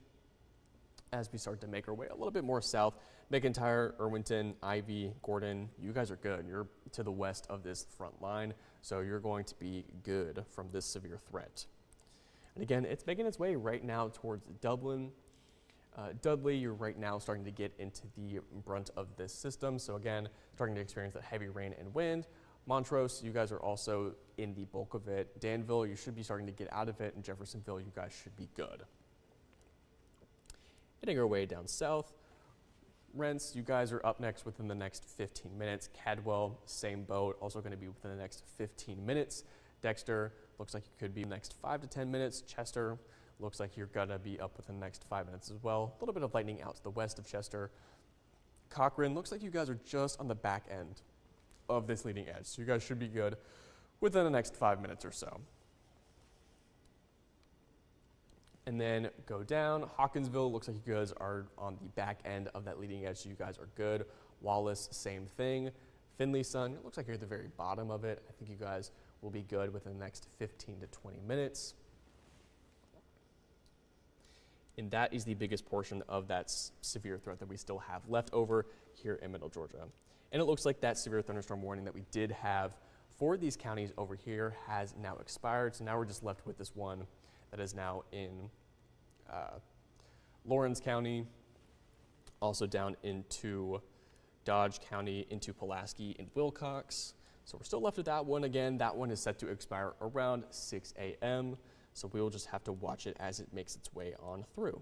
As we start to make our way a little bit more south, McIntyre, Irwinton, Ivy, Gordon, you guys are good. You're to the west of this front line, so you're going to be good from this severe threat. And again, it's making its way right now towards Dublin. Dudley, you're right now starting to get into the brunt of this system, so again, starting to experience that heavy rain and wind. Montrose, you guys are also in the bulk of it. Danville, you should be starting to get out of it, and Jeffersonville, you guys should be good. Heading our way down south, Rents, you guys are up next within the next 15 minutes. Cadwell, same boat, also going to be within the next 15 minutes. Dexter, looks like you could be next 5 to 10 minutes. Chester, looks like you're going to be up within the next 5 minutes as well. A little bit of lightning out to the west of Chester. Cochrane, looks like you guys are just on the back end of this leading edge, so you guys should be good within the next 5 minutes or so. And then go down. Hawkinsville, looks like you guys are on the back end of that leading edge, so you guys are good. Wallace, same thing. Finley Sun, it looks like you're at the very bottom of it. I think you guys will be good within the next 15 to 20 minutes. And that is the biggest portion of that severe threat that we still have left over here in Middle Georgia. And it looks like that severe thunderstorm warning that we did have for these counties over here has now expired. So now we're just left with this one that is now in Lawrence County, also down into Dodge County, into Pulaski and Wilcox. So we're still left with that one. Again, that one is set to expire around 6 a.m. So we'll just have to watch it as it makes its way on through.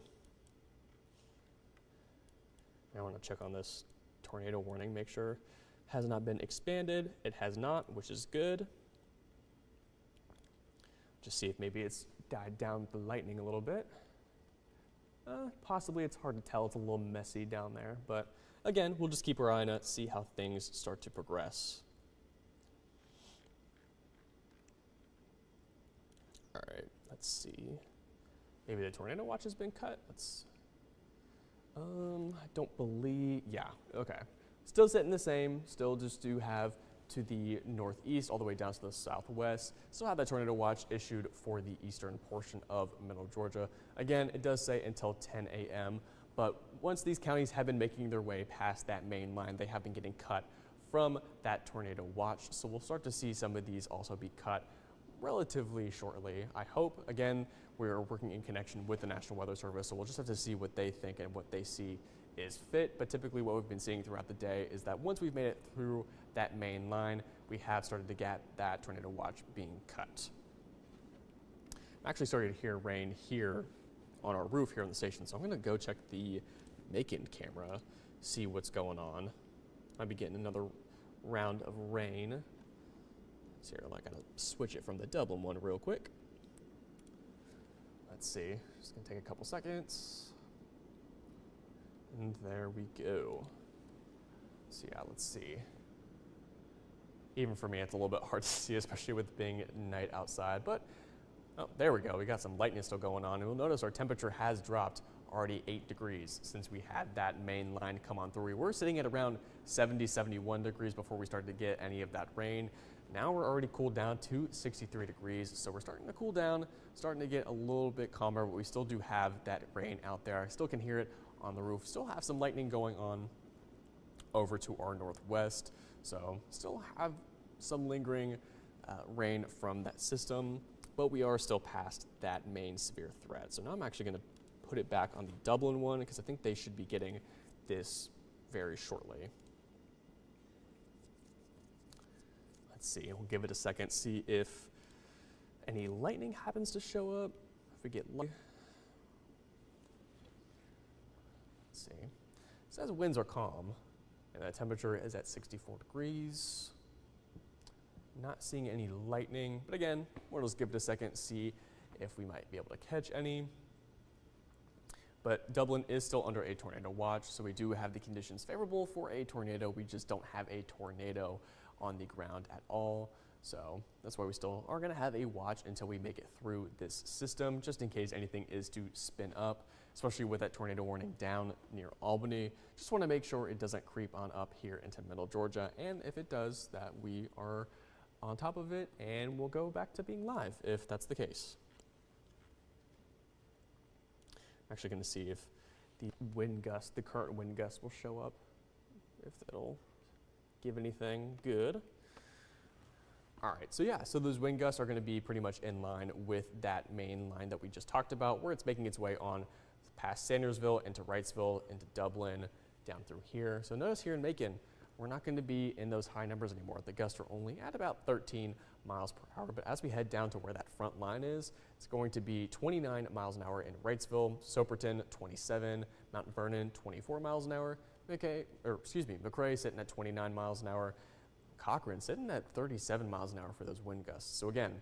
I want to check on this tornado warning, make sure it has not been expanded. It has not, which is good. Just see if maybe it's died down the lightning a little bit. Possibly, it's hard to tell. It's a little messy down there. But again, we'll just keep our eye on it, see how things start to progress. All right, let's see. Maybe the tornado watch has been cut. I don't believe, yeah, okay. Still sitting the same, still just do have to the northeast all the way down to the southwest. Still have that tornado watch issued for the eastern portion of Middle Georgia. Again, it does say until 10 a.m., but once these counties have been making their way past that main line, they have been getting cut from that tornado watch. So we'll start to see some of these also be cut relatively shortly. I hope, again, we're working in connection with the National Weather Service, so we'll just have to see what they think and what they see is fit. But typically what we've been seeing throughout the day is that once we've made it through that main line, we have started to get that tornado watch being cut. I'm actually starting to hear rain here on our roof here on the station, so I'm going to go check the Macon camera, see what's going on. Might be getting another round of rain. So here, I gotta switch it from the Dublin one real quick. Let's see, just gonna take a couple seconds. And there we go. So yeah, let's see. Even for me, it's a little bit hard to see, especially with being night outside, but oh, there we go. We got some lightning still going on. And we'll notice our temperature has dropped already 8 degrees since we had that main line come on through. We were sitting at around 70, 71 degrees before we started to get any of that rain. Now we're already cooled down to 63 degrees, so we're starting to cool down, starting to get a little bit calmer, but we still do have that rain out there. I still can hear it on the roof. Still have some lightning going on over to our northwest, so still have some lingering rain from that system, but we are still past that main severe threat. So now I'm actually going to put it back on the Dublin one because I think they should be getting this very shortly. Let's see, we'll give it a second, see if any lightning happens to show up. If we get lucky. Let's see. It says winds are calm, and the temperature is at 64 degrees. Not seeing any lightning, but again, we'll just give it a second, see if we might be able to catch any. But Dublin is still under a tornado watch, so we do have the conditions favorable for a tornado. We just don't have a tornado on the ground at all. So that's why we still are going to have a watch until we make it through this system, just in case anything is to spin up, especially with that tornado warning down near Albany. Just want to make sure it doesn't creep on up here into middle Georgia, and if it does, that we are on top of it and we'll go back to being live if that's the case. I'm actually going to see if the wind gust, the current wind gust will show up, if it'll give anything good. All right, so yeah, so those wind gusts are going to be pretty much in line with that main line that we just talked about, where it's making its way on past Sandersville, into Wrightsville, into Dublin, down through here. So notice here in Macon, we're not going to be in those high numbers anymore. The gusts are only at about 13 miles per hour, but as we head down to where that front line is, it's going to be 29 miles an hour in Wrightsville, Soperton 27, Mount Vernon 24 miles an hour, McRae sitting at 29 miles an hour, Cochrane sitting at 37 miles an hour for those wind gusts. So again,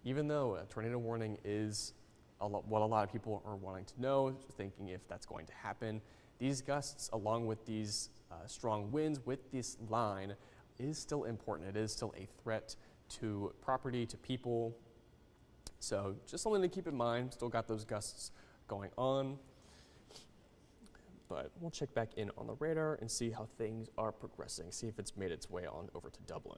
even though a tornado warning is what a lot of people are wanting to know, thinking if that's going to happen, these gusts, along with these strong winds with this line, is still important. It is still a threat to property, to people. So just something to keep in mind. Still got those gusts going on. But we'll check back in on the radar and see how things are progressing, see if it's made its way on over to Dublin.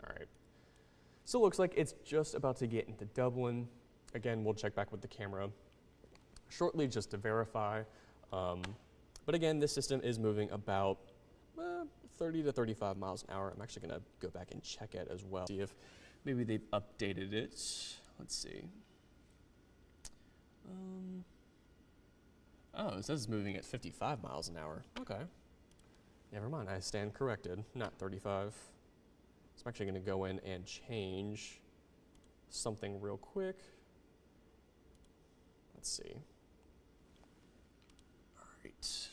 All right. So it looks like it's just about to get into Dublin. Again, we'll check back with the camera shortly just to verify. But again, this system is moving about 30 to 35 miles an hour. I'm actually going to go back and check it as well, see if maybe they've updated it. Let's see. Oh, it says it's moving at 55 miles an hour. Okay. Never mind, I stand corrected, not 35. So I'm actually going to go in and change something real quick. Let's see. All right.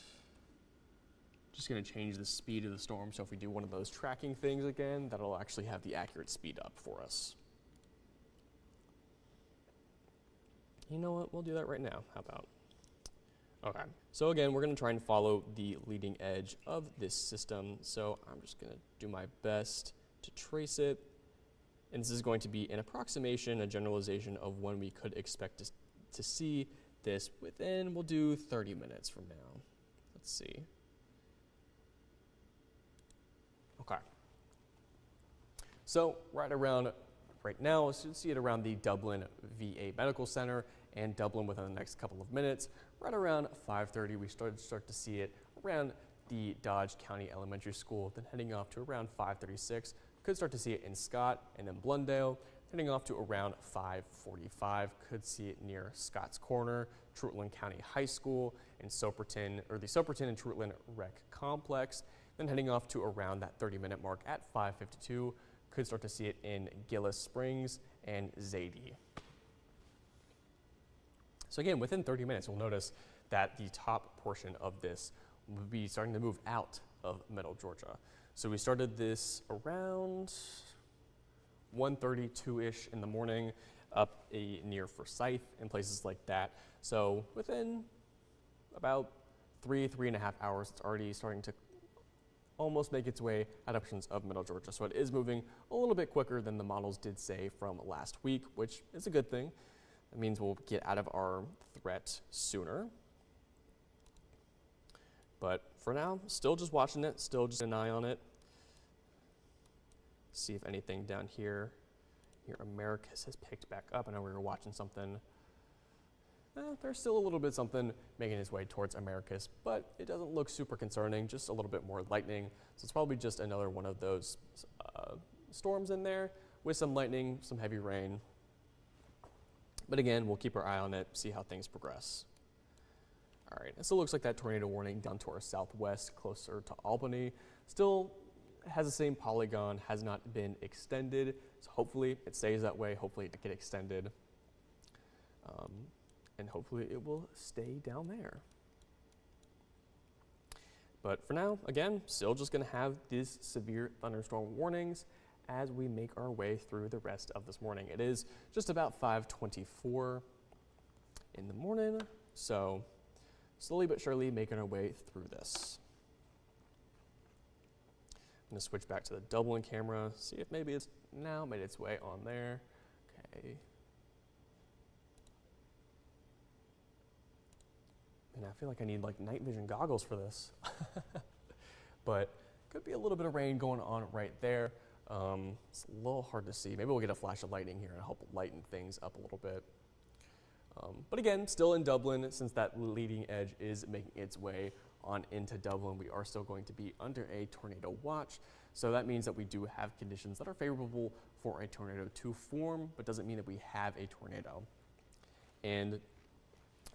Just going to change the speed of the storm, so if we do one of those tracking things again, that'll actually have the accurate speed up for us. You know what, we'll do that right now. How about? Okay, so again, we're going to try and follow the leading edge of this system. So I'm just going to do my best to trace it. And this is going to be an approximation, a generalization of when we could expect to see this within, we'll do 30 minutes from now. Let's see. Okay. So right now, so you see it around the Dublin VA Medical Center and Dublin within the next couple of minutes. Right around 5:30, we start to see it around the Dodge County Elementary School, then heading off to around 5:36. Could start to see it in Scott and then Blundale, heading off to around 5:45. Could see it near Scott's Corner, Trutland County High School, and Soperton, or the Soperton and Trutland Rec Complex. Then heading off to around that 30-minute mark at 5:52. Could start to see it in Gillis Springs and Zadie. So again, within 30 minutes, you'll notice that the top portion of this will be starting to move out of middle Georgia. So we started this around 1:32-ish in the morning up near Forsyth and places like that. So within about 3.5 hours, it's already starting to almost make its way at options of middle Georgia. So it is moving a little bit quicker than the models did say from last week, which is a good thing. That means we'll get out of our threat sooner. But for now, still just watching it, still just an eye on it. See if anything down here Americus has picked back up. I know we were watching something. There's still a little bit something making its way towards Americus, but it doesn't look super concerning, just a little bit more lightning. So it's probably just another one of those storms in there with some lightning, some heavy rain. But again, we'll keep our eye on it, see how things progress. All right, it still looks like that tornado warning down to our southwest, closer to Albany, still has the same polygon, has not been extended. So hopefully it stays that way, hopefully it get extended. and hopefully it will stay down there. But for now, again, still just going to have these severe thunderstorm warnings as we make our way through the rest of this morning. It is just about 5:24 in the morning, so slowly but surely making our way through this. I'm going to switch back to the Dublin camera, see if maybe it's now made its way on there. Okay. And I feel like I need like night vision goggles for this. But could be a little bit of rain going on right there. It's a little hard to see. Maybe we'll get a flash of lightning here and help lighten things up a little bit. But again, still in Dublin, since that leading edge is making its way on into Dublin, we are still going to be under a tornado watch. So that means that we do have conditions that are favorable for a tornado to form, but doesn't mean that we have a tornado. And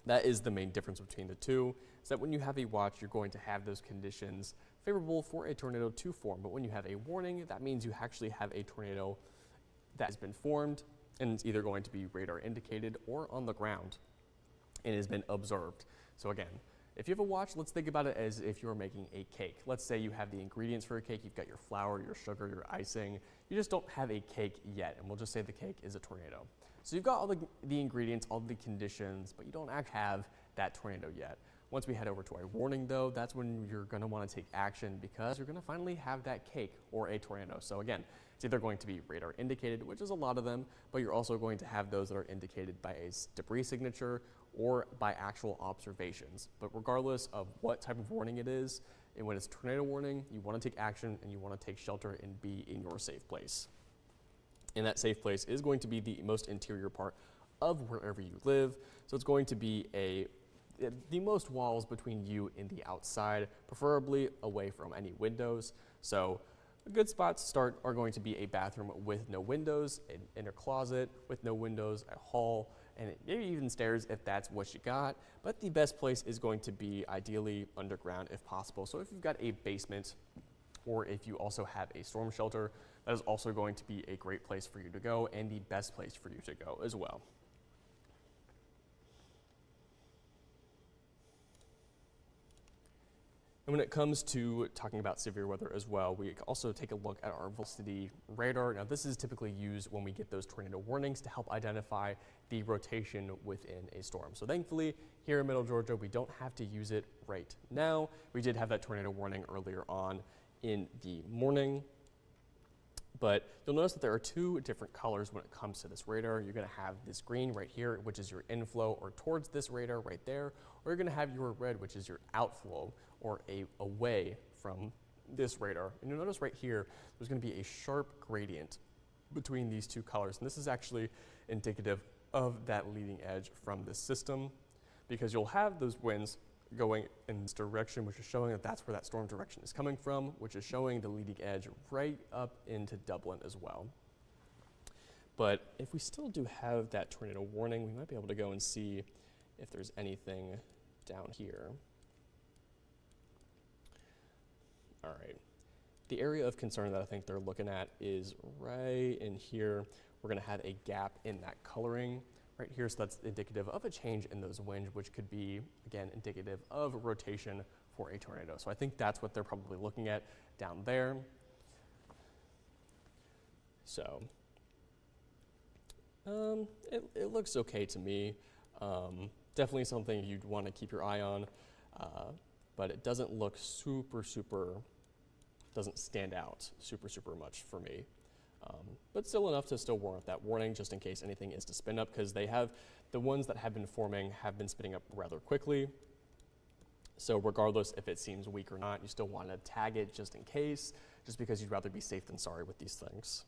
that is the main difference between the two, is that when you have a watch, you're going to have those conditions favorable for a tornado to form. But when you have a warning, that means you actually have a tornado that has been formed, and it's either going to be radar indicated or on the ground and has been observed. So again, if you have a watch, let's think about it as if you're making a cake. Let's say you have the ingredients for a cake. You've got your flour, your sugar, your icing. You just don't have a cake yet, and we'll just say the cake is a tornado. So you've got all the ingredients, all the conditions, but you don't actually have that tornado yet. Once we head over to our warning, though, that's when you're going to want to take action, because you're going to finally have that cake or a tornado. So again, it's either going to be radar indicated, which is a lot of them, but you're also going to have those that are indicated by a debris signature or by actual observations. But regardless of what type of warning it is, and when it's tornado warning, you want to take action and you want to take shelter and be in your safe place. And that safe place is going to be the most interior part of wherever you live. So it's going to be the most walls between you and the outside, preferably away from any windows. So a good spot to start are going to be a bathroom with no windows, an inner closet with no windows, a hall, and maybe even stairs if that's what you got. But the best place is going to be ideally underground if possible. So if you've got a basement, or if you also have a storm shelter, that is also going to be a great place for you to go and the best place for you to go as well. And when it comes to talking about severe weather as well, we also take a look at our velocity radar. Now, this is typically used when we get those tornado warnings to help identify the rotation within a storm. So thankfully, here in Middle Georgia, we don't have to use it right now. We did have that tornado warning earlier on in the morning. But you'll notice that there are two different colors when it comes to this radar. You're going to have this green right here, which is your inflow or towards this radar right there, or you're going to have your red, which is your outflow or away from this radar. And you'll notice right here, there's going to be a sharp gradient between these two colors. And this is actually indicative of that leading edge from this system, because you'll have those winds going in this direction, which is showing that that's where that storm direction is coming from, which is showing the leading edge right up into Dublin as well. But if we still do have that tornado warning, we might be able to go and see if there's anything down here. All right. The area of concern that I think they're looking at is right in here. We're going to have a gap in that coloring right here, so that's indicative of a change in those winds, which could be, again, indicative of rotation for a tornado. So I think that's what they're probably looking at down there. So it looks okay to me. Definitely something you'd want to keep your eye on, but it doesn't look doesn't stand out super much for me. But still enough to still warrant that warning, just in case anything is to spin up, because the ones that have been forming have been spinning up rather quickly. So regardless if it seems weak or not, you still want to tag it just in case, just because you'd rather be safe than sorry with these things.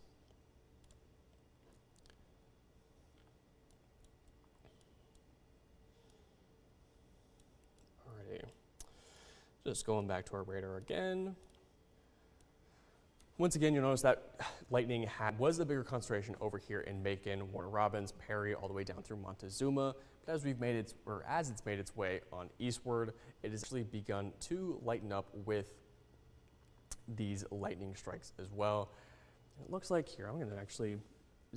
Alrighty, just going back to our radar again. Once again, you'll notice that lightning was the bigger concentration over here in Macon, Warner Robins, Perry, all the way down through Montezuma. But as it's made its way on eastward, it has actually begun to lighten up with these lightning strikes as well. It looks like here, I'm going to actually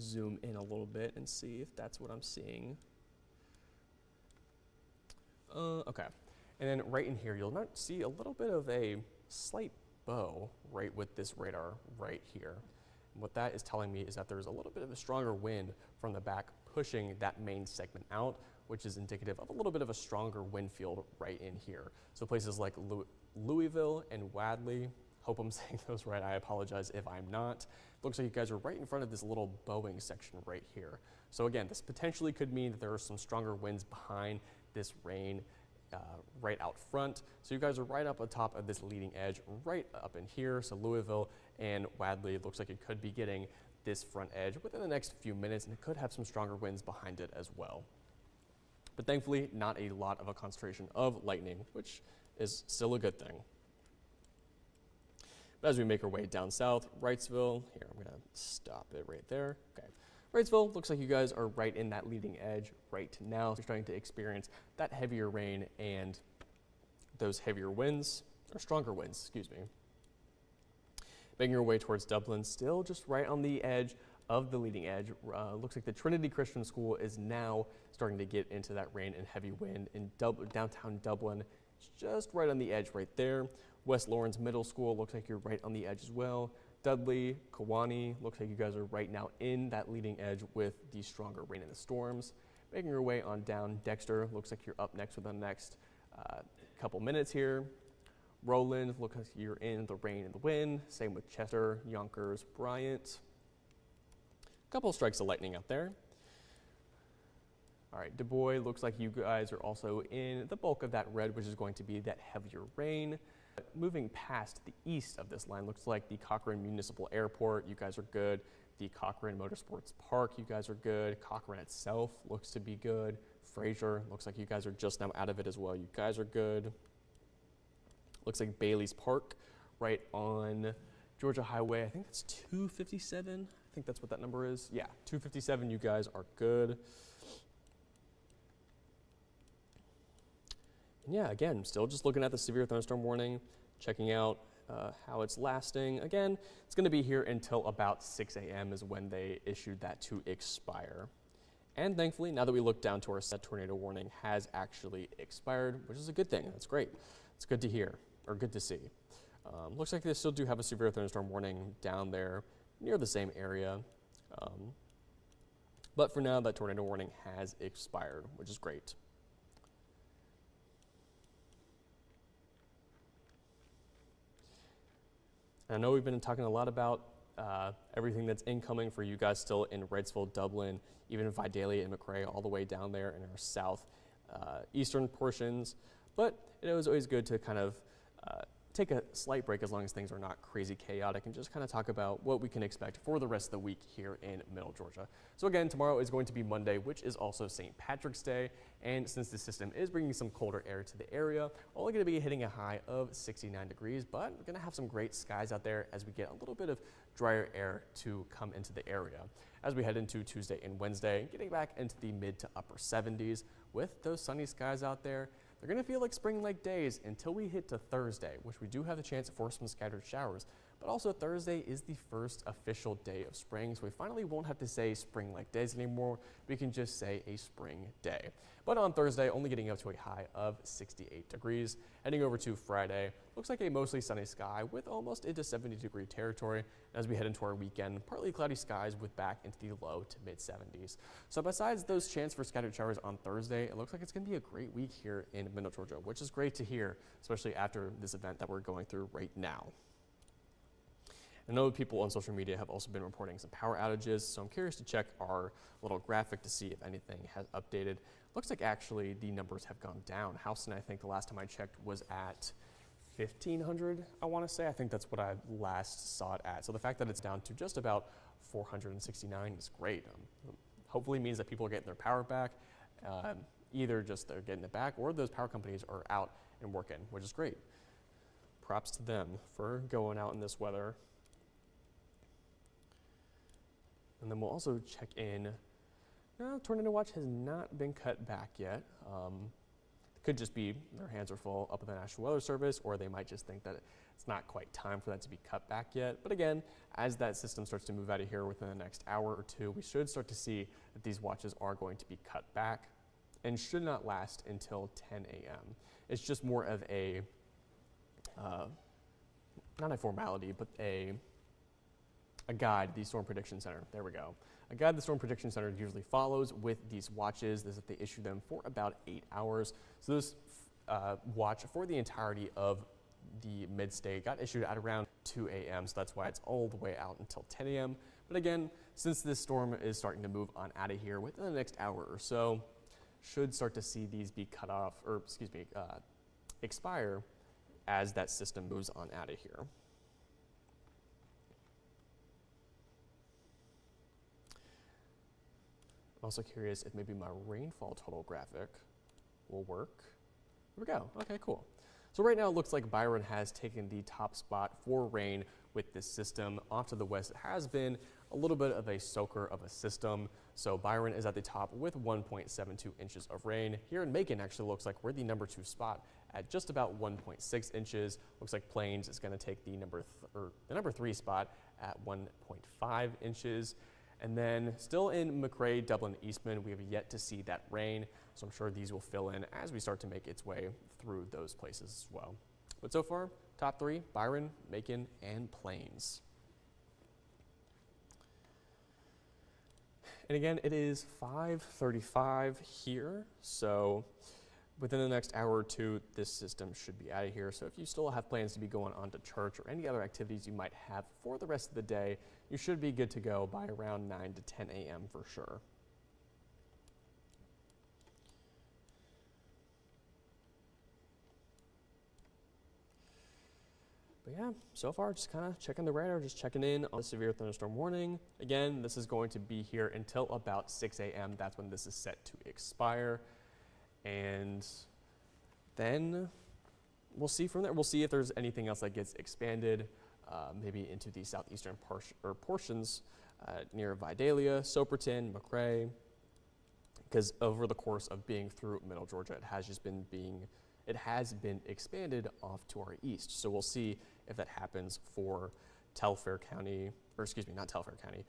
zoom in a little bit and see if that's what I'm seeing. Okay. And then right in here, you'll not see a little bit of a slight bow right with this radar right here. And what that is telling me is that there's a little bit of a stronger wind from the back pushing that main segment out, which is indicative of a little bit of a stronger wind field right in here. So places like Louisville and Wadley, hope I'm saying those right, I apologize if I'm not. Looks like you guys are right in front of this little bowing section right here. So again, this potentially could mean that there are some stronger winds behind this rain right out front. So you guys are right up on top of this leading edge right up in here. So Louisville and Wadley, looks like it could be getting this front edge within the next few minutes, and it could have some stronger winds behind it as well. But thankfully, not a lot of a concentration of lightning, which is still a good thing. But as we make our way down south, Wrightsville, here, I'm gonna stop it right there. Okay. Wrightsville, looks like you guys are right in that leading edge right now. You're starting to experience that heavier rain and those heavier winds, or stronger winds, excuse me. Making your way towards Dublin, still just right on the edge of the leading edge. Looks like the Trinity Christian School is now starting to get into that rain and heavy wind in downtown Dublin. It's just right on the edge right there. West Lawrence Middle School, looks like you're right on the edge as well. Dudley, Kewanee, looks like you guys are right now in that leading edge with the stronger rain and the storms. Making your way on down Dexter, looks like you're up next with the next couple minutes here. Roland, looks like you're in the rain and the wind. Same with Chester, Yonkers, Bryant. A couple strikes of lightning out there. All right, Du Bois, looks like you guys are also in the bulk of that red, which is going to be that heavier rain. Moving past the east of this line, looks like the Cochrane Municipal Airport, you guys are good. The Cochrane Motorsports Park, you guys are good. Cochrane itself looks to be good. Fraser, looks like you guys are just now out of it as well. You guys are good. Looks like Bailey's Park, right on Georgia Highway. I think that's 257. I think that's what that number is. Yeah, 257, you guys are good. And yeah, again, still just looking at the severe thunderstorm warning, checking out how it's lasting. Again, it's going to be here until about 6 a.m. is when they issued that to expire. And thankfully, now that we look down to our set, tornado warning has actually expired, which is a good thing. That's great. It's good to hear, or good to see. Looks like they still do have a severe thunderstorm warning down there near the same area. But for now, that tornado warning has expired, which is great. I know we've been talking a lot about everything that's incoming for you guys still in Wrightsville, Dublin, even Vidalia and McRae, all the way down there in our south eastern portions. But it was always good to kind of take a slight break as long as things are not crazy chaotic and just kind of talk about what we can expect for the rest of the week here in Middle Georgia. So again, tomorrow is going to be Monday, which is also St. Patrick's Day. And since the system is bringing some colder air to the area, only going to be hitting a high of 69 degrees, but we're going to have some great skies out there as we get a little bit of drier air to come into the area. As we head into Tuesday and Wednesday, getting back into the mid to upper 70s with those sunny skies out there. They're going to feel like spring-like days until we hit to Thursday, which we do have the chance for some scattered showers. But also Thursday is the first official day of spring, so we finally won't have to say spring-like days anymore. We can just say a spring day. But on Thursday, only getting up to a high of 68 degrees. Heading over to Friday, looks like a mostly sunny sky with almost into 70-degree territory. As we head into our weekend, partly cloudy skies with back into the low to mid-70s. So besides those chance for scattered showers on Thursday, it looks like it's going to be a great week here in Middle Georgia, which is great to hear, especially after this event that we're going through right now. I know people on social media have also been reporting some power outages, so I'm curious to check our little graphic to see if anything has updated. Looks like actually the numbers have gone down. Houston, I think the last time I checked was at 1,500, I want to say. I think that's what I last saw it at. So the fact that it's down to just about 469 is great. Hopefully means that people are getting their power back. Either just they're getting it back or those power companies are out and working, which is great. Props to them for going out in this weather. And then we'll also check in. No, Tornado Watch has not been cut back yet. It could just be their hands are full up at the National Weather Service, or they might just think that it's not quite time for that to be cut back yet. But again, as that system starts to move out of here within the next hour or two, we should start to see that these watches are going to be cut back. and should not last until 10 a.m. It's just more of a, not a formality, but a guide the Storm Prediction Center. There we go. A guide the Storm Prediction Center usually follows with these watches. This is if they issue them for about 8 hours. So this watch for the entirety of the mid-state got issued at around 2 a.m. So that's why it's all the way out until 10 a.m. But again, since this storm is starting to move on out of here within the next hour or so, should start to see these be cut off, or excuse me, expire as that system moves on out of here. I'm also curious if maybe my rainfall total graphic will work. Here we go. Okay, cool. So right now it looks like Byron has taken the top spot for rain with this system. Off to the west, it has been a little bit of a soaker of a system. So Byron is at the top with 1.72 inches of rain. Here in Macon actually looks like we're the number 2 spot at just about 1.6 inches. Looks like Plains is going to take the number 3 spot at 1.5 inches. And then still in McRae, Dublin, Eastman, we have yet to see that rain. So I'm sure these will fill in as we start to make its way through those places as well. But so far, top 3, Byron, Macon, and Plains. And again, it is 5:35 here. So within the next hour or two, this system should be out of here. So if you still have plans to be going on to church or any other activities you might have for the rest of the day, you should be good to go by around 9 to 10 a.m. for sure. But yeah, so far just kind of checking the radar, just checking in on the severe thunderstorm warning. Again, this is going to be here until about 6 a.m. That's when this is set to expire. And then we'll see from there. We'll see if there's anything else that gets expanded, maybe into the southeastern portions near Vidalia, Soperton, McRae, because over the course of being through Middle Georgia, it has been expanded off to our east. So we'll see if that happens for Telfair County, or excuse me, not Telfair County,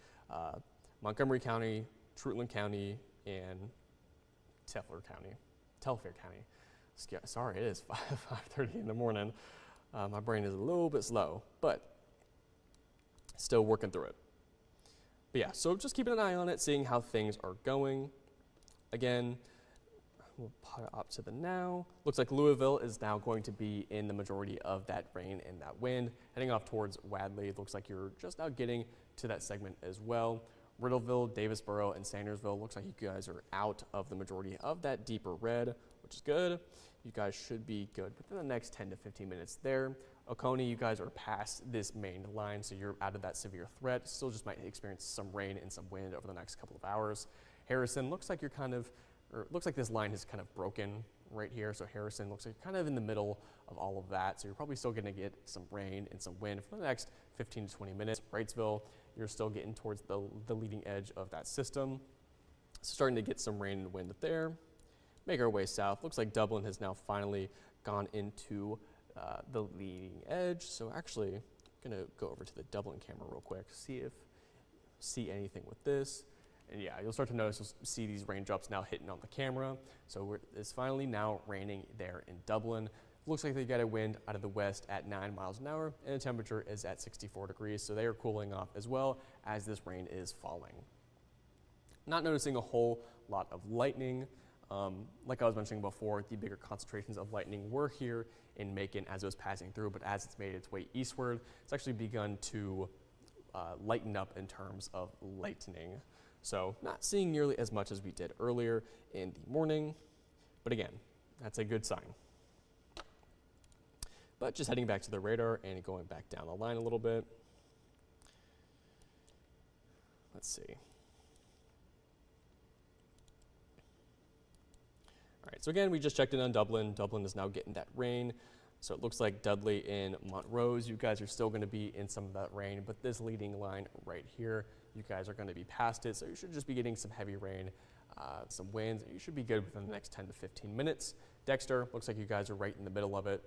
Montgomery County, Treutlen County, and Telfair County. Sorry, it is 5:30 in the morning. My brain is a little bit slow, but still working through it. But yeah, so just keeping an eye on it, seeing how things are going. Again, we'll put it up to the now. Looks like Louisville is now going to be in the majority of that rain and that wind. Heading off towards Wadley, it looks like you're just now getting to that segment as well. Riddleville, Davisboro, and Sandersville, looks like you guys are out of the majority of that deeper red, which is good. You guys should be good within the next 10 to 15 minutes there. Oconee, you guys are past this main line, so you're out of that severe threat. Still just might experience some rain and some wind over the next couple of hours. Harrison, looks like looks like this line is kind of broken right here. So Harrison looks like you're kind of in the middle of all of that. So you're probably still gonna get some rain and some wind for the next 15 to 20 minutes. Wrightsville, you're still getting towards the leading edge of that system. Starting to get some rain and wind there. Make our way south. Looks like Dublin has now finally gone into the leading edge. So actually, I'm gonna go over to the Dublin camera real quick, see anything with this. And yeah, you'll start to notice, you'll see these raindrops now hitting on the camera. So it's finally now raining there in Dublin. Looks like they got a wind out of the west at 9 miles an hour, and the temperature is at 64 degrees. So they are cooling off as well as this rain is falling. Not noticing a whole lot of lightning. Like I was mentioning before, the bigger concentrations of lightning were here in Macon as it was passing through, but as it's made its way eastward, it's actually begun to lighten up in terms of lightning. So not seeing nearly as much as we did earlier in the morning, but again, that's a good sign. But just heading back to the radar and going back down the line a little bit. Let's see. All right, so again, we just checked in on Dublin. Dublin is now getting that rain. So it looks like Dudley and Montrose, you guys are still gonna be in some of that rain, but this leading line right here, you guys are gonna be past it. So you should just be getting some heavy rain, some winds. You should be good within the next 10 to 15 minutes. Dexter, looks like you guys are right in the middle of it.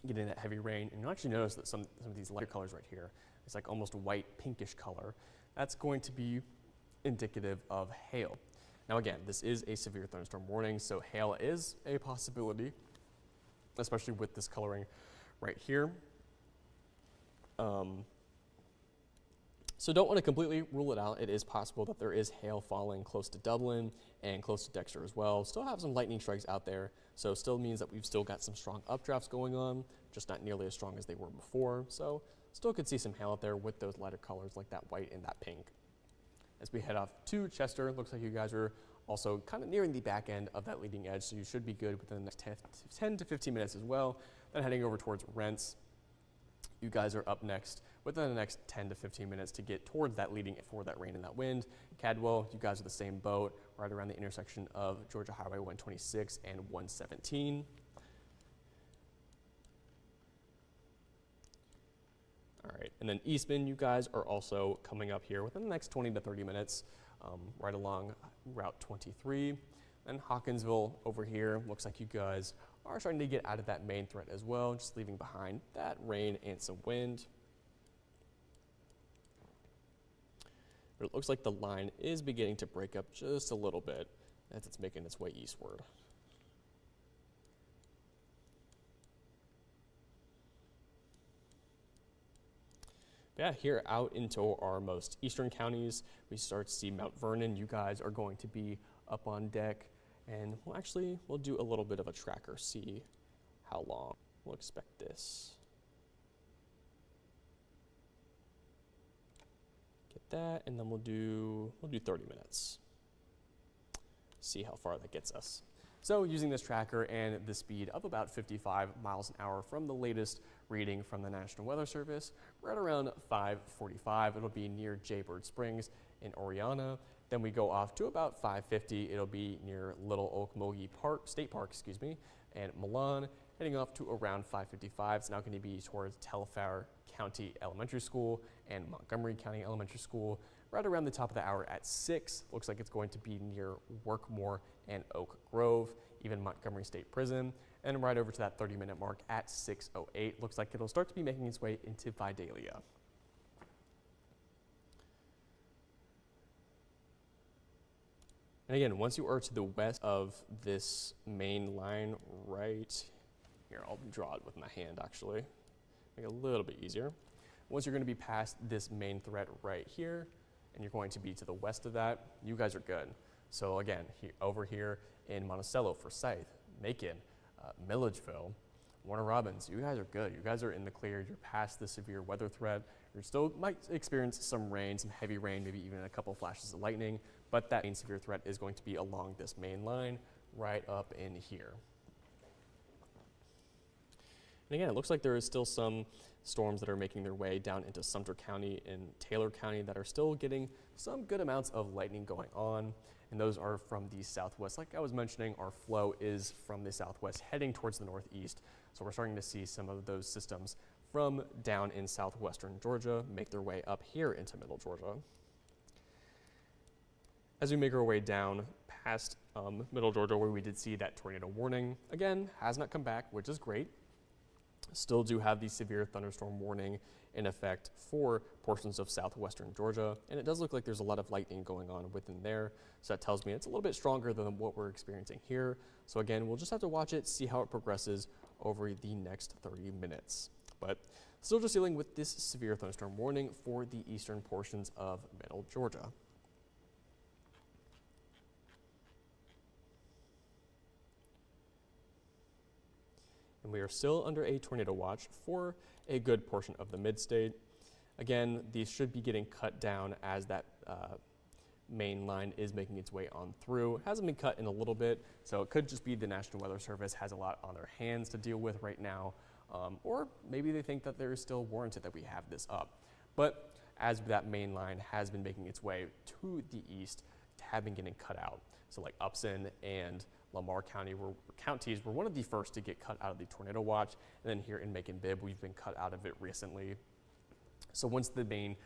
Getting that heavy rain. And you'll actually notice that some of these lighter colors right here, it's like almost a white pinkish color. That's going to be indicative of hail. Now again, this is a severe thunderstorm warning, so hail is a possibility, especially with this coloring right here. So don't want to completely rule it out. It is possible that there is hail falling close to Dublin and close to Dexter as well. Still have some lightning strikes out there, so still means that we've still got some strong updrafts going on, just not nearly as strong as they were before. So still could see some hail out there with those lighter colors like that white and that pink. As we head off to Chester, looks like you guys are also kind of nearing the back end of that leading edge, so you should be good within the next 10 to 15 minutes as well. Then heading over towards Rents, you guys are up next within the next 10 to 15 minutes to get towards that leading for that rain and that wind. Cadwell, you guys are the same boat, right around the intersection of Georgia Highway 126 and 117. All right, and then Eastman, you guys are also coming up here within the next 20 to 30 minutes, right along Route 23. And Hawkinsville over here, looks like you guys are starting to get out of that main threat as well, just leaving behind that rain and some wind. But it looks like the line is beginning to break up just a little bit as it's making its way eastward. Yeah, here out into our most eastern counties, we start to see Mount Vernon. You guys are going to be up on deck, and we'll do a little bit of a tracker, see how long we'll expect this. Get that, and then we'll do 30 minutes. See how far that gets us. So using this tracker and the speed of about 55 miles an hour from the latest reading from the National Weather Service, right around 5:45, it'll be near Jaybird Springs in Oriana. Then we go off to about 5:50, it'll be near Little Okmulgee State Park, and Milan. Heading off to around 5:55, it's now going to be towards Telfair County Elementary School and Montgomery County Elementary School. Right around the top of the hour at 6, looks like it's going to be near Workmore and Oak Grove, even Montgomery State Prison. And right over to that 30-minute mark at 6:08, looks like it'll start to be making its way into Vidalia. And again, once you are to the west of this main line right here, I'll draw it with my hand actually, make it a little bit easier. Once you're going to be past this main threat right here, and you're going to be to the west of that, you guys are good. So again, over here in Monticello, Forsyth, Macon, Milledgeville, Warner Robins, you guys are good. You guys are in the clear. You're past the severe weather threat. You still might experience some rain, some heavy rain, maybe even a couple flashes of lightning, but that main severe threat is going to be along this main line right up in here. And again, it looks like there is still some storms that are making their way down into Sumter County and Taylor County that are still getting some good amounts of lightning going on. And those are from the southwest. Like I was mentioning, our flow is from the southwest heading towards the northeast. So we're starting to see some of those systems from down in southwestern Georgia make their way up here into middle Georgia. As we make our way down past middle Georgia, where we did see that tornado warning, again, has not come back, which is great. Still do have the severe thunderstorm warning in effect for portions of southwestern Georgia, and it does look like there's a lot of lightning going on within there, so that tells me it's a little bit stronger than what we're experiencing here. So again, we'll just have to watch it, see how it progresses over the next 30 minutes. But still just dealing with this severe thunderstorm warning for the eastern portions of middle Georgia. And we are still under a tornado watch for a good portion of the mid-state. Again, these should be getting cut down as that main line is making its way on through. It hasn't been cut in a little bit, so it could just be the National Weather Service has a lot on their hands to deal with right now, or maybe they think that there is still warranted that we have this up. But as that main line has been making its way to the east, have been getting cut out. So like Upson and Lamar County counties were one of the first to get cut out of the tornado watch, and then here in Macon-Bibb, we've been cut out of it recently. So once the main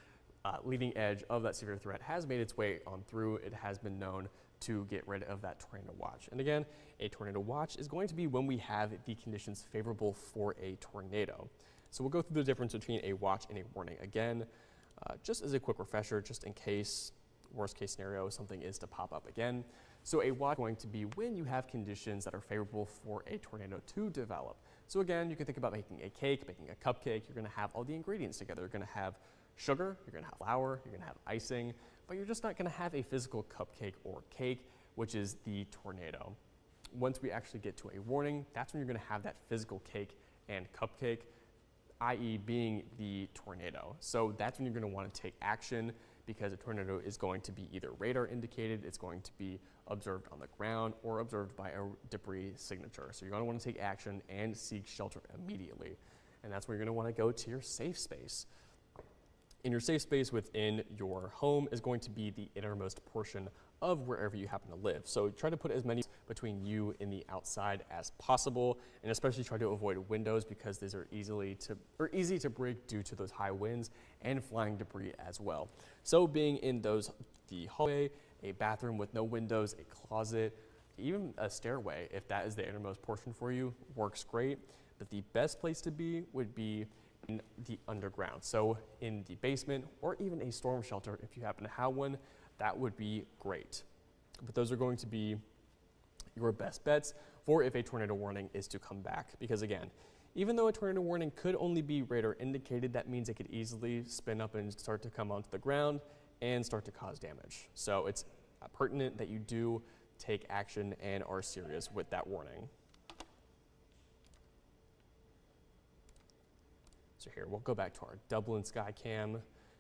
leading edge of that severe threat has made its way on through, it has been known to get rid of that tornado watch. And again, a tornado watch is going to be when we have the conditions favorable for a tornado. So we'll go through the difference between a watch and a warning again, just as a quick refresher, just in case, worst case scenario, something is to pop up again. So a watch is going to be when you have conditions that are favorable for a tornado to develop. So again, you can think about making a cake, making a cupcake. You're going to have all the ingredients together. You're going to have sugar, you're going to have flour, you're going to have icing, but you're just not going to have a physical cupcake or cake, which is the tornado. Once we actually get to a warning, that's when you're going to have that physical cake and cupcake, i.e. being the tornado. So that's when you're going to want to take action, because a tornado is going to be either radar indicated, it's going to be observed on the ground, or observed by a debris signature. So you're going to want to take action and seek shelter immediately. And that's where you're going to want to go to your safe space. And your safe space within your home is going to be the innermost portion of wherever you happen to live. So try to put as many between you and the outside as possible, and especially try to avoid windows, because these are easy to break due to those high winds and flying debris as well. So being in the hallway, a bathroom with no windows, a closet, even a stairway, if that is the innermost portion for you, works great. But the best place to be would be in the underground. So in the basement, or even a storm shelter if you happen to have one, that would be great. But those are going to be your best bets for if a tornado warning is to come back. Because again, even though a tornado warning could only be radar indicated, that means it could easily spin up and start to come onto the ground and start to cause damage. So it's pertinent that you do take action and are serious with that warning. So here, we'll go back to our Dublin sky cam.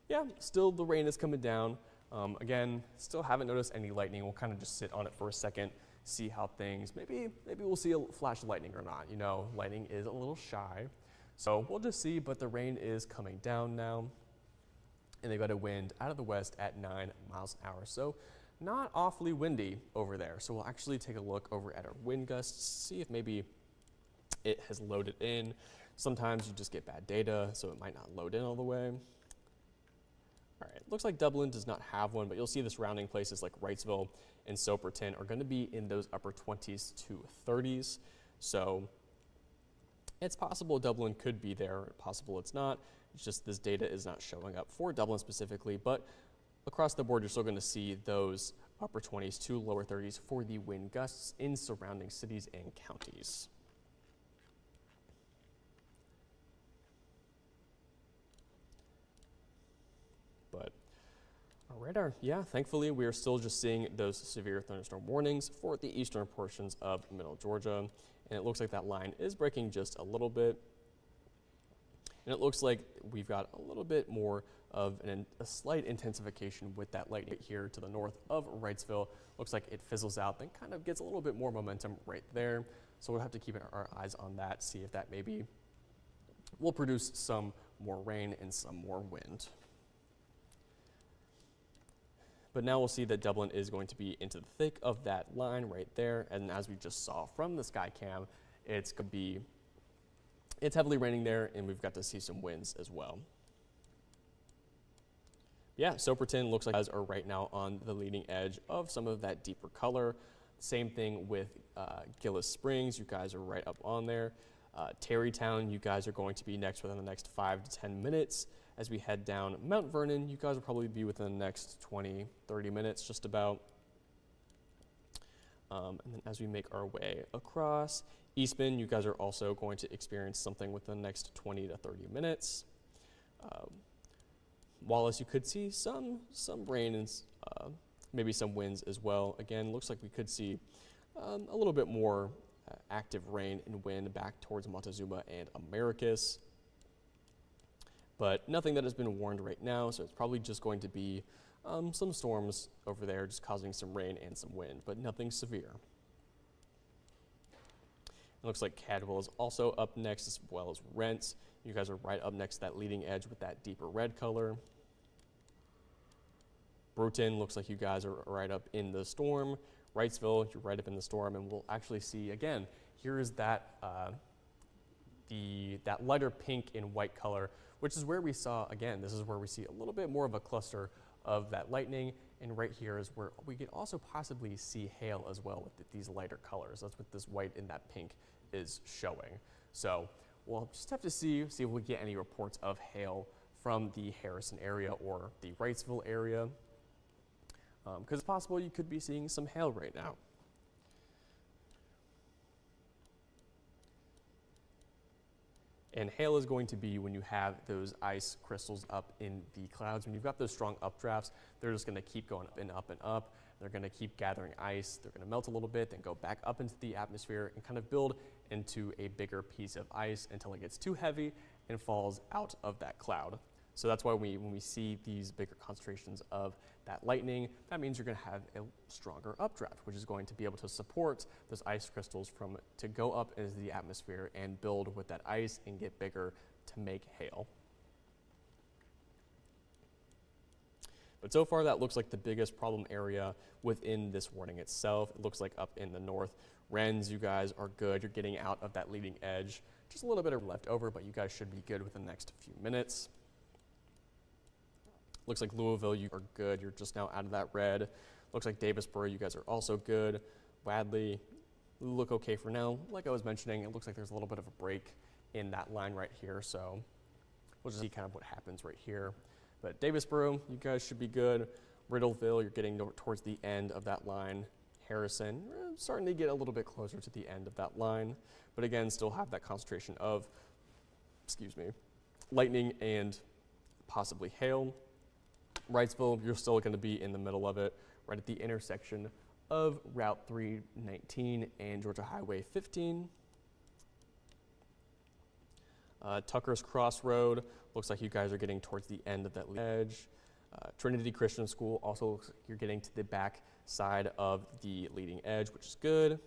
Yeah, still the rain is coming down. Again, still haven't noticed any lightning. We'll kind of just sit on it for a second, see how things, maybe we'll see a flash of lightning or not. You know, lightning is a little shy. So we'll just see, but the rain is coming down now. And they've got a wind out of the west at 9 miles an hour. So not awfully windy over there. So we'll actually take a look over at our wind gusts, see if maybe it has loaded in. Sometimes you just get bad data, so it might not load in all the way. All right, looks like Dublin does not have one, but you'll see the surrounding places like Wrightsville and Soperton are going to be in those upper 20s to 30s. So it's possible Dublin could be there, possible it's not. It's just this data is not showing up for Dublin specifically, but across the board, you're still going to see those upper 20s to lower 30s for the wind gusts in surrounding cities and counties. But our radar, yeah, thankfully we are still just seeing those severe thunderstorm warnings for the eastern portions of middle Georgia. And it looks like that line is breaking just a little bit. And it looks like we've got a little bit more of a slight intensification with that lightning here to the north of Wrightsville. Looks like it fizzles out, then kind of gets a little bit more momentum right there. So we'll have to keep our eyes on that, see if that maybe will produce some more rain and some more wind. But now we'll see that Dublin is going to be into the thick of that line right there. And as we just saw from the sky cam, it's heavily raining there, and we've got to see some winds as well. Yeah, Soperton looks like you guys are right now on the leading edge of some of that deeper color. Same thing with Gillis Springs, you guys are right up on there. Terrytown, you guys are going to be next within the next 5 to 10 minutes. As we head down Mount Vernon, you guys will probably be within the next 20, 30 minutes just about. And then as we make our way across, Eastman, you guys are also going to experience something within the next 20 to 30 minutes. Wallace, you could see some rain and maybe some winds as well. Again, looks like we could see a little bit more active rain and wind back towards Montezuma and Americus. But nothing that has been warned right now, so it's probably just going to be some storms over there just causing some rain and some wind, but nothing severe. It looks like Cadwell is also up next, as well as Rents. You guys are right up next to that leading edge with that deeper red color. Bruton looks like you guys are right up in the storm. Wrightsville, you're right up in the storm, and we'll actually see, again, here is that, that lighter pink and white color, which is where we saw, again, this is where we see a little bit more of a cluster of that lightning, and right here is where we could also possibly see hail as well with these lighter colors. That's what this white and that pink is showing. So we'll just have to see if we get any reports of hail from the Harrison area or the Wrightsville area. because it's possible you could be seeing some hail right now. And hail is going to be when you have those ice crystals up in the clouds. When you've got those strong updrafts, they're just going to keep going up and up and up. They're going to keep gathering ice. They're going to melt a little bit, then go back up into the atmosphere and kind of build into a bigger piece of ice until it gets too heavy and falls out of that cloud. So that's why when we see these bigger concentrations of that lightning, that means you're going to have a stronger updraft, which is going to be able to support those ice crystals to go up into the atmosphere and build with that ice and get bigger to make hail. But so far, that looks like the biggest problem area within this warning itself. It looks like up in the north. Wrens, you guys are good. You're getting out of that leading edge. Just a little bit of left over, but you guys should be good within the next few minutes. Looks like Louisville, you are good. You're just now out of that red. Looks like Davisboro, you guys are also good. Wadley, look okay for now. Like I was mentioning, it looks like there's a little bit of a break in that line right here, so we'll just see kind of what happens right here. But Davisboro, you guys should be good. Riddleville, you're getting towards the end of that line. Harrison, starting to get a little bit closer to the end of that line, but again, still have that concentration of, lightning and possibly hail. Wrightsville, you're still going to be in the middle of it, right at the intersection of Route 319 and Georgia Highway 15. Tucker's Crossroad, looks like you guys are getting towards the end of that edge. Trinity Christian School also looks like you're getting to the back side of the leading edge, which is good.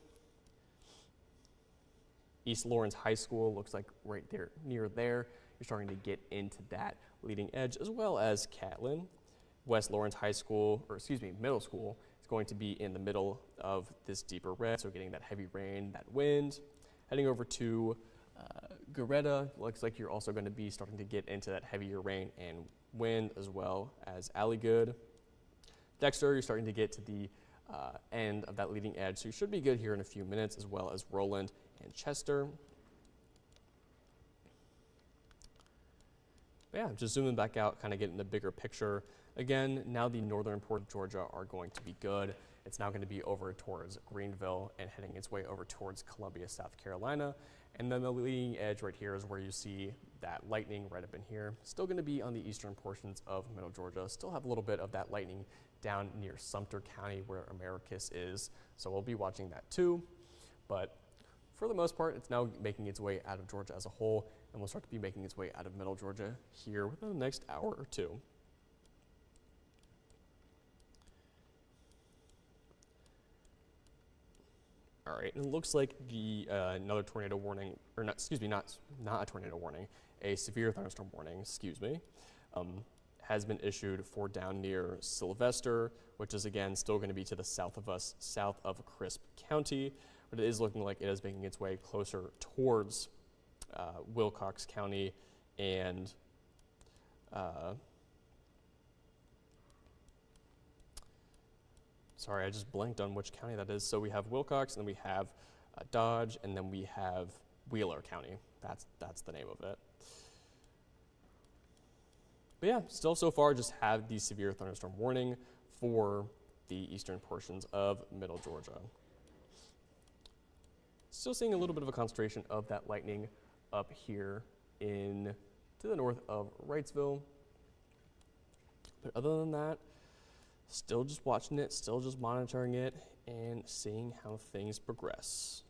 East Lawrence High School looks like right there, near there, you're starting to get into that leading edge, as well as Catlin. West Lawrence High School, middle school, is going to be in the middle of this deeper red, so getting that heavy rain, that wind. Heading over to Goretta, looks like you're also going to be starting to get into that heavier rain and wind, as well as Alligood. Dexter, you're starting to get to the end of that leading edge, so you should be good here in a few minutes, as well as Roland and Chester. But yeah, just zooming back out, kind of getting the bigger picture. Again, now the northern part of Georgia are going to be good. It's now going to be over towards Greenville and heading its way over towards Columbia, South Carolina. And then the leading edge right here is where you see that lightning right up in here. Still going to be on the eastern portions of middle Georgia. Still have a little bit of that lightning down near Sumter County where Americus is. So we'll be watching that too. But for the most part, it's now making its way out of Georgia as a whole, and will start to be making its way out of middle Georgia here within the next hour or two. All right, and it looks like the another tornado warning, or not a tornado warning, a severe thunderstorm warning, has been issued for down near Sylvester, which is again still going to be to the south of us, south of Crisp County, but it is looking like it is making its way closer towards Wilcox County and sorry, I just blanked on which county that is. So we have Wilcox, and then we have Dodge, and then we have Wheeler County. That's the name of it. But yeah, still so far just have the severe thunderstorm warning for the eastern portions of middle Georgia. Still seeing a little bit of a concentration of that lightning up here to the north of Wrightsville. But other than that, still just watching it, still just monitoring it, and seeing how things progress.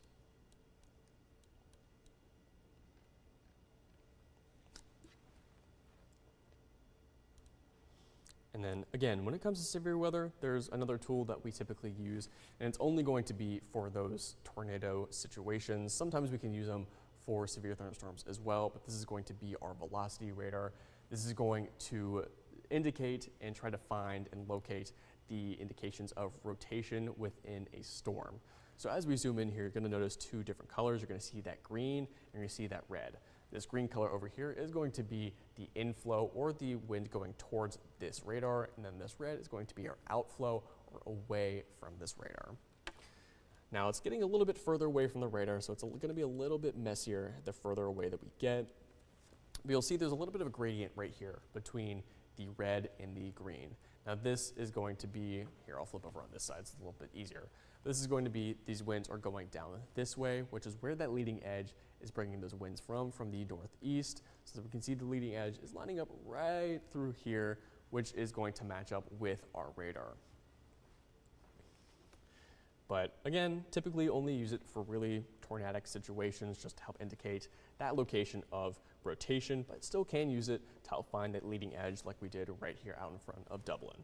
And then again, when it comes to severe weather, there's another tool that we typically use, and it's only going to be for those tornado situations. Sometimes we can use them for severe thunderstorms as well, but this is going to be our velocity radar. This is going to indicate and try to find and locate the indications of rotation within a storm. So as we zoom in here, you're going to notice two different colors. You're going to see that green and you're going to see that red. This green color over here is going to be the inflow or the wind going towards this radar, and then this red is going to be our outflow or away from this radar. Now it's getting a little bit further away from the radar, so it's going to be a little bit messier the further away that we get. But you'll see there's a little bit of a gradient right here between the red and the green. Now this is going to be, here I'll flip over on this side, it's a little bit easier. This is going to be, these winds are going down this way, which is where that leading edge is bringing those winds from the northeast. So we can see the leading edge is lining up right through here, which is going to match up with our radar. But again, typically only use it for really tornadic situations, just to help indicate that location of rotation, but still can use it to help find that leading edge like we did right here out in front of Dublin.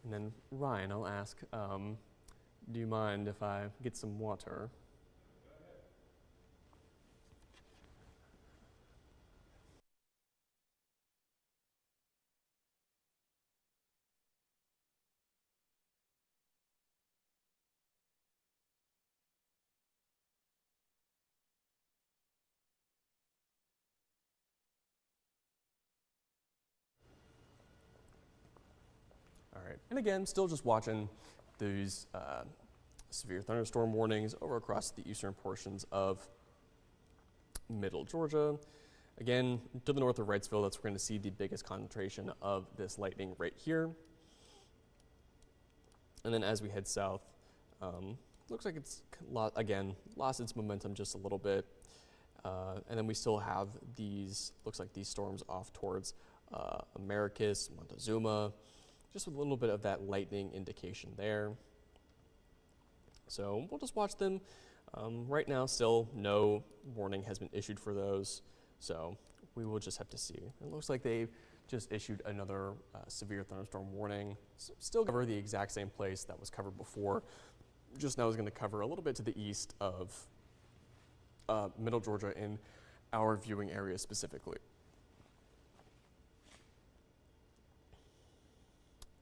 And then Ryan, I'll ask, do you mind if I get some water? All right, and again, still just watching these severe thunderstorm warnings over across the eastern portions of middle Georgia. Again, to the north of Wrightsville, that's where we're going to see the biggest concentration of this lightning right here. And then as we head south, looks like it's, again, lost its momentum just a little bit. And then we still have these, looks like these storms off towards Americus, Montezuma, just with a little bit of that lightning indication there. So we'll just watch them. Right now, still no warning has been issued for those, so we will just have to see. It looks like they've just issued another severe thunderstorm warning. Still cover the exact same place that was covered before. Just now is going to cover a little bit to the east of middle Georgia in our viewing area specifically.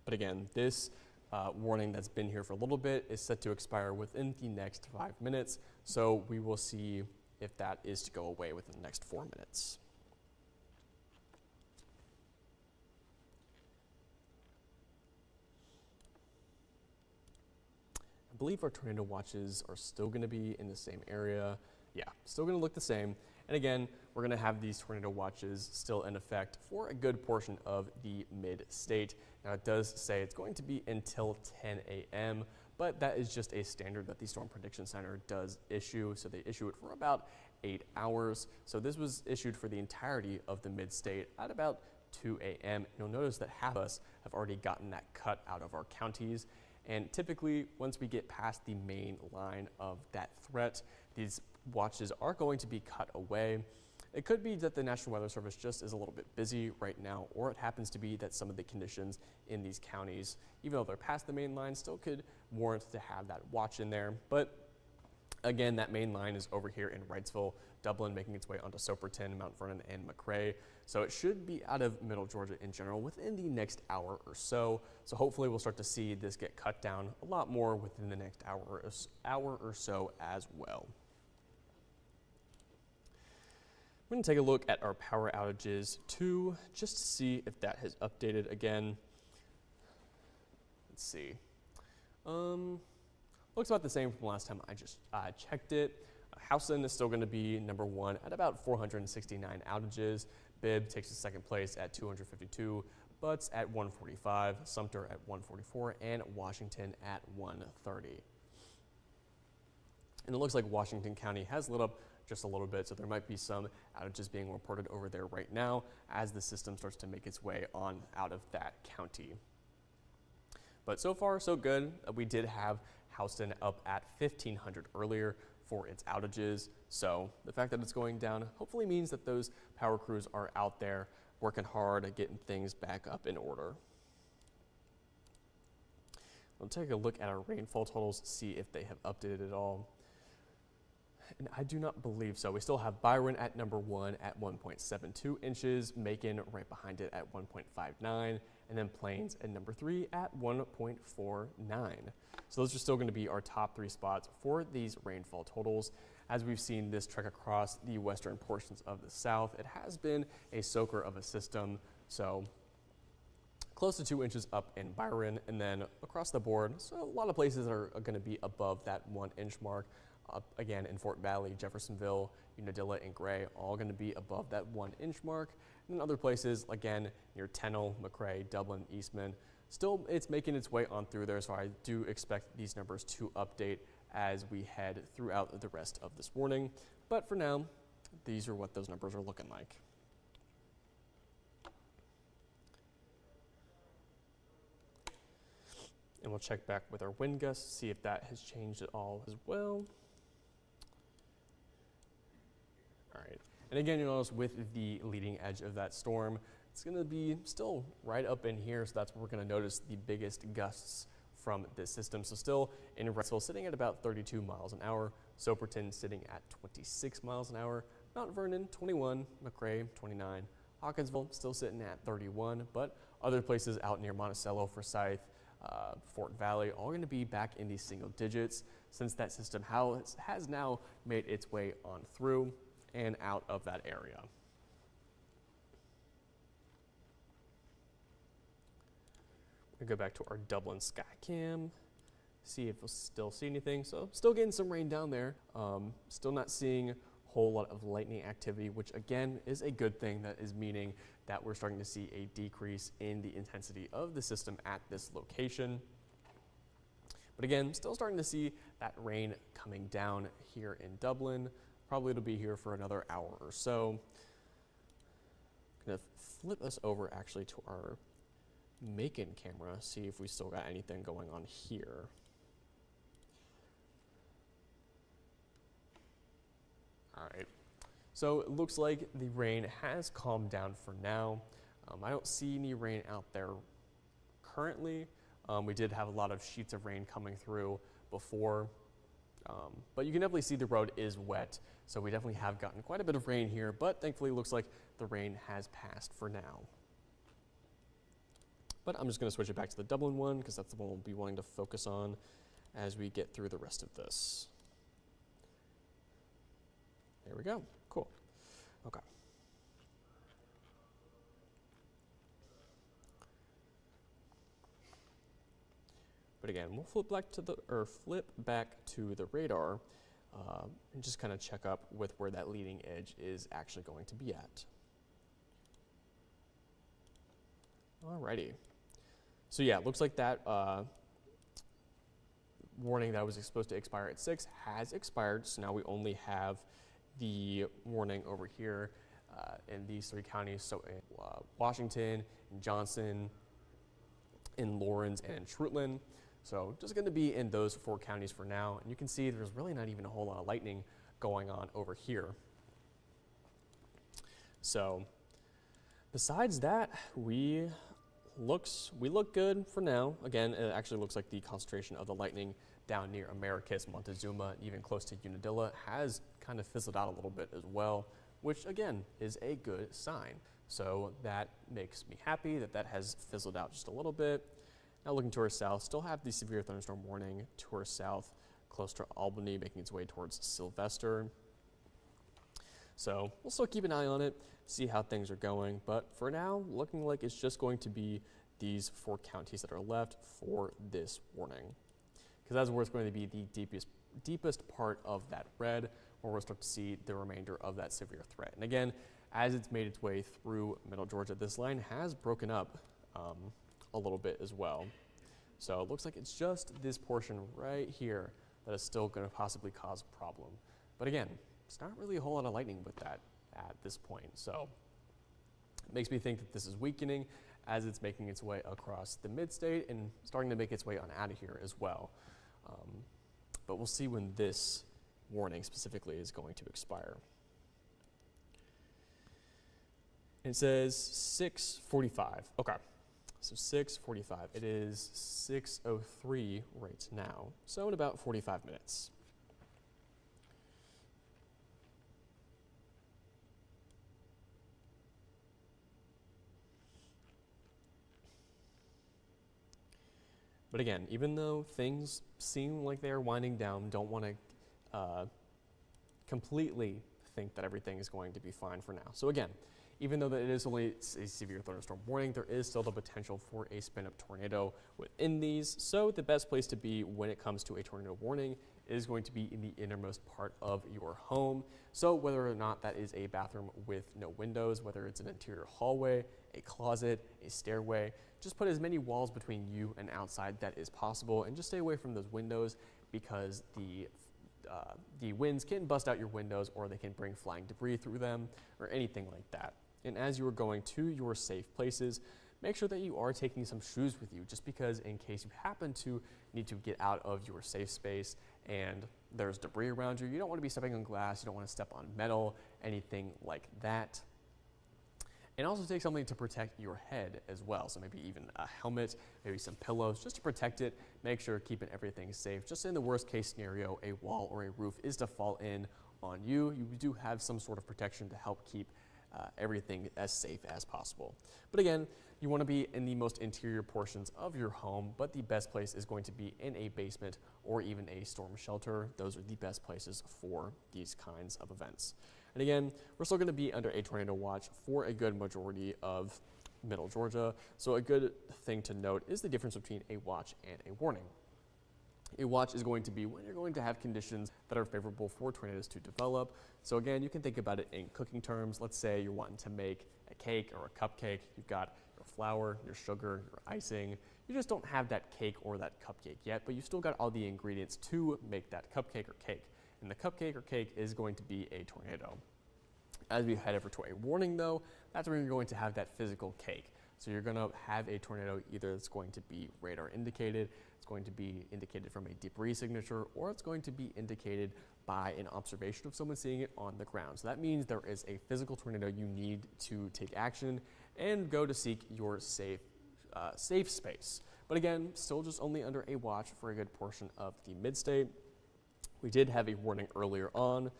But again, this warning that's been here for a little bit is set to expire within the next 5 minutes, so we will see if that is to go away within the next 4 minutes. I believe our tornado watches are still going to be in the same area. Yeah, still going to look the same. And again, we're going to have these tornado watches still in effect for a good portion of the mid-state. Now, it does say it's going to be until 10 a.m., but that is just a standard that the Storm Prediction Center does issue. So they issue it for about 8 hours. So this was issued for the entirety of the mid-state at about 2 a.m. You'll notice that half of us have already gotten that cut out of our counties. And typically, once we get past the main line of that threat, these watches are going to be cut away. It could be that the National Weather Service just is a little bit busy right now, or it happens to be that some of the conditions in these counties, even though they're past the main line, still could warrant to have that watch in there. But again, that main line is over here in Wrightsville, Dublin, making its way onto Soperton, Mount Vernon, and McRae. So it should be out of middle Georgia in general within the next hour or so. So hopefully we'll start to see this get cut down a lot more within the next hour or so as well. We're going to take a look at our power outages too, just to see if that has updated again. Let's see. Looks about the same from last time I checked it. Houston is still going to be number 1 at about 469 outages. Bibb takes the second place at 252, Butts at 145, Sumter at 144, and Washington at 130. And it looks like Washington County has lit up just a little bit, so there might be some outages being reported over there right now as the system starts to make its way on out of that county. But so far, so good. We did have Houston up at 1,500 earlier for its outages, so the fact that it's going down hopefully means that those power crews are out there working hard at getting things back up in order. We'll take a look at our rainfall totals to see if they have updated at all. And I do not believe so. We still have Byron at number 1 at 1.72 inches, Macon right behind it at 1.59, and then Plains at number 3 at 1.49. So those are still going to be our top 3 spots for these rainfall totals. As we've seen this trek across the western portions of the South, it has been a soaker of a system. So close to 2 inches up in Byron, and then across the board, so a lot of places are going to be above that 1 inch mark. Up again in Fort Valley, Jeffersonville, Unadilla, and Gray, all going to be above that 1 inch mark. And then other places, again, near Tennille, McRae, Dublin, Eastman, still it's making its way on through there, so I do expect these numbers to update as we head throughout the rest of this morning. But for now, these are what those numbers are looking like. And we'll check back with our wind gusts, see if that has changed at all as well. All right, and again, you'll notice with the leading edge of that storm, it's going to be still right up in here, so that's where we're going to notice the biggest gusts from this system. So still in Wrightsville sitting at about 32 miles an hour, Soperton sitting at 26 miles an hour, Mount Vernon 21, McRae 29, Hawkinsville still sitting at 31, but other places out near Monticello, Forsyth, Fort Valley, all going to be back in these single digits since that system has now made its way on through and out of that area. We go back to our Dublin sky cam, see if we'll still see anything. So still getting some rain down there. Still not seeing a whole lot of lightning activity, which again is a good thing. That is meaning that we're starting to see a decrease in the intensity of the system at this location. But again, still starting to see that rain coming down here in Dublin. Probably it'll be here for another hour or so. I'm gonna flip us over actually to our Macon camera, see if we still got anything going on here. All right, so it looks like the rain has calmed down for now. I don't see any rain out there currently. We did have a lot of sheets of rain coming through before, but you can definitely see the road is wet, so we definitely have gotten quite a bit of rain here, but thankfully it looks like the rain has passed for now. But I'm just going to switch it back to the Dublin one because that's the one we'll be wanting to focus on as we get through the rest of this. There we go. Cool. Okay. But again, we'll flip back to the radar and just kind of check up with where that leading edge is actually going to be at. Alrighty. So yeah, it looks like that warning that was supposed to expire at 6 has expired. So now we only have the warning over here in these 3 counties. So in Washington, in Johnson, in Lawrence, and in Trutland. So just going to be in those 4 counties for now. And you can see there's really not even a whole lot of lightning going on over here. So besides that, we look good for now. Again, it actually looks like the concentration of the lightning down near Americus, Montezuma, even close to Unadilla has kind of fizzled out a little bit as well, which again is a good sign. So that makes me happy that that has fizzled out just a little bit. Now looking to our south, still have the severe thunderstorm warning to our south, close to Albany, making its way towards Sylvester. So we'll still keep an eye on it, see how things are going. But for now, looking like it's just going to be these 4 counties that are left for this warning. Because that's where it's going to be the deepest part of that red, where we'll start to see the remainder of that severe threat. And again, as it's made its way through Middle Georgia, this line has broken up a little bit as well. So it looks like it's just this portion right here that is still going to possibly cause a problem. But again, it's not really a whole lot of lightning with that at this point. So it makes me think that this is weakening as it's making its way across the mid-state and starting to make its way on out of here as well. But we'll see when this warning specifically is going to expire. It says 6:45. Okay, so 6:45. It is 6:03 right now, so in about 45 minutes. But again, even though things seem like they are winding down, don't want to completely think that everything is going to be fine for now. So again, even though that it is only a severe thunderstorm warning, there is still the potential for a spin-up tornado within these. So the best place to be when it comes to a tornado warning is going to be in the innermost part of your home. So whether or not that is a bathroom with no windows, whether it's an interior hallway, a closet, a stairway, just put as many walls between you and outside that is possible, and just stay away from those windows, because the winds can bust out your windows, or they can bring flying debris through them, or anything like that. And as you are going to your safe places, make sure that you are taking some shoes with you, just because in case you happen to need to get out of your safe space and there's debris around you, you don't want to be stepping on glass, you don't want to step on metal, anything like that. And also take something to protect your head as well. So maybe even a helmet, maybe some pillows, just to protect it. Make sure keeping everything safe. Just in the worst case scenario, a wall or a roof is to fall in on you. You do have some sort of protection to help keep everything as safe as possible. But again, you want to be in the most interior portions of your home, but the best place is going to be in a basement or even a storm shelter. Those are the best places for these kinds of events. And again, we're still going to be under a tornado watch for a good majority of middle Georgia. So a good thing to note is the difference between a watch and a warning. A watch is going to be when you're going to have conditions that are favorable for tornadoes to develop. So again, you can think about it in cooking terms. Let's say you're wanting to make a cake or a cupcake. You've got your flour, your sugar, your icing. You just don't have that cake or that cupcake yet, but you still got all the ingredients to make that cupcake or cake. And the cupcake or cake is going to be a tornado. As we head over to a warning though, that's where you're going to have that physical cake. So you're going to have a tornado, either it's going to be radar indicated, it's going to be indicated from a debris signature, or it's going to be indicated by an observation of someone seeing it on the ground. So that means there is a physical tornado. You need to take action and go to seek your safe space. But again, still just only under a watch for a good portion of the mid-state. We did have a warning earlier on.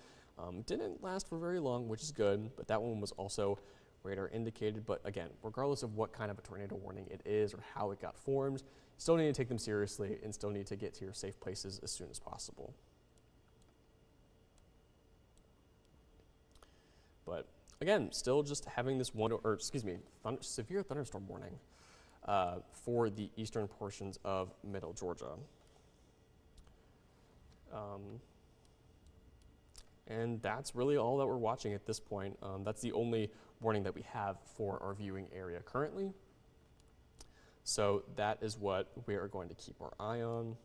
Didn't last for very long, which is good, but that one was also radar indicated. But again, regardless of what kind of a tornado warning it is or how it got formed, you still need to take them seriously and still need to get to your safe places as soon as possible. But again, still just having this severe thunderstorm warning for the eastern portions of middle Georgia. And that's really all that we're watching at this point. That's the only warning that we have for our viewing area currently. So that is what we are going to keep our eye on.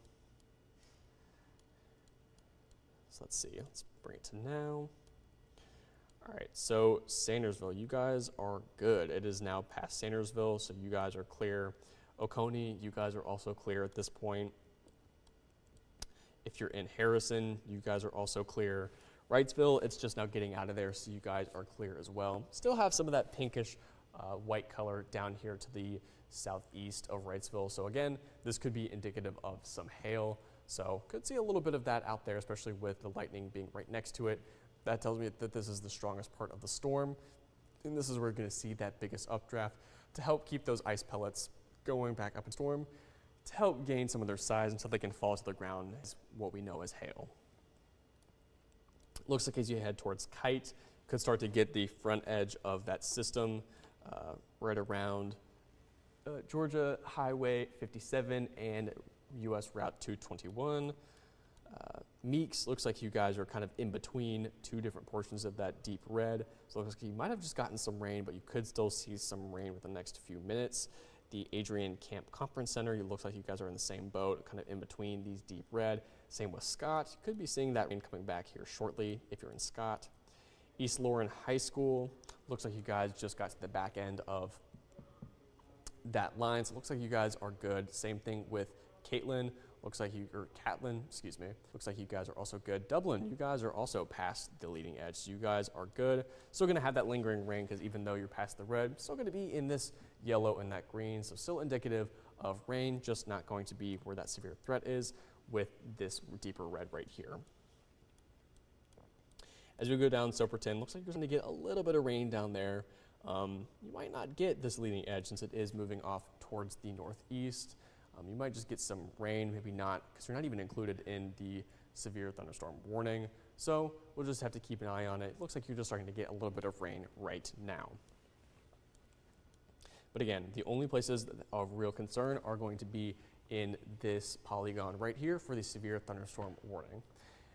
So let's see, let's bring it to now. All right, so Sandersville, you guys are good. It is now past Sandersville, so you guys are clear. Oconee, you guys are also clear at this point. If you're in Harrison, you guys are also clear. Wrightsville, it's just now getting out of there, so you guys are clear as well. Still have some of that pinkish white color down here to the southeast of Wrightsville. So again, this could be indicative of some hail. So could see a little bit of that out there, especially with the lightning being right next to it. That tells me that this is the strongest part of the storm. And this is where we're going to see that biggest updraft to help keep those ice pellets going back up in storm, to help gain some of their size until they can fall to the ground, is what we know as hail. Looks like as you head towards Kite, could start to get the front edge of that system right around Georgia Highway 57 and US Route 221. Meeks, looks like you guys are kind of in between two different portions of that deep red. So it looks like you might have just gotten some rain, but you could still see some rain within the next few minutes. The Adrian Camp Conference Center, it looks like you guys are in the same boat, kind of in between these deep red. Same with Scott. You could be seeing that rain coming back here shortly if you're in Scott. East Lauren High School, looks like you guys just got to the back end of that line. So it looks like you guys are good. Same thing with Catlin, looks like you guys are also good. Dublin, you guys are also past the leading edge. So you guys are good. Still gonna have that lingering rain because even though you're past the red, still gonna be in this yellow and that green. So still indicative of rain, just not going to be where that severe threat is with this deeper red right here. As we go down Soperton, looks like you're going to get a little bit of rain down there. You might not get this leading edge since it is moving off towards the northeast. You might just get some rain, maybe not, because you're not even included in the severe thunderstorm warning. So we'll just have to keep an eye on it. It looks like you're just starting to get a little bit of rain right now. But again, the only places of real concern are going to be in this polygon right here for the severe thunderstorm warning.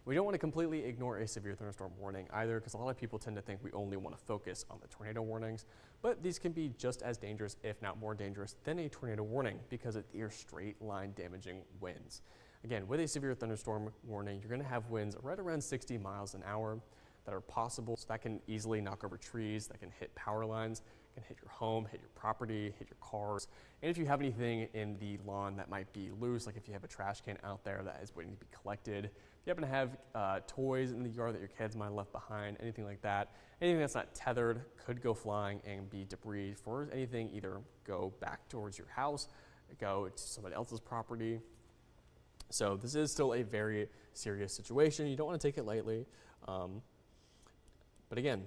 We don't want to completely ignore a severe thunderstorm warning either, because a lot of people tend to think we only want to focus on the tornado warnings, but these can be just as dangerous, if not more dangerous, than a tornado warning because they are straight line damaging winds. Again, with a severe thunderstorm warning, you're going to have winds right around 60 miles an hour that are possible. So that can easily knock over trees, that can hit power lines, can hit your home, hit your property, hit your cars. And if you have anything in the lawn that might be loose, like if you have a trash can out there that is waiting to be collected, if you happen to have toys in the yard that your kids might have left behind, anything like that, anything that's not tethered could go flying and be debris for anything, either go back towards your house, go to somebody else's property. So this is still a very serious situation. You don't want to take it lightly. But again,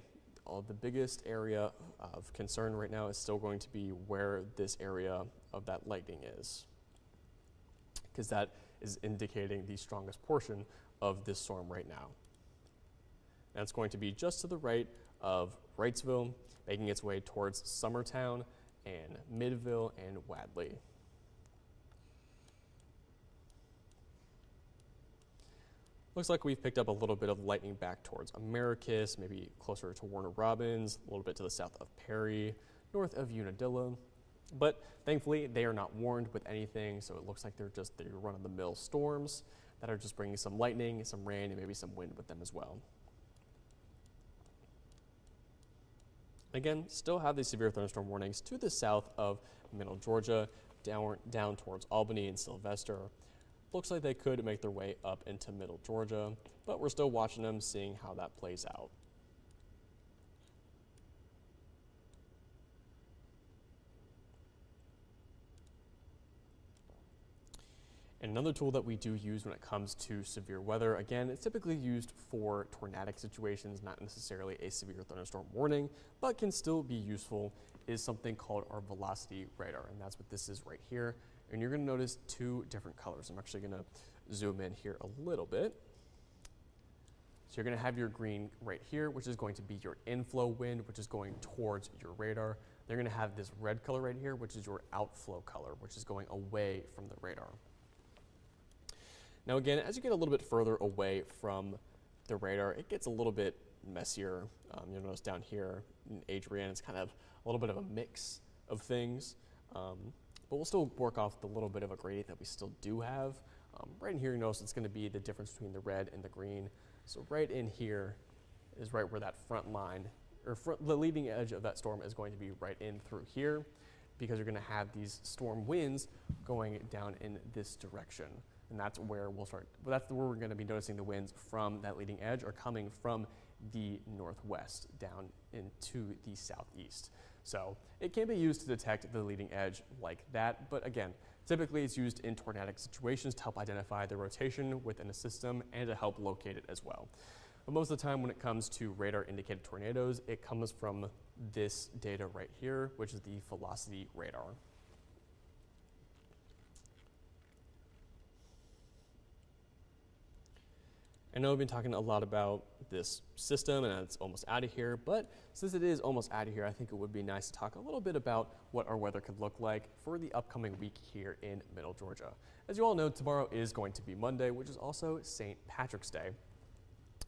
the biggest area of concern right now is still going to be where this area of that lightning is, because that is indicating the strongest portion of this storm right now. And it's going to be just to the right of Wrightsville, making its way towards Summertown and Midville and Wadley. Looks like we've picked up a little bit of lightning back towards Americus, maybe closer to Warner Robins, a little bit to the south of Perry, north of Unadilla. But thankfully, they are not warned with anything, so it looks like they're just the run-of-the-mill storms that are just bringing some lightning, some rain, and maybe some wind with them as well. Again, still have these severe thunderstorm warnings to the south of Middle Georgia, down towards Albany and Sylvester. Looks like they could make their way up into Middle Georgia, but we're still watching them, seeing how that plays out. And another tool that we do use when it comes to severe weather, again, it's typically used for tornadic situations, not necessarily a severe thunderstorm warning, but can still be useful, is something called our velocity radar. And that's what this is right here. And you're going to notice two different colors. I'm actually going to zoom in here a little bit. So you're going to have your green right here, which is going to be your inflow wind, which is going towards your radar. They're going to have this red color right here, which is your outflow color, which is going away from the radar. Now again, as you get a little bit further away from the radar, it gets a little bit messier. You'll notice down here in Adrian, it's kind of a little bit of a mix of things. But we'll still work off the little bit of a gradient that we still do have. Right in here, you notice it's going to be the difference between the red and the green. So right in here is right where that front line, or the leading edge of that storm is going to be right in through here, because you're going to have these storm winds going down in this direction. And that's where we'll start. Well, that's where we're going to be noticing the winds from that leading edge are coming from the northwest down into the southeast. So it can be used to detect the leading edge like that, but again, typically it's used in tornadic situations to help identify the rotation within a system and to help locate it as well. But most of the time when it comes to radar indicated tornadoes, it comes from this data right here, which is the velocity radar. I know we've been talking a lot about this system and it's almost out of here, but since it is almost out of here, I think it would be nice to talk a little bit about what our weather could look like for the upcoming week here in Middle Georgia. As you all know, tomorrow is going to be Monday, which is also St. Patrick's Day.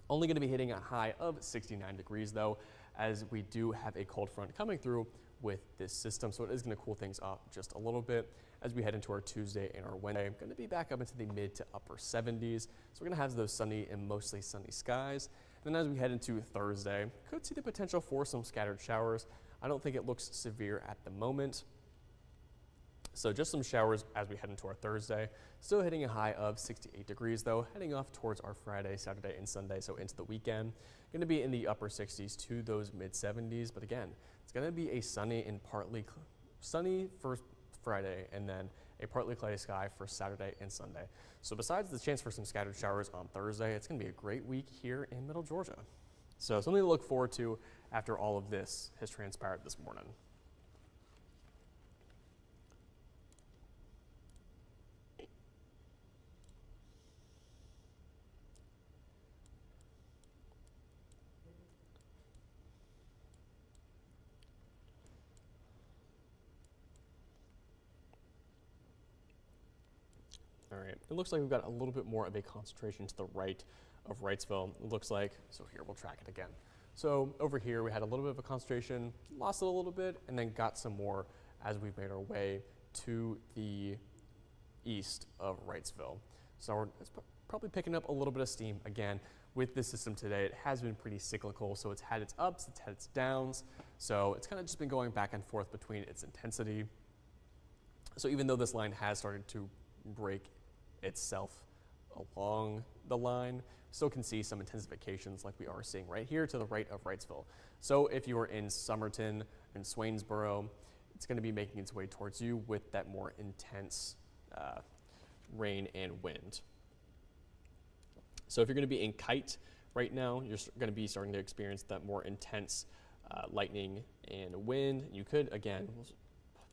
Only going to be hitting a high of 69 degrees though, as we do have a cold front coming through with this system, so it is going to cool things off just a little bit as we head into our Tuesday and our Wednesday. Going to be back up into the mid to upper 70s, so we're going to have those sunny and mostly sunny skies. And then as we head into Thursday, could see the potential for some scattered showers. I don't think it looks severe at the moment. So just some showers as we head into our Thursday. Still hitting a high of 68 degrees though, heading off towards our Friday, Saturday, and Sunday, so into the weekend. Going to be in the upper 60s to those mid 70s, but again, it's going to be a sunny and partly sunny for Friday, and then a partly cloudy sky for Saturday and Sunday. So besides the chance for some scattered showers on Thursday, it's going to be a great week here in Middle Georgia. So something to look forward to after all of this has transpired this morning. All right, it looks like we've got a little bit more of a concentration to the right of Wrightsville. It looks like, so here we'll track it again. So over here we had a little bit of a concentration, lost it a little bit, and then got some more as we made our way to the east of Wrightsville. So it's probably picking up a little bit of steam again. With this system today, it has been pretty cyclical, so it's had its ups, it's had its downs, so it's kind of just been going back and forth between its intensity. So even though this line has started to break itself along the line, still can see some intensifications like we are seeing right here to the right of Wrightsville. So if you are in Somerton and Swainsboro, it's going to be making its way towards you with that more intense rain and wind. So if you're going to be in Kite right now, you're going to be starting to experience that more intense lightning and wind. You could, again, we'll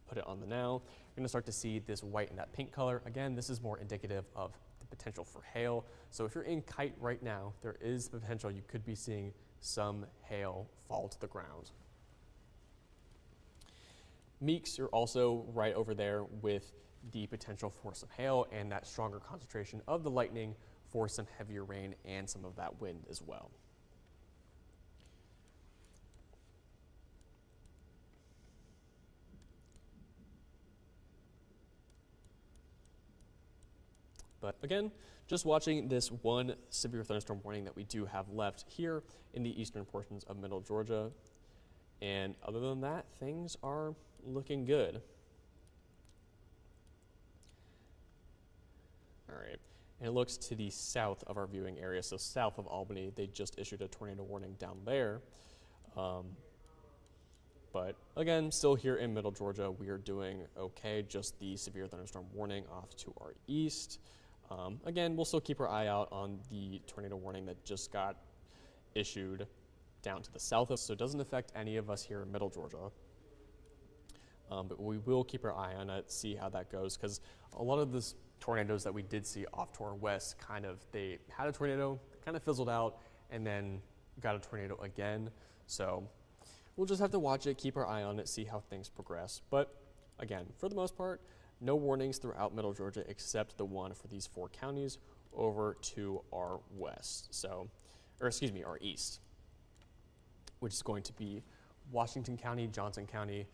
put it on the now. You're going to start to see this white and that pink color. Again, this is more indicative of the potential for hail. So if you're in Kite right now, there is the potential you could be seeing some hail fall to the ground. Meeks, you're also right over there with the potential for some hail and that stronger concentration of the lightning for some heavier rain and some of that wind as well. But again, just watching this one severe thunderstorm warning that we do have left here in the eastern portions of middle Georgia. And other than that, things are looking good. All right, and it looks to the south of our viewing area, so south of Albany. They just issued a tornado warning down there. But again, still here in middle Georgia, we are doing okay. Just the severe thunderstorm warning off to our east. Again, we'll still keep our eye out on the tornado warning that just got issued down to the south of us, so it doesn't affect any of us here in middle Georgia. But we will keep our eye on it, see how that goes, because a lot of this tornadoes that we did see off to our west, they had a tornado, kind of fizzled out, and then got a tornado again. So we'll just have to watch it, keep our eye on it, see how things progress. But again, for the most part, no warnings throughout middle Georgia except the one for these 4 counties over to our west. So, or excuse me, our east, which is going to be Washington County, Johnson County,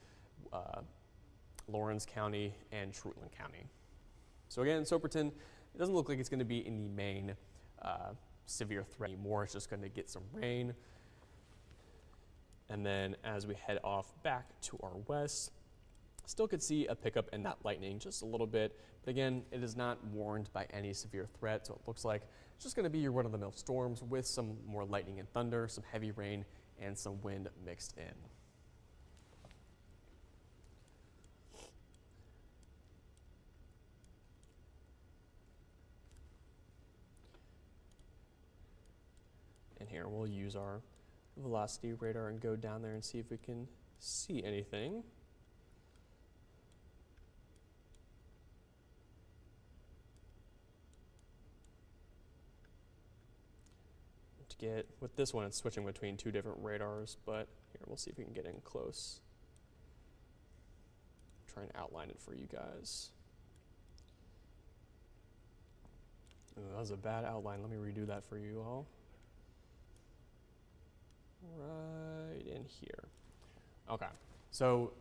Lawrence County, and Treutlen County. So again, Soperton, it doesn't look like it's going to be in the main severe threat anymore. It's just going to get some rain. And then as we head off back to our west, still could see a pickup in that lightning just a little bit. But again, it is not warned by any severe threat. So it looks like it's just going to be your run-of-the-mill storms with some more lightning and thunder, some heavy rain, and some wind mixed in. And here we'll use our velocity radar and go down there and see if we can see anything. To get, with this one it's switching between 2 different radars, but here we'll see if we can get in close. Try and outline it for you guys. Ooh, that was a bad outline. Let me redo that for you all. Right in here. Okay, so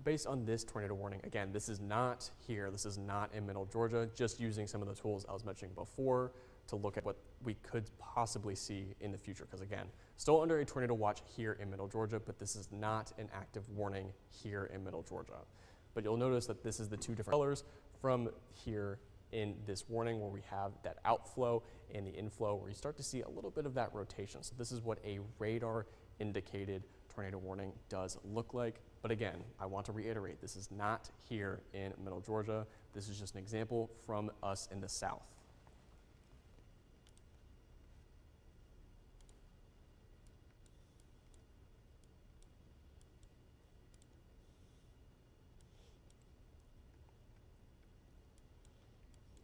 based on this tornado warning, again, this is not here, this is not in middle Georgia, just using some of the tools I was mentioning before to look at what we could possibly see in the future, because again, still under a tornado watch here in middle Georgia, but this is not an active warning here in middle Georgia. But you'll notice that this is the 2 different colors from here in this warning, where we have that outflow and the inflow, where you start to see a little bit of that rotation. So this is what a radar indicated tornado warning does look like. But again, I want to reiterate, this is not here in middle Georgia. This is just an example from us in the south.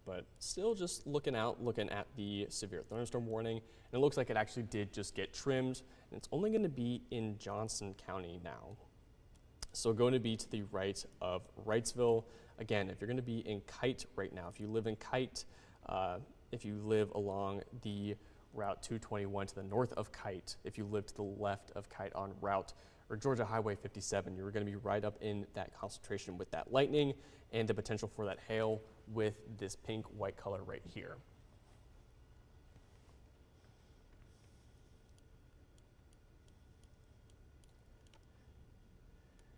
But still just looking at the severe thunderstorm warning, and it looks like it actually did just get trimmed, and it's only going to be in Johnson County now. So going to be to the right of Wrightsville. Again, if you're going to be in Kite right now, if you live in Kite, if you live along the Route 221 to the north of Kite, if you live to the left of Kite on Route or Georgia Highway 57, you're going to be right up in that concentration with that lightning and the potential for that hail with this pink-white color right here.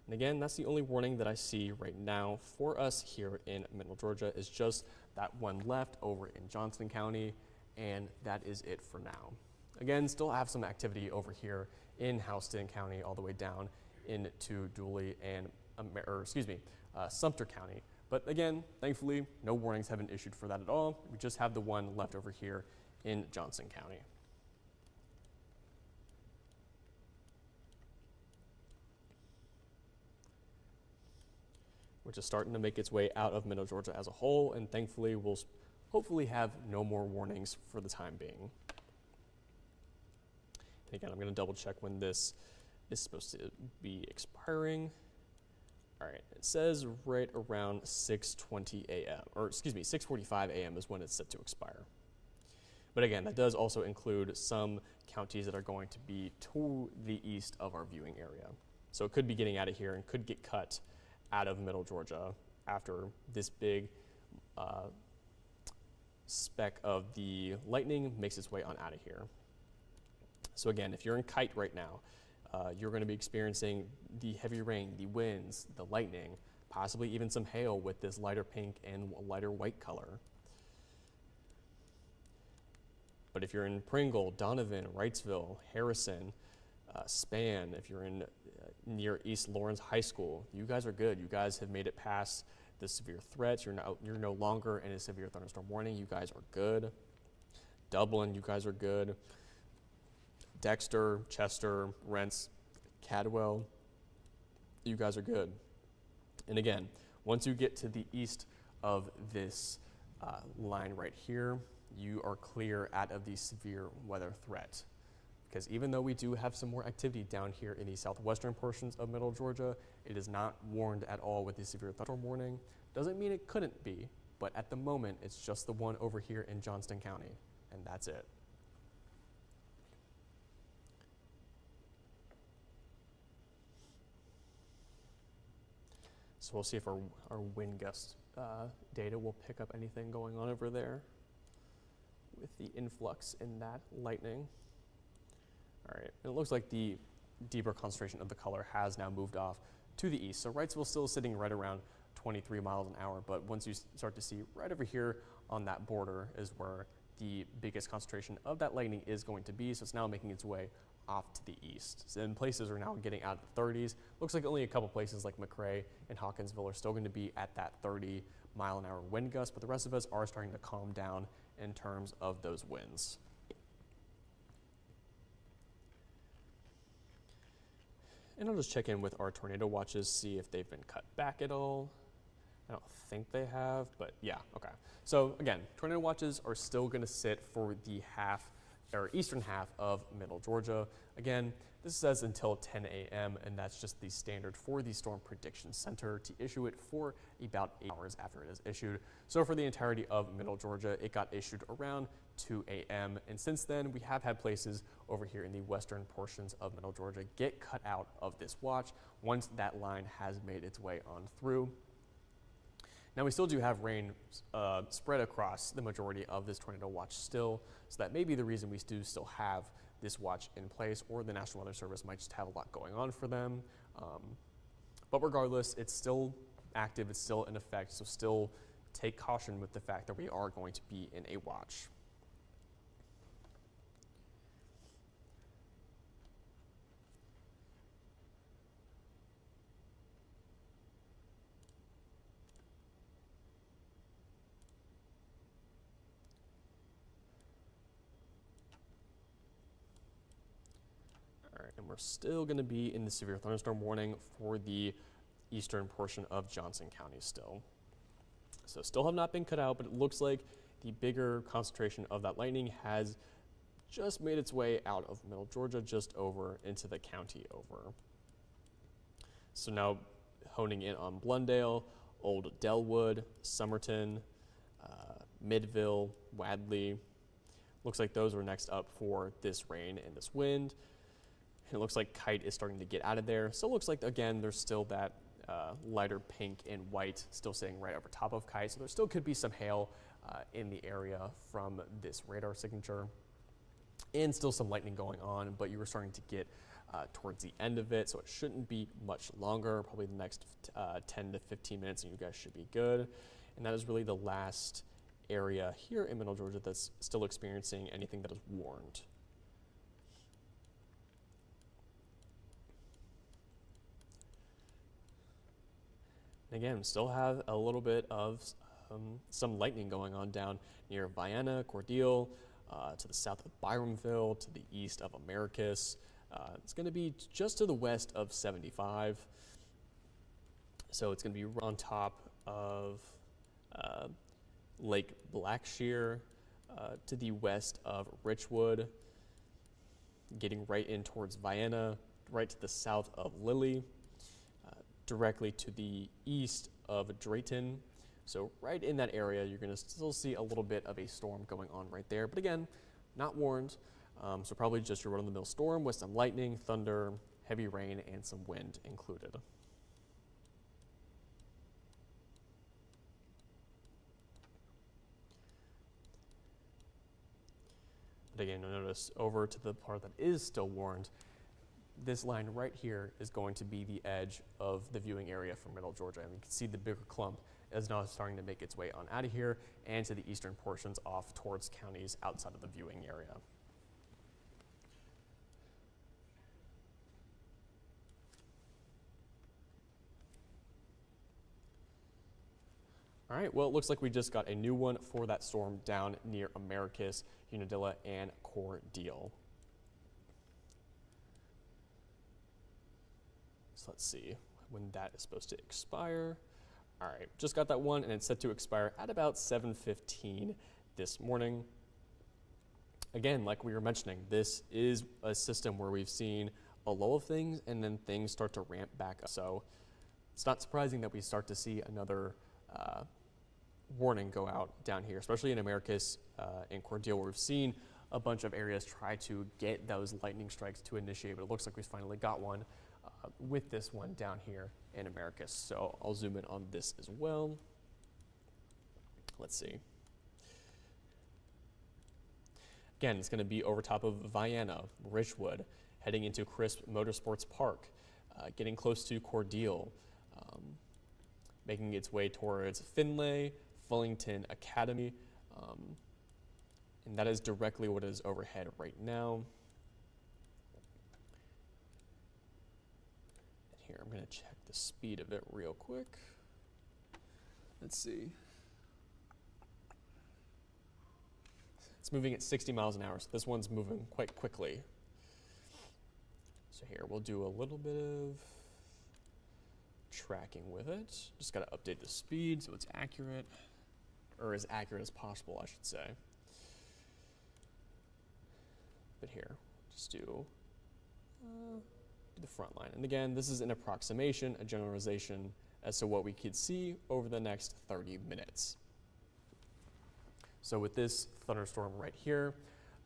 And again, that's the only warning that I see right now for us here in Middle Georgia is just that one left over in Johnston County, and that is it for now. Again, still have some activity over here in Houston County all the way down into Dooley and, Sumter County. But again, thankfully, no warnings have been issued for that at all. We just have the one left over here in Johnson County. Which is starting to make its way out of Middle Georgia as a whole, and thankfully we'll hopefully have no more warnings for the time being. And again, I'm going to double check when this is supposed to be expiring. All right, it says right around 6:20 a.m., or excuse me, 6:45 a.m. is when it's set to expire. But again, that does also include some counties that are going to be to the east of our viewing area. So it could be getting out of here and could get cut out of Middle Georgia after this big speck of the lightning makes its way on out of here. So again, if you're in Kite right now, you're going to be experiencing the heavy rain, the winds, the lightning, possibly even some hail with this lighter pink and lighter white color. But if you're in Pringle, Donovan, Wrightsville, Harrison, Span, if you're in near East Lawrence High School, you guys are good. You guys have made it past the severe threats. You're no longer in a severe thunderstorm warning. You guys are good. Dublin, you guys are good. Dexter, Chester, Rents, Cadwell, you guys are good. And again, once you get to the east of this line right here, you are clear out of the severe weather threat. Because even though we do have some more activity down here in the southwestern portions of Middle Georgia, it is not warned at all with the severe thunderstorm warning. Doesn't mean it couldn't be, but at the moment, it's just the one over here in Johnston County, and that's it. So we'll see if our wind gust data will pick up anything going on over there with the influx in that lightning. All right, it looks like the deeper concentration of the color has now moved off to the east. So Wrightsville still sitting right around 23 miles an hour, but once you start to see right over here on that border is where the biggest concentration of that lightning is going to be. So it's now making its way off to the east. So then places are now getting out of the 30s. Looks like only a couple places like McRae and Hawkinsville are still going to be at that 30-mile-an-hour wind gust, but the rest of us are starting to calm down in terms of those winds. And I'll just check in with our tornado watches, see if they've been cut back at all. I don't think they have, but yeah, okay. So again, tornado watches are still going to sit for the eastern half of Middle Georgia. Again, this says until 10 a.m., and that's just the standard for the Storm Prediction Center to issue it for about 8 hours after it is issued. So for the entirety of Middle Georgia, it got issued around 2 a.m. And since then, we have had places over here in the western portions of Middle Georgia get cut out of this watch once that line has made its way on through. Now we still do have rain spread across the majority of this tornado watch still, so that may be the reason we do still have this watch in place, or the National Weather Service might just have a lot going on for them. But regardless, it's still active, it's still in effect, so still take caution with the fact that we are going to be in a watch. And we're still going to be in the severe thunderstorm warning for the eastern portion of Johnson County still. So still have not been cut out, but it looks like the bigger concentration of that lightning has just made its way out of Middle Georgia, just over into the county over. So now honing in on Blundale, Old Delwood, Somerton, Midville, Wadley. Looks like those are next up for this rain and this wind. And it looks like Kite is starting to get out of there. Still looks like, again, there's still that lighter pink and white still sitting right over top of Kite. So there still could be some hail in the area from this radar signature. And still some lightning going on, but you were starting to get towards the end of it, so it shouldn't be much longer, probably the next 10 to 15 minutes, and you guys should be good. And that is really the last area here in Middle Georgia that's still experiencing anything that is warned. And again, still have a little bit of some lightning going on down near Vienna, Cordele, to the south of Byramville, to the east of Americus. It's going to be just to the west of 75. So it's going to be on top of Lake Blackshear, to the west of Richwood, getting right in towards Vienna, right to the south of Lilly, directly to the east of Drayton. So right in that area, you're going to still see a little bit of a storm going on right there. But again, not warned. So probably just your run-of-the-mill storm with some lightning, thunder, heavy rain, and some wind included. But again, you'll notice over to the part that is still warned, this line right here is going to be the edge of the viewing area for Middle Georgia. And you can see the bigger clump is now starting to make its way on out of here and to the eastern portions off towards counties outside of the viewing area. All right, well, it looks like we just got a new one for that storm down near Americus, Unadilla, and Cordele. So let's see when that is supposed to expire. All right, just got that one, and it's set to expire at about 7:15 this morning. Again, like we were mentioning, this is a system where we've seen a lull of things, and then things start to ramp back up. So it's not surprising that we start to see another warning go out down here, especially in Americus and Cordele, where we've seen a bunch of areas try to get those lightning strikes to initiate, but it looks like we finally got one with this one down here in Americus. So I'll zoom in on this as well. Let's see. Again, it's going to be over top of Vienna, Richwood, heading into Crisp Motorsports Park, getting close to Cordele, making its way towards Finlay, Fullington Academy, and that is directly what is overhead right now. And here, I'm going to check the speed of it real quick. Let's see. It's moving at 60 miles an hour, so this one's moving quite quickly. So here, we'll do a little bit of tracking with it. Just got to update the speed so it's accurate, or as accurate as possible, I should say. But here, just do the front line. And again, this is an approximation, a generalization as to what we could see over the next 30 minutes. So with this thunderstorm right here,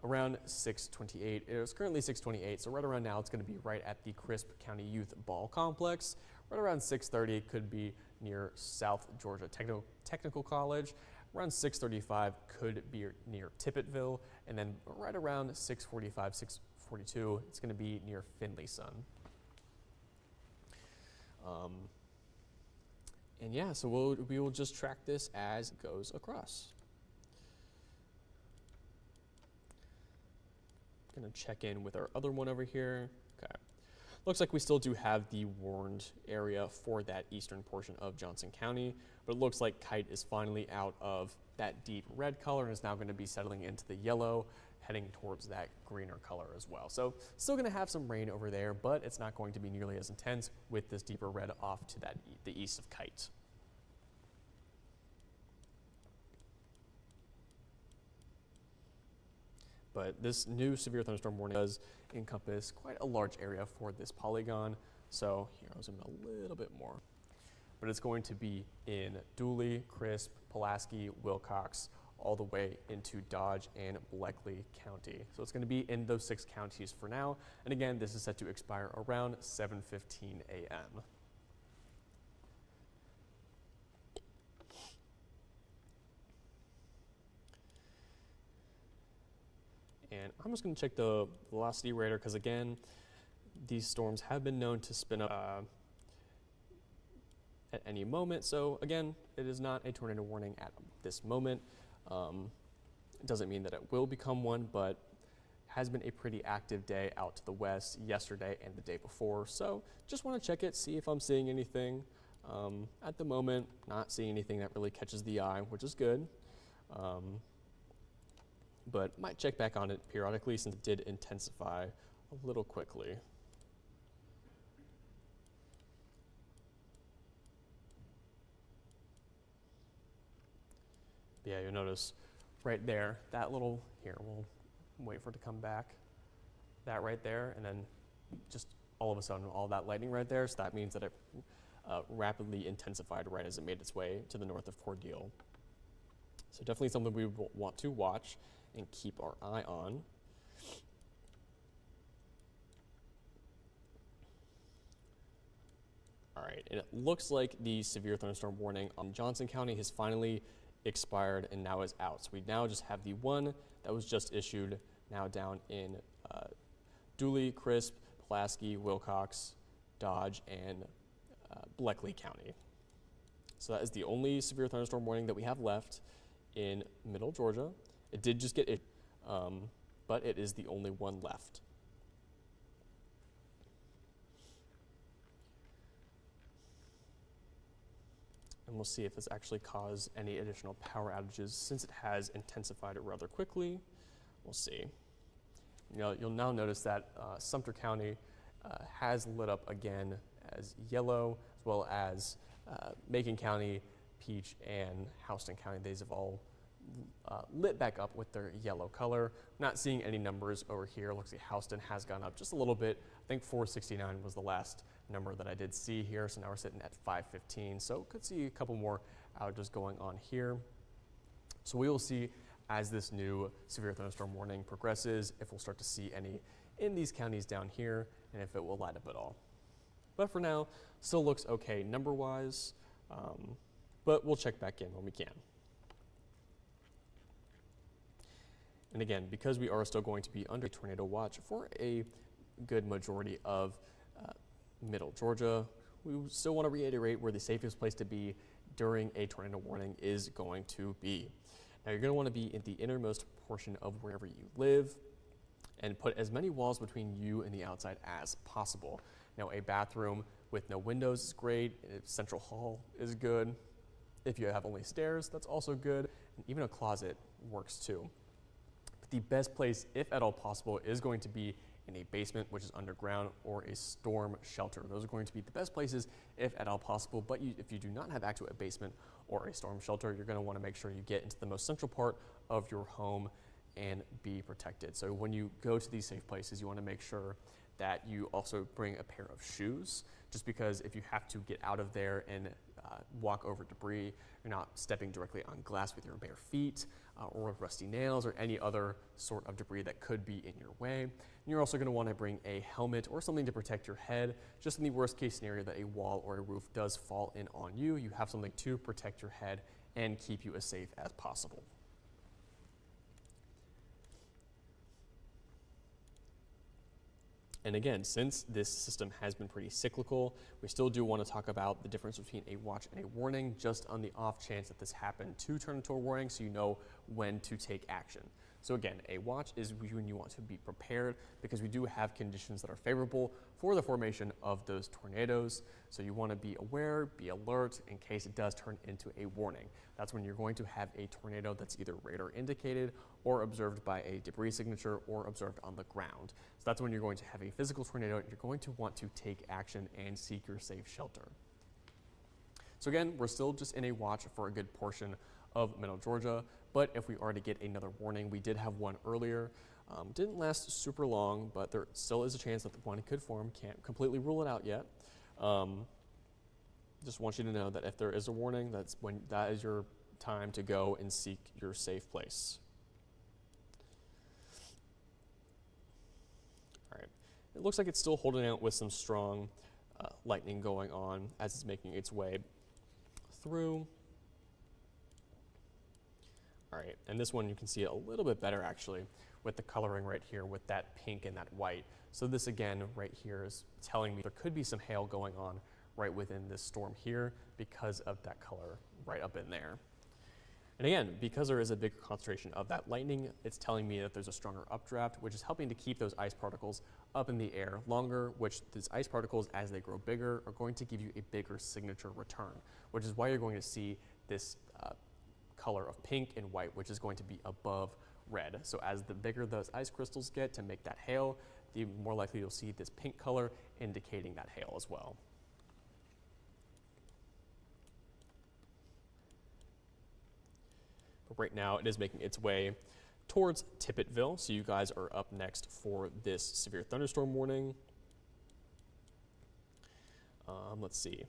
around 6:28, it was currently 6:28, so right around now it's going to be right at the Crisp County Youth Ball Complex. Right around 6:30, it could be near South Georgia Technical College. Around 6:35 could be near Tippetville, and then right around 6:45, 6:42, it's going to be near Finlayson. And yeah, so we will just track this as it goes across. Going to check in with our other one over here. Okay. Looks like we still do have the warned area for that eastern portion of Johnson County, but it looks like Kite is finally out of that deep red color and is now going to be settling into the yellow, heading towards that greener color as well. So still going to have some rain over there, but it's not going to be nearly as intense with this deeper red off to that the east of Kite. But this new severe thunderstorm warning does encompass quite a large area for this polygon. So here, I'll zoom in a little bit more. but it's going to be in Dooley, Crisp, Pulaski, Wilcox, all the way into Dodge and Bleckley County. So it's going to be in those 6 counties for now. And again, this is set to expire around 7:15 a.m. And I'm just going to check the velocity radar because, again, these storms have been known to spin up at any moment. So, again, it is not a tornado warning at this moment. It doesn't mean that it will become one, but has been a pretty active day out to the west yesterday and the day before. So, just want to check it, see if I'm seeing anything. At the moment, not seeing anything that really catches the eye, which is good. But might check back on it periodically since it did intensify a little quickly. Yeah, you'll notice right there, that little, here, we'll wait for it to come back. That right there, and then just all of a sudden, all that lightning right there, so that means that it rapidly intensified right as it made its way to the north of Cordele. So definitely something we want to watch and keep our eye on. All right, and it looks like the severe thunderstorm warning on Johnson County has finally expired and now is out. So we now just have the one that was just issued now down in Dooley, Crisp, Pulaski, Wilcox, Dodge, and Bleckley County. So that is the only severe thunderstorm warning that we have left in Middle Georgia. It did just get it, but it is the only one left. And we'll see if this actually caused any additional power outages since it has intensified rather quickly. We'll see. You'll now notice that Sumter County has lit up again as yellow, as well as Macon County, Peach, and Houston County. These have all lit back up with their yellow color. Not seeing any numbers over here. Looks like Houston has gone up just a little bit. I think 469 was the last number that I did see here. So now we're sitting at 515. So could see a couple more outages going on here. So we will see as this new severe thunderstorm warning progresses, if we'll start to see any in these counties down here, and if it will light up at all. But for now, still looks okay number-wise, but we'll check back in when we can. And again, because we are still going to be under tornado watch for a good majority of Middle Georgia, we still want to reiterate where the safest place to be during a tornado warning is going to be. Now, you're going to want to be in the innermost portion of wherever you live and put as many walls between you and the outside as possible. Now, a bathroom with no windows is great. A central hall is good. If you have only stairs, that's also good. And even a closet works too. But the best place, if at all possible, is going to be in a basement, which is underground, or a storm shelter. Those are going to be the best places, if at all possible. But if you do not have access to a basement or a storm shelter, you're going to want to make sure you get into the most central part of your home and be protected. So when you go to these safe places, you want to make sure that you also bring a pair of shoes, just because if you have to get out of there and walk over debris, you're not stepping directly on glass with your bare feet or rusty nails or any other sort of debris that could be in your way. And you're also going to want to bring a helmet or something to protect your head, just in the worst case scenario that a wall or a roof does fall in on you. You have something to protect your head and keep you as safe as possible. And again, since this system has been pretty cyclical, we still do want to talk about the difference between a watch and a warning, just on the off chance that this happened to turn into a warning, so you know when to take action. So again, a watch is when you want to be prepared, because we do have conditions that are favorable for the formation of those tornadoes. So you want to be aware, be alert in case it does turn into a warning. That's when you're going to have a tornado that's either radar indicated or observed by a debris signature or observed on the ground. So that's when you're going to have a physical tornado, and you're going to want to take action and seek your safe shelter. So again, we're still just in a watch for a good portion of Middle Georgia, but if we are to get another warning, we did have one earlier. Didn't last super long, but there still is a chance that the one could form. Can't completely rule it out yet. just want you to know that if there is a warning, that is your time to go and seek your safe place. All right, it looks like it's still holding out with some strong lightning going on as it's making its way through. All right, and this one you can see it a little bit better actually with the coloring right here with that pink and that white. So this again right here is telling me there could be some hail going on right within this storm here because of that color right up in there. And again, because there is a bigger concentration of that lightning, it's telling me that there's a stronger updraft, which is helping to keep those ice particles up in the air longer, which these ice particles, as they grow bigger, are going to give you a bigger signature return, which is why you're going to see this color of pink and white, which is going to be above red. So as the bigger those ice crystals get to make that hail, the more likely you'll see this pink color indicating that hail as well. But right now it is making its way towards Tippetville, so you guys are up next for this severe thunderstorm warning. Let's see.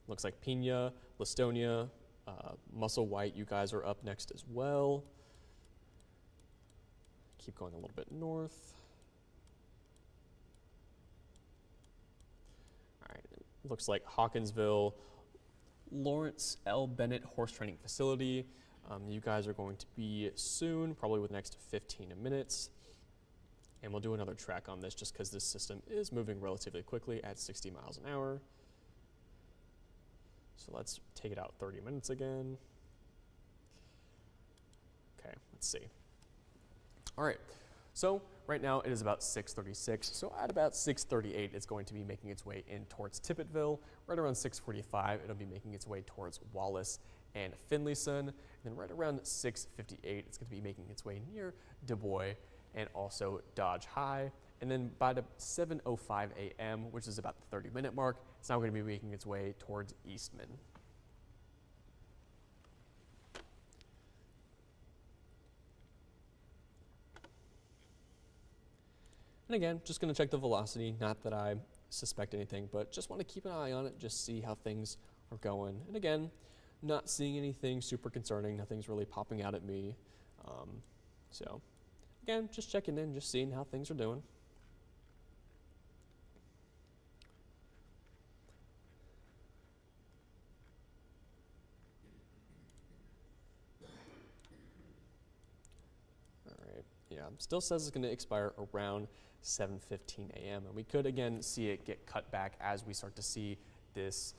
Looks like Pina, Listonia, Muscle White, you guys are up next as well. Keep going a little bit north. All right, looks like Hawkinsville, Lawrence L. Bennett Horse Training Facility. You guys are going to be soon, probably within the next 15 minutes. And we'll do another track on this just because this system is moving relatively quickly at 60 miles an hour. So let's take it out 30 minutes again. Okay, let's see. All right, so right now it is about 6:36. So at about 6:38, it's going to be making its way in towards Tippetville. Right around 6:45, it'll be making its way towards Wallace and Finlayson. And then right around 6:58, it's going to be making its way near Du Bois and also Dodge High. And then by the 7:05 a.m., which is about the 30-minute mark, it's now going to be making its way towards Eastman. And again, just going to check the velocity, not that I suspect anything, but just want to keep an eye on it, just see how things are going. And again, not seeing anything super concerning, nothing's really popping out at me. So again, just checking in, just seeing how things are doing. Yeah, still says it's going to expire around 7:15 a.m. And we could again see it get cut back as we start to see this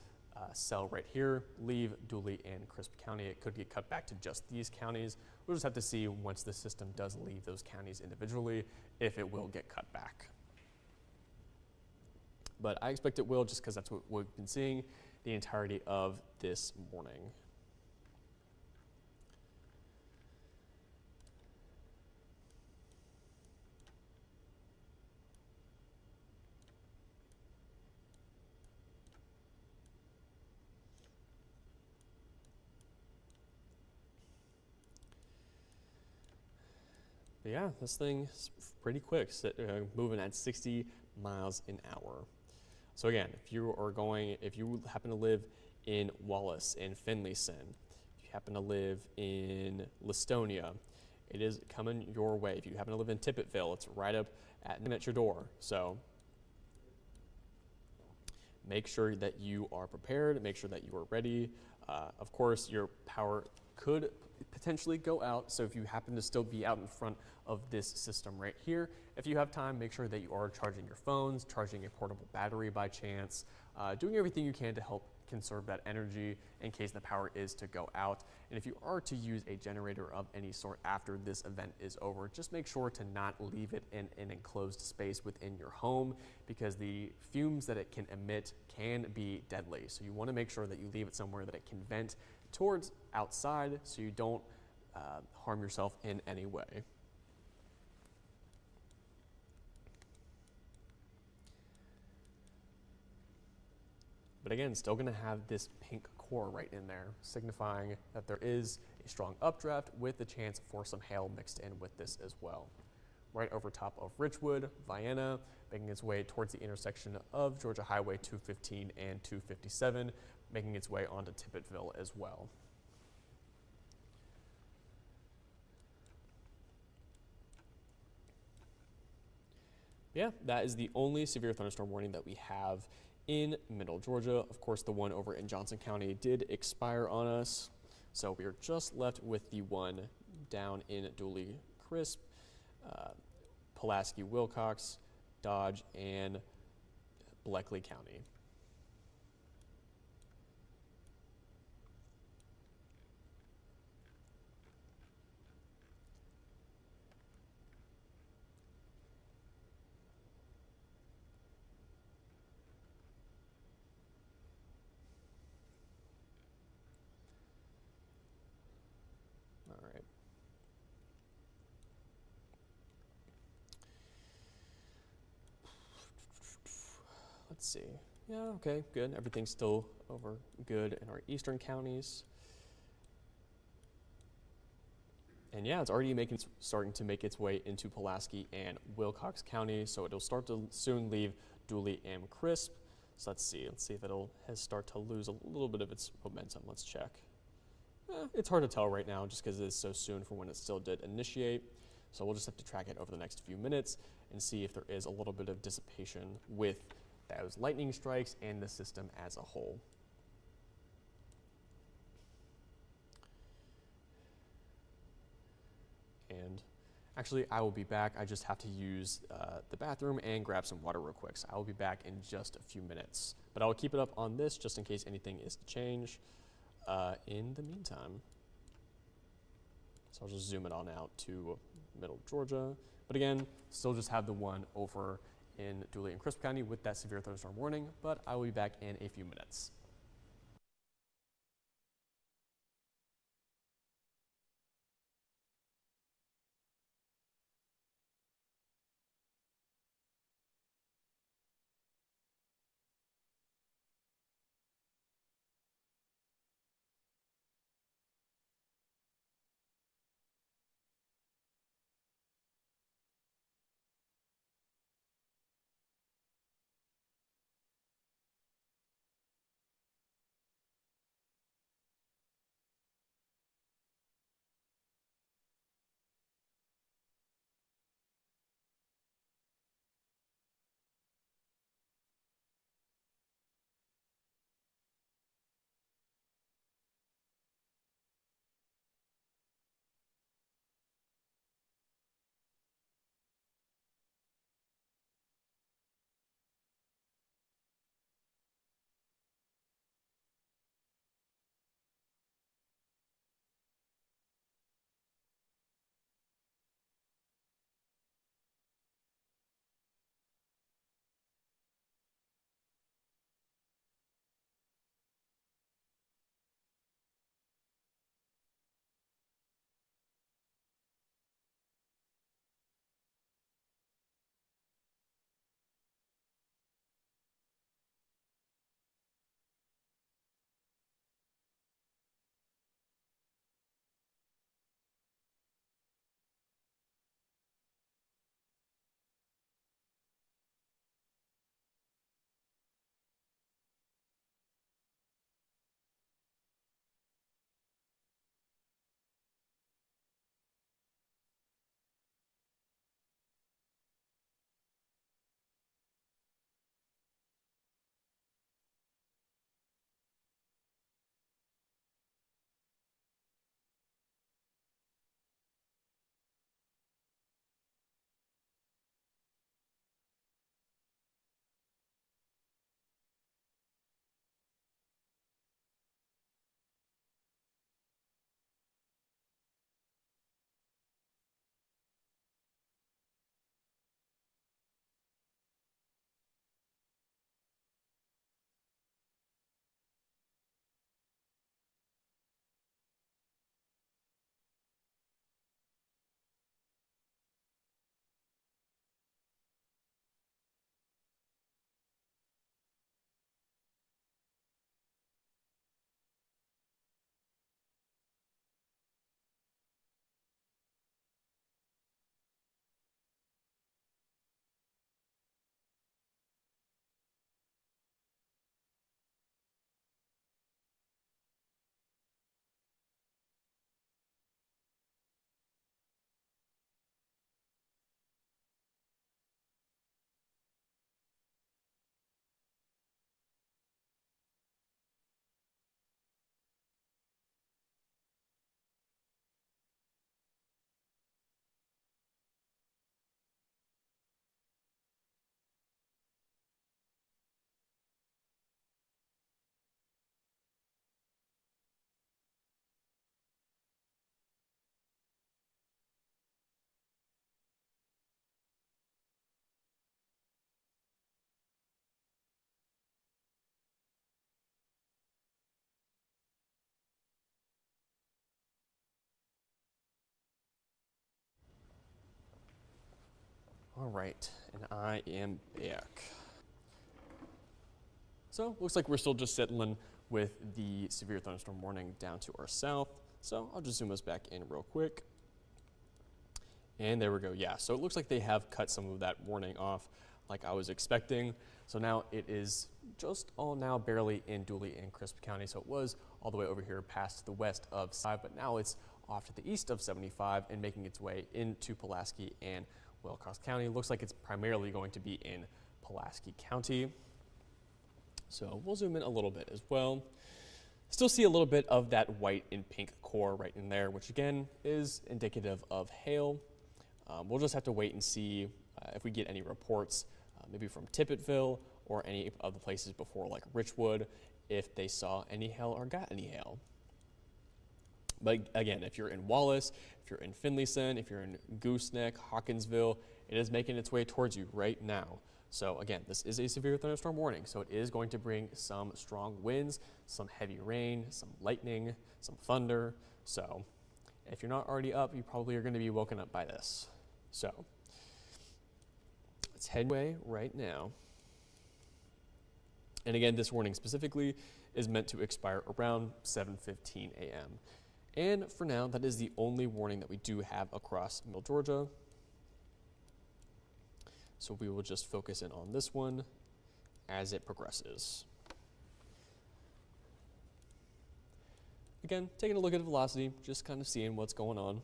cell right here leave Dooley and Crisp County. It could get cut back to just these counties. We'll just have to see once the system does leave those counties individually if it will get cut back. But I expect it will, just because that's what we've been seeing the entirety of this morning. But yeah, this thing is pretty quick, moving at 60 miles an hour. So again, if you happen to live in Wallace, in Finlayson, if you happen to live in Listonia, it is coming your way. If you happen to live in Tippetville, it's right up at your door. So make sure that you are prepared, make sure that you are ready. Of course, your power could potentially go out, so if you happen to still be out in front of this system right here, if you have time, make sure that you are charging your phones, charging a portable battery by chance, doing everything you can to help conserve that energy in case the power is to go out. And if you are to use a generator of any sort after this event is over, just make sure to not leave it in an enclosed space within your home, because the fumes that it can emit can be deadly. So you want to make sure that you leave it somewhere that it can vent towards outside so you don't harm yourself in any way. But again, still going to have this pink core right in there, signifying that there is a strong updraft with the chance for some hail mixed in with this as well. right over top of Richwood, Vienna, making its way towards the intersection of Georgia Highway 215 and 257, making its way onto Tippetville as well. Yeah, that is the only severe thunderstorm warning that we have in Middle Georgia. Of course, the one over in Johnson County did expire on us, so we are just left with the one down in Dooley Crisp, Pulaski, Wilcox, Dodge, and Bleckley County. All right. Let's see. Yeah, okay, good. Everything's still over good in our eastern counties. And yeah, it's already starting to make its way into Pulaski and Wilcox County, so it'll start to soon leave Dooley and Crisp. So let's see if it'll start to lose a little bit of its momentum. Let's check. It's hard to tell right now just because it is so soon from when it still did initiate. So we'll just have to track it over the next few minutes and see if there is a little bit of dissipation with those lightning strikes and the system as a whole. And actually, I will be back. I just have to use the bathroom and grab some water real quick. So I will be back in just a few minutes. But I will keep it up on this just in case anything is to change in the meantime. So I'll just zoom it on out to Middle Georgia. But again, still just have the one over in Dooley and Crisp County with that severe thunderstorm warning, but I will be back in a few minutes. right, and I am back. So looks like we're still just settling with the severe thunderstorm warning down to our south. So I'll just zoom us back in real quick. And there we go. Yeah, so it looks like they have cut some of that warning off like I was expecting. So now it is just all now barely in Dooley and Crisp County. So it was all the way over here past the west of 5, but now it's off to the east of 75 and making its way into Pulaski and Wilcox County. Looks like it's primarily going to be in Pulaski County. So we'll zoom in a little bit as well. Still see a little bit of that white and pink core right in there, which again is indicative of hail. We'll just have to wait and see if we get any reports, maybe from Tippetville or any of the places before like Richwood, if they saw any hail or got any hail. But again, if you're in Wallace, if you're in Finlayson, if you're in Gooseneck, Hawkinsville, it is making its way towards you right now. So again, this is a severe thunderstorm warning, so it is going to bring some strong winds, some heavy rain, some lightning, some thunder. So if you're not already up, you probably are going to be woken up by this. So let's head away right now. And again, this warning specifically is meant to expire around 7:15 a.m. And for now, that is the only warning that we do have across Middle Georgia. So we will just focus in on this one as it progresses. Again, taking a look at the velocity, just kind of seeing what's going on.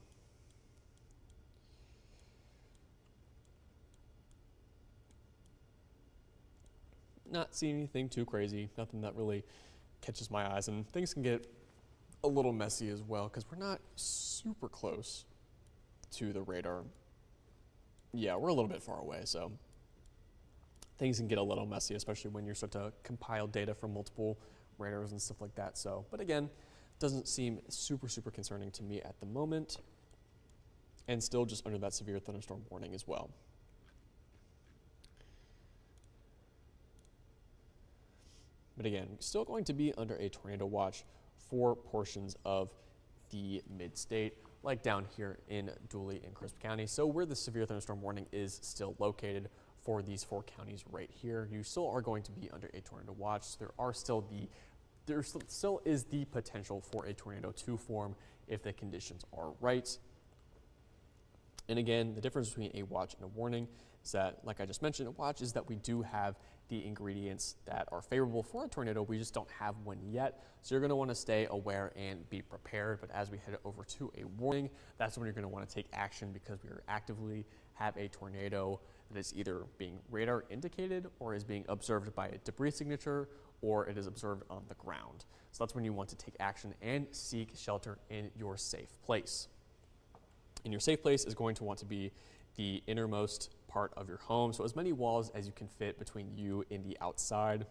Not seeing anything too crazy, nothing that really catches my eyes, and things can get a little messy as well because we're not super close to the radar. Yeah, we're a little bit far away, so things can get a little messy, especially when you start to compile data from multiple radars and stuff like that. So, but again, doesn't seem super concerning to me at the moment, and still just under that severe thunderstorm warning as well. But again, still going to be under a tornado watch for portions of the mid-state, like down here in Dooley and Crisp County. So where the severe thunderstorm warning is still located for these 4 counties right here, you still are going to be under a tornado watch. So there still is the potential for a tornado to form if the conditions are right. And again, the difference between a watch and a warning is that, like I just mentioned, a watch is that we do have the ingredients that are favorable for a tornado. We just don't have one yet. So you're going to want to stay aware and be prepared. But as we head over to a warning, that's when you're going to want to take action, because we are actively have a tornado that is either being radar indicated or is being observed by a debris signature, or it is observed on the ground. So that's when you want to take action and seek shelter in your safe place. And your safe place is going to want to be the innermost part of your home. So as many walls as you can fit between you and the outside.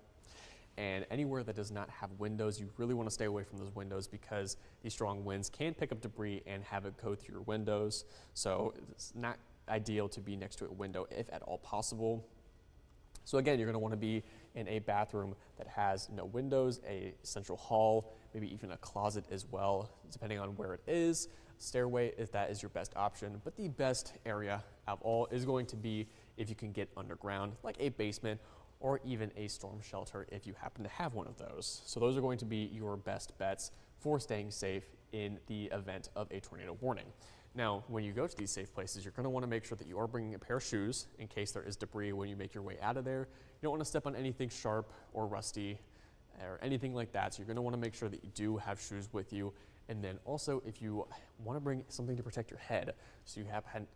And anywhere that does not have windows, you really want to stay away from those windows, because these strong winds can pick up debris and have it go through your windows. So it's not ideal to be next to a window if at all possible. So again, you're going to want to be in a bathroom that has no windows, a central hall, maybe even a closet as well, depending on where it is. Stairway, if that is your best option. But the best area of all is going to be if you can get underground, like a basement or even a storm shelter if you happen to have one of those. So those are going to be your best bets for staying safe in the event of a tornado warning. Now, when you go to these safe places, you're going to want to make sure that you are bringing a pair of shoes in case there is debris when you make your way out of there. You don't want to step on anything sharp or rusty or anything like that. So you're going to want to make sure that you do have shoes with you. And then also, if you want to bring something to protect your head, so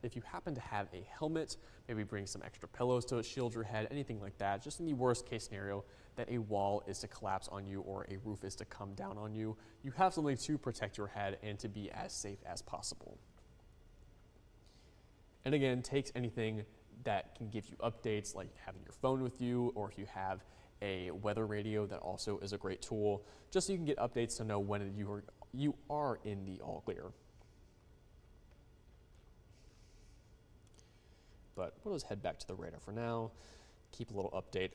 if you happen to have a helmet, maybe bring some extra pillows to shield your head, anything like that, just in the worst case scenario that a wall is to collapse on you or a roof is to come down on you, you have something to protect your head and to be as safe as possible. And again, take anything that can give you updates, like having your phone with you, or if you have a weather radio, that also is a great tool, just so you can get updates to know when you are in the all clear. But we'll just head back to the radar for now, keep a little update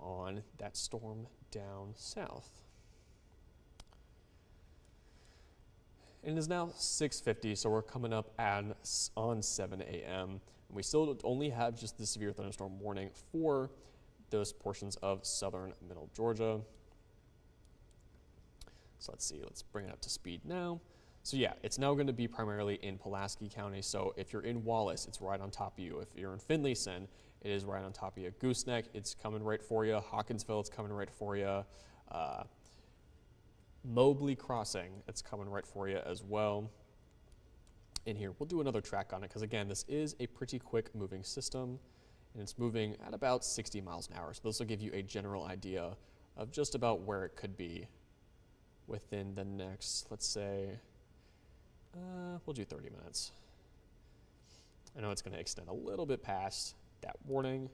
on that storm down south. And it is now 6:50, so we're coming up on 7 a.m. And we still only have just the severe thunderstorm warning for those portions of southern middle Georgia. So let's see, let's bring it up to speed now. So yeah, it's now going to be primarily in Pulaski County. So if you're in Wallace, it's right on top of you. If you're in Finlayson, it is right on top of you. Gooseneck, it's coming right for you. Hawkinsville, it's coming right for you. Mobley Crossing, it's coming right for you as well. In here, we'll do another track on it because again, this is a pretty quick moving system and it's moving at about 60 miles an hour. So this will give you a general idea of just about where it could be within the next, let's say, we'll do 30 minutes. I know it's going to extend a little bit past that warning,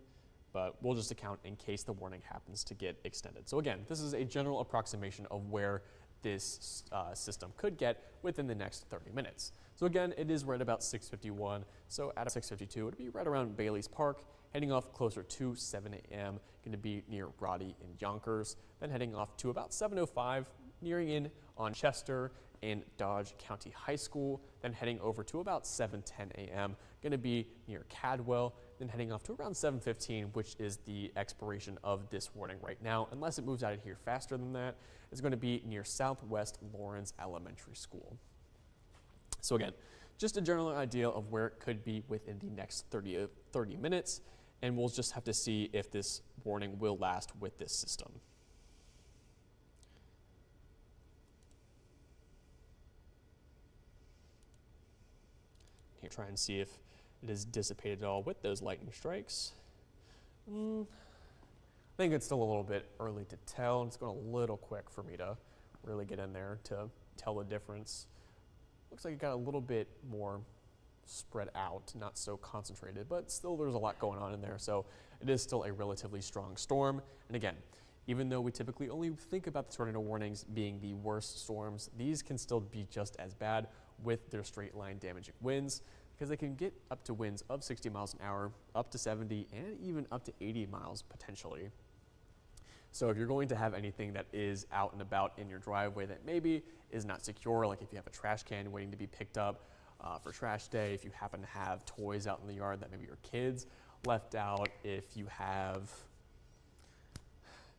but we'll just account in case the warning happens to get extended. So again, this is a general approximation of where this system could get within the next 30 minutes. So again, it is right about 6:51. So at 6:52, it would be right around Bailey's Park, heading off closer to 7 a.m., going to be near Roddy and Yonkers, then heading off to about 7:05, nearing in on Chester and Dodge County High School, then heading over to about 7:10 a.m., going to be near Cadwell, then heading off to around 7:15, which is the expiration of this warning right now. Unless it moves out of here faster than that, it's going to be near Southwest Lawrence Elementary School. So again, just a general idea of where it could be within the next 30 minutes, and we'll just have to see if this warning will last with this system. Here, try and see if it is dissipated at all with those lightning strikes. I think it's still a little bit early to tell. It's going a little quick for me to really get in there to tell the difference. Looks like it got a little bit more spread out, not so concentrated, but still there's a lot going on in there. So it is still a relatively strong storm. And again, even though we typically only think about the tornado warnings being the worst storms, these can still be just as bad with their straight line damaging winds, because they can get up to winds of 60 miles an hour, up to 70, and even up to 80 miles potentially. So if you're going to have anything that is out and about in your driveway that maybe is not secure, like if you have a trash can waiting to be picked up for trash day, if you happen to have toys out in the yard that maybe your kids left out, if you have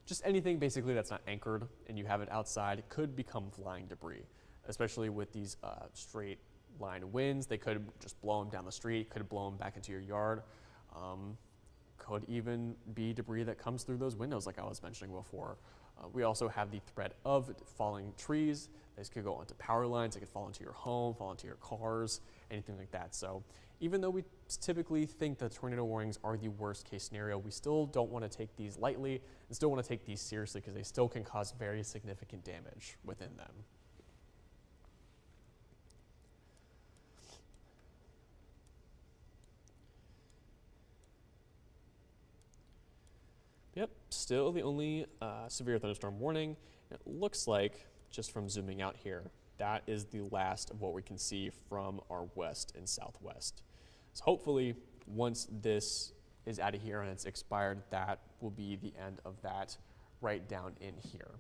just anything basically that's not anchored and you have it outside, it could become flying debris, especially with these straight line winds. They could just blow them down the street, could blow them back into your yard. Could even be debris that comes through those windows like I was mentioning before. We also have the threat of falling trees. This could go onto power lines, it could fall into your home, fall into your cars, anything like that. So even though we typically think that tornado warnings are the worst case scenario, we still don't want to take these lightly and still want to take these seriously because they still can cause very significant damage within them. Yep, still the only severe thunderstorm warning. It looks like, just from zooming out here, that is the last of what we can see from our west and southwest. So hopefully, once this is out of here and it's expired, that will be the end of that right down in here.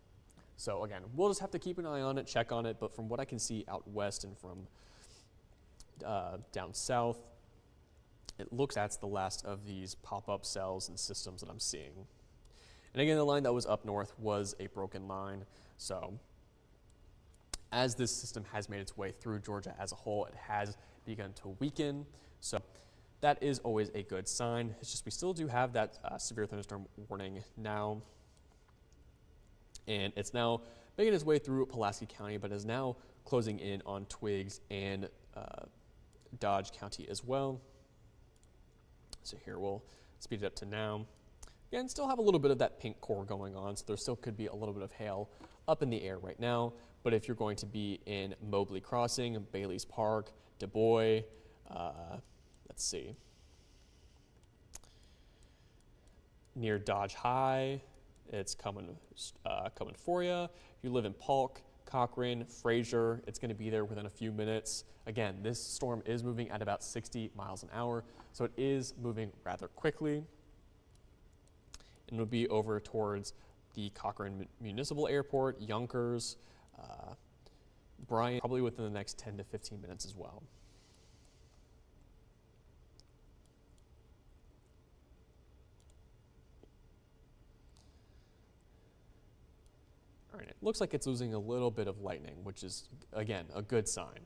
So again, we'll just have to keep an eye on it, check on it, but from what I can see out west and from down south, it looks that's the last of these pop-up cells and systems that I'm seeing. And again, the line that was up north was a broken line. So as this system has made its way through Georgia as a whole, it has begun to weaken. So that is always a good sign. It's just we still do have that severe thunderstorm warning now. And it's now making its way through Pulaski County, but is now closing in on Twiggs and Dodge County as well. So here we'll speed it up to now. Again, still have a little bit of that pink core going on, so there still could be a little bit of hail up in the air right now. But if you're going to be in Mobley Crossing, Bailey's Park, Du Bois, let's see, near Dodge High, it's coming for you. If you live in Polk, Cochrane, Fraser, it's going to be there within a few minutes. Again, this storm is moving at about 60 miles an hour, so it is moving rather quickly. And it'll be over towards the Cochrane Municipal Airport, Yonkers, Bryan, probably within the next 10 to 15 minutes as well. All right, it looks like it's losing a little bit of lightning, which is, again, a good sign.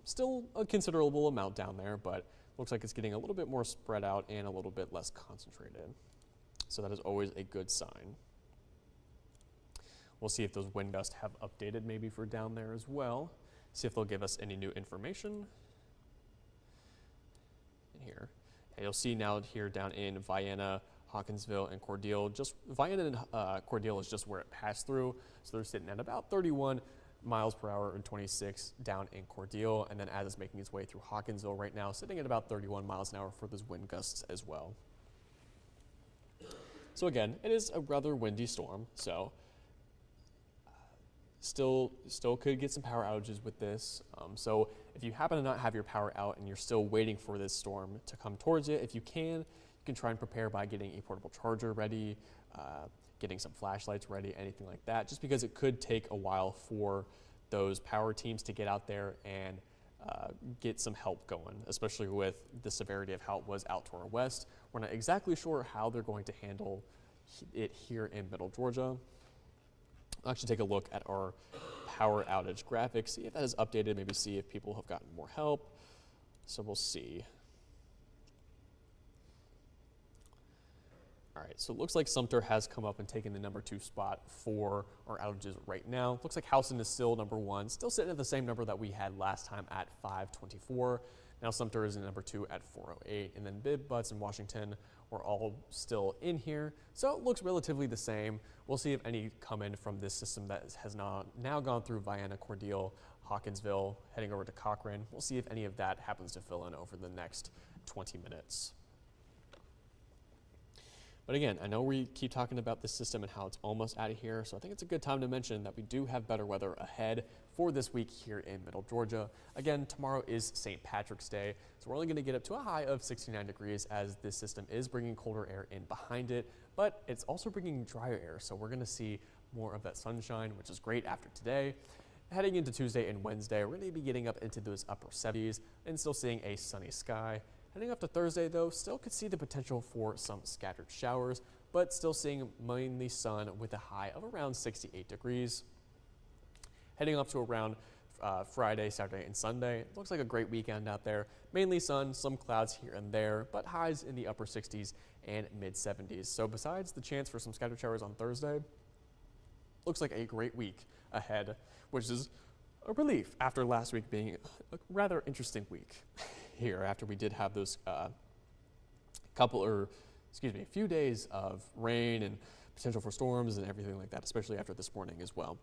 Still a considerable amount down there, but looks like it's getting a little bit more spread out and a little bit less concentrated. So that is always a good sign. We'll see if those wind gusts have updated maybe for down there as well. See if they'll give us any new information in here. And you'll see now here down in Vienna, Hawkinsville, and Cordele, just Vienna and Cordele is just where it passed through. So they're sitting at about 31 miles per hour and 26 down in Cordele. And then as it's making its way through Hawkinsville right now, sitting at about 31 miles an hour for those wind gusts as well. So again, it is a rather windy storm. So still could get some power outages with this. So if you happen to not have your power out and you're still waiting for this storm to come towards you, if you can try and prepare by getting a portable charger ready, getting some flashlights ready, anything like that, just because it could take a while for those power teams to get out there and get some help going, especially with the severity of how it was out to our west. We're not exactly sure how they're going to handle it here in Middle Georgia. I'll actually take a look at our power outage graphic, see if that is updated, maybe see if people have gotten more help. So we'll see. All right, so it looks like Sumter has come up and taken the #2 spot for our outages right now. Looks like Houston is still #1, still sitting at the same number that we had last time at 524. Now Sumter is in #2 at 408, and then Bibb, Butts, and Washington were all still in here. So it looks relatively the same. We'll see if any come in from this system that has now gone through Vienna, Cordele, Hawkinsville, heading over to Cochrane. We'll see if any of that happens to fill in over the next 20 minutes. But again, I know we keep talking about this system and how it's almost out of here, so I think it's a good time to mention that we do have better weather ahead for this week here in Middle Georgia. Again, tomorrow is St. Patrick's Day, so we're only going to get up to a high of 69 degrees as this system is bringing colder air in behind it, but it's also bringing drier air, so we're going to see more of that sunshine, which is great after today. Heading into Tuesday and Wednesday, we're going to be getting up into those upper 70s and still seeing a sunny sky. Heading up to Thursday, though, still could see the potential for some scattered showers, but still seeing mainly sun with a high of around 68 degrees. Heading up to around Friday, Saturday, and Sunday. Looks like a great weekend out there. Mainly sun, some clouds here and there, but highs in the upper 60s and mid 70s. So besides the chance for some scattered showers on Thursday, looks like a great week ahead, which is a relief after last week being a rather interesting week here after we did have those a few days of rain and potential for storms and everything like that, especially after this morning as well.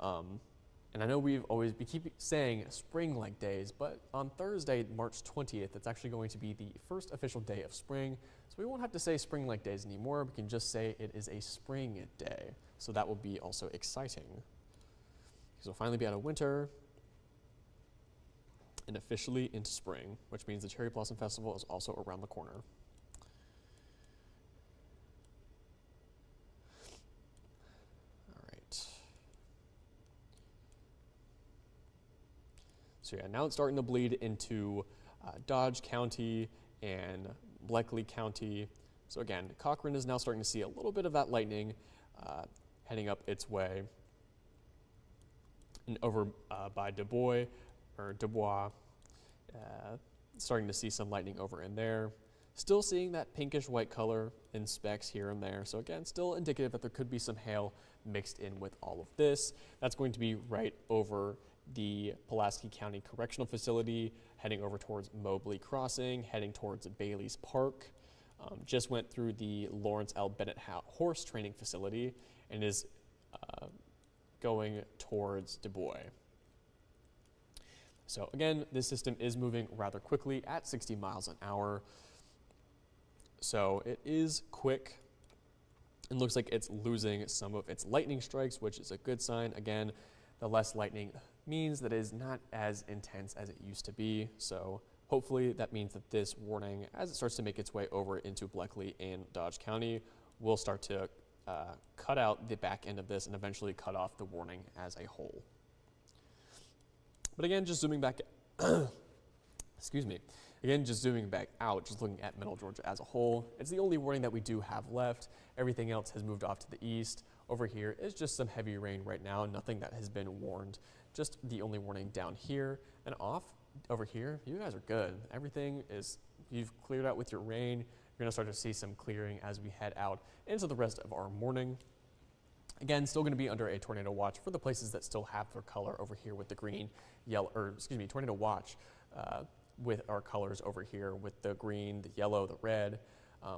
And I know we keep saying spring-like days, but on Thursday, March 20th, it's actually going to be the first official day of spring. So we won't have to say spring-like days anymore. We can just say it is a spring day. So that will be also exciting. Because we'll finally be out of winter and officially into spring, which means the Cherry Blossom Festival is also around the corner. All right. So yeah, now it's starting to bleed into Dodge County and Bleckley County. So again, Cochrane is now starting to see a little bit of that lightning heading up its way. And over by Dubois, starting to see some lightning over in there. Still seeing that pinkish white color in specks here and there. So again, still indicative that there could be some hail mixed in with all of this. That's going to be right over the Pulaski County Correctional Facility, heading over towards Mobley Crossing, heading towards Bailey's Park. Just went through the Lawrence L. Bennett Horse Training Facility and is going towards Dubois. So again, this system is moving rather quickly at 60 miles an hour. So it is quick and looks like it's losing some of its lightning strikes, which is a good sign. Again, the less lightning means that it is not as intense as it used to be. So hopefully that means that this warning, as it starts to make its way over into Bleckley and Dodge County, will start to cut out the back end of this and eventually cut off the warning as a whole. But again, just zooming back, excuse me, Again, just zooming back out, just looking at Middle Georgia as a whole, it's the only warning that we do have left. Everything else has moved off to the east. Over here is just some heavy rain right now, nothing that has been warned. Just the only warning down here and off over here. You guys are good. Everything is, you've cleared out with your rain. You're going to start to see some clearing as we head out into the rest of our morning. Again, still going to be under a tornado watch for the places that still have their color over here with the green, yellow, or excuse me, tornado watch with our colors over here with the green, the yellow, the red.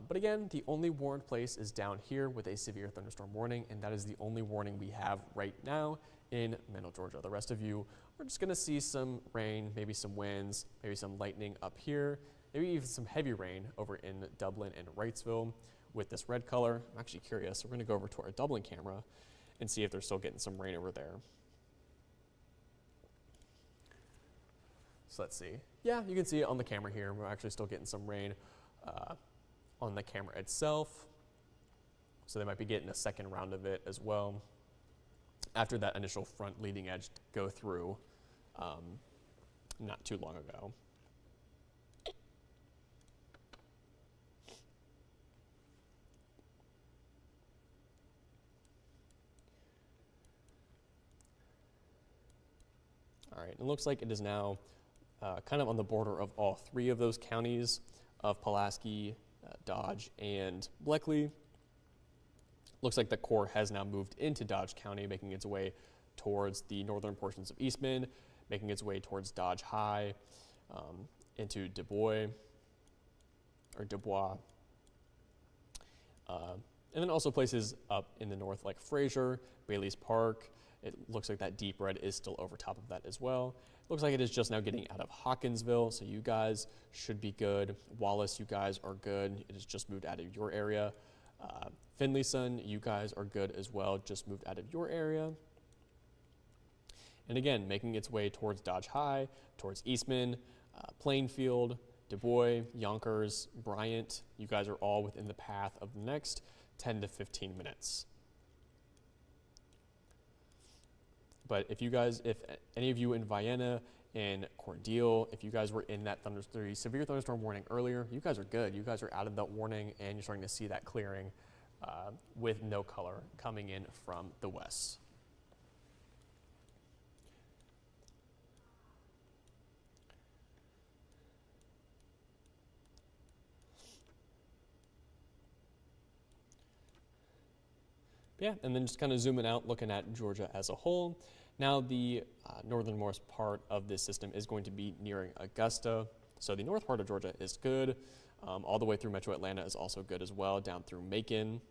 But again, the only warned place is down here with a severe thunderstorm warning, and that is the only warning we have right now in Middle Georgia. The rest of you are just going to see some rain, maybe some winds, maybe some lightning up here, maybe even some heavy rain over in Dublin and Wrightsville with this red color. I'm actually curious. We're going to go over to our Dublin camera and see if they're still getting some rain over there. So let's see. Yeah, you can see it on the camera here. We're actually still getting some rain on the camera itself. So they might be getting a second round of it as well after that initial front leading edge go through not too long ago. All right, it looks like it is now kind of on the border of all three of those counties of Pulaski, Dodge, and Bleckley. Looks like the core has now moved into Dodge County, making its way towards the northern portions of Eastman, making its way towards Dodge High, into Dubois, and then also places up in the north like Fraser, Bailey's Park. It looks like that deep red is still over top of that as well. Looks like it is just now getting out of Hawkinsville, so you guys should be good. Wallace, you guys are good. It has just moved out of your area. Finleyson, you guys are good as well, just moved out of your area. And again, making its way towards Dodge High, towards Eastman, Plainfield, Dubois, Yonkers, Bryant. You guys are all within the path of the next 10 to 15 minutes. But if any of you in Vienna and Cordele, if you guys were in that severe thunderstorm warning earlier, you guys are good. You guys are out of that warning and you're starting to see that clearing with no color coming in from the west. Yeah, and then just kind of zooming out, looking at Georgia as a whole. Now the northernmost part of this system is going to be nearing Augusta. So the north part of Georgia is good. All the way through Metro Atlanta is also good as well, down through Macon.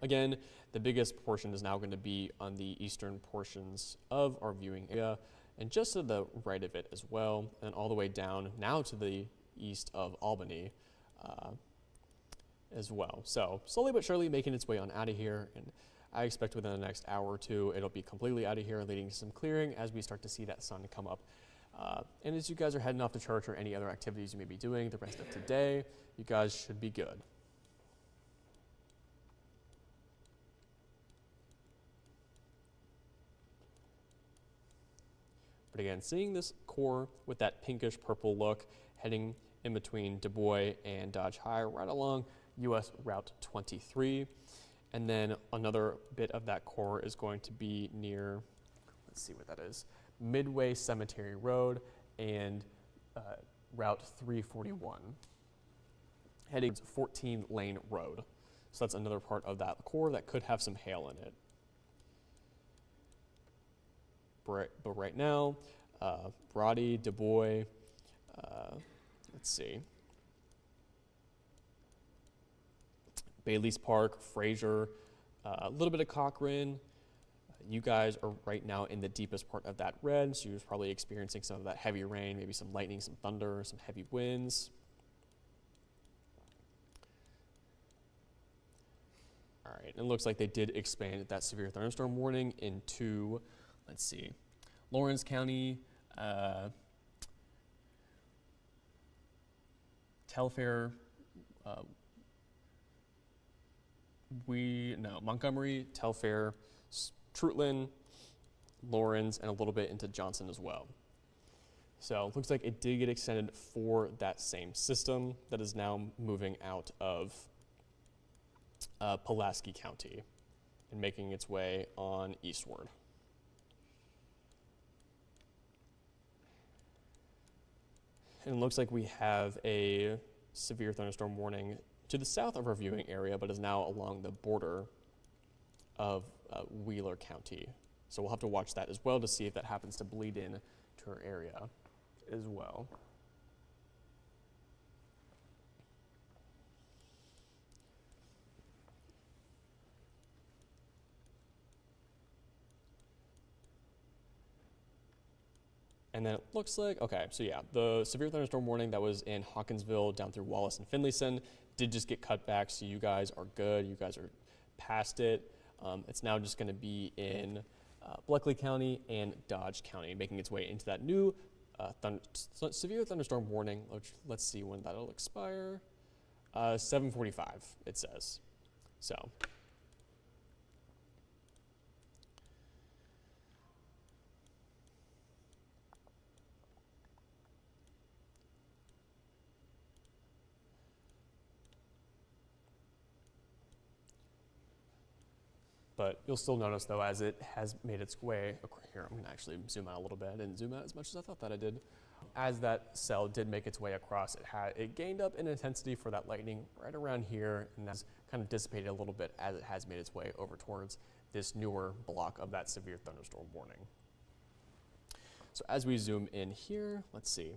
Again, the biggest portion is now going to be on the eastern portions of our viewing area and just to the right of it as well, and all the way down now to the east of Albany as well. So slowly but surely making its way on out of here, and I expect within the next hour or two it'll be completely out of here, leading to some clearing as we start to see that sun come up. And as you guys are heading off to church or any other activities you may be doing the rest of today, you guys should be good. But again, seeing this core with that pinkish purple look heading in between Dubois and Dodge High right along US Route 23. And then another bit of that core is going to be near, let's see what that is, Midway Cemetery Road and Route 341, heading to 14 Lane Road. So that's another part of that core that could have some hail in it. But right now, Brody, Dubois, let's see, Bailey's Park, Fraser, a little bit of Cochrane. You guys are right now in the deepest part of that red, so you're probably experiencing some of that heavy rain, maybe some lightning, some thunder, some heavy winds. All right, it looks like they did expand that severe thunderstorm warning into, let's see, Lawrence County, Telfair, Montgomery, Telfair, Trutland, Lawrence, and a little bit into Johnson as well. So it looks like it did get extended for that same system that is now moving out of Pulaski County and making its way on eastward. And it looks like we have a severe thunderstorm warning to the south of our viewing area, but is now along the border of Wheeler County. So we'll have to watch that as well to see if that happens to bleed in to our area as well. And then it looks like, okay, so yeah, the severe thunderstorm warning that was in Hawkinsville down through Wallace and Finlayson did just get cut back, so you guys are good. You guys are past it. It's now just going to be in Bleckley County and Dodge County, making its way into that new severe thunderstorm warning. Let's see when that'll expire. 7:45, it says. So. But you'll still notice, though, as it has made its way here, I'm going to actually zoom out a little bit. I didn't zoom out as much as I thought that I did. As that cell did make its way across, it gained up in intensity for that lightning right around here, and that's kind of dissipated a little bit as it has made its way over towards this newer block of that severe thunderstorm warning. So as we zoom in here, let's see.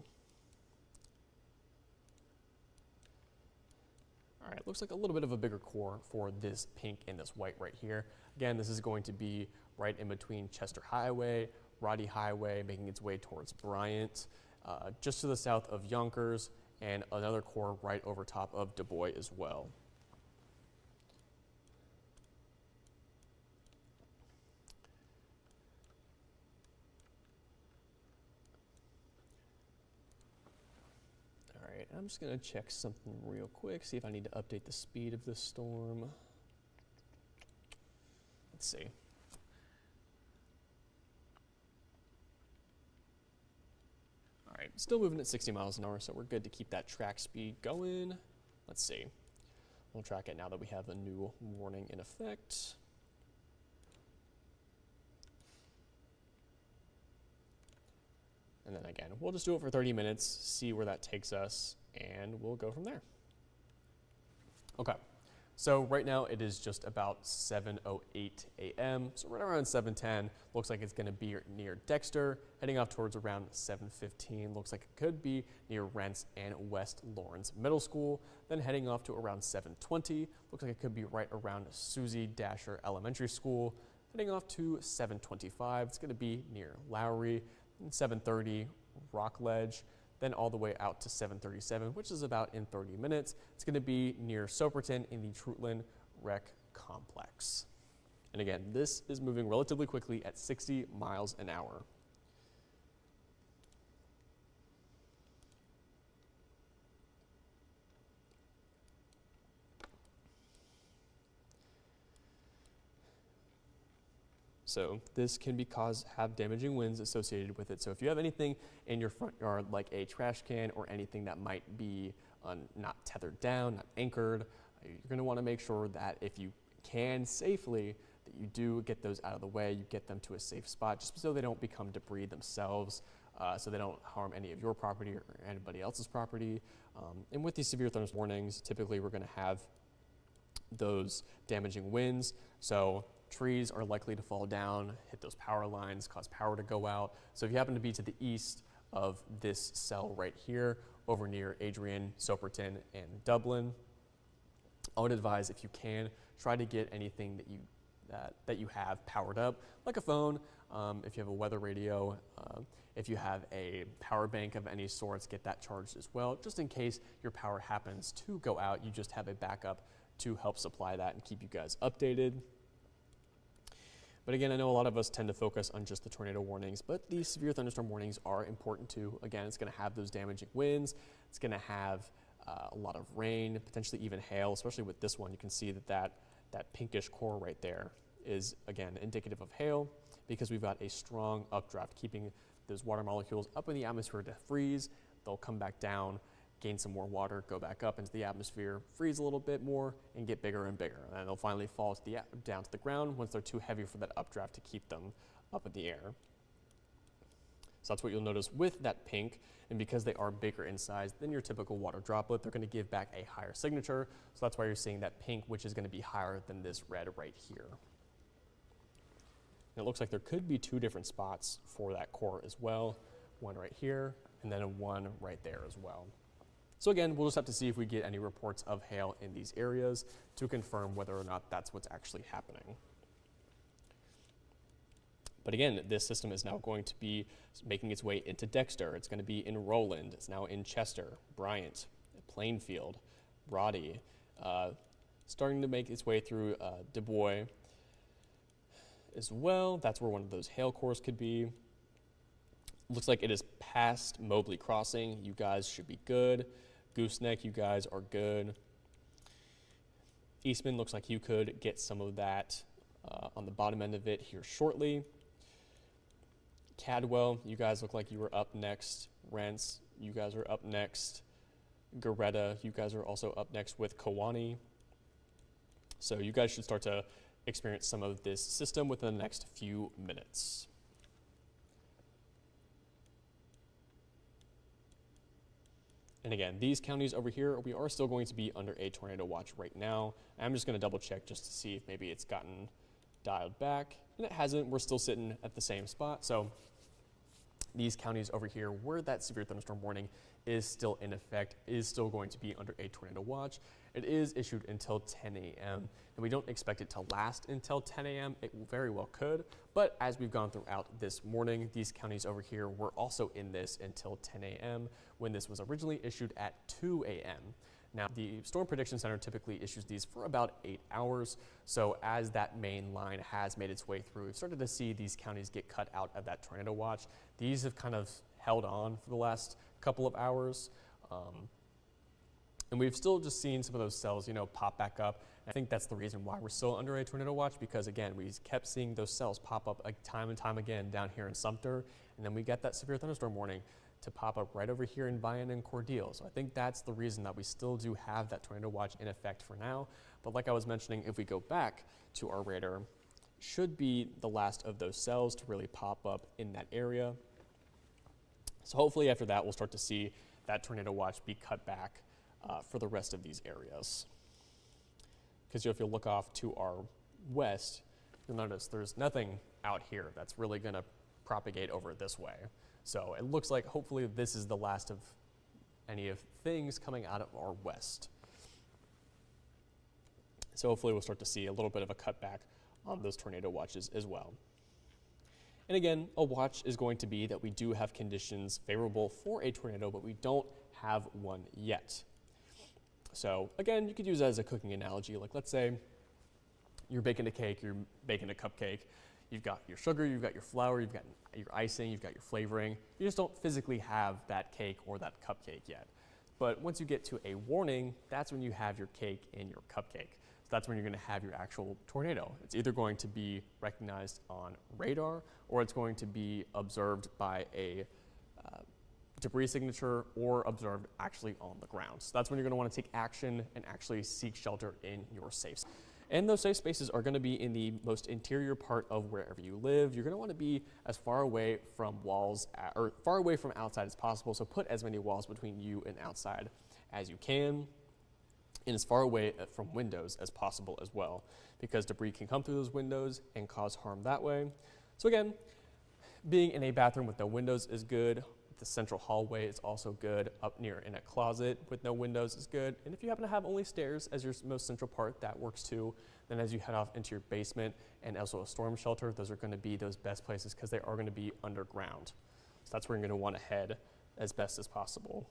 All right, looks like a little bit of a bigger core for this pink and this white right here. Again, this is going to be right in between Chester Highway, Roddy Highway, making its way towards Bryant, just to the south of Yonkers, and another core right over top of Du Bois as well. All right, I'm just going to check something real quick, see if I need to update the speed of this storm. Let's see. All right, still moving at 60 miles an hour, so we're good to keep that track speed going. Let's see. We'll track it now that we have a new warning in effect. And then again, we'll just do it for 30 minutes, see where that takes us, and we'll go from there. Okay. So right now it is just about 7:08 a.m. So right around 7:10, looks like it's going to be near Dexter, heading off towards around 7:15. Looks like it could be near Rents and West Lawrence Middle School. Then heading off to around 7:20, looks like it could be right around Susie Dasher Elementary School. Heading off to 7:25, it's going to be near Lowry. And 7:30, Rockledge. Then all the way out to 7:37, which is about in 30 minutes. It's going to be near Soperton in the Trutland Rec Complex. And again, this is moving relatively quickly at 60 miles an hour. So this can have damaging winds associated with it. So if you have anything in your front yard, like a trash can or anything that might be not tethered down, not anchored, you're going to want to make sure that if you can safely, that you do get those out of the way, you get them to a safe spot, just so they don't become debris themselves, so they don't harm any of your property or anybody else's property. And with these severe thunderstorm warnings, typically we're going to have those damaging winds. So trees are likely to fall down, hit those power lines, cause power to go out. So if you happen to be to the east of this cell right here, over near Adrian, Soperton, and Dublin, I would advise, if you can, try to get anything that you have powered up, like a phone, if you have a weather radio, if you have a power bank of any sorts, get that charged as well, just in case your power happens to go out. You just have a backup to help supply that and keep you guys updated. But again, I know a lot of us tend to focus on just the tornado warnings, but these severe thunderstorm warnings are important too. Again, it's going to have those damaging winds. It's going to have a lot of rain, potentially even hail, especially with this one. You can see that pinkish core right there is, again, indicative of hail, because we've got a strong updraft keeping those water molecules up in the atmosphere to freeze. They'll come back down, gain some more water, go back up into the atmosphere, freeze a little bit more, and get bigger and bigger. And they'll finally fall to down to the ground once they're too heavy for that updraft to keep them up in the air. So that's what you'll notice with that pink, and because they are bigger in size than your typical water droplet, they're going to give back a higher signature. So that's why you're seeing that pink, which is going to be higher than this red right here. And it looks like there could be 2 different spots for that core as well, one right here, and then one right there as well. So again, we'll just have to see if we get any reports of hail in these areas to confirm whether or not that's what's actually happening. But again, this system is now going to be making its way into Dexter. It's going to be in Roland. It's now in Chester, Bryant, Plainfield, Roddy, starting to make its way through Du Bois as well. That's where one of those hail cores could be. Looks like it is past Mobley Crossing. You guys should be good. Gooseneck, you guys are good. Eastman looks like you could get some of that on the bottom end of it here shortly. Cadwell, you guys look like you were up next. Rents, you guys are up next. Garetta, you guys are also up next with Kewanee. So you guys should start to experience some of this system within the next few minutes. And again, these counties over here, we are still going to be under a tornado watch right now. I'm just going to double check just to see if maybe it's gotten dialed back. And it hasn't. We're still sitting at the same spot. So these counties over here where that severe thunderstorm warning is still in effect, is still going to be under a tornado watch. It is issued until 10 a.m. and we don't expect it to last until 10 a.m. It very well could, but as we've gone throughout this morning, these counties over here were also in this until 10 a.m. when this was originally issued at 2 a.m. Now, the Storm Prediction Center typically issues these for about 8 hours. So as that main line has made its way through, we've started to see these counties get cut out of that tornado watch. These have kind of held on for the last couple of hours. And we've still just seen some of those cells, pop back up. I think that's the reason why we're still under a tornado watch, because again, we kept seeing those cells pop up time and time again down here in Sumter. And then we get that severe thunderstorm warning to pop up right over here in Vian and Cordele. So I think that's the reason that we still do have that tornado watch in effect for now. But like I was mentioning, if we go back to our radar, should be the last of those cells to really pop up in that area. So hopefully after that, we'll start to see that tornado watch be cut back for the rest of these areas. Because if you look off to our west, you'll notice there's nothing out here that's really going to propagate over this way. So it looks like hopefully this is the last of any of things coming out of our west. So hopefully we'll start to see a little bit of a cutback on those tornado watches as well. And again, a watch is going to be that we do have conditions favorable for a tornado, but we don't have one yet. So again, you could use that as a cooking analogy. Like let's say you're baking a cake, you're baking a cupcake. You've got your sugar, you've got your flour, you've got your icing, you've got your flavoring. You just don't physically have that cake or that cupcake yet. But once you get to a warning, that's when you have your cake and your cupcake. So that's when you're going to have your actual tornado. It's either going to be recognized on radar or it's going to be observed by a debris signature or observed actually on the ground. So that's when you're going to want to take action and actually seek shelter in your safe space. And those safe spaces are going to be in the most interior part of wherever you live. You're going to want to be as far away from walls or far away from outside as possible. So put as many walls between you and outside as you can, and as far away from windows as possible as well, because debris can come through those windows and cause harm that way. So again, being in a bathroom with no windows is good. The central hallway is also good. Up near in a closet with no windows is good. And if you happen to have only stairs as your most central part, that works too. Then as you head off into your basement and also a storm shelter, those are going to be those best places because they are going to be underground. So that's where you're going to want to head as best as possible.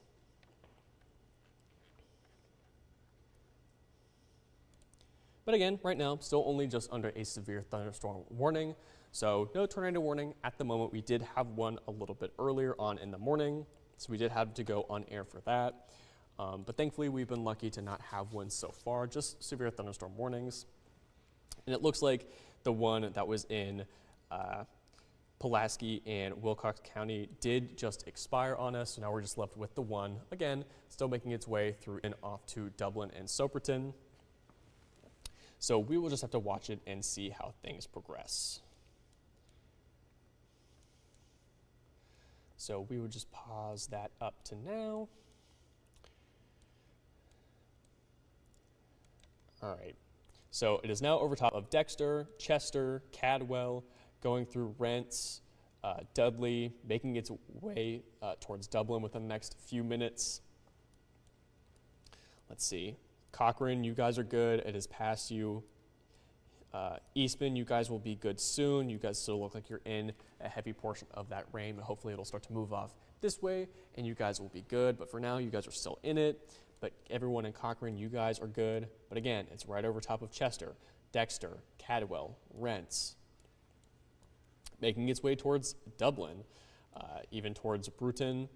But again, right now, still only just under a severe thunderstorm warning. So no tornado warning at the moment. We did have one a little bit earlier on in the morning, so we did have to go on air for that. But thankfully, we've been lucky to not have one so far, just severe thunderstorm warnings. And it looks like the one that was in Pulaski and Wilcox County did just expire on us, so now we're just left with the one, again, still making its way through and off to Dublin and Soperton. So we will just have to watch it and see how things progress. So we would just pause that up to now. All right, so it is now over top of Dexter, Chester, Cadwell, going through Rents, Dudley, making its way towards Dublin within the next few minutes. Let's see. Cochrane, you guys are good. It has passed you. Eastman, you guys will be good soon. You guys still look like you're in a heavy portion of that rain, but hopefully it'll start to move off this way, and you guys will be good. But for now, you guys are still in it. But everyone in Cochrane, you guys are good. But again, it's right over top of Chester, Dexter, Cadwell, Rents, making its way towards Dublin, even towards Bruton,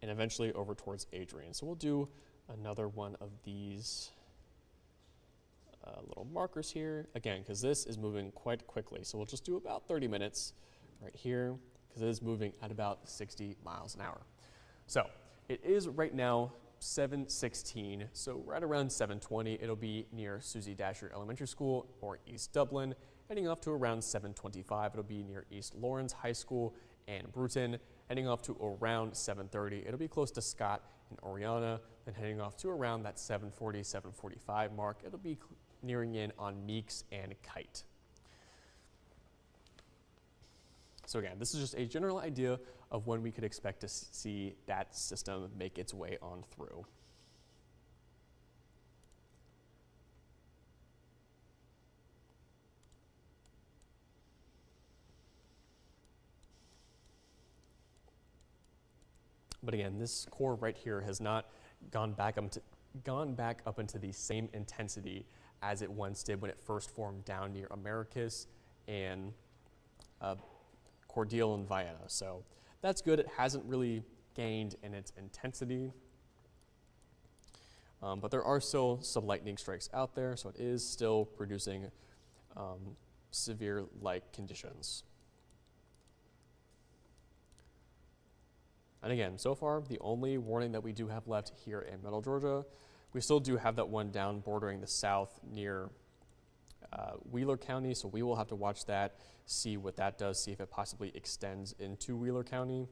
and eventually over towards Adrian. So we'll do another one of these little markers here, again, because this is moving quite quickly. So we'll just do about 30 minutes right here, because it is moving at about 60 miles an hour. So it is right now 7:16, so right around 7:20, it'll be near Susie Dasher Elementary School or East Dublin. Heading off to around 7:25, it'll be near East Lawrence High School and Bruton. Heading off to around 7:30, it'll be close to Scott and Oriana. Then heading off to around that 7:40, 7:45 mark, it'll be nearing in on Meeks and Kite. So again, this is just a general idea of when we could expect to see that system make its way on through. But again, this core right here has not gone back up into the same intensity as it once did when it first formed down near Americus and Cordele and Vienna. So that's good. It hasn't really gained in its intensity. But there are still some lightning strikes out there, so it is still producing severe like conditions. And again, so far, the only warning that we do have left here in Middle Georgia, we still do have that one down bordering the south near Wheeler County, so we will have to watch that, see what that does, see if it possibly extends into Wheeler County.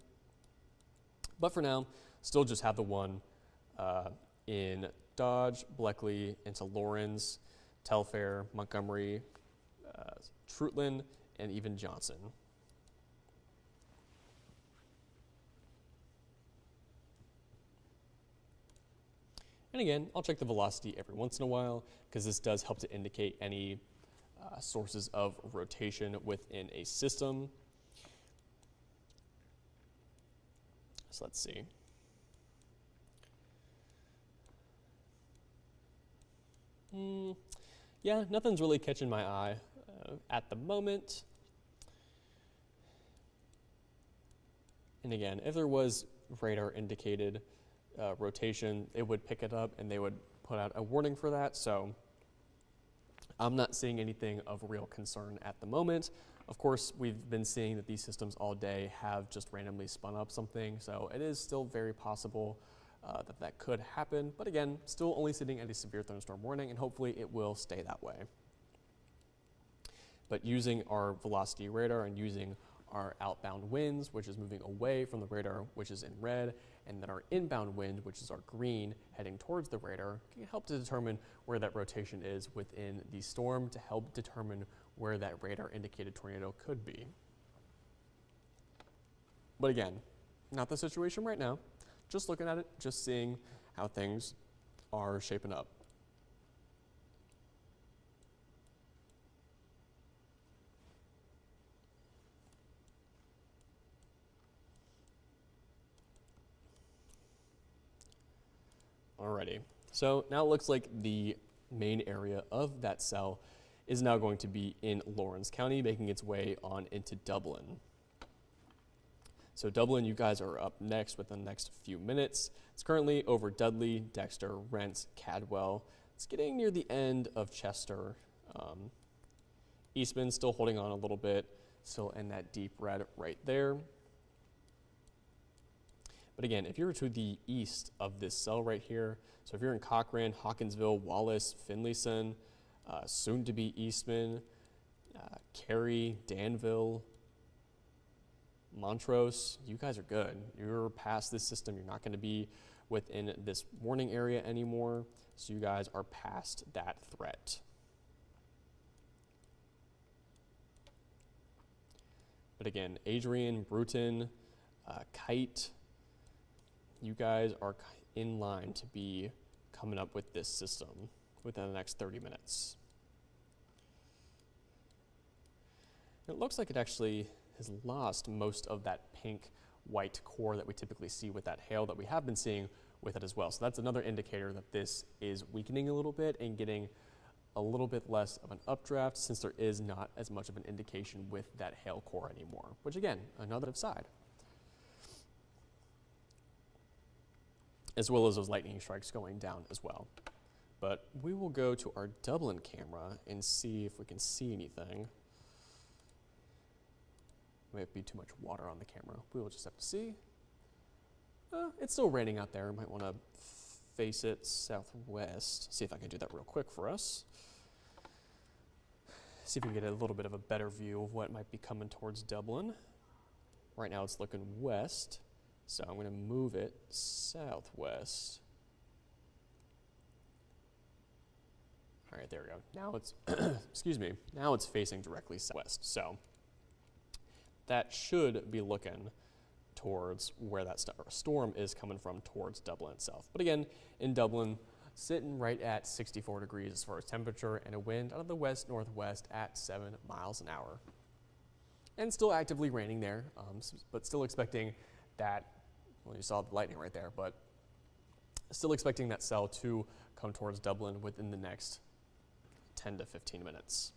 But for now, still just have the one in Dodge, Bleckley, into Lawrence, Telfair, Montgomery, Trutland, and even Johnson. And again, I'll check the velocity every once in a while because this does help to indicate any sources of rotation within a system. So let's see. Yeah, nothing's really catching my eye at the moment. And again, if there was radar indicated rotation, it would pick it up and they would put out a warning for that. So I'm not seeing anything of real concern at the moment. Of course, we've been seeing that these systems all day have just randomly spun up something. So it is still very possible that could happen. But again, still only sitting at a severe thunderstorm warning, and hopefully it will stay that way. But using our velocity radar and using our outbound winds, which is moving away from the radar, which is in red, and then our inbound wind, which is our green, heading towards the radar, can help to determine where that rotation is within the storm to help determine where that radar indicated tornado could be. But again, not the situation right now. Just looking at it, just seeing how things are shaping up. Alrighty, so now it looks like the main area of that cell is now going to be in Lawrence County, making its way on into Dublin. So Dublin, you guys are up next within the next few minutes. It's currently over Dudley, Dexter, Rents, Cadwell. It's getting near the end of Chester, Eastman still holding on a little bit, still in that deep red right there. But again, if you're to the east of this cell right here, so if you're in Cochran, Hawkinsville, Wallace, Finlayson, soon to be Eastman, Cary, Danville, Montrose, you guys are good. You're past this system. You're not going to be within this warning area anymore. So you guys are past that threat. But again, Adrian, Bruton, Kite, you guys are in line to be coming up with this system within the next 30 minutes. It looks like it actually has lost most of that pink-white core that we typically see with that hail that we have been seeing with it as well. So that's another indicator that this is weakening a little bit and getting a little bit less of an updraft, since there is not as much of an indication with that hail core anymore, which again, another side. As well as those lightning strikes going down as well. But we will go to our Dublin camera and see if we can see anything. Might be too much water on the camera. We will just have to see. It's still raining out there. Might want to face it southwest. See if I can do that real quick for us. See if we can get a little bit of a better view of what might be coming towards Dublin. Right now it's looking west, so I'm going to move it southwest. All right, there we go. Now it's, excuse me, now it's facing directly southwest. So that should be looking towards where that storm is coming from, towards Dublin itself. But again, in Dublin, sitting right at 64 degrees as far as temperature, and a wind out of the west-northwest at 7 miles an hour. And still actively raining there, but still expecting that, well, you saw the lightning right there, but still expecting that cell to come towards Dublin within the next 10 to 15 minutes.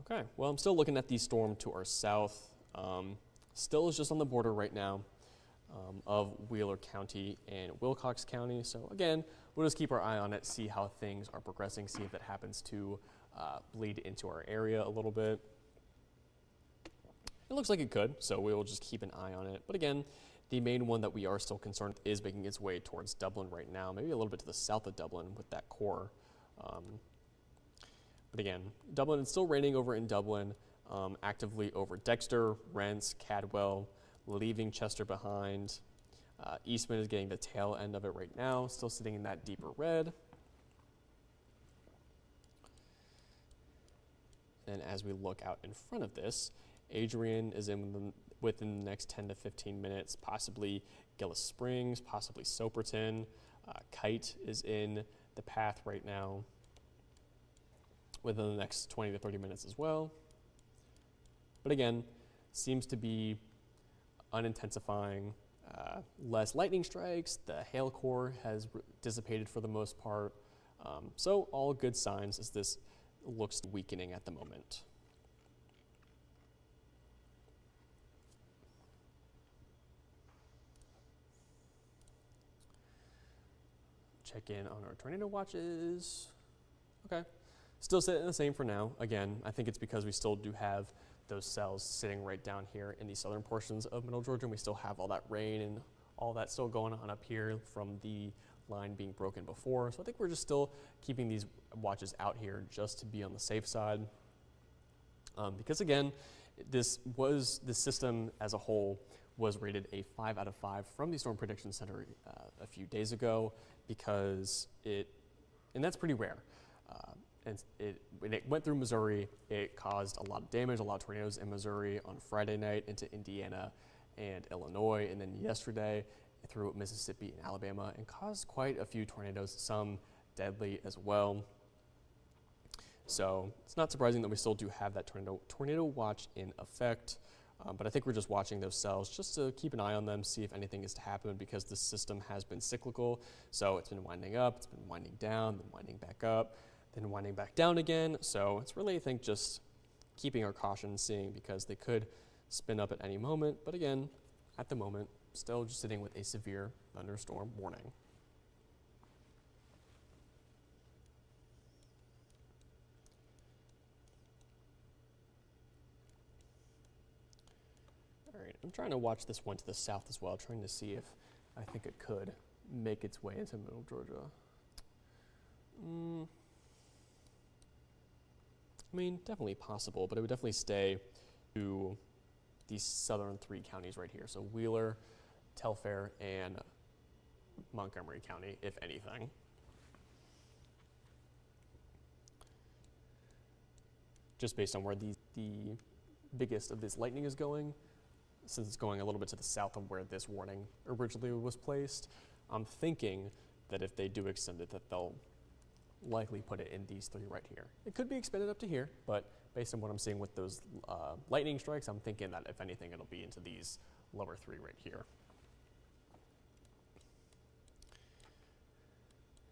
Okay, well, I'm still looking at the storm to our south. Still is just on the border right now of Wheeler County and Wilcox County. So again, we'll just keep our eye on it, see how things are progressing, see if it happens to bleed into our area a little bit. It looks like it could, so we will just keep an eye on it. But again, the main one that we are still concerned with is making its way towards Dublin right now, maybe a little bit to the south of Dublin with that core. But again, Dublin, it's still raining over in Dublin, actively over Dexter, Rents, Cadwell, leaving Chester behind. Eastman is getting the tail end of it right now, still sitting in that deeper red. And as we look out in front of this, Adrian is within the next 10 to 15 minutes, possibly Gillis Springs, possibly Soperton. Kite is in the path right now, within the next 20 to 30 minutes as well. But again, seems to be unintensifying, less lightning strikes, the hail core has dissipated for the most part. So all good signs as this looks weakening at the moment. Check in on our tornado watches. Okay. Still sitting the same for now. Again, I think it's because we still do have those cells sitting right down here in the southern portions of Middle Georgia, and we still have all that rain and all that still going on up here from the line being broken before. So I think we're just still keeping these watches out here just to be on the safe side. Because again, this system as a whole was rated a 5 out of 5 from the Storm Prediction Center a few days ago, because and that's pretty rare. And when it went through Missouri, it caused a lot of damage, a lot of tornadoes in Missouri on Friday night into Indiana and Illinois, and then yesterday through Mississippi and Alabama, and caused quite a few tornadoes, some deadly as well. So it's not surprising that we still do have that tornado watch in effect. But I think we're just watching those cells just to keep an eye on them, see if anything is to happen, because the system has been cyclical. So it's been winding up, it's been winding down, then winding back up, then winding back down again. So it's really, I think, just keeping our caution, seeing, because they could spin up at any moment. But again, at the moment, still just sitting with a severe thunderstorm warning. All right, I'm trying to watch this one to the south as well, trying to see if I think it could make its way into middle Georgia. I mean, definitely possible, but it would definitely stay to these southern 3 counties right here. So Wheeler, Telfair, and Montgomery County, if anything. Just based on where the biggest of this lightning is going, since it's going a little bit to the south of where this warning originally was placed, I'm thinking that if they do extend it, that they'll likely put it in these 3 right here. It could be expanded up to here, but based on what I'm seeing with those lightning strikes, I'm thinking that if anything, it'll be into these lower 3 right here.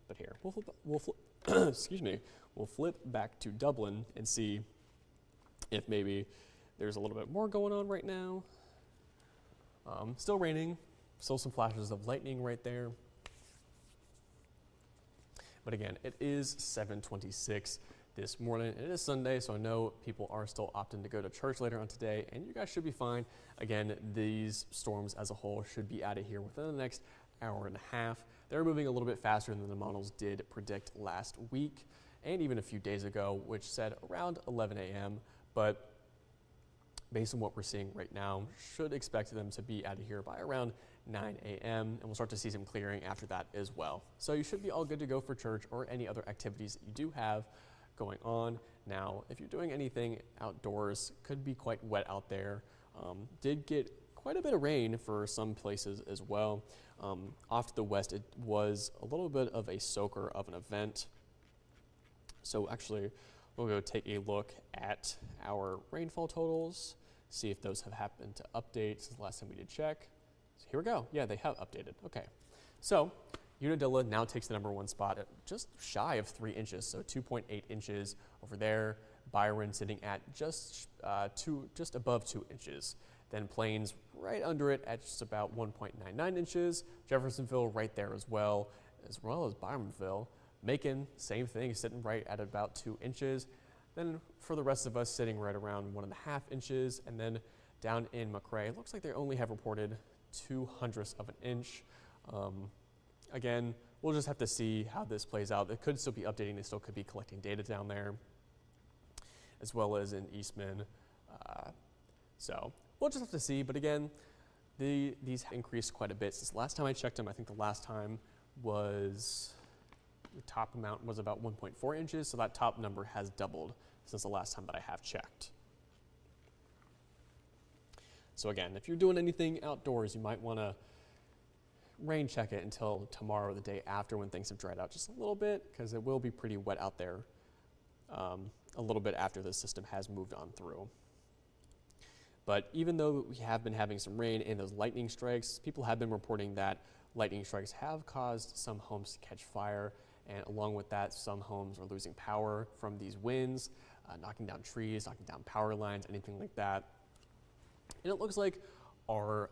But here, we'll flip, excuse me, we'll flip back to Dublin and see if maybe there's a little bit more going on right now. Still raining, still some flashes of lightning right there. But again, it is 7:26 this morning. It is Sunday, so I know people are still opting to go to church later on today, and you guys should be fine. Again, these storms as a whole should be out of here within the next hour and a half. They're moving a little bit faster than the models did predict last week and even a few days ago, which said around 11 a.m. But based on what we're seeing right now, should expect them to be out of here by around 9 a.m. and we'll start to see some clearing after that as well. So you should be all good to go for church or any other activities that you do have going on. Now, if you're doing anything outdoors, could be quite wet out there. Did get quite a bit of rain for some places as well. Off to the west, it was a little bit of a soaker of an event. So actually, we'll go take a look at our rainfall totals, see if those have happened to update since the last time we did check. So here we go. Yeah, they have updated. Okay. So Unadilla now takes the #1 spot at just shy of 3 inches, so 2.8 inches over there. Byron sitting at just above 2 inches. Then Plains right under it at just about 1.99 inches. Jeffersonville right there as well as Byronville. Macon, same thing, sitting right at about 2 inches. Then for the rest of us, sitting right around 1.5 inches. And then down in McRae, it looks like they only have reported 0.02 of an inch. Again, we'll just have to see how this plays out. It could still be updating. They still could be collecting data down there, as well as in Eastman. So we'll just have to see. But again, these have increased quite a bit since the last time I checked them. I think the last time was the top amount was about 1.4 inches. So that top number has doubled since the last time that I have checked. So again, if you're doing anything outdoors, you might want to rain check it until tomorrow or the day after when things have dried out just a little bit, because it will be pretty wet out there a little bit after the system has moved on through. But even though we have been having some rain and those lightning strikes, people have been reporting that lightning strikes have caused some homes to catch fire, and along with that, some homes are losing power from these winds, knocking down trees, knocking down power lines, anything like that. And it looks like our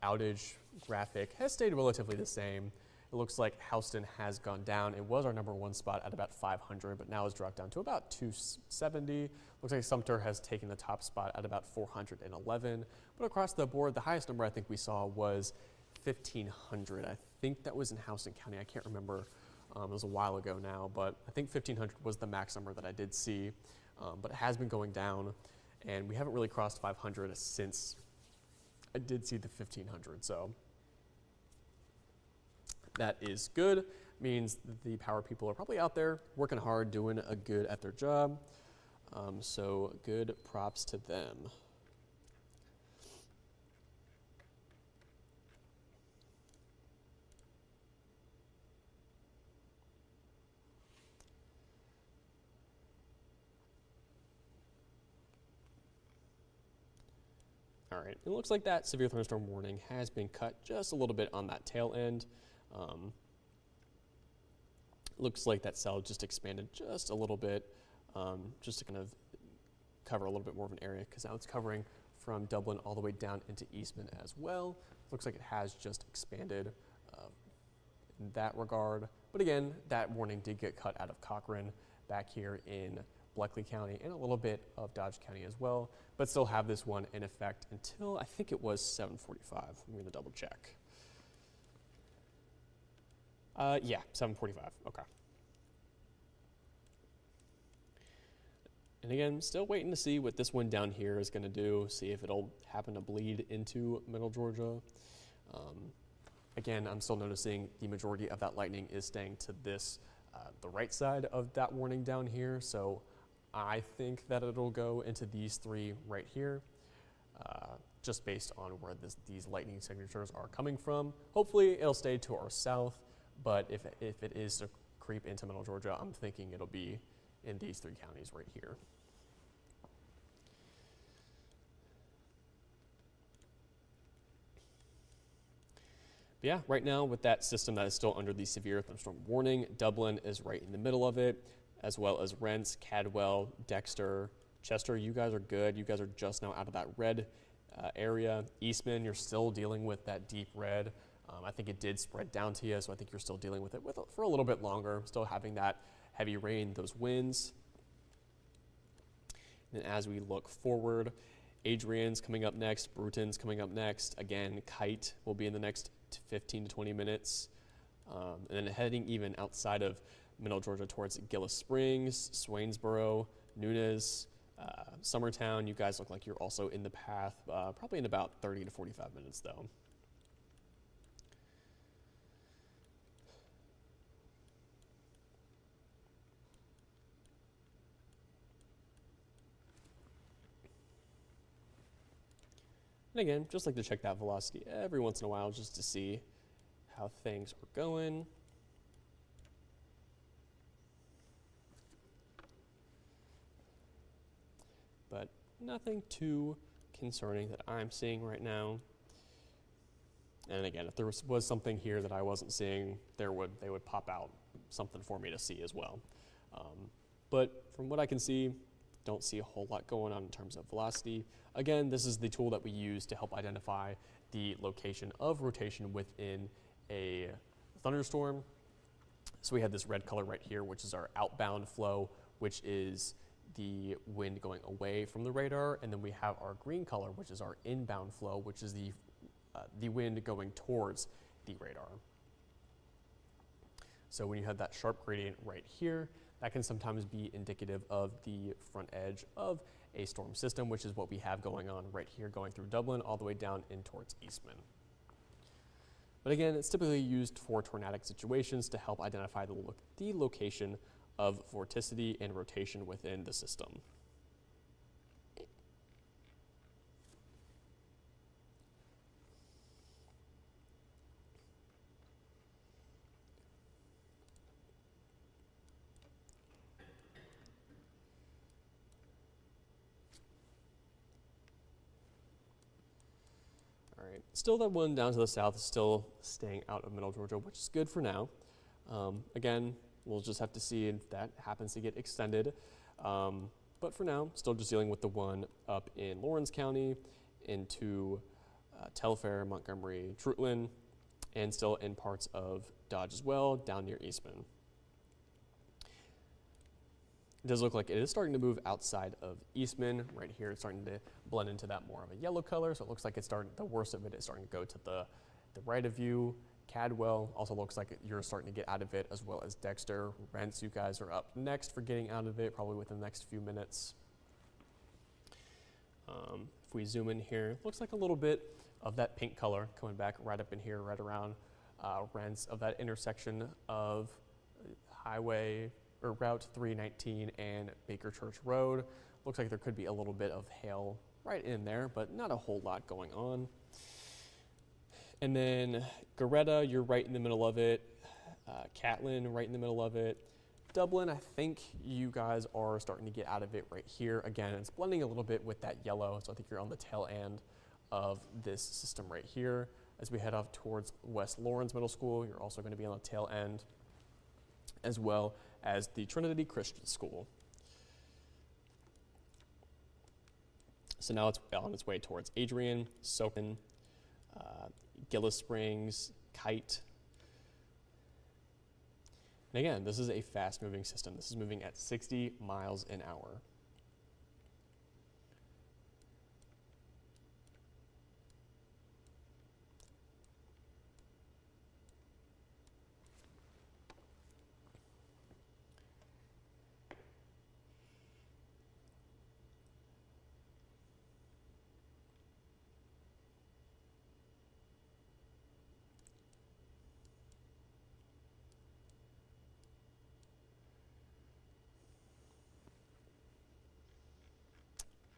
outage graphic has stayed relatively the same. It looks like Houston has gone down. It was our #1 spot at about 500, but now it's dropped down to about 270. Looks like Sumter has taken the top spot at about 411. But across the board, the highest number I think we saw was 1,500. I think that was in Houston County. I can't remember. It was a while ago now, but I think 1,500 was the max number that I did see. But it has been going down, and we haven't really crossed 500 since I did see the 1,500. So that is good. Means the power people are probably out there working hard, doing a good at their job. So good props to them. All right, it looks like that severe thunderstorm warning has been cut just a little bit on that tail end. Looks like that cell just expanded just a little bit, just to kind of cover a little bit more of an area, because now it's covering from Dublin all the way down into Eastman as well. Looks like it has just expanded in that regard. But again, that warning did get cut out of Cochrane back here in Bleckley County and a little bit of Dodge County as well, but still have this one in effect until I think it was 7:45. I'm going to double check. Yeah, 7:45. Okay. And again, still waiting to see what this one down here is going to do, see if it'll happen to bleed into Middle Georgia. Again, I'm still noticing the majority of that lightning is staying to this, the right side of that warning down here. So I think that it'll go into these three right here, just based on where these lightning signatures are coming from. Hopefully it'll stay to our south, but if it is to creep into Middle Georgia, I'm thinking it'll be in these three counties right here. But yeah, right now with that system that is still under the severe thunderstorm warning, Dublin is right in the middle of it, as well as Rents, Cadwell, Dexter, Chester. You guys are good. You guys are just now out of that red area. Eastman, you're still dealing with that deep red. I think it did spread down to you, so I think you're still dealing with it for a little bit longer, still having that heavy rain, those winds. And as we look forward, Adrian's coming up next, Bruton's coming up next. Again, Kite will be in the next 15 to 20 minutes. And then heading even outside of Middle Georgia towards Gillis Springs, Swainsboro, Nunes, Summertown. You guys look like you're also in the path, probably in about 30 to 45 minutes though. And again, just like to check that velocity every once in a while just to see how things are going. But nothing too concerning that I'm seeing right now. And again, if there was something here that I wasn't seeing, they would pop out something for me to see as well. But from what I can see, don't see a whole lot going on in terms of velocity. Again, this is the tool that we use to help identify the location of rotation within a thunderstorm. So we have this red color right here, which is our outbound flow, which is the wind going away from the radar. And then we have our green color, which is our inbound flow, which is the wind going towards the radar. So when you have that sharp gradient right here, that can sometimes be indicative of the front edge of a storm system, which is what we have going on right here, going through Dublin all the way down in towards Eastman. But again, it's typically used for tornadic situations to help identify the location of vorticity and rotation within the system. Still, that one down to the south is still staying out of Middle Georgia, which is good for now. Again, we'll just have to see if that happens to get extended. But for now, still just dealing with the one up in Lawrence County into Telfair, Montgomery, Trutland, and still in parts of Dodge as well, down near Eastman. It does look like it is starting to move outside of Eastman. Right here, it's starting to blend into that more of a yellow color. So it looks like it's starting, the worst of it is starting to go to the right of you. Cadwell also looks like you're starting to get out of it, as well as Dexter. Rents, you guys are up next for getting out of it, probably within the next few minutes. If we zoom in here, looks like a little bit of that pink color coming back right up in here, right around Rents of that intersection of highway or Route 319 and Baker Church Road. Looks like there could be a little bit of hail right in there, but not a whole lot going on. And then Garetta, you're right in the middle of it. Catlin, right in the middle of it. Dublin, I think you guys are starting to get out of it right here. Again, it's blending a little bit with that yellow, so I think you're on the tail end of this system right here. As we head off towards West Lawrence Middle School, you're also going to be on the tail end, as well as the Trinity Christian School. So now it's on its way towards Adrian, Soken, Gillis Springs, Kite. And again, this is a fast-moving system. This is moving at 60 miles an hour.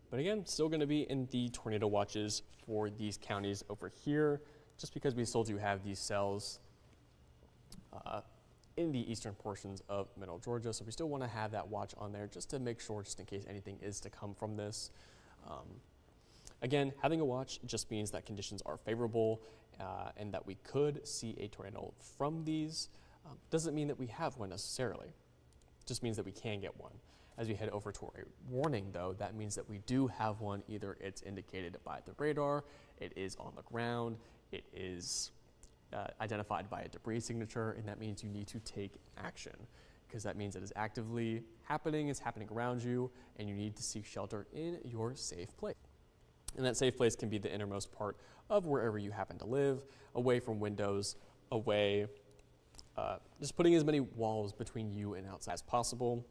But again, still going to be in the tornado watches for these counties over here, just because we still do have these cells in the eastern portions of middle Georgia. So we still want to have that watch on there just to make sure, just in case anything is to come from this. Again, having a watch just means that conditions are favorable and that we could see a tornado from these. Doesn't mean that we have one necessarily. Just means that we can get one. As we head over to a warning, though, that means that we do have one. Either it's indicated by the radar, it is on the ground, it is identified by a debris signature, and that means you need to take action, because that means it is actively happening, it's happening around you, and you need to seek shelter in your safe place. And that safe place can be the innermost part of wherever you happen to live, away from windows, away, just putting as many walls between you and outside as possible.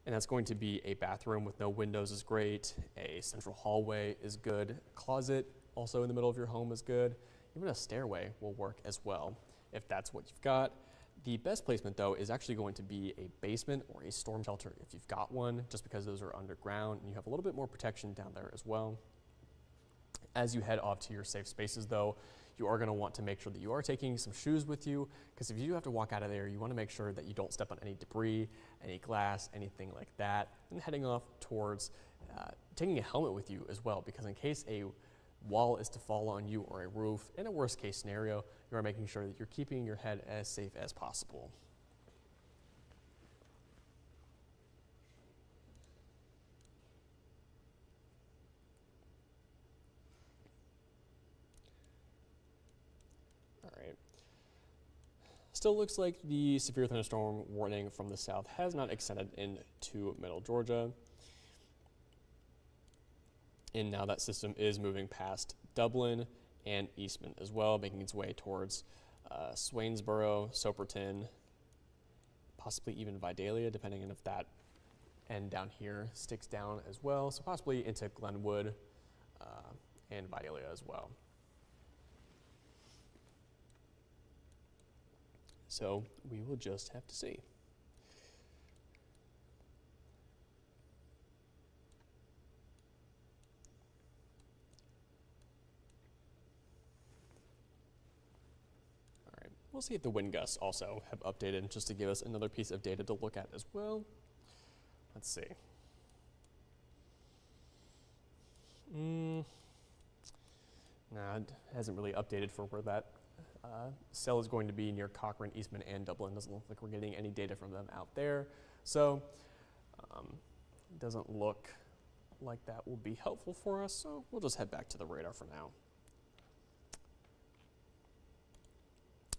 And that's going to be a bathroom with no windows is great, a central hallway is good, closet also in the middle of your home is good, even a stairway will work as well if that's what you've got. The best placement, though, is actually going to be a basement or a storm shelter if you've got one, just because those are underground and you have a little bit more protection down there as well. As you head off to your safe spaces, though, you are going to want to make sure that you are taking some shoes with you, because if you do have to walk out of there, you want to make sure that you don't step on any debris, any glass, anything like that, and heading off towards taking a helmet with you as well, because in case a wall is to fall on you or a roof, in a worst case scenario, you are making sure that you're keeping your head as safe as possible. Still looks like the severe thunderstorm warning from the south has not extended into middle Georgia. And now that system is moving past Dublin and Eastman as well, making its way towards Swainsboro, Soperton, possibly even Vidalia, depending on if that end down here sticks down as well. So possibly into Glenwood and Vidalia as well. So we will just have to see. All right, we'll see if the wind gusts also have updated, just to give us another piece of data to look at as well. Let's see. No, it hasn't really updated for where that cell is going to be near Cochrane, Eastman, and Dublin. Doesn't look like we're getting any data from them out there. So it doesn't look like that will be helpful for us. So we'll just head back to the radar for now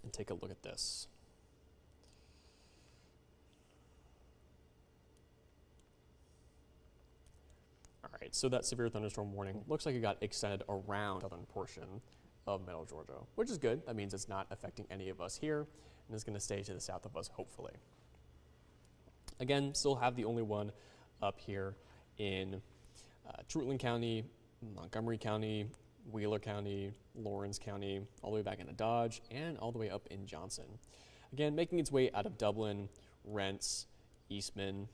and take a look at this. All right, so that severe thunderstorm warning looks like it got extended around the southern portion of middle Georgia, which is good. That means it's not affecting any of us here, and is going to stay to the south of us, hopefully. Again, still have the only one up here in Treutlen County, Montgomery County, Wheeler County, Lawrence County, all the way back into Dodge, and all the way up in Johnson. Again, making its way out of Dublin, Rents, Eastman,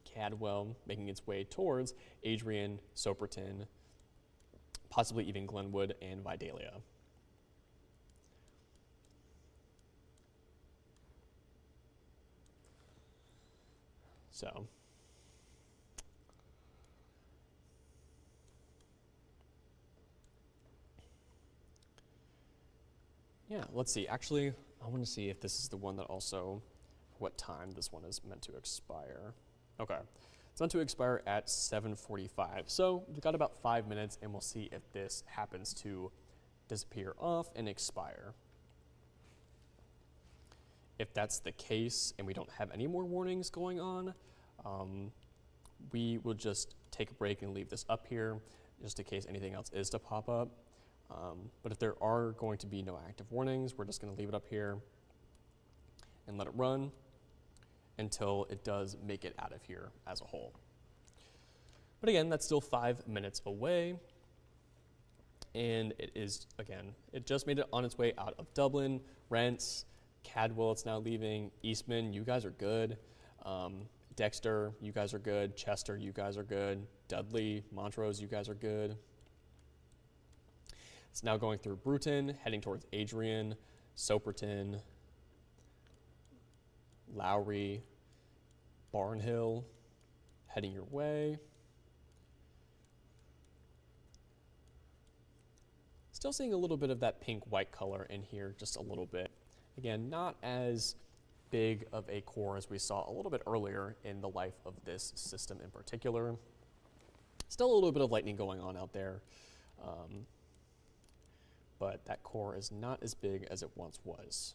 Cadwell, making its way towards Adrian, Soperton, possibly even Glenwood and Vidalia. So Yeah, let's see. Actually, I want to see if this is the one that also, what time this one is meant to expire. Okay, it's meant to expire at 7:45. So we've got about 5 minutes, and we'll see if this happens to disappear off and expire. If that's the case and we don't have any more warnings going on, we will just take a break and leave this up here just in case anything else is to pop up. But if there are going to be no active warnings, we're just going to leave it up here and let it run until it does make it out of here as a whole. But again, that's still 5 minutes away. And it is, again, it just made it on its way out of Dublin. Rents, Cadwell, it's now leaving. Eastman, you guys are good. Dexter, you guys are good. Chester, you guys are good. Dudley, Montrose, you guys are good. It's now going through Bruton, heading towards Adrian, Soperton, Lowry, Barnhill, heading your way. Still seeing a little bit of that pink-white color in here, just a little bit. Again, not as big of a core as we saw a little bit earlier in the life of this system in particular. Still a little bit of lightning going on out there, but that core is not as big as it once was.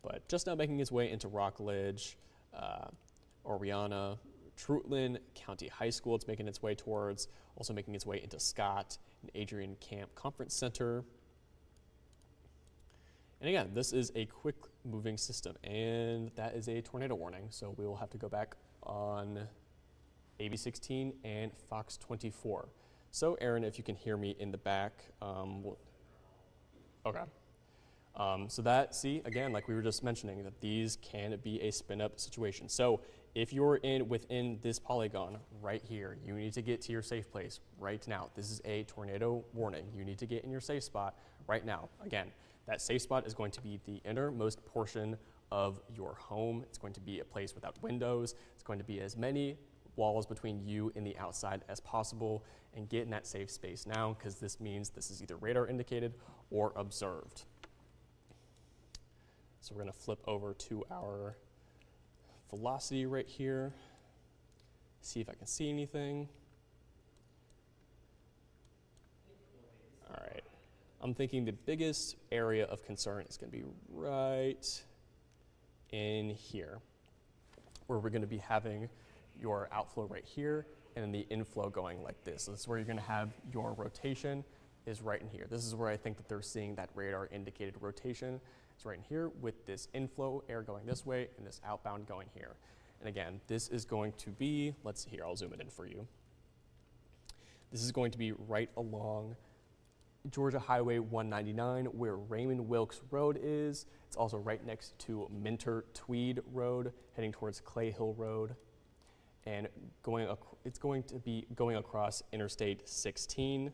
But just now making its way into Rockledge, Oriana, Trutland County High School it's making its way towards, also making its way into Scott and Adrian Camp Conference Center. And again, this is a quick moving system, and that is a tornado warning, so we will have to go back on AB16 and Fox 24. So Aaron, if you can hear me in the back, okay. So that, see, again, like we were just mentioning, that these can be a spin-up situation. So if you're within this polygon right here, you need to get to your safe place right now. This is a tornado warning. You need to get in your safe spot right now. Again, that safe spot is going to be the innermost portion of your home. It's going to be a place without windows. It's going to be as many walls between you and the outside as possible, and get in that safe space now, because this means this is either radar indicated or observed. So we're going to flip over to our velocity right here, see if I can see anything. All right. I'm thinking the biggest area of concern is going to be right in here, where we're going to be having your outflow right here and then the inflow going like this. So this is where you're going to have your rotation is right in here. This is where I think that they're seeing that radar indicated rotation. It's right in here with this inflow air going this way and this outbound going here. And again, this is going to be, let's see here, I'll zoom it in for you. This is going to be right along Georgia Highway 199 where Raymond Wilkes Road is. It's also right next to Minter Tweed Road, heading towards Clay Hill Road. And it's going to be going across Interstate 16,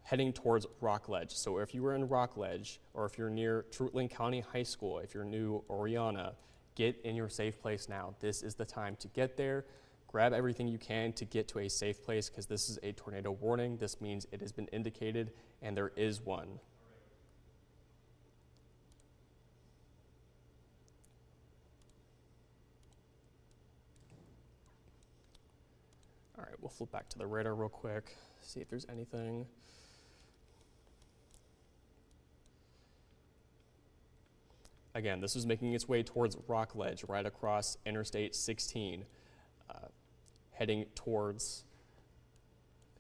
heading towards Rockledge. So if you were in Rockledge, or if you're near Trutland County High School, if you're new Oriana, get in your safe place now. This is the time to get there. Grab everything you can to get to a safe place, because this is a tornado warning. This means it has been indicated, and there is one. All right, we'll flip back to the radar real quick, see if there's anything. Again, this is making its way towards Rockledge, right across Interstate 16, heading towards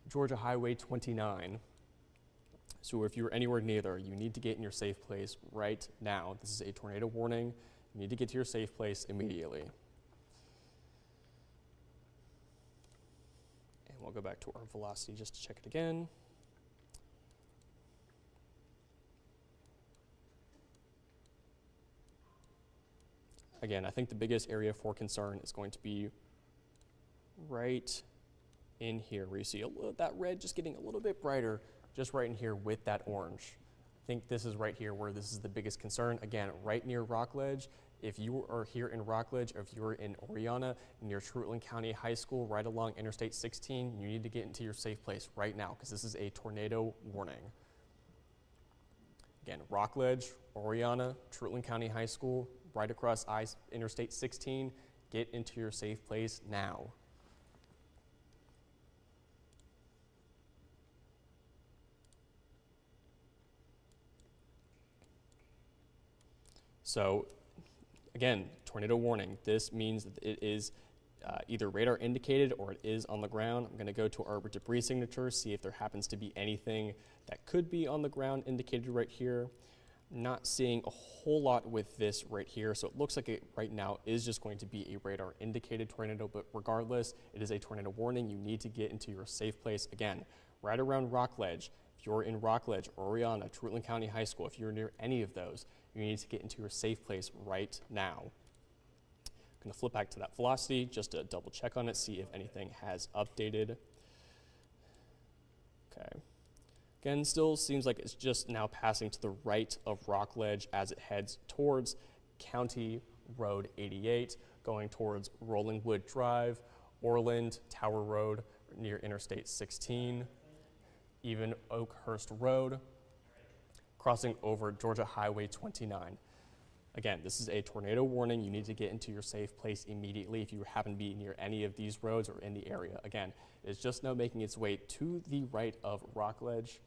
Georgia Highway 29. So if you're anywhere near there, you need to get in your safe place right now. This is a tornado warning. You need to get to your safe place immediately. And we'll go back to our velocity just to check it again. Again, I think the biggest area for concern is going to be right in here, where you see that red just getting a little bit brighter, just right in here with that orange. I think this is right here where this is the biggest concern. Again, right near Rockledge. If you are here in Rockledge, or if you're in Oriana, near Trutland County High School, right along Interstate 16, you need to get into your safe place right now, because this is a tornado warning. Again, Rockledge, Oriana, Treutlen County High School, right across Interstate 16. Get into your safe place now. So again, tornado warning. This means that it is either radar indicated or it is on the ground. I'm going to go to our debris signature, see if there happens to be anything that could be on the ground indicated right here. Not seeing a whole lot with this right here, so it looks like it right now is just going to be a radar indicated tornado, but regardless, it is a tornado warning. You need to get into your safe place. Again, right around Rockledge. If you're in Rockledge, Oriana, Treutlen County High School, if you're near any of those, you need to get into your safe place right now. I'm going to flip back to that velocity just to double check on it, see if anything has updated. Okay. Again, still seems like it's just now passing to the right of Rockledge as it heads towards County Road 88, going towards Rollingwood Drive, Orland, Tower Road, near Interstate 16, even Oakhurst Road, crossing over Georgia Highway 29. Again, this is a tornado warning. You need to get into your safe place immediately if you happen to be near any of these roads or in the area. Again, it's just now making its way to the right of Rockledge.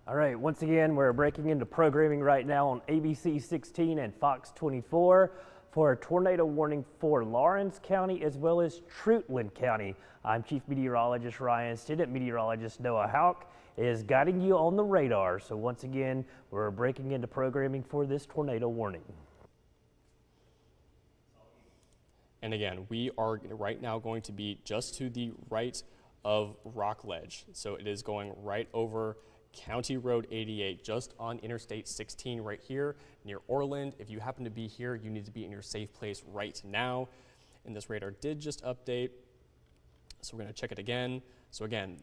All right, once again, we're breaking into programming right now on ABC 16 and Fox 24 for a tornado warning for Lawrence County as well as Treutlen County. I'm Chief Meteorologist Ryan Stinnett. Meteorologist Noah Hauck is guiding you on the radar. So once again, we're breaking into programming for this tornado warning. And again, we are right now going to be just to the right of Rockledge. So it is going right over County Road 88, just on Interstate 16 right here near Orland. If you happen to be here, you need to be in your safe place right now. And this radar did just update, so we're going to check it again. So again,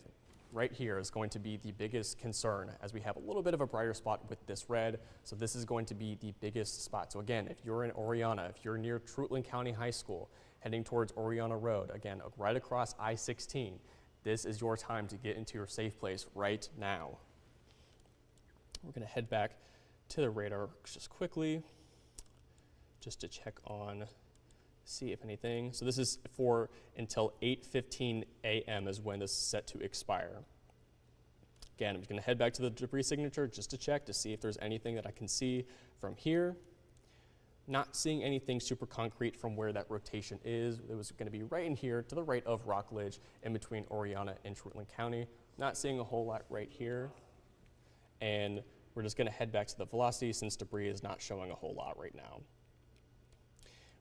right here is going to be the biggest concern as we have a little bit of a brighter spot with this red. So this is going to be the biggest spot. So again, if you're in Oriana, if you're near Treutlen County High School, heading towards Oriana Road, again, right across I-16, this is your time to get into your safe place right now. We're going to head back to the radar just quickly, just to check on, see if anything. So this is for until 8:15 a.m. is when this is set to expire. Again, I'm just going to head back to the debris signature just to check to see if there's anything that I can see from here. Not seeing anything super concrete from where that rotation is. It was going to be right in here to the right of Rockledge in between Oriana and Treutlen County. Not seeing a whole lot right here. And we're just going to head back to the velocity since debris is not showing a whole lot right now.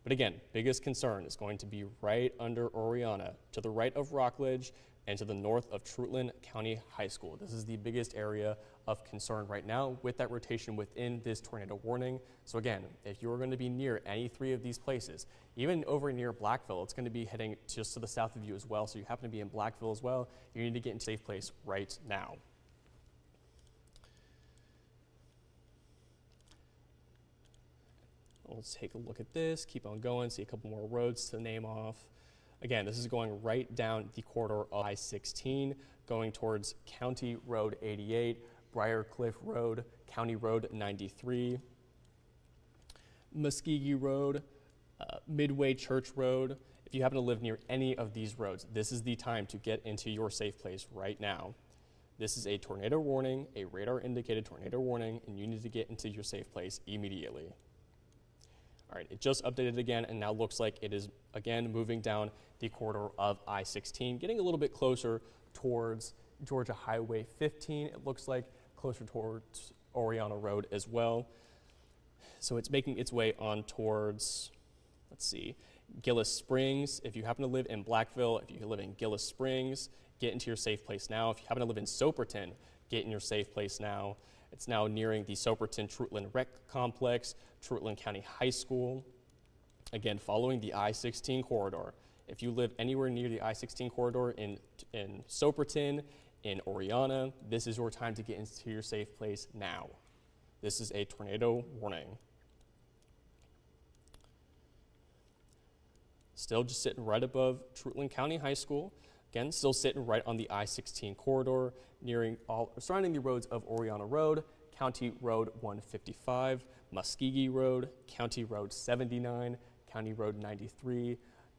But again, biggest concern is going to be right under Oriana, to the right of Rockledge, and to the north of Treutlen County High School. This is the biggest area of concern right now with that rotation within this tornado warning. So again, if you're going to be near any three of these places, even over near Blackville, it's going to be heading just to the south of you as well. So you happen to be in Blackville as well, you need to get into a safe place right now. Let's take a look at this, keep on going, see a couple more roads to name off. Again, this is going right down the corridor of I-16, going towards County Road 88, Briarcliff Road, County Road 93, Muskogee Road, Midway Church Road. If you happen to live near any of these roads, this is the time to get into your safe place right now. This is a tornado warning, a radar indicated tornado warning, and you need to get into your safe place immediately. All right, it just updated again and now looks like it is again moving down the corridor of I-16, getting a little bit closer towards Georgia Highway 15. It looks like closer towards Oriana Road as well. So it's making its way on towards, let's see, Gillis Springs. If you happen to live in Blackville, if you live in Gillis Springs, get into your safe place now. If you happen to live in Soperton, get in your safe place now. It's now nearing the Soperton-Treutlen Rec Complex, Treutlen County High School. Again, following the I-16 corridor. If you live anywhere near the I-16 corridor in Soperton, in Oriana, this is your time to get into your safe place now. This is a tornado warning. Still just sitting right above Treutlen County High School. Again, still sitting right on the I-16 corridor, surrounding the roads of Oriana Road, County Road 155, Muskogee Road, County Road 79, County Road 93,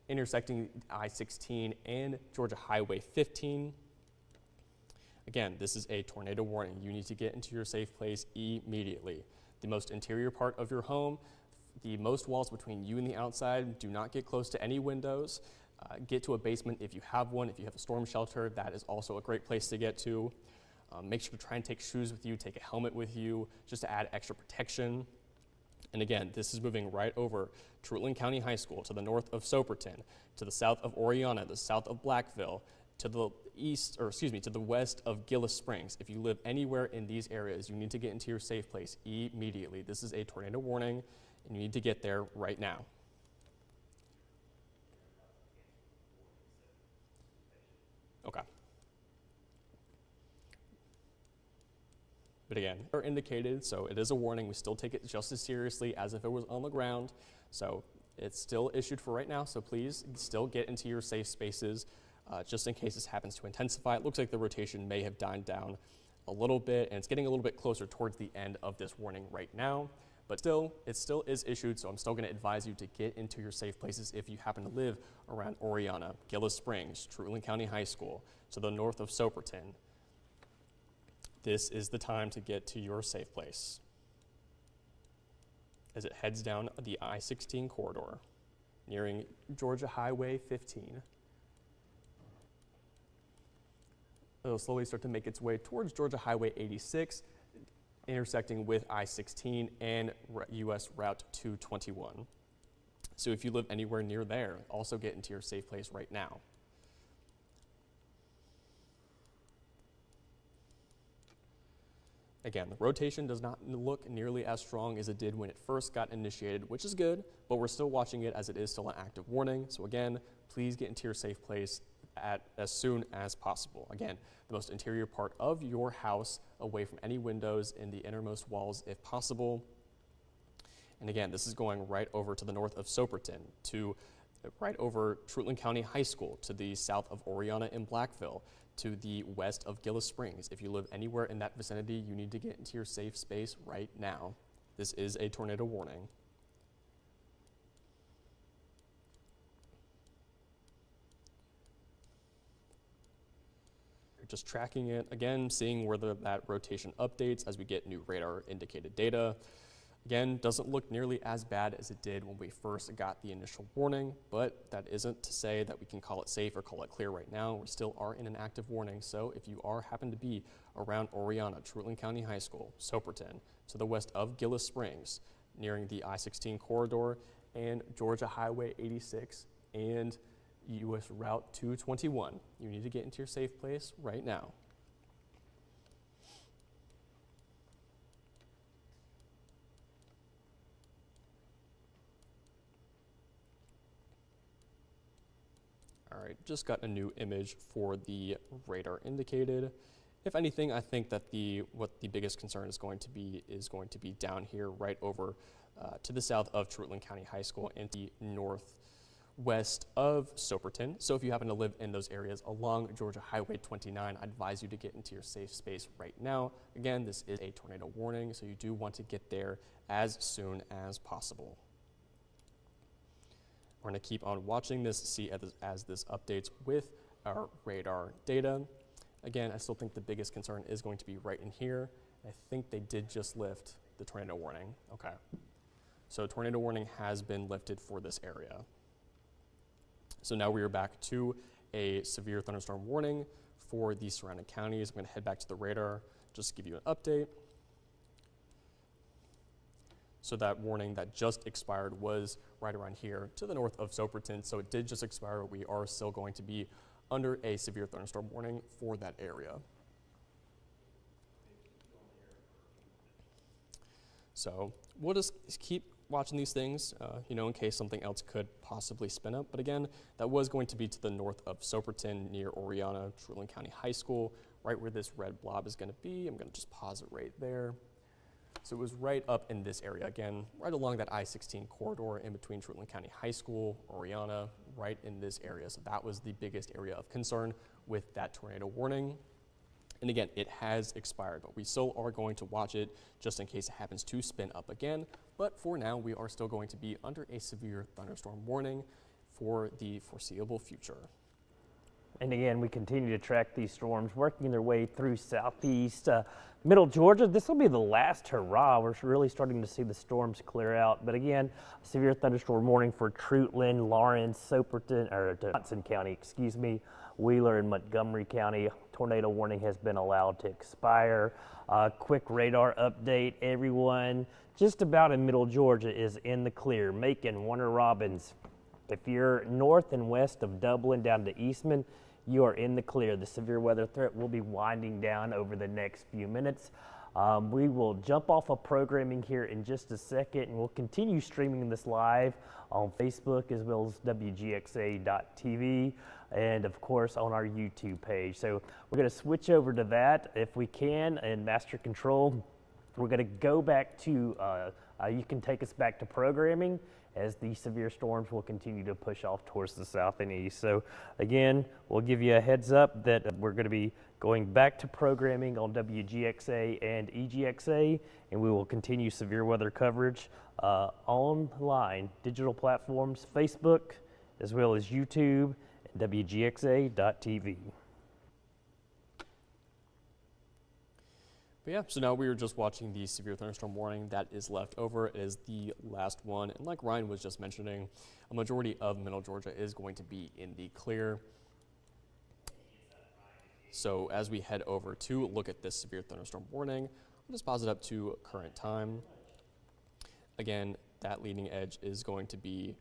intersecting I-16 and Georgia Highway 15. Again, this is a tornado warning. You need to get into your safe place immediately. The most interior part of your home, the most walls between you and the outside, do not get close to any windows. Get to a basement if you have one. If you have a storm shelter, that is also a great place to get to. Make sure to try and take shoes with you, take a helmet with you, just to add extra protection. And again, this is moving right over Truitland County High School to the north of Soperton, to the south of Oriana, the south of Blackville, to the east, or excuse me, to the west of Gillis Springs. If you live anywhere in these areas, you need to get into your safe place immediately. This is a tornado warning, and you need to get there right now. Okay. But again, are indicated, so it is a warning. We still take it just as seriously as if it was on the ground. So it's still issued for right now, so please still get into your safe spaces just in case this happens to intensify. It looks like the rotation may have died down a little bit, and it's getting a little bit closer towards the end of this warning right now. But still, it still is issued, so I'm still going to advise you to get into your safe places if you happen to live around Oriana, Gillis Springs, Truitland County High School, to the north of Soperton. This is the time to get to your safe place as it heads down the I-16 corridor, nearing Georgia Highway 15. It'll slowly start to make its way towards Georgia Highway 86, intersecting with I-16 and US Route 221. So if you live anywhere near there, also get into your safe place right now. Again, the rotation does not look nearly as strong as it did when it first got initiated, which is good, but we're still watching it as it is still an active warning. So again, please get into your safe place as soon as possible. Again, the most interior part of your house, away from any windows in the innermost walls if possible. And again, this is going right over to the north of Soperton, to right over Truitland County High School, to the south of Oriana and Blackville, to the west of Gillis Springs. If you live anywhere in that vicinity, you need to get into your safe space right now. This is a tornado warning. You're just tracking it, again, seeing where that rotation updates as we get new radar indicated data. Again, doesn't look nearly as bad as it did when we first got the initial warning, but that isn't to say that we can call it safe or call it clear right now. We still are in an active warning, so if you happen to be around Oriana, Truitland County High School, Soperton, to the west of Gillis Springs, nearing the I-16 corridor and Georgia Highway 86 and US Route 221, you need to get into your safe place right now. All right, just got a new image for the radar indicated. If anything, I think that what the biggest concern is going to be down here right over to the south of Truitland County High School and the northwest of Soperton. So if you happen to live in those areas along Georgia Highway 29, I advise you to get into your safe space right now. Again, this is a tornado warning, so you do want to get there as soon as possible. We're going to keep on watching this, see as this updates with our radar data. Again, I still think the biggest concern is going to be right in here. I think they did just lift the tornado warning. Okay. So tornado warning has been lifted for this area. So now we are back to a severe thunderstorm warning for the surrounding counties. I'm going to head back to the radar, just to give you an update. So that warning that just expired was right around here to the north of Soperton. So it did just expire. We are still going to be under a severe thunderstorm warning for that area. So we'll just keep watching these things, in case something else could possibly spin up. But again, that was going to be to the north of Soperton near Oriana, Truitland County High School, right where this red blob is going to be. I'm going to just pause it right there. So it was right up in this area, again, right along that I-16 corridor in between Truitland County High School, Oriana, right in this area. So that was the biggest area of concern with that tornado warning. And again, it has expired, but we still are going to watch it just in case it happens to spin up again. But for now, we are still going to be under a severe thunderstorm warning for the foreseeable future. And again, we continue to track these storms working their way through southeast middle Georgia. This will be the last hurrah. We're really starting to see the storms clear out. But again, severe thunderstorm warning for Trutland, Lawrence, Johnson County, Wheeler and Montgomery County. Tornado warning has been allowed to expire. Quick radar update, everyone. Just about in middle Georgia is in the clear. Macon, Warner Robins. If you're north and west of Dublin down to Eastman, you are in the clear. The severe weather threat will be winding down over the next few minutes. We will jump off of programming here in just a second, and we'll continue streaming this live on Facebook as well as WGXA.tv and, of course, on our YouTube page. So we're going to switch over to that if we can, and Master Control. We're going to go back to, you can take us back to programming as the severe storms will continue to push off towards the south and east. So again, we'll give you a heads up that we're going to be going back to programming on WGXA and EGXA, and we will continue severe weather coverage online, digital platforms, Facebook, as well as YouTube, and WGXA.tv. But yeah, so now we are just watching the severe thunderstorm warning that is left over. It is the last one. And like Ryan was just mentioning, a majority of middle Georgia is going to be in the clear. So as we head over to look at this severe thunderstorm warning, I'll just pause it up to current time. Again, that leading edge is going to be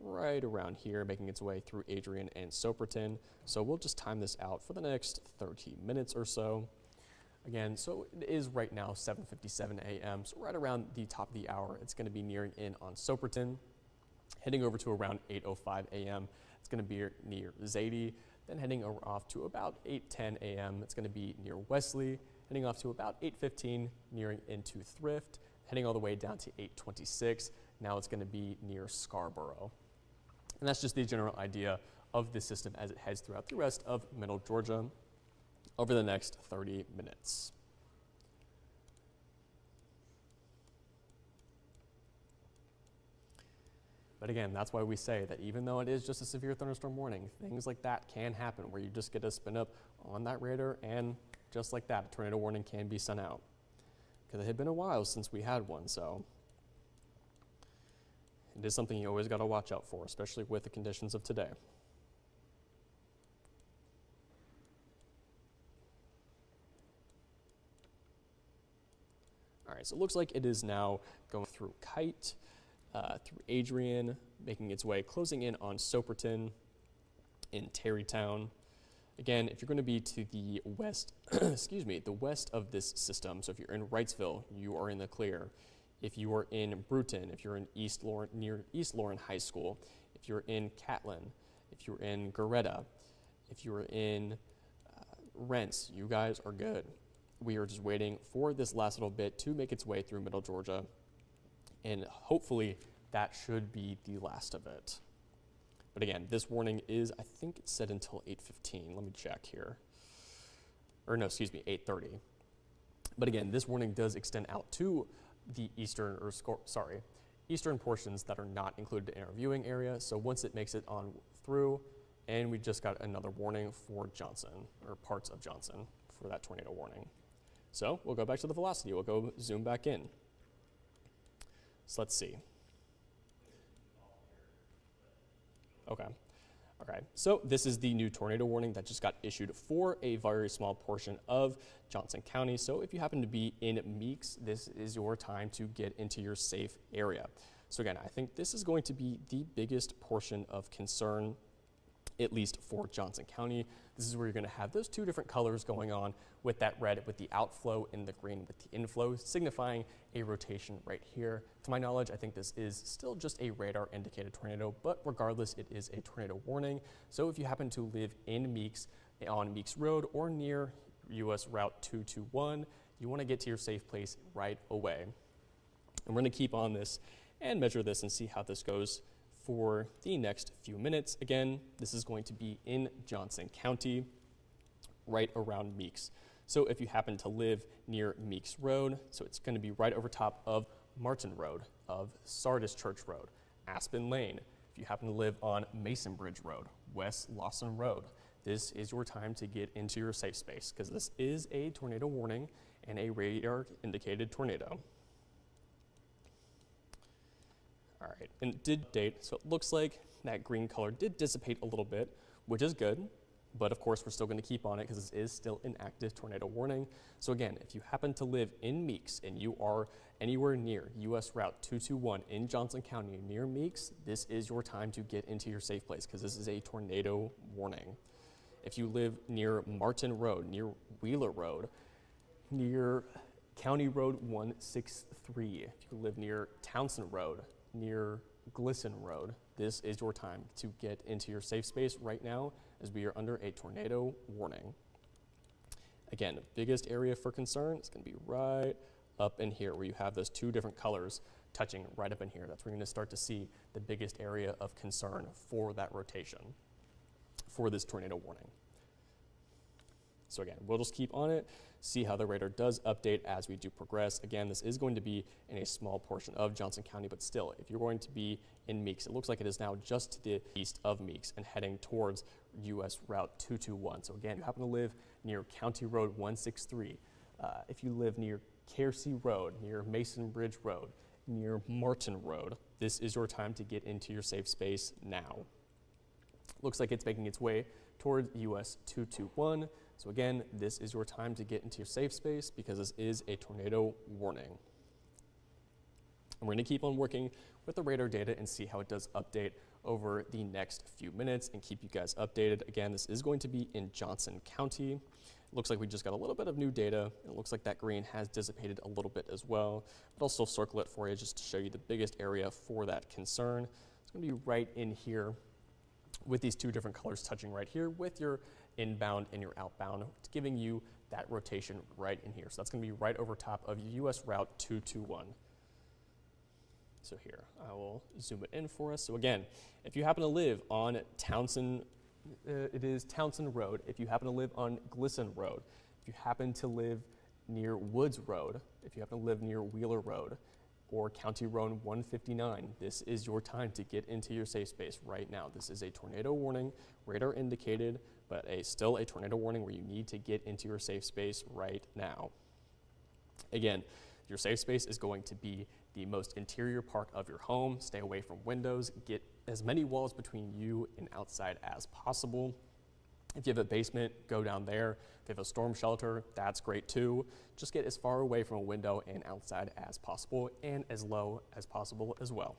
right around here, making its way through Adrian and Soperton. So we'll just time this out for the next 30 minutes or so. Again, so it is right now 7:57 a.m., so right around the top of the hour, it's going to be nearing in on Soperton, heading over to around 8:05 a.m. It's going to be near Zadie, then heading off to about 8:10 a.m. It's going to be near Wesley, heading off to about 8:15, nearing into Thrift, heading all the way down to 8:26. Now it's going to be near Scarborough. And that's just the general idea of the system as it heads throughout the rest of middle Georgia over the next 30 minutes. But again, that's why we say that even though it is just a severe thunderstorm warning, things like that can happen where you just get a spin up on that radar, and just like that, a tornado warning can be sent out. Because it had been a while since we had one, so it is something you always got to watch out for, especially with the conditions of today. All right, so it looks like it is now going through Kite, through Adrian, making its way, closing in on Soperton, in Terrytown. Again, if you're going to be to the west, the west of this system, so if you're in Wrightsville, you are in the clear. If you are in Bruton, if you're in East Lauren, near East Lauren High School, if you're in Catlin, if you're in Goretta, if you're in Rents, you guys are good. We are just waiting for this last little bit to make its way through middle Georgia, and hopefully that should be the last of it. But again, this warning is, I think it's set until 8:15. Let me check here. Or no, excuse me, 8:30. But again, this warning does extend out to the eastern portions that are not included in our viewing area. So once it makes it on through, and we just got another warning for Johnson, or parts of Johnson, for that tornado warning. So we'll go back to the velocity. We'll go zoom back in. So let's see. Okay. Okay. So this is the new tornado warning that just got issued for a very small portion of Johnson County. So if you happen to be in Meeks, this is your time to get into your safe area. So again, I think this is going to be the biggest portion of concern, at least for Johnson County. This is where you're going to have those two different colors going on, with that red with the outflow and the green with the inflow, signifying a rotation right here. To my knowledge, I think this is still just a radar indicated tornado, but regardless, it is a tornado warning. So if you happen to live in Meeks, on Meeks Road, or near US Route 221, you want to get to your safe place right away. And we're going to keep on this and measure this and see how this goes for the next few minutes. Again, this is going to be in Johnson County, right around Meeks. So if you happen to live near Meeks Road, so it's going to be right over top of Martin Road, of Sardis Church Road, Aspen Lane. If you happen to live on Mason Bridge Road, West Lawson Road, this is your time to get into your safe space because this is a tornado warning and a radar indicated tornado. All right, and it did date, so it looks like that green color did dissipate a little bit, which is good. But of course, we're still going to keep on it because this is still an active tornado warning. So again, if you happen to live in Meeks and you are anywhere near US Route 221 in Johnson County near Meeks, this is your time to get into your safe place because this is a tornado warning. If you live near Martin Road, near Wheeler Road, near County Road 163, if you live near Townsend Road, near Glisson Road, this is your time to get into your safe space right now as we are under a tornado warning. Again, the biggest area for concern is going to be right up in here where you have those two different colors touching right up in here. That's where you're going to start to see the biggest area of concern for that rotation for this tornado warning. So again, we'll just keep on it, see how the radar does update as we do progress. Again, this is going to be in a small portion of Johnson County, but still, if you're going to be in Meeks, it looks like it is now just to the east of Meeks and heading towards US Route 221. So again, you happen to live near County Road 163. If you live near Kersey Road, near Mason Bridge Road, near Martin Road, this is your time to get into your safe space now. Looks like it's making its way towards US 221. So again, this is your time to get into your safe space because this is a tornado warning. And we're going to keep on working with the radar data and see how it does update over the next few minutes and keep you guys updated. Again, this is going to be in Johnson County. It looks like we just got a little bit of new data. It looks like that green has dissipated a little bit as well, but I'll still circle it for you just to show you the biggest area for that concern. It's going to be right in here with these two different colors touching right here with your inbound and your outbound, giving you that rotation right in here. So that's going to be right over top of US Route 221. So here, I will zoom it in for us. So again, if you happen to live on Townsend, it is Townsend Road. If you happen to live on Glisson Road, if you happen to live near Woods Road, if you happen to live near Wheeler Road, or County Road 159, this is your time to get into your safe space right now. This is a tornado warning, radar indicated, but still a tornado warning where you need to get into your safe space right now. Again, your safe space is going to be the most interior part of your home. Stay away from windows. Get as many walls between you and outside as possible. If you have a basement, go down there. If you have a storm shelter, that's great too. Just get as far away from a window and outside as possible and as low as possible as well.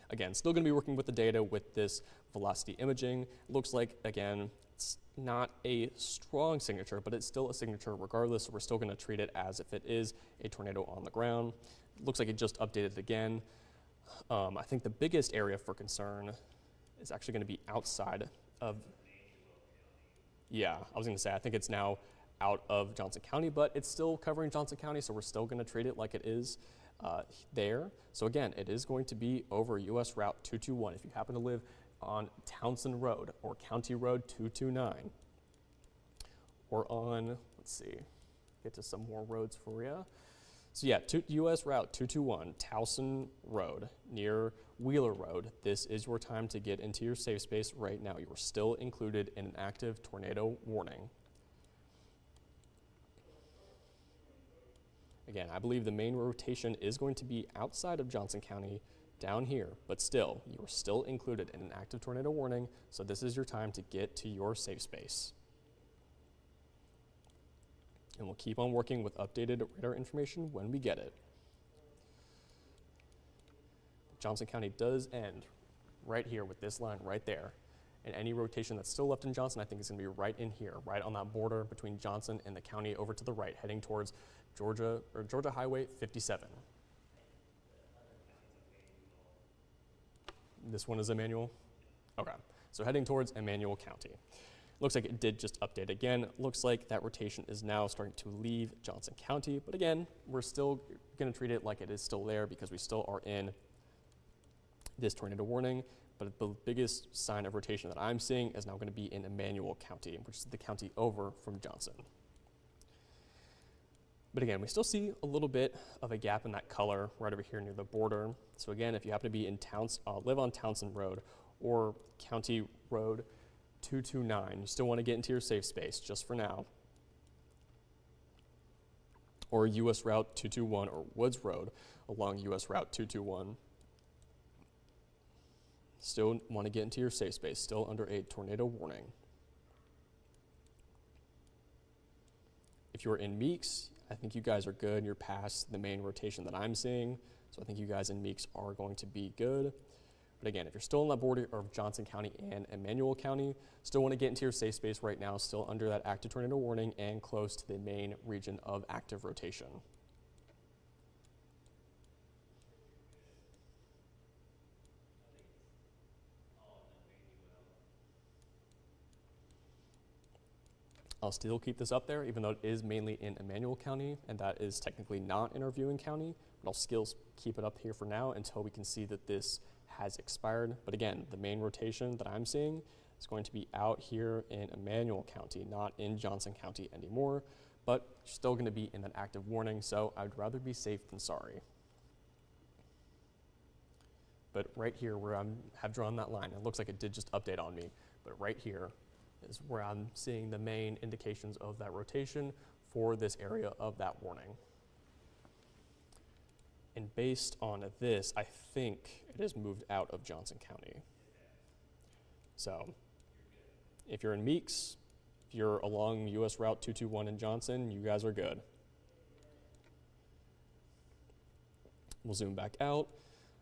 Again, still going to be working with the data with this velocity imaging. It looks like, again, it's not a strong signature, but it's still a signature regardless, so we're still going to treat it as if it is a tornado on the ground. It looks like it just updated again. I think the biggest area for concern is actually going to be outside of, yeah, I was going to say, I think it's now out of Johnson County, but it's still covering Johnson County, so we're still going to treat it like it is there. So again, it is going to be over US Route 221. If you happen to live on Townsend Road or County Road 229, or on, let's see, get to some more roads for you. So yeah, US Route 221, Towson Road, near Wheeler Road. This is your time to get into your safe space right now. You are still included in an active tornado warning. Again, I believe the main rotation is going to be outside of Johnson County, down here, but still, you are still included in an active tornado warning, so this is your time to get to your safe space. And we'll keep on working with updated radar information when we get it. Johnson County does end right here with this line right there. And any rotation that's still left in Johnson, I think is going to be right in here, right on that border between Johnson and the county over to the right, heading towards Georgia Highway 57. This one is Emmanuel? Okay, so heading towards Emmanuel County. Looks like it did just update again. Looks like that rotation is now starting to leave Johnson County, but again, we're still going to treat it like it is still there because we still are in this tornado warning. but the biggest sign of rotation that I'm seeing is now going to be in Emmanuel County, which is the county over from Johnson. But again, we still see a little bit of a gap in that color right over here near the border. So again, if you happen to be in live on Townsend Road or County Road 229, you still want to get into your safe space just for now. Or US Route 221 or Woods Road along US Route 221. Still want to get into your safe space, still under a tornado warning. If you're in Meeks, I think you guys are good. You're past the main rotation that I'm seeing. So I think you guys in Meeks are going to be good. But again, if you're still on the border of Johnson County and Emmanuel County, still want to get into your safe space right now, still under that active tornado warning and close to the main region of active rotation. I'll still keep this up there, even though it is mainly in Emmanuel County, and that is technically not in our viewing county, but I'll still keep it up here for now until we can see that this has expired. But again, the main rotation that I'm seeing is going to be out here in Emmanuel County, not in Johnson County anymore, but still going to be in that active warning, so I'd rather be safe than sorry. But right here where I have drawn that line, it looks like it did just update on me, but right here is where I'm seeing the main indications of that rotation for this area of that warning. And based on this, I think it has moved out of Johnson County. So if you're in Meeks, if you're along US Route 221 in Johnson, you guys are good. We'll zoom back out.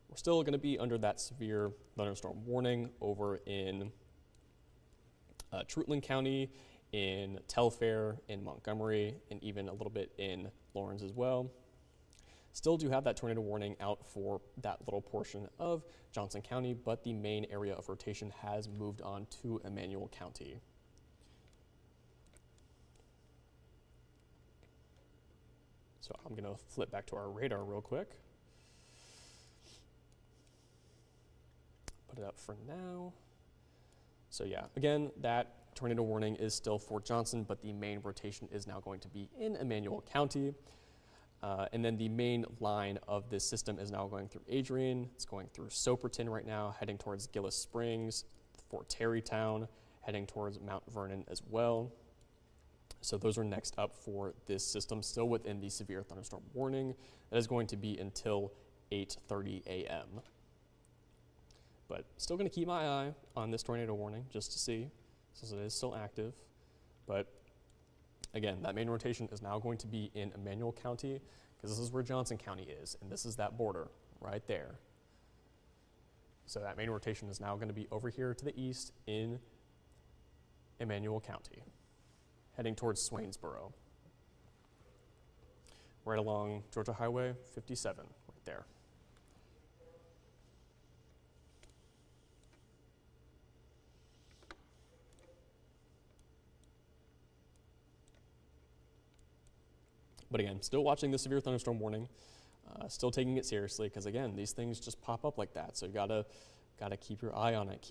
We're still going to be under that severe thunderstorm warning over in Trutland County, in Telfair, in Montgomery, and even a little bit in Lawrence as well. Still do have that tornado warning out for that little portion of Johnson County, but the main area of rotation has moved on to Emmanuel County. So I'm going to flip back to our radar real quick. Put it up for now. So yeah, again, that tornado warning is still for Johnson, but the main rotation is now going to be in Emmanuel County. And then the main line of this system is now going through Adrian. It's going through Soperton right now, heading towards Gillis Springs, Fort Terrytown, heading towards Mount Vernon as well. So those are next up for this system, still within the severe thunderstorm warning. That is going to be until 8:30 a.m. But still going to keep my eye on this tornado warning just to see, since it is still active. But again, that main rotation is now going to be in Emmanuel County, because this is where Johnson County is, and this is that border right there. So that main rotation is now going to be over here to the east in Emmanuel County, heading towards Swainsboro, right along Georgia Highway 57, right there. But again, still watching the severe thunderstorm warning, still taking it seriously, because again, these things just pop up like that. So you gotta keep your eye on it.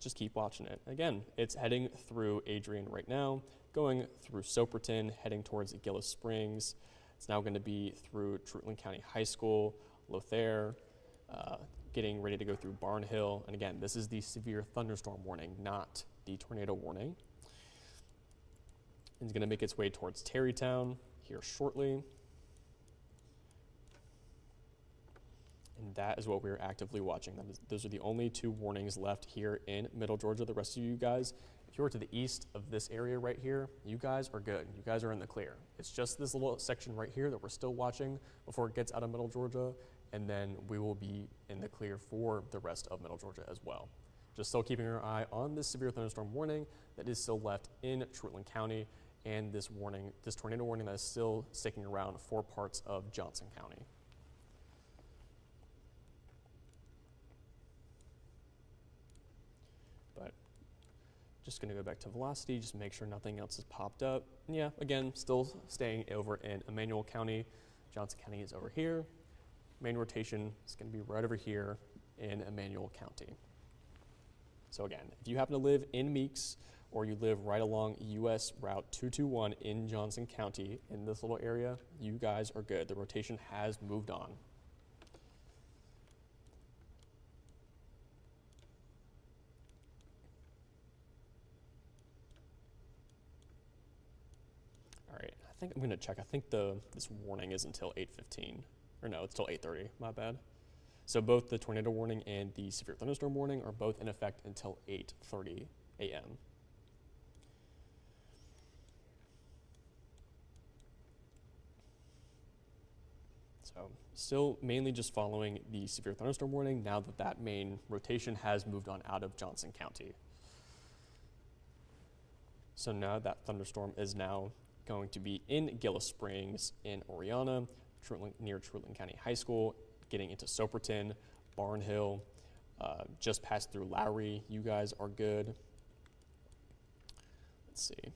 Just keep watching it. Again, it's heading through Adrian right now, going through Soperton, heading towards Gillis Springs. It's now going to be through Trutland County High School, Lothair, getting ready to go through Barnhill. And again, this is the severe thunderstorm warning, not the tornado warning. It's going to make its way towards Terrytown here shortly. And that is what we're actively watching. Those are the only two warnings left here in Middle Georgia. The rest of you guys, if you're to the east of this area right here, you guys are good. You guys are in the clear. It's just this little section right here that we're still watching before it gets out of Middle Georgia, and then we will be in the clear for the rest of Middle Georgia as well. Just still keeping our eye on this severe thunderstorm warning that is still left in Trutland County, and this tornado warning that is still sticking around for parts of Johnson County. But just going to go back to velocity, just make sure nothing else has popped up. And yeah, again, still staying over in Emmanuel County. Johnson County is over here. Main rotation is going to be right over here in Emmanuel County. So again, if you happen to live in Meeks or you live right along US Route 221 in Johnson County in this little area, you guys are good. The rotation has moved on. All right, I think I'm gonna check. I think this warning is until 8:15, or no, it's till 8:30, my bad. So both the tornado warning and the severe thunderstorm warning are both in effect until 8:30 a.m. So still mainly just following the severe thunderstorm warning now that that main rotation has moved on out of Johnson County. So now that thunderstorm is now going to be in Gillis Springs, in Oriana, near Trutland County High School, getting into Soperton, Barnhill, just passed through Lowry. You guys are good. Let's see.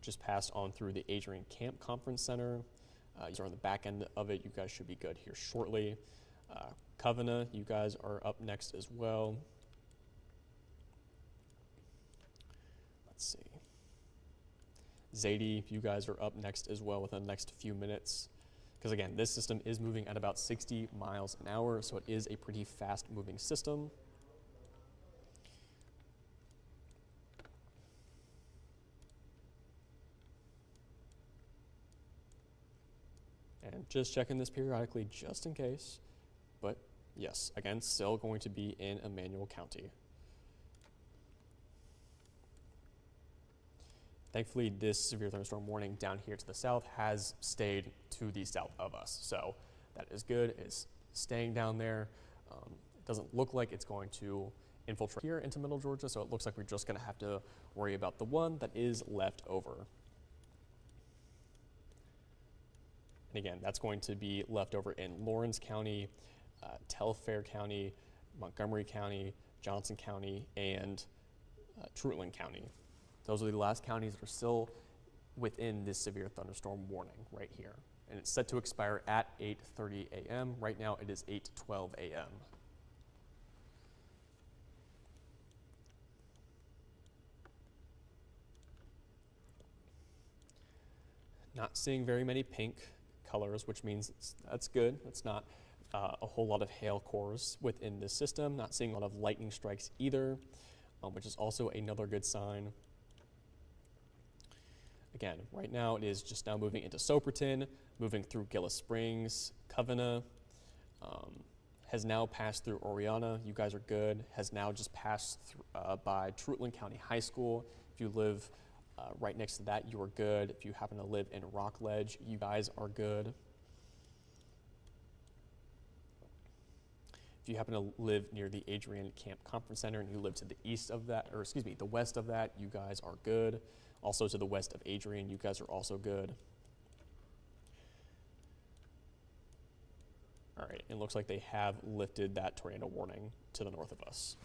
Just passed on through the Adrian Camp Conference Center. You're on the back end of it. You guys should be good here shortly. Covina, you guys are up next as well. Let's see. Zadie, you guys are up next as well within the next few minutes. Because again, this system is moving at about 60 miles an hour, so it is a pretty fast moving system. And just checking this periodically just in case. But yes, again, still going to be in Emmanuel County. Thankfully, this severe thunderstorm warning down here to the south has stayed to the south of us. So that is good. It's staying down there. It doesn't look like it's going to infiltrate here into middle Georgia, so it looks like we're just going to have to worry about the one that is left over. And again, that's going to be left over in Lawrence County, Telfair County, Montgomery County, Johnson County, and Trutland County. Those are the last counties that are still within this severe thunderstorm warning right here. And it's set to expire at 8:30 a.m. Right now it is 8:12 a.m. Not seeing very many pink colors, which means that's good. That's not a whole lot of hail cores within this system. Not seeing a lot of lightning strikes either, which is also another good sign. Again, right now it is just now moving into Soperton, moving through Gillis Springs, Covina, has now passed through Oriana. You guys are good. Has now just passed by Trutland County High School. If you live right next to that, you are good. If you happen to live in Rockledge, you guys are good. If you happen to live near the Adrian Camp Conference Center and you live to the east of that, or excuse me, the west of that, you guys are good. Also to the west of Adrian, you guys are also good. All right, it looks like they have lifted that tornado warning to the north of us.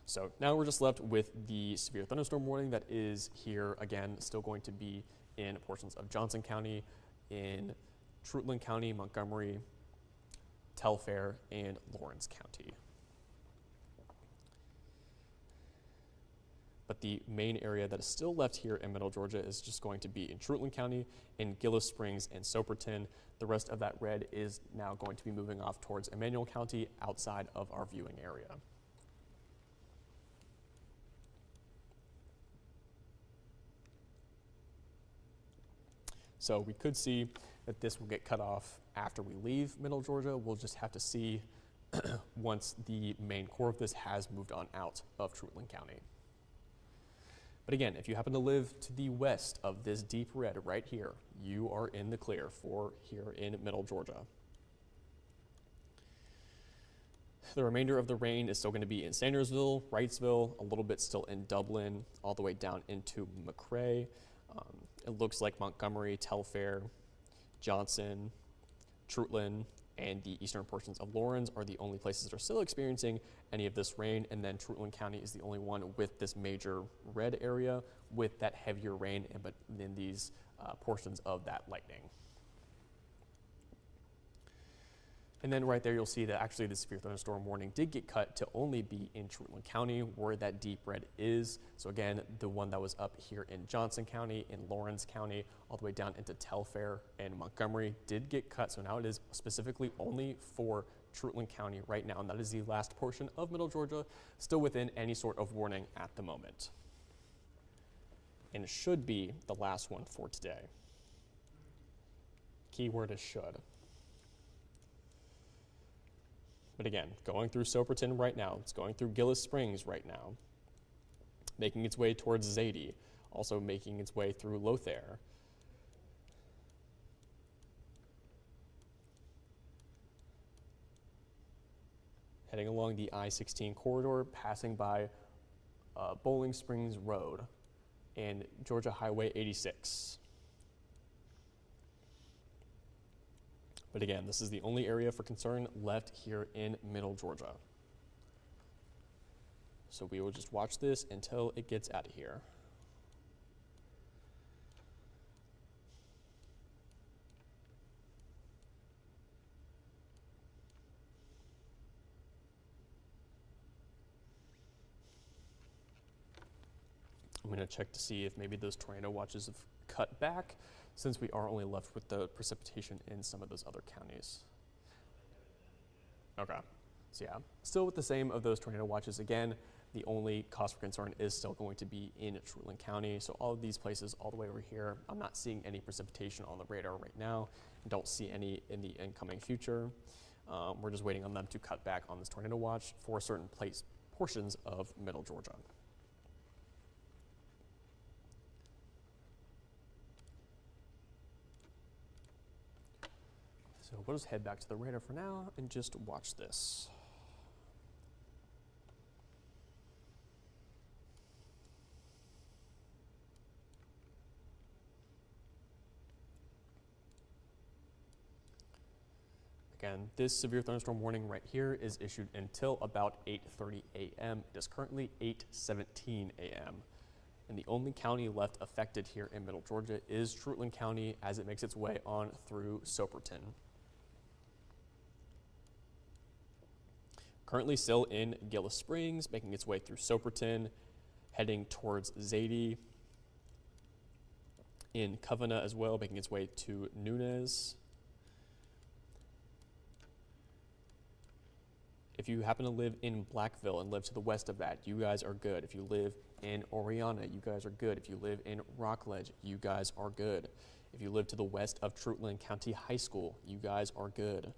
So now we're just left with the severe thunderstorm warning that is here, again, still going to be in portions of Johnson County, in Trutland County, Montgomery, Telfair, and Lawrence County. But the main area that is still left here in middle Georgia is just going to be in Trutland County, in Gillis Springs, and Soperton. The rest of that red is now going to be moving off towards Emmanuel County outside of our viewing area. So we could see that this will get cut off after we leave middle Georgia. We'll just have to see once the main core of this has moved on out of Trutland County. But again, if you happen to live to the west of this deep red right here, you are in the clear for here in middle Georgia. The remainder of the rain is still going to be in Sandersville, Wrightsville, a little bit still in Dublin, all the way down into McRae. It looks like Montgomery, Telfair, Johnson, Trutland, and the eastern portions of Lawrence are the only places that are still experiencing any of this rain, and then Trutland County is the only one with this major red area with that heavier rain, but in these portions of that lightning. And then right there, you'll see that actually the severe thunderstorm warning did get cut to only be in Treatland County, where that deep red is. So again, the one that was up here in Johnson County, in Lawrence County, all the way down into Telfair and Montgomery did get cut. So now it is specifically only for Treatland County right now, and that is the last portion of Middle Georgia, still within any sort of warning at the moment. And it should be the last one for today. Keyword is should. But again, going through Soperton right now, it's going through Gillis Springs right now, making its way towards Zadie, also making its way through Lothair. Heading along the I-16 corridor, passing by Bowling Springs Road and Georgia Highway 86. But again, this is the only area for concern left here in Middle Georgia. So we will just watch this until it gets out of here. I'm going to check to see if maybe those tornado watches have cut back, since we are only left with the precipitation in some of those other counties. Okay, so yeah, still with the same of those tornado watches. Again, the only cause for concern is still going to be in Treatland County. So all of these places all the way over here, I'm not seeing any precipitation on the radar right now. Don't see any in the incoming future. We're just waiting on them to cut back on this tornado watch for certain portions of Middle Georgia. So we'll just head back to the radar for now and just watch this. Again, this severe thunderstorm warning right here is issued until about 8:30 a.m. It is currently 8:17 a.m. And the only county left affected here in Middle Georgia is Treatland County as it makes its way on through Soperton. Currently still in Gillis Springs, making its way through Soperton, heading towards Zadie. In Covina as well, making its way to Nunez. If you happen to live in Blackville and live to the west of that, you guys are good. If you live in Oriana, you guys are good. If you live in Rockledge, you guys are good. If you live to the west of Treatland County High School, you guys are good.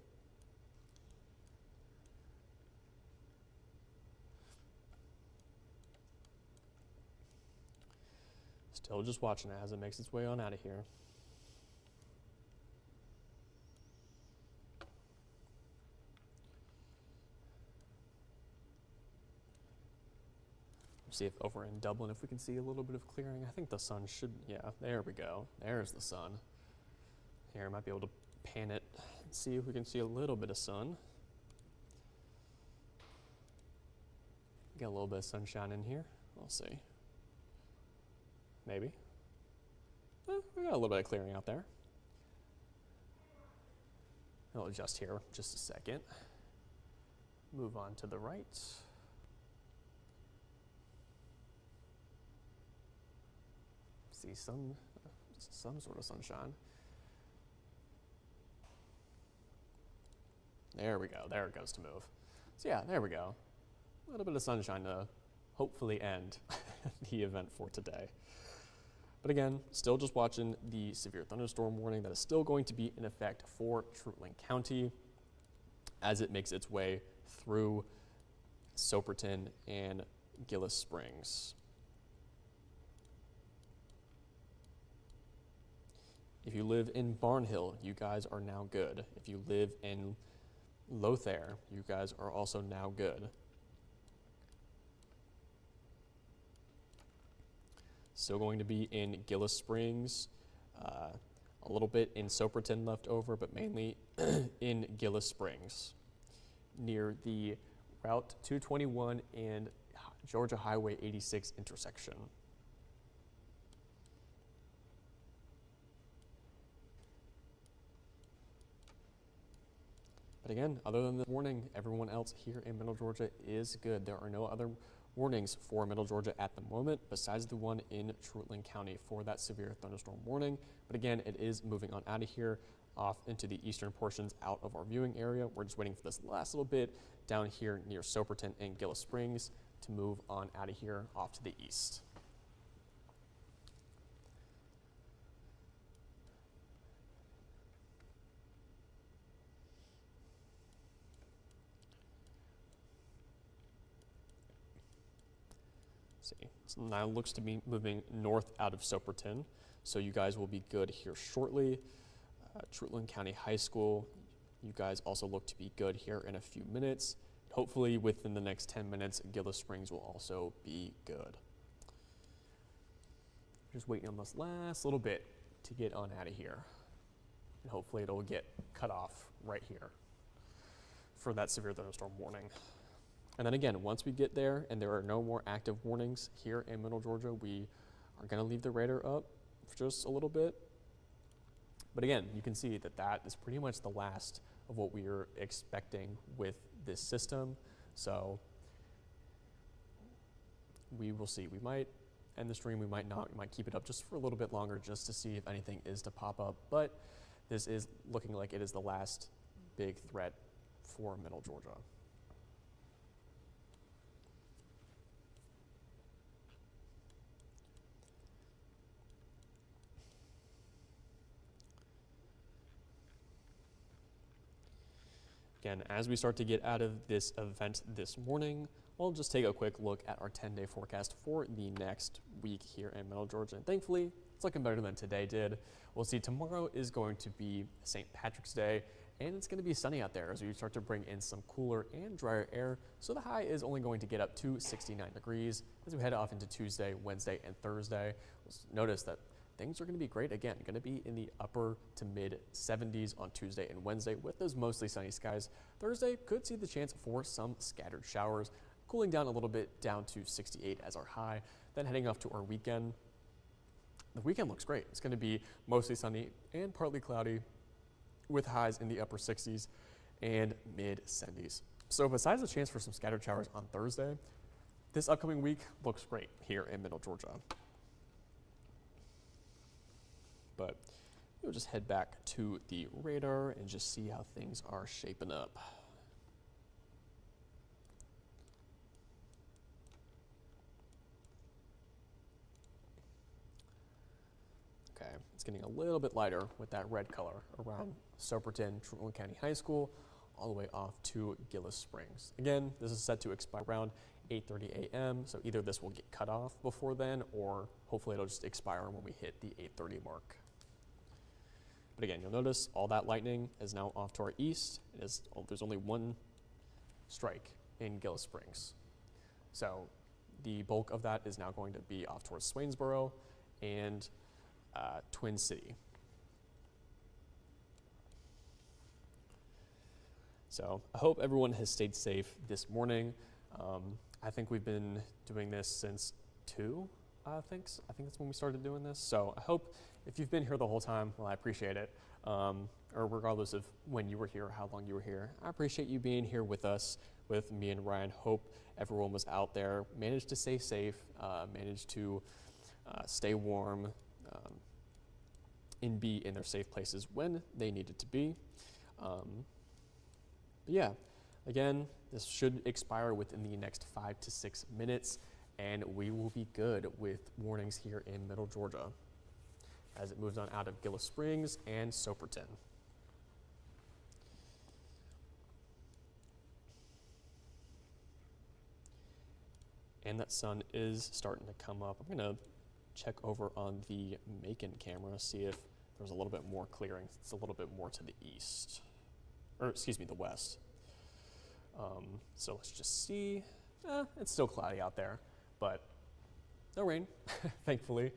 Still just watching it as it makes its way on out of here. See if over in Dublin, if we can see a little bit of clearing. I think the sun should, yeah, there we go. There's the sun. Here, I might be able to pan it and see if we can see a little bit of sun. Got a little bit of sunshine in here. We'll see. Maybe. We got a little bit of clearing out there. I'll adjust here just a second. Move on to the right. See some sort of sunshine. There we go. There it goes to move. So yeah, there we go. A little bit of sunshine to hopefully end the event for today. But again, still just watching the severe thunderstorm warning that is still going to be in effect for Treatland County as it makes its way through Soperton and Gillis Springs. If you live in Barnhill, you guys are now good. If you live in Lothair, you guys are also now good. Still going to be in Gillis Springs, a little bit in Soperton left over, but mainly in Gillis Springs, near the Route 221 and Georgia Highway 86 intersection. But again, other than the warning, everyone else here in Middle Georgia is good. There are no other warnings for Middle Georgia at the moment besides the one in Truitland County for that severe thunderstorm warning. But again, it is moving on out of here off into the eastern portions out of our viewing area. We're just waiting for this last little bit down here near Soperton and Gillis Springs to move on out of here off to the east. See, so now it looks to be moving north out of Soperton, so you guys will be good here shortly. Truitland County High School, you guys also look to be good here in a few minutes. Hopefully within the next 10 minutes, Gillis Springs will also be good. Just waiting on this last little bit to get on out of here. And hopefully it'll get cut off right here for that severe thunderstorm warning. And then again, once we get there and there are no more active warnings here in Middle Georgia, we are going to leave the radar up for just a little bit. But again, you can see that that is pretty much the last of what we are expecting with this system. So we will see. We might end the stream, we might not. We might keep it up just for a little bit longer just to see if anything is to pop up. But this is looking like it is the last big threat for Middle Georgia. Again, as we start to get out of this event this morning, we'll just take a quick look at our 10-day forecast for the next week here in Middle Georgia. And thankfully, it's looking better than today did. We'll see tomorrow is going to be St. Patrick's Day, and it's going to be sunny out there as we start to bring in some cooler and drier air. So the high is only going to get up to 69 degrees as we head off into Tuesday, Wednesday, and Thursday. Notice that things are going to be great again, going to be in the upper to mid 70s on Tuesday and Wednesday with those mostly sunny skies. Thursday could see the chance for some scattered showers, cooling down a little bit down to 68 as our high. Then heading off to our weekend. The weekend looks great. It's going to be mostly sunny and partly cloudy with highs in the upper 60s and mid 70s. So besides the chance for some scattered showers on Thursday, this upcoming week looks great here in Middle Georgia. But we'll just head back to the radar and just see how things are shaping up. Okay, it's getting a little bit lighter with that red color around Soperton, Truitland County High School, all the way off to Gillis Springs. Again, this is set to expire around 8:30 a.m., so either this will get cut off before then, or hopefully it'll just expire when we hit the 8:30 mark. But again, you'll notice all that lightning is now off to our east. There's only one strike in Gillis Springs. So the bulk of that is now going to be off towards Swainsboro and Twin City. So I hope everyone has stayed safe this morning. I think we've been doing this since 2, I think that's when we started doing this. So I hope if you've been here the whole time, well, I appreciate it. Or regardless of when you were here or how long you were here, I appreciate you being here with us, with me and Ryan. Hope everyone was out there, managed to stay safe, managed to stay warm, and be in their safe places when they needed to be. But yeah, again, this should expire within the next 5 to 6 minutes, and we will be good with warnings here in Middle Georgia as it moves on out of Gillis Springs and Soperton. And that sun is starting to come up. I'm going to check over on the Macon camera, see if there's a little bit more clearing. It's a little bit more to the east, or excuse me, the west. So let's just see. It's still cloudy out there, but no rain, thankfully.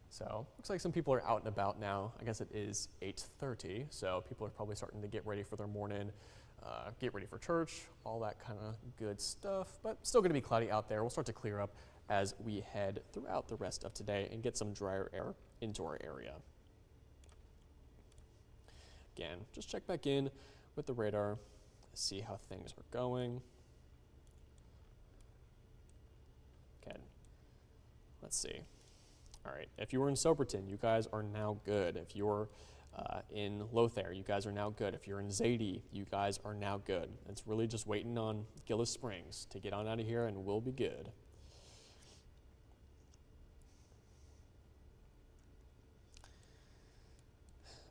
So looks like some people are out and about now. I guess it is 8:30, so people are probably starting to get ready for their morning, get ready for church, all that kind of good stuff, but still going to be cloudy out there. We'll start to clear up as we head throughout the rest of today and get some drier air into our area. Again, just check back in with the radar, see how things are going. Okay, let's see. All right, if you were in Soperton, you guys are now good. If you're in Lothair, you guys are now good. If you're in Zadie, you guys are now good. It's really just waiting on Gillis Springs to get on out of here, and we'll be good.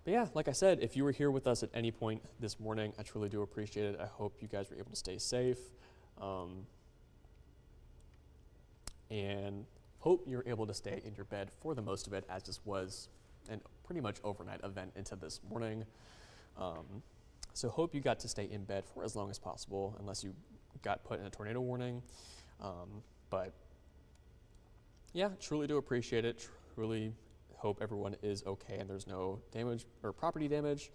But yeah, like I said, if you were here with us at any point this morning, I truly do appreciate it. I hope you guys were able to stay safe. And hope you're able to stay in your bed for the most of it, as this was an pretty much overnight event into this morning. So hope you got to stay in bed for as long as possible, unless you got put in a tornado warning. But yeah, truly do appreciate it. Truly hope everyone is okay and there's no damage or property damage.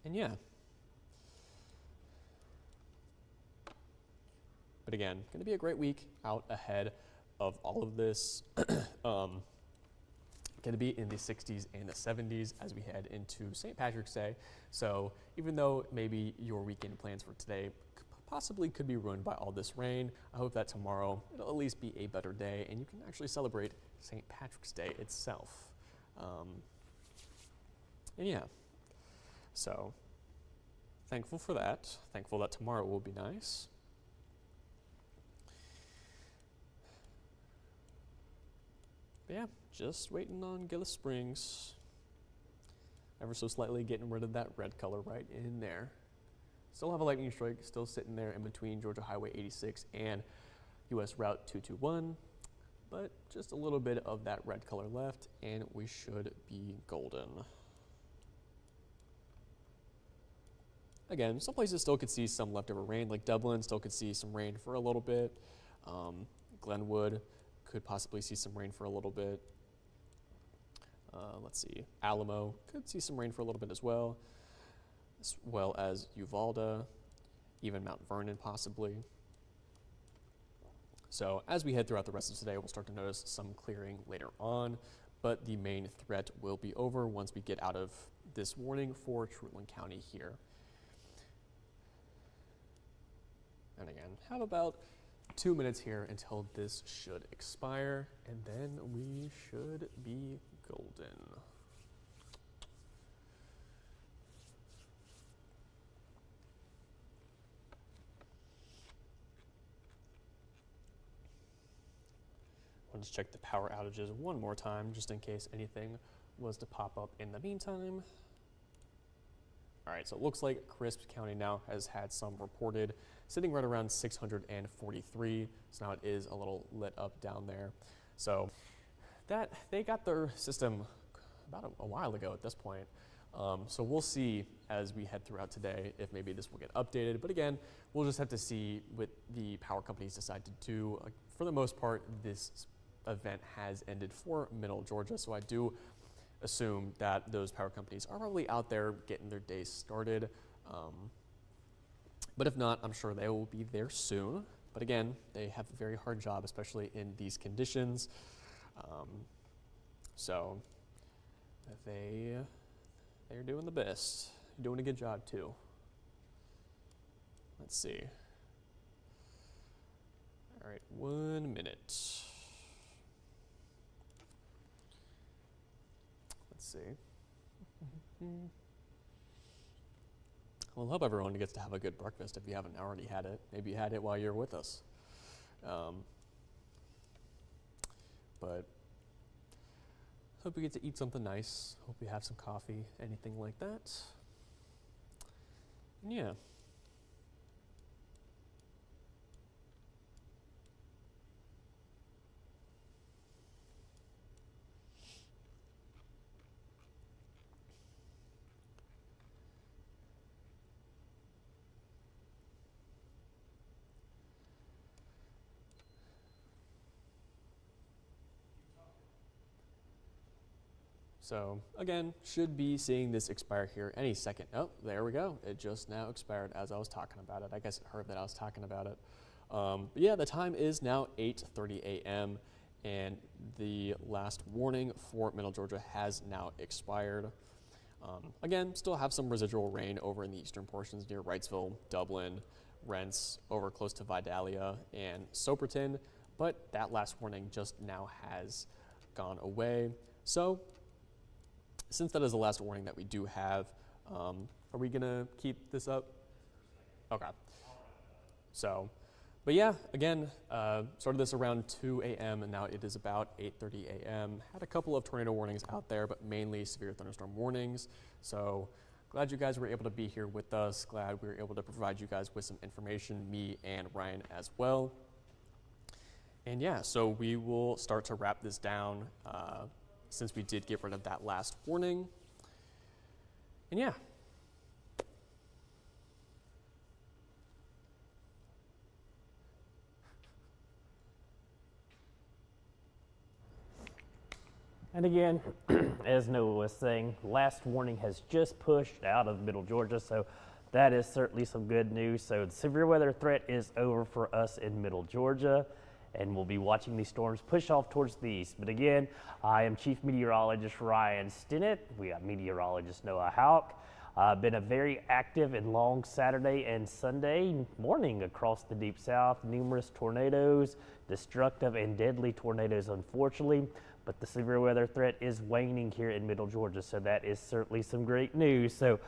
And yeah. But again, going to be a great week out ahead of all of this. Going to be in the 60s and the 70s as we head into St. Patrick's Day. So even though maybe your weekend plans for today possibly could be ruined by all this rain, I hope that tomorrow it'll at least be a better day and you can actually celebrate St. Patrick's Day itself. And yeah, so thankful for that. Thankful that tomorrow will be nice. But yeah, just waiting on Gillis Springs. Ever so slightly getting rid of that red color right in there. Still have a lightning strike still sitting there in between Georgia Highway 86 and US Route 221. But just a little bit of that red color left and we should be golden. Again, some places still could see some leftover rain, like Dublin still could see some rain for a little bit. Glenwood could possibly see some rain for a little bit. Let's see, Alamo could see some rain for a little bit as well as Uvalde, even Mount Vernon possibly. So as we head throughout the rest of today, we'll start to notice some clearing later on, but the main threat will be over once we get out of this warning for Treutlen County here. And again, have about 2 minutes here until this should expire, and then we should be golden. I'll just check the power outages one more time, just in case anything was to pop up in the meantime. All right, so it looks like Crisp County now has had some reported, sitting right around 643. So now it is a little lit up down there. So that they got their system about a while ago at this point. So we'll see as we head throughout today if maybe this will get updated. But again, we'll just have to see what the power companies decide to do. For the most part, this event has ended for Middle Georgia. So I do assume that those power companies are probably out there getting their days started. But if not, I'm sure they will be there soon. But again, they have a very hard job, especially in these conditions. So they're doing the best, doing a good job too. Let's see. All right, 1 minute. Let's see. Well, I hope everyone gets to have a good breakfast if you haven't already had it. Maybe you had it while you're with us. But hope you get to eat something nice. Hope you have some coffee, anything like that. And yeah. So again, should be seeing this expire here any second. Oh, there we go. It just now expired as I was talking about it. I guess it heard that I was talking about it. But yeah, the time is now 8:30 a.m. and the last warning for Middle Georgia has now expired. Again, still have some residual rain over in the eastern portions near Wrightsville, Dublin, Rents, over close to Vidalia and Soperton, but that last warning just now has gone away. So since that is the last warning that we do have, are we gonna keep this up? Okay. So, but yeah, again, started this around 2 a.m. and now it is about 8:30 a.m. Had a couple of tornado warnings out there, but mainly severe thunderstorm warnings. So glad you guys were able to be here with us. Glad we were able to provide you guys with some information, me and Ryan as well. And yeah, so we will start to wrap this down since we did get rid of that last warning. And yeah. And again, as Noah was saying, last warning has just pushed out of Middle Georgia, so that is certainly some good news. So the severe weather threat is over for us in Middle Georgia, and we'll be watching these storms push off towards the east. But again, I am Chief Meteorologist Ryan Stinnett. We got Meteorologist Noah Hauck. Been a very active and long Saturday and Sunday morning across the Deep South. Numerous tornadoes, destructive and deadly tornadoes, unfortunately. But the severe weather threat is waning here in Middle Georgia, so that is certainly some great news. So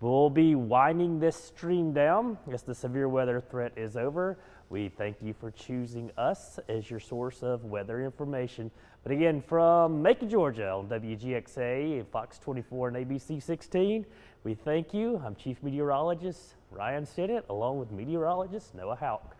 we'll be winding this stream down as the severe weather threat is over. We thank you for choosing us as your source of weather information. But again, from Macon, Georgia, on WGXA, Fox 24 and ABC 16, we thank you. I'm Chief Meteorologist Ryan Stinnett, along with Meteorologist Noah Hauck.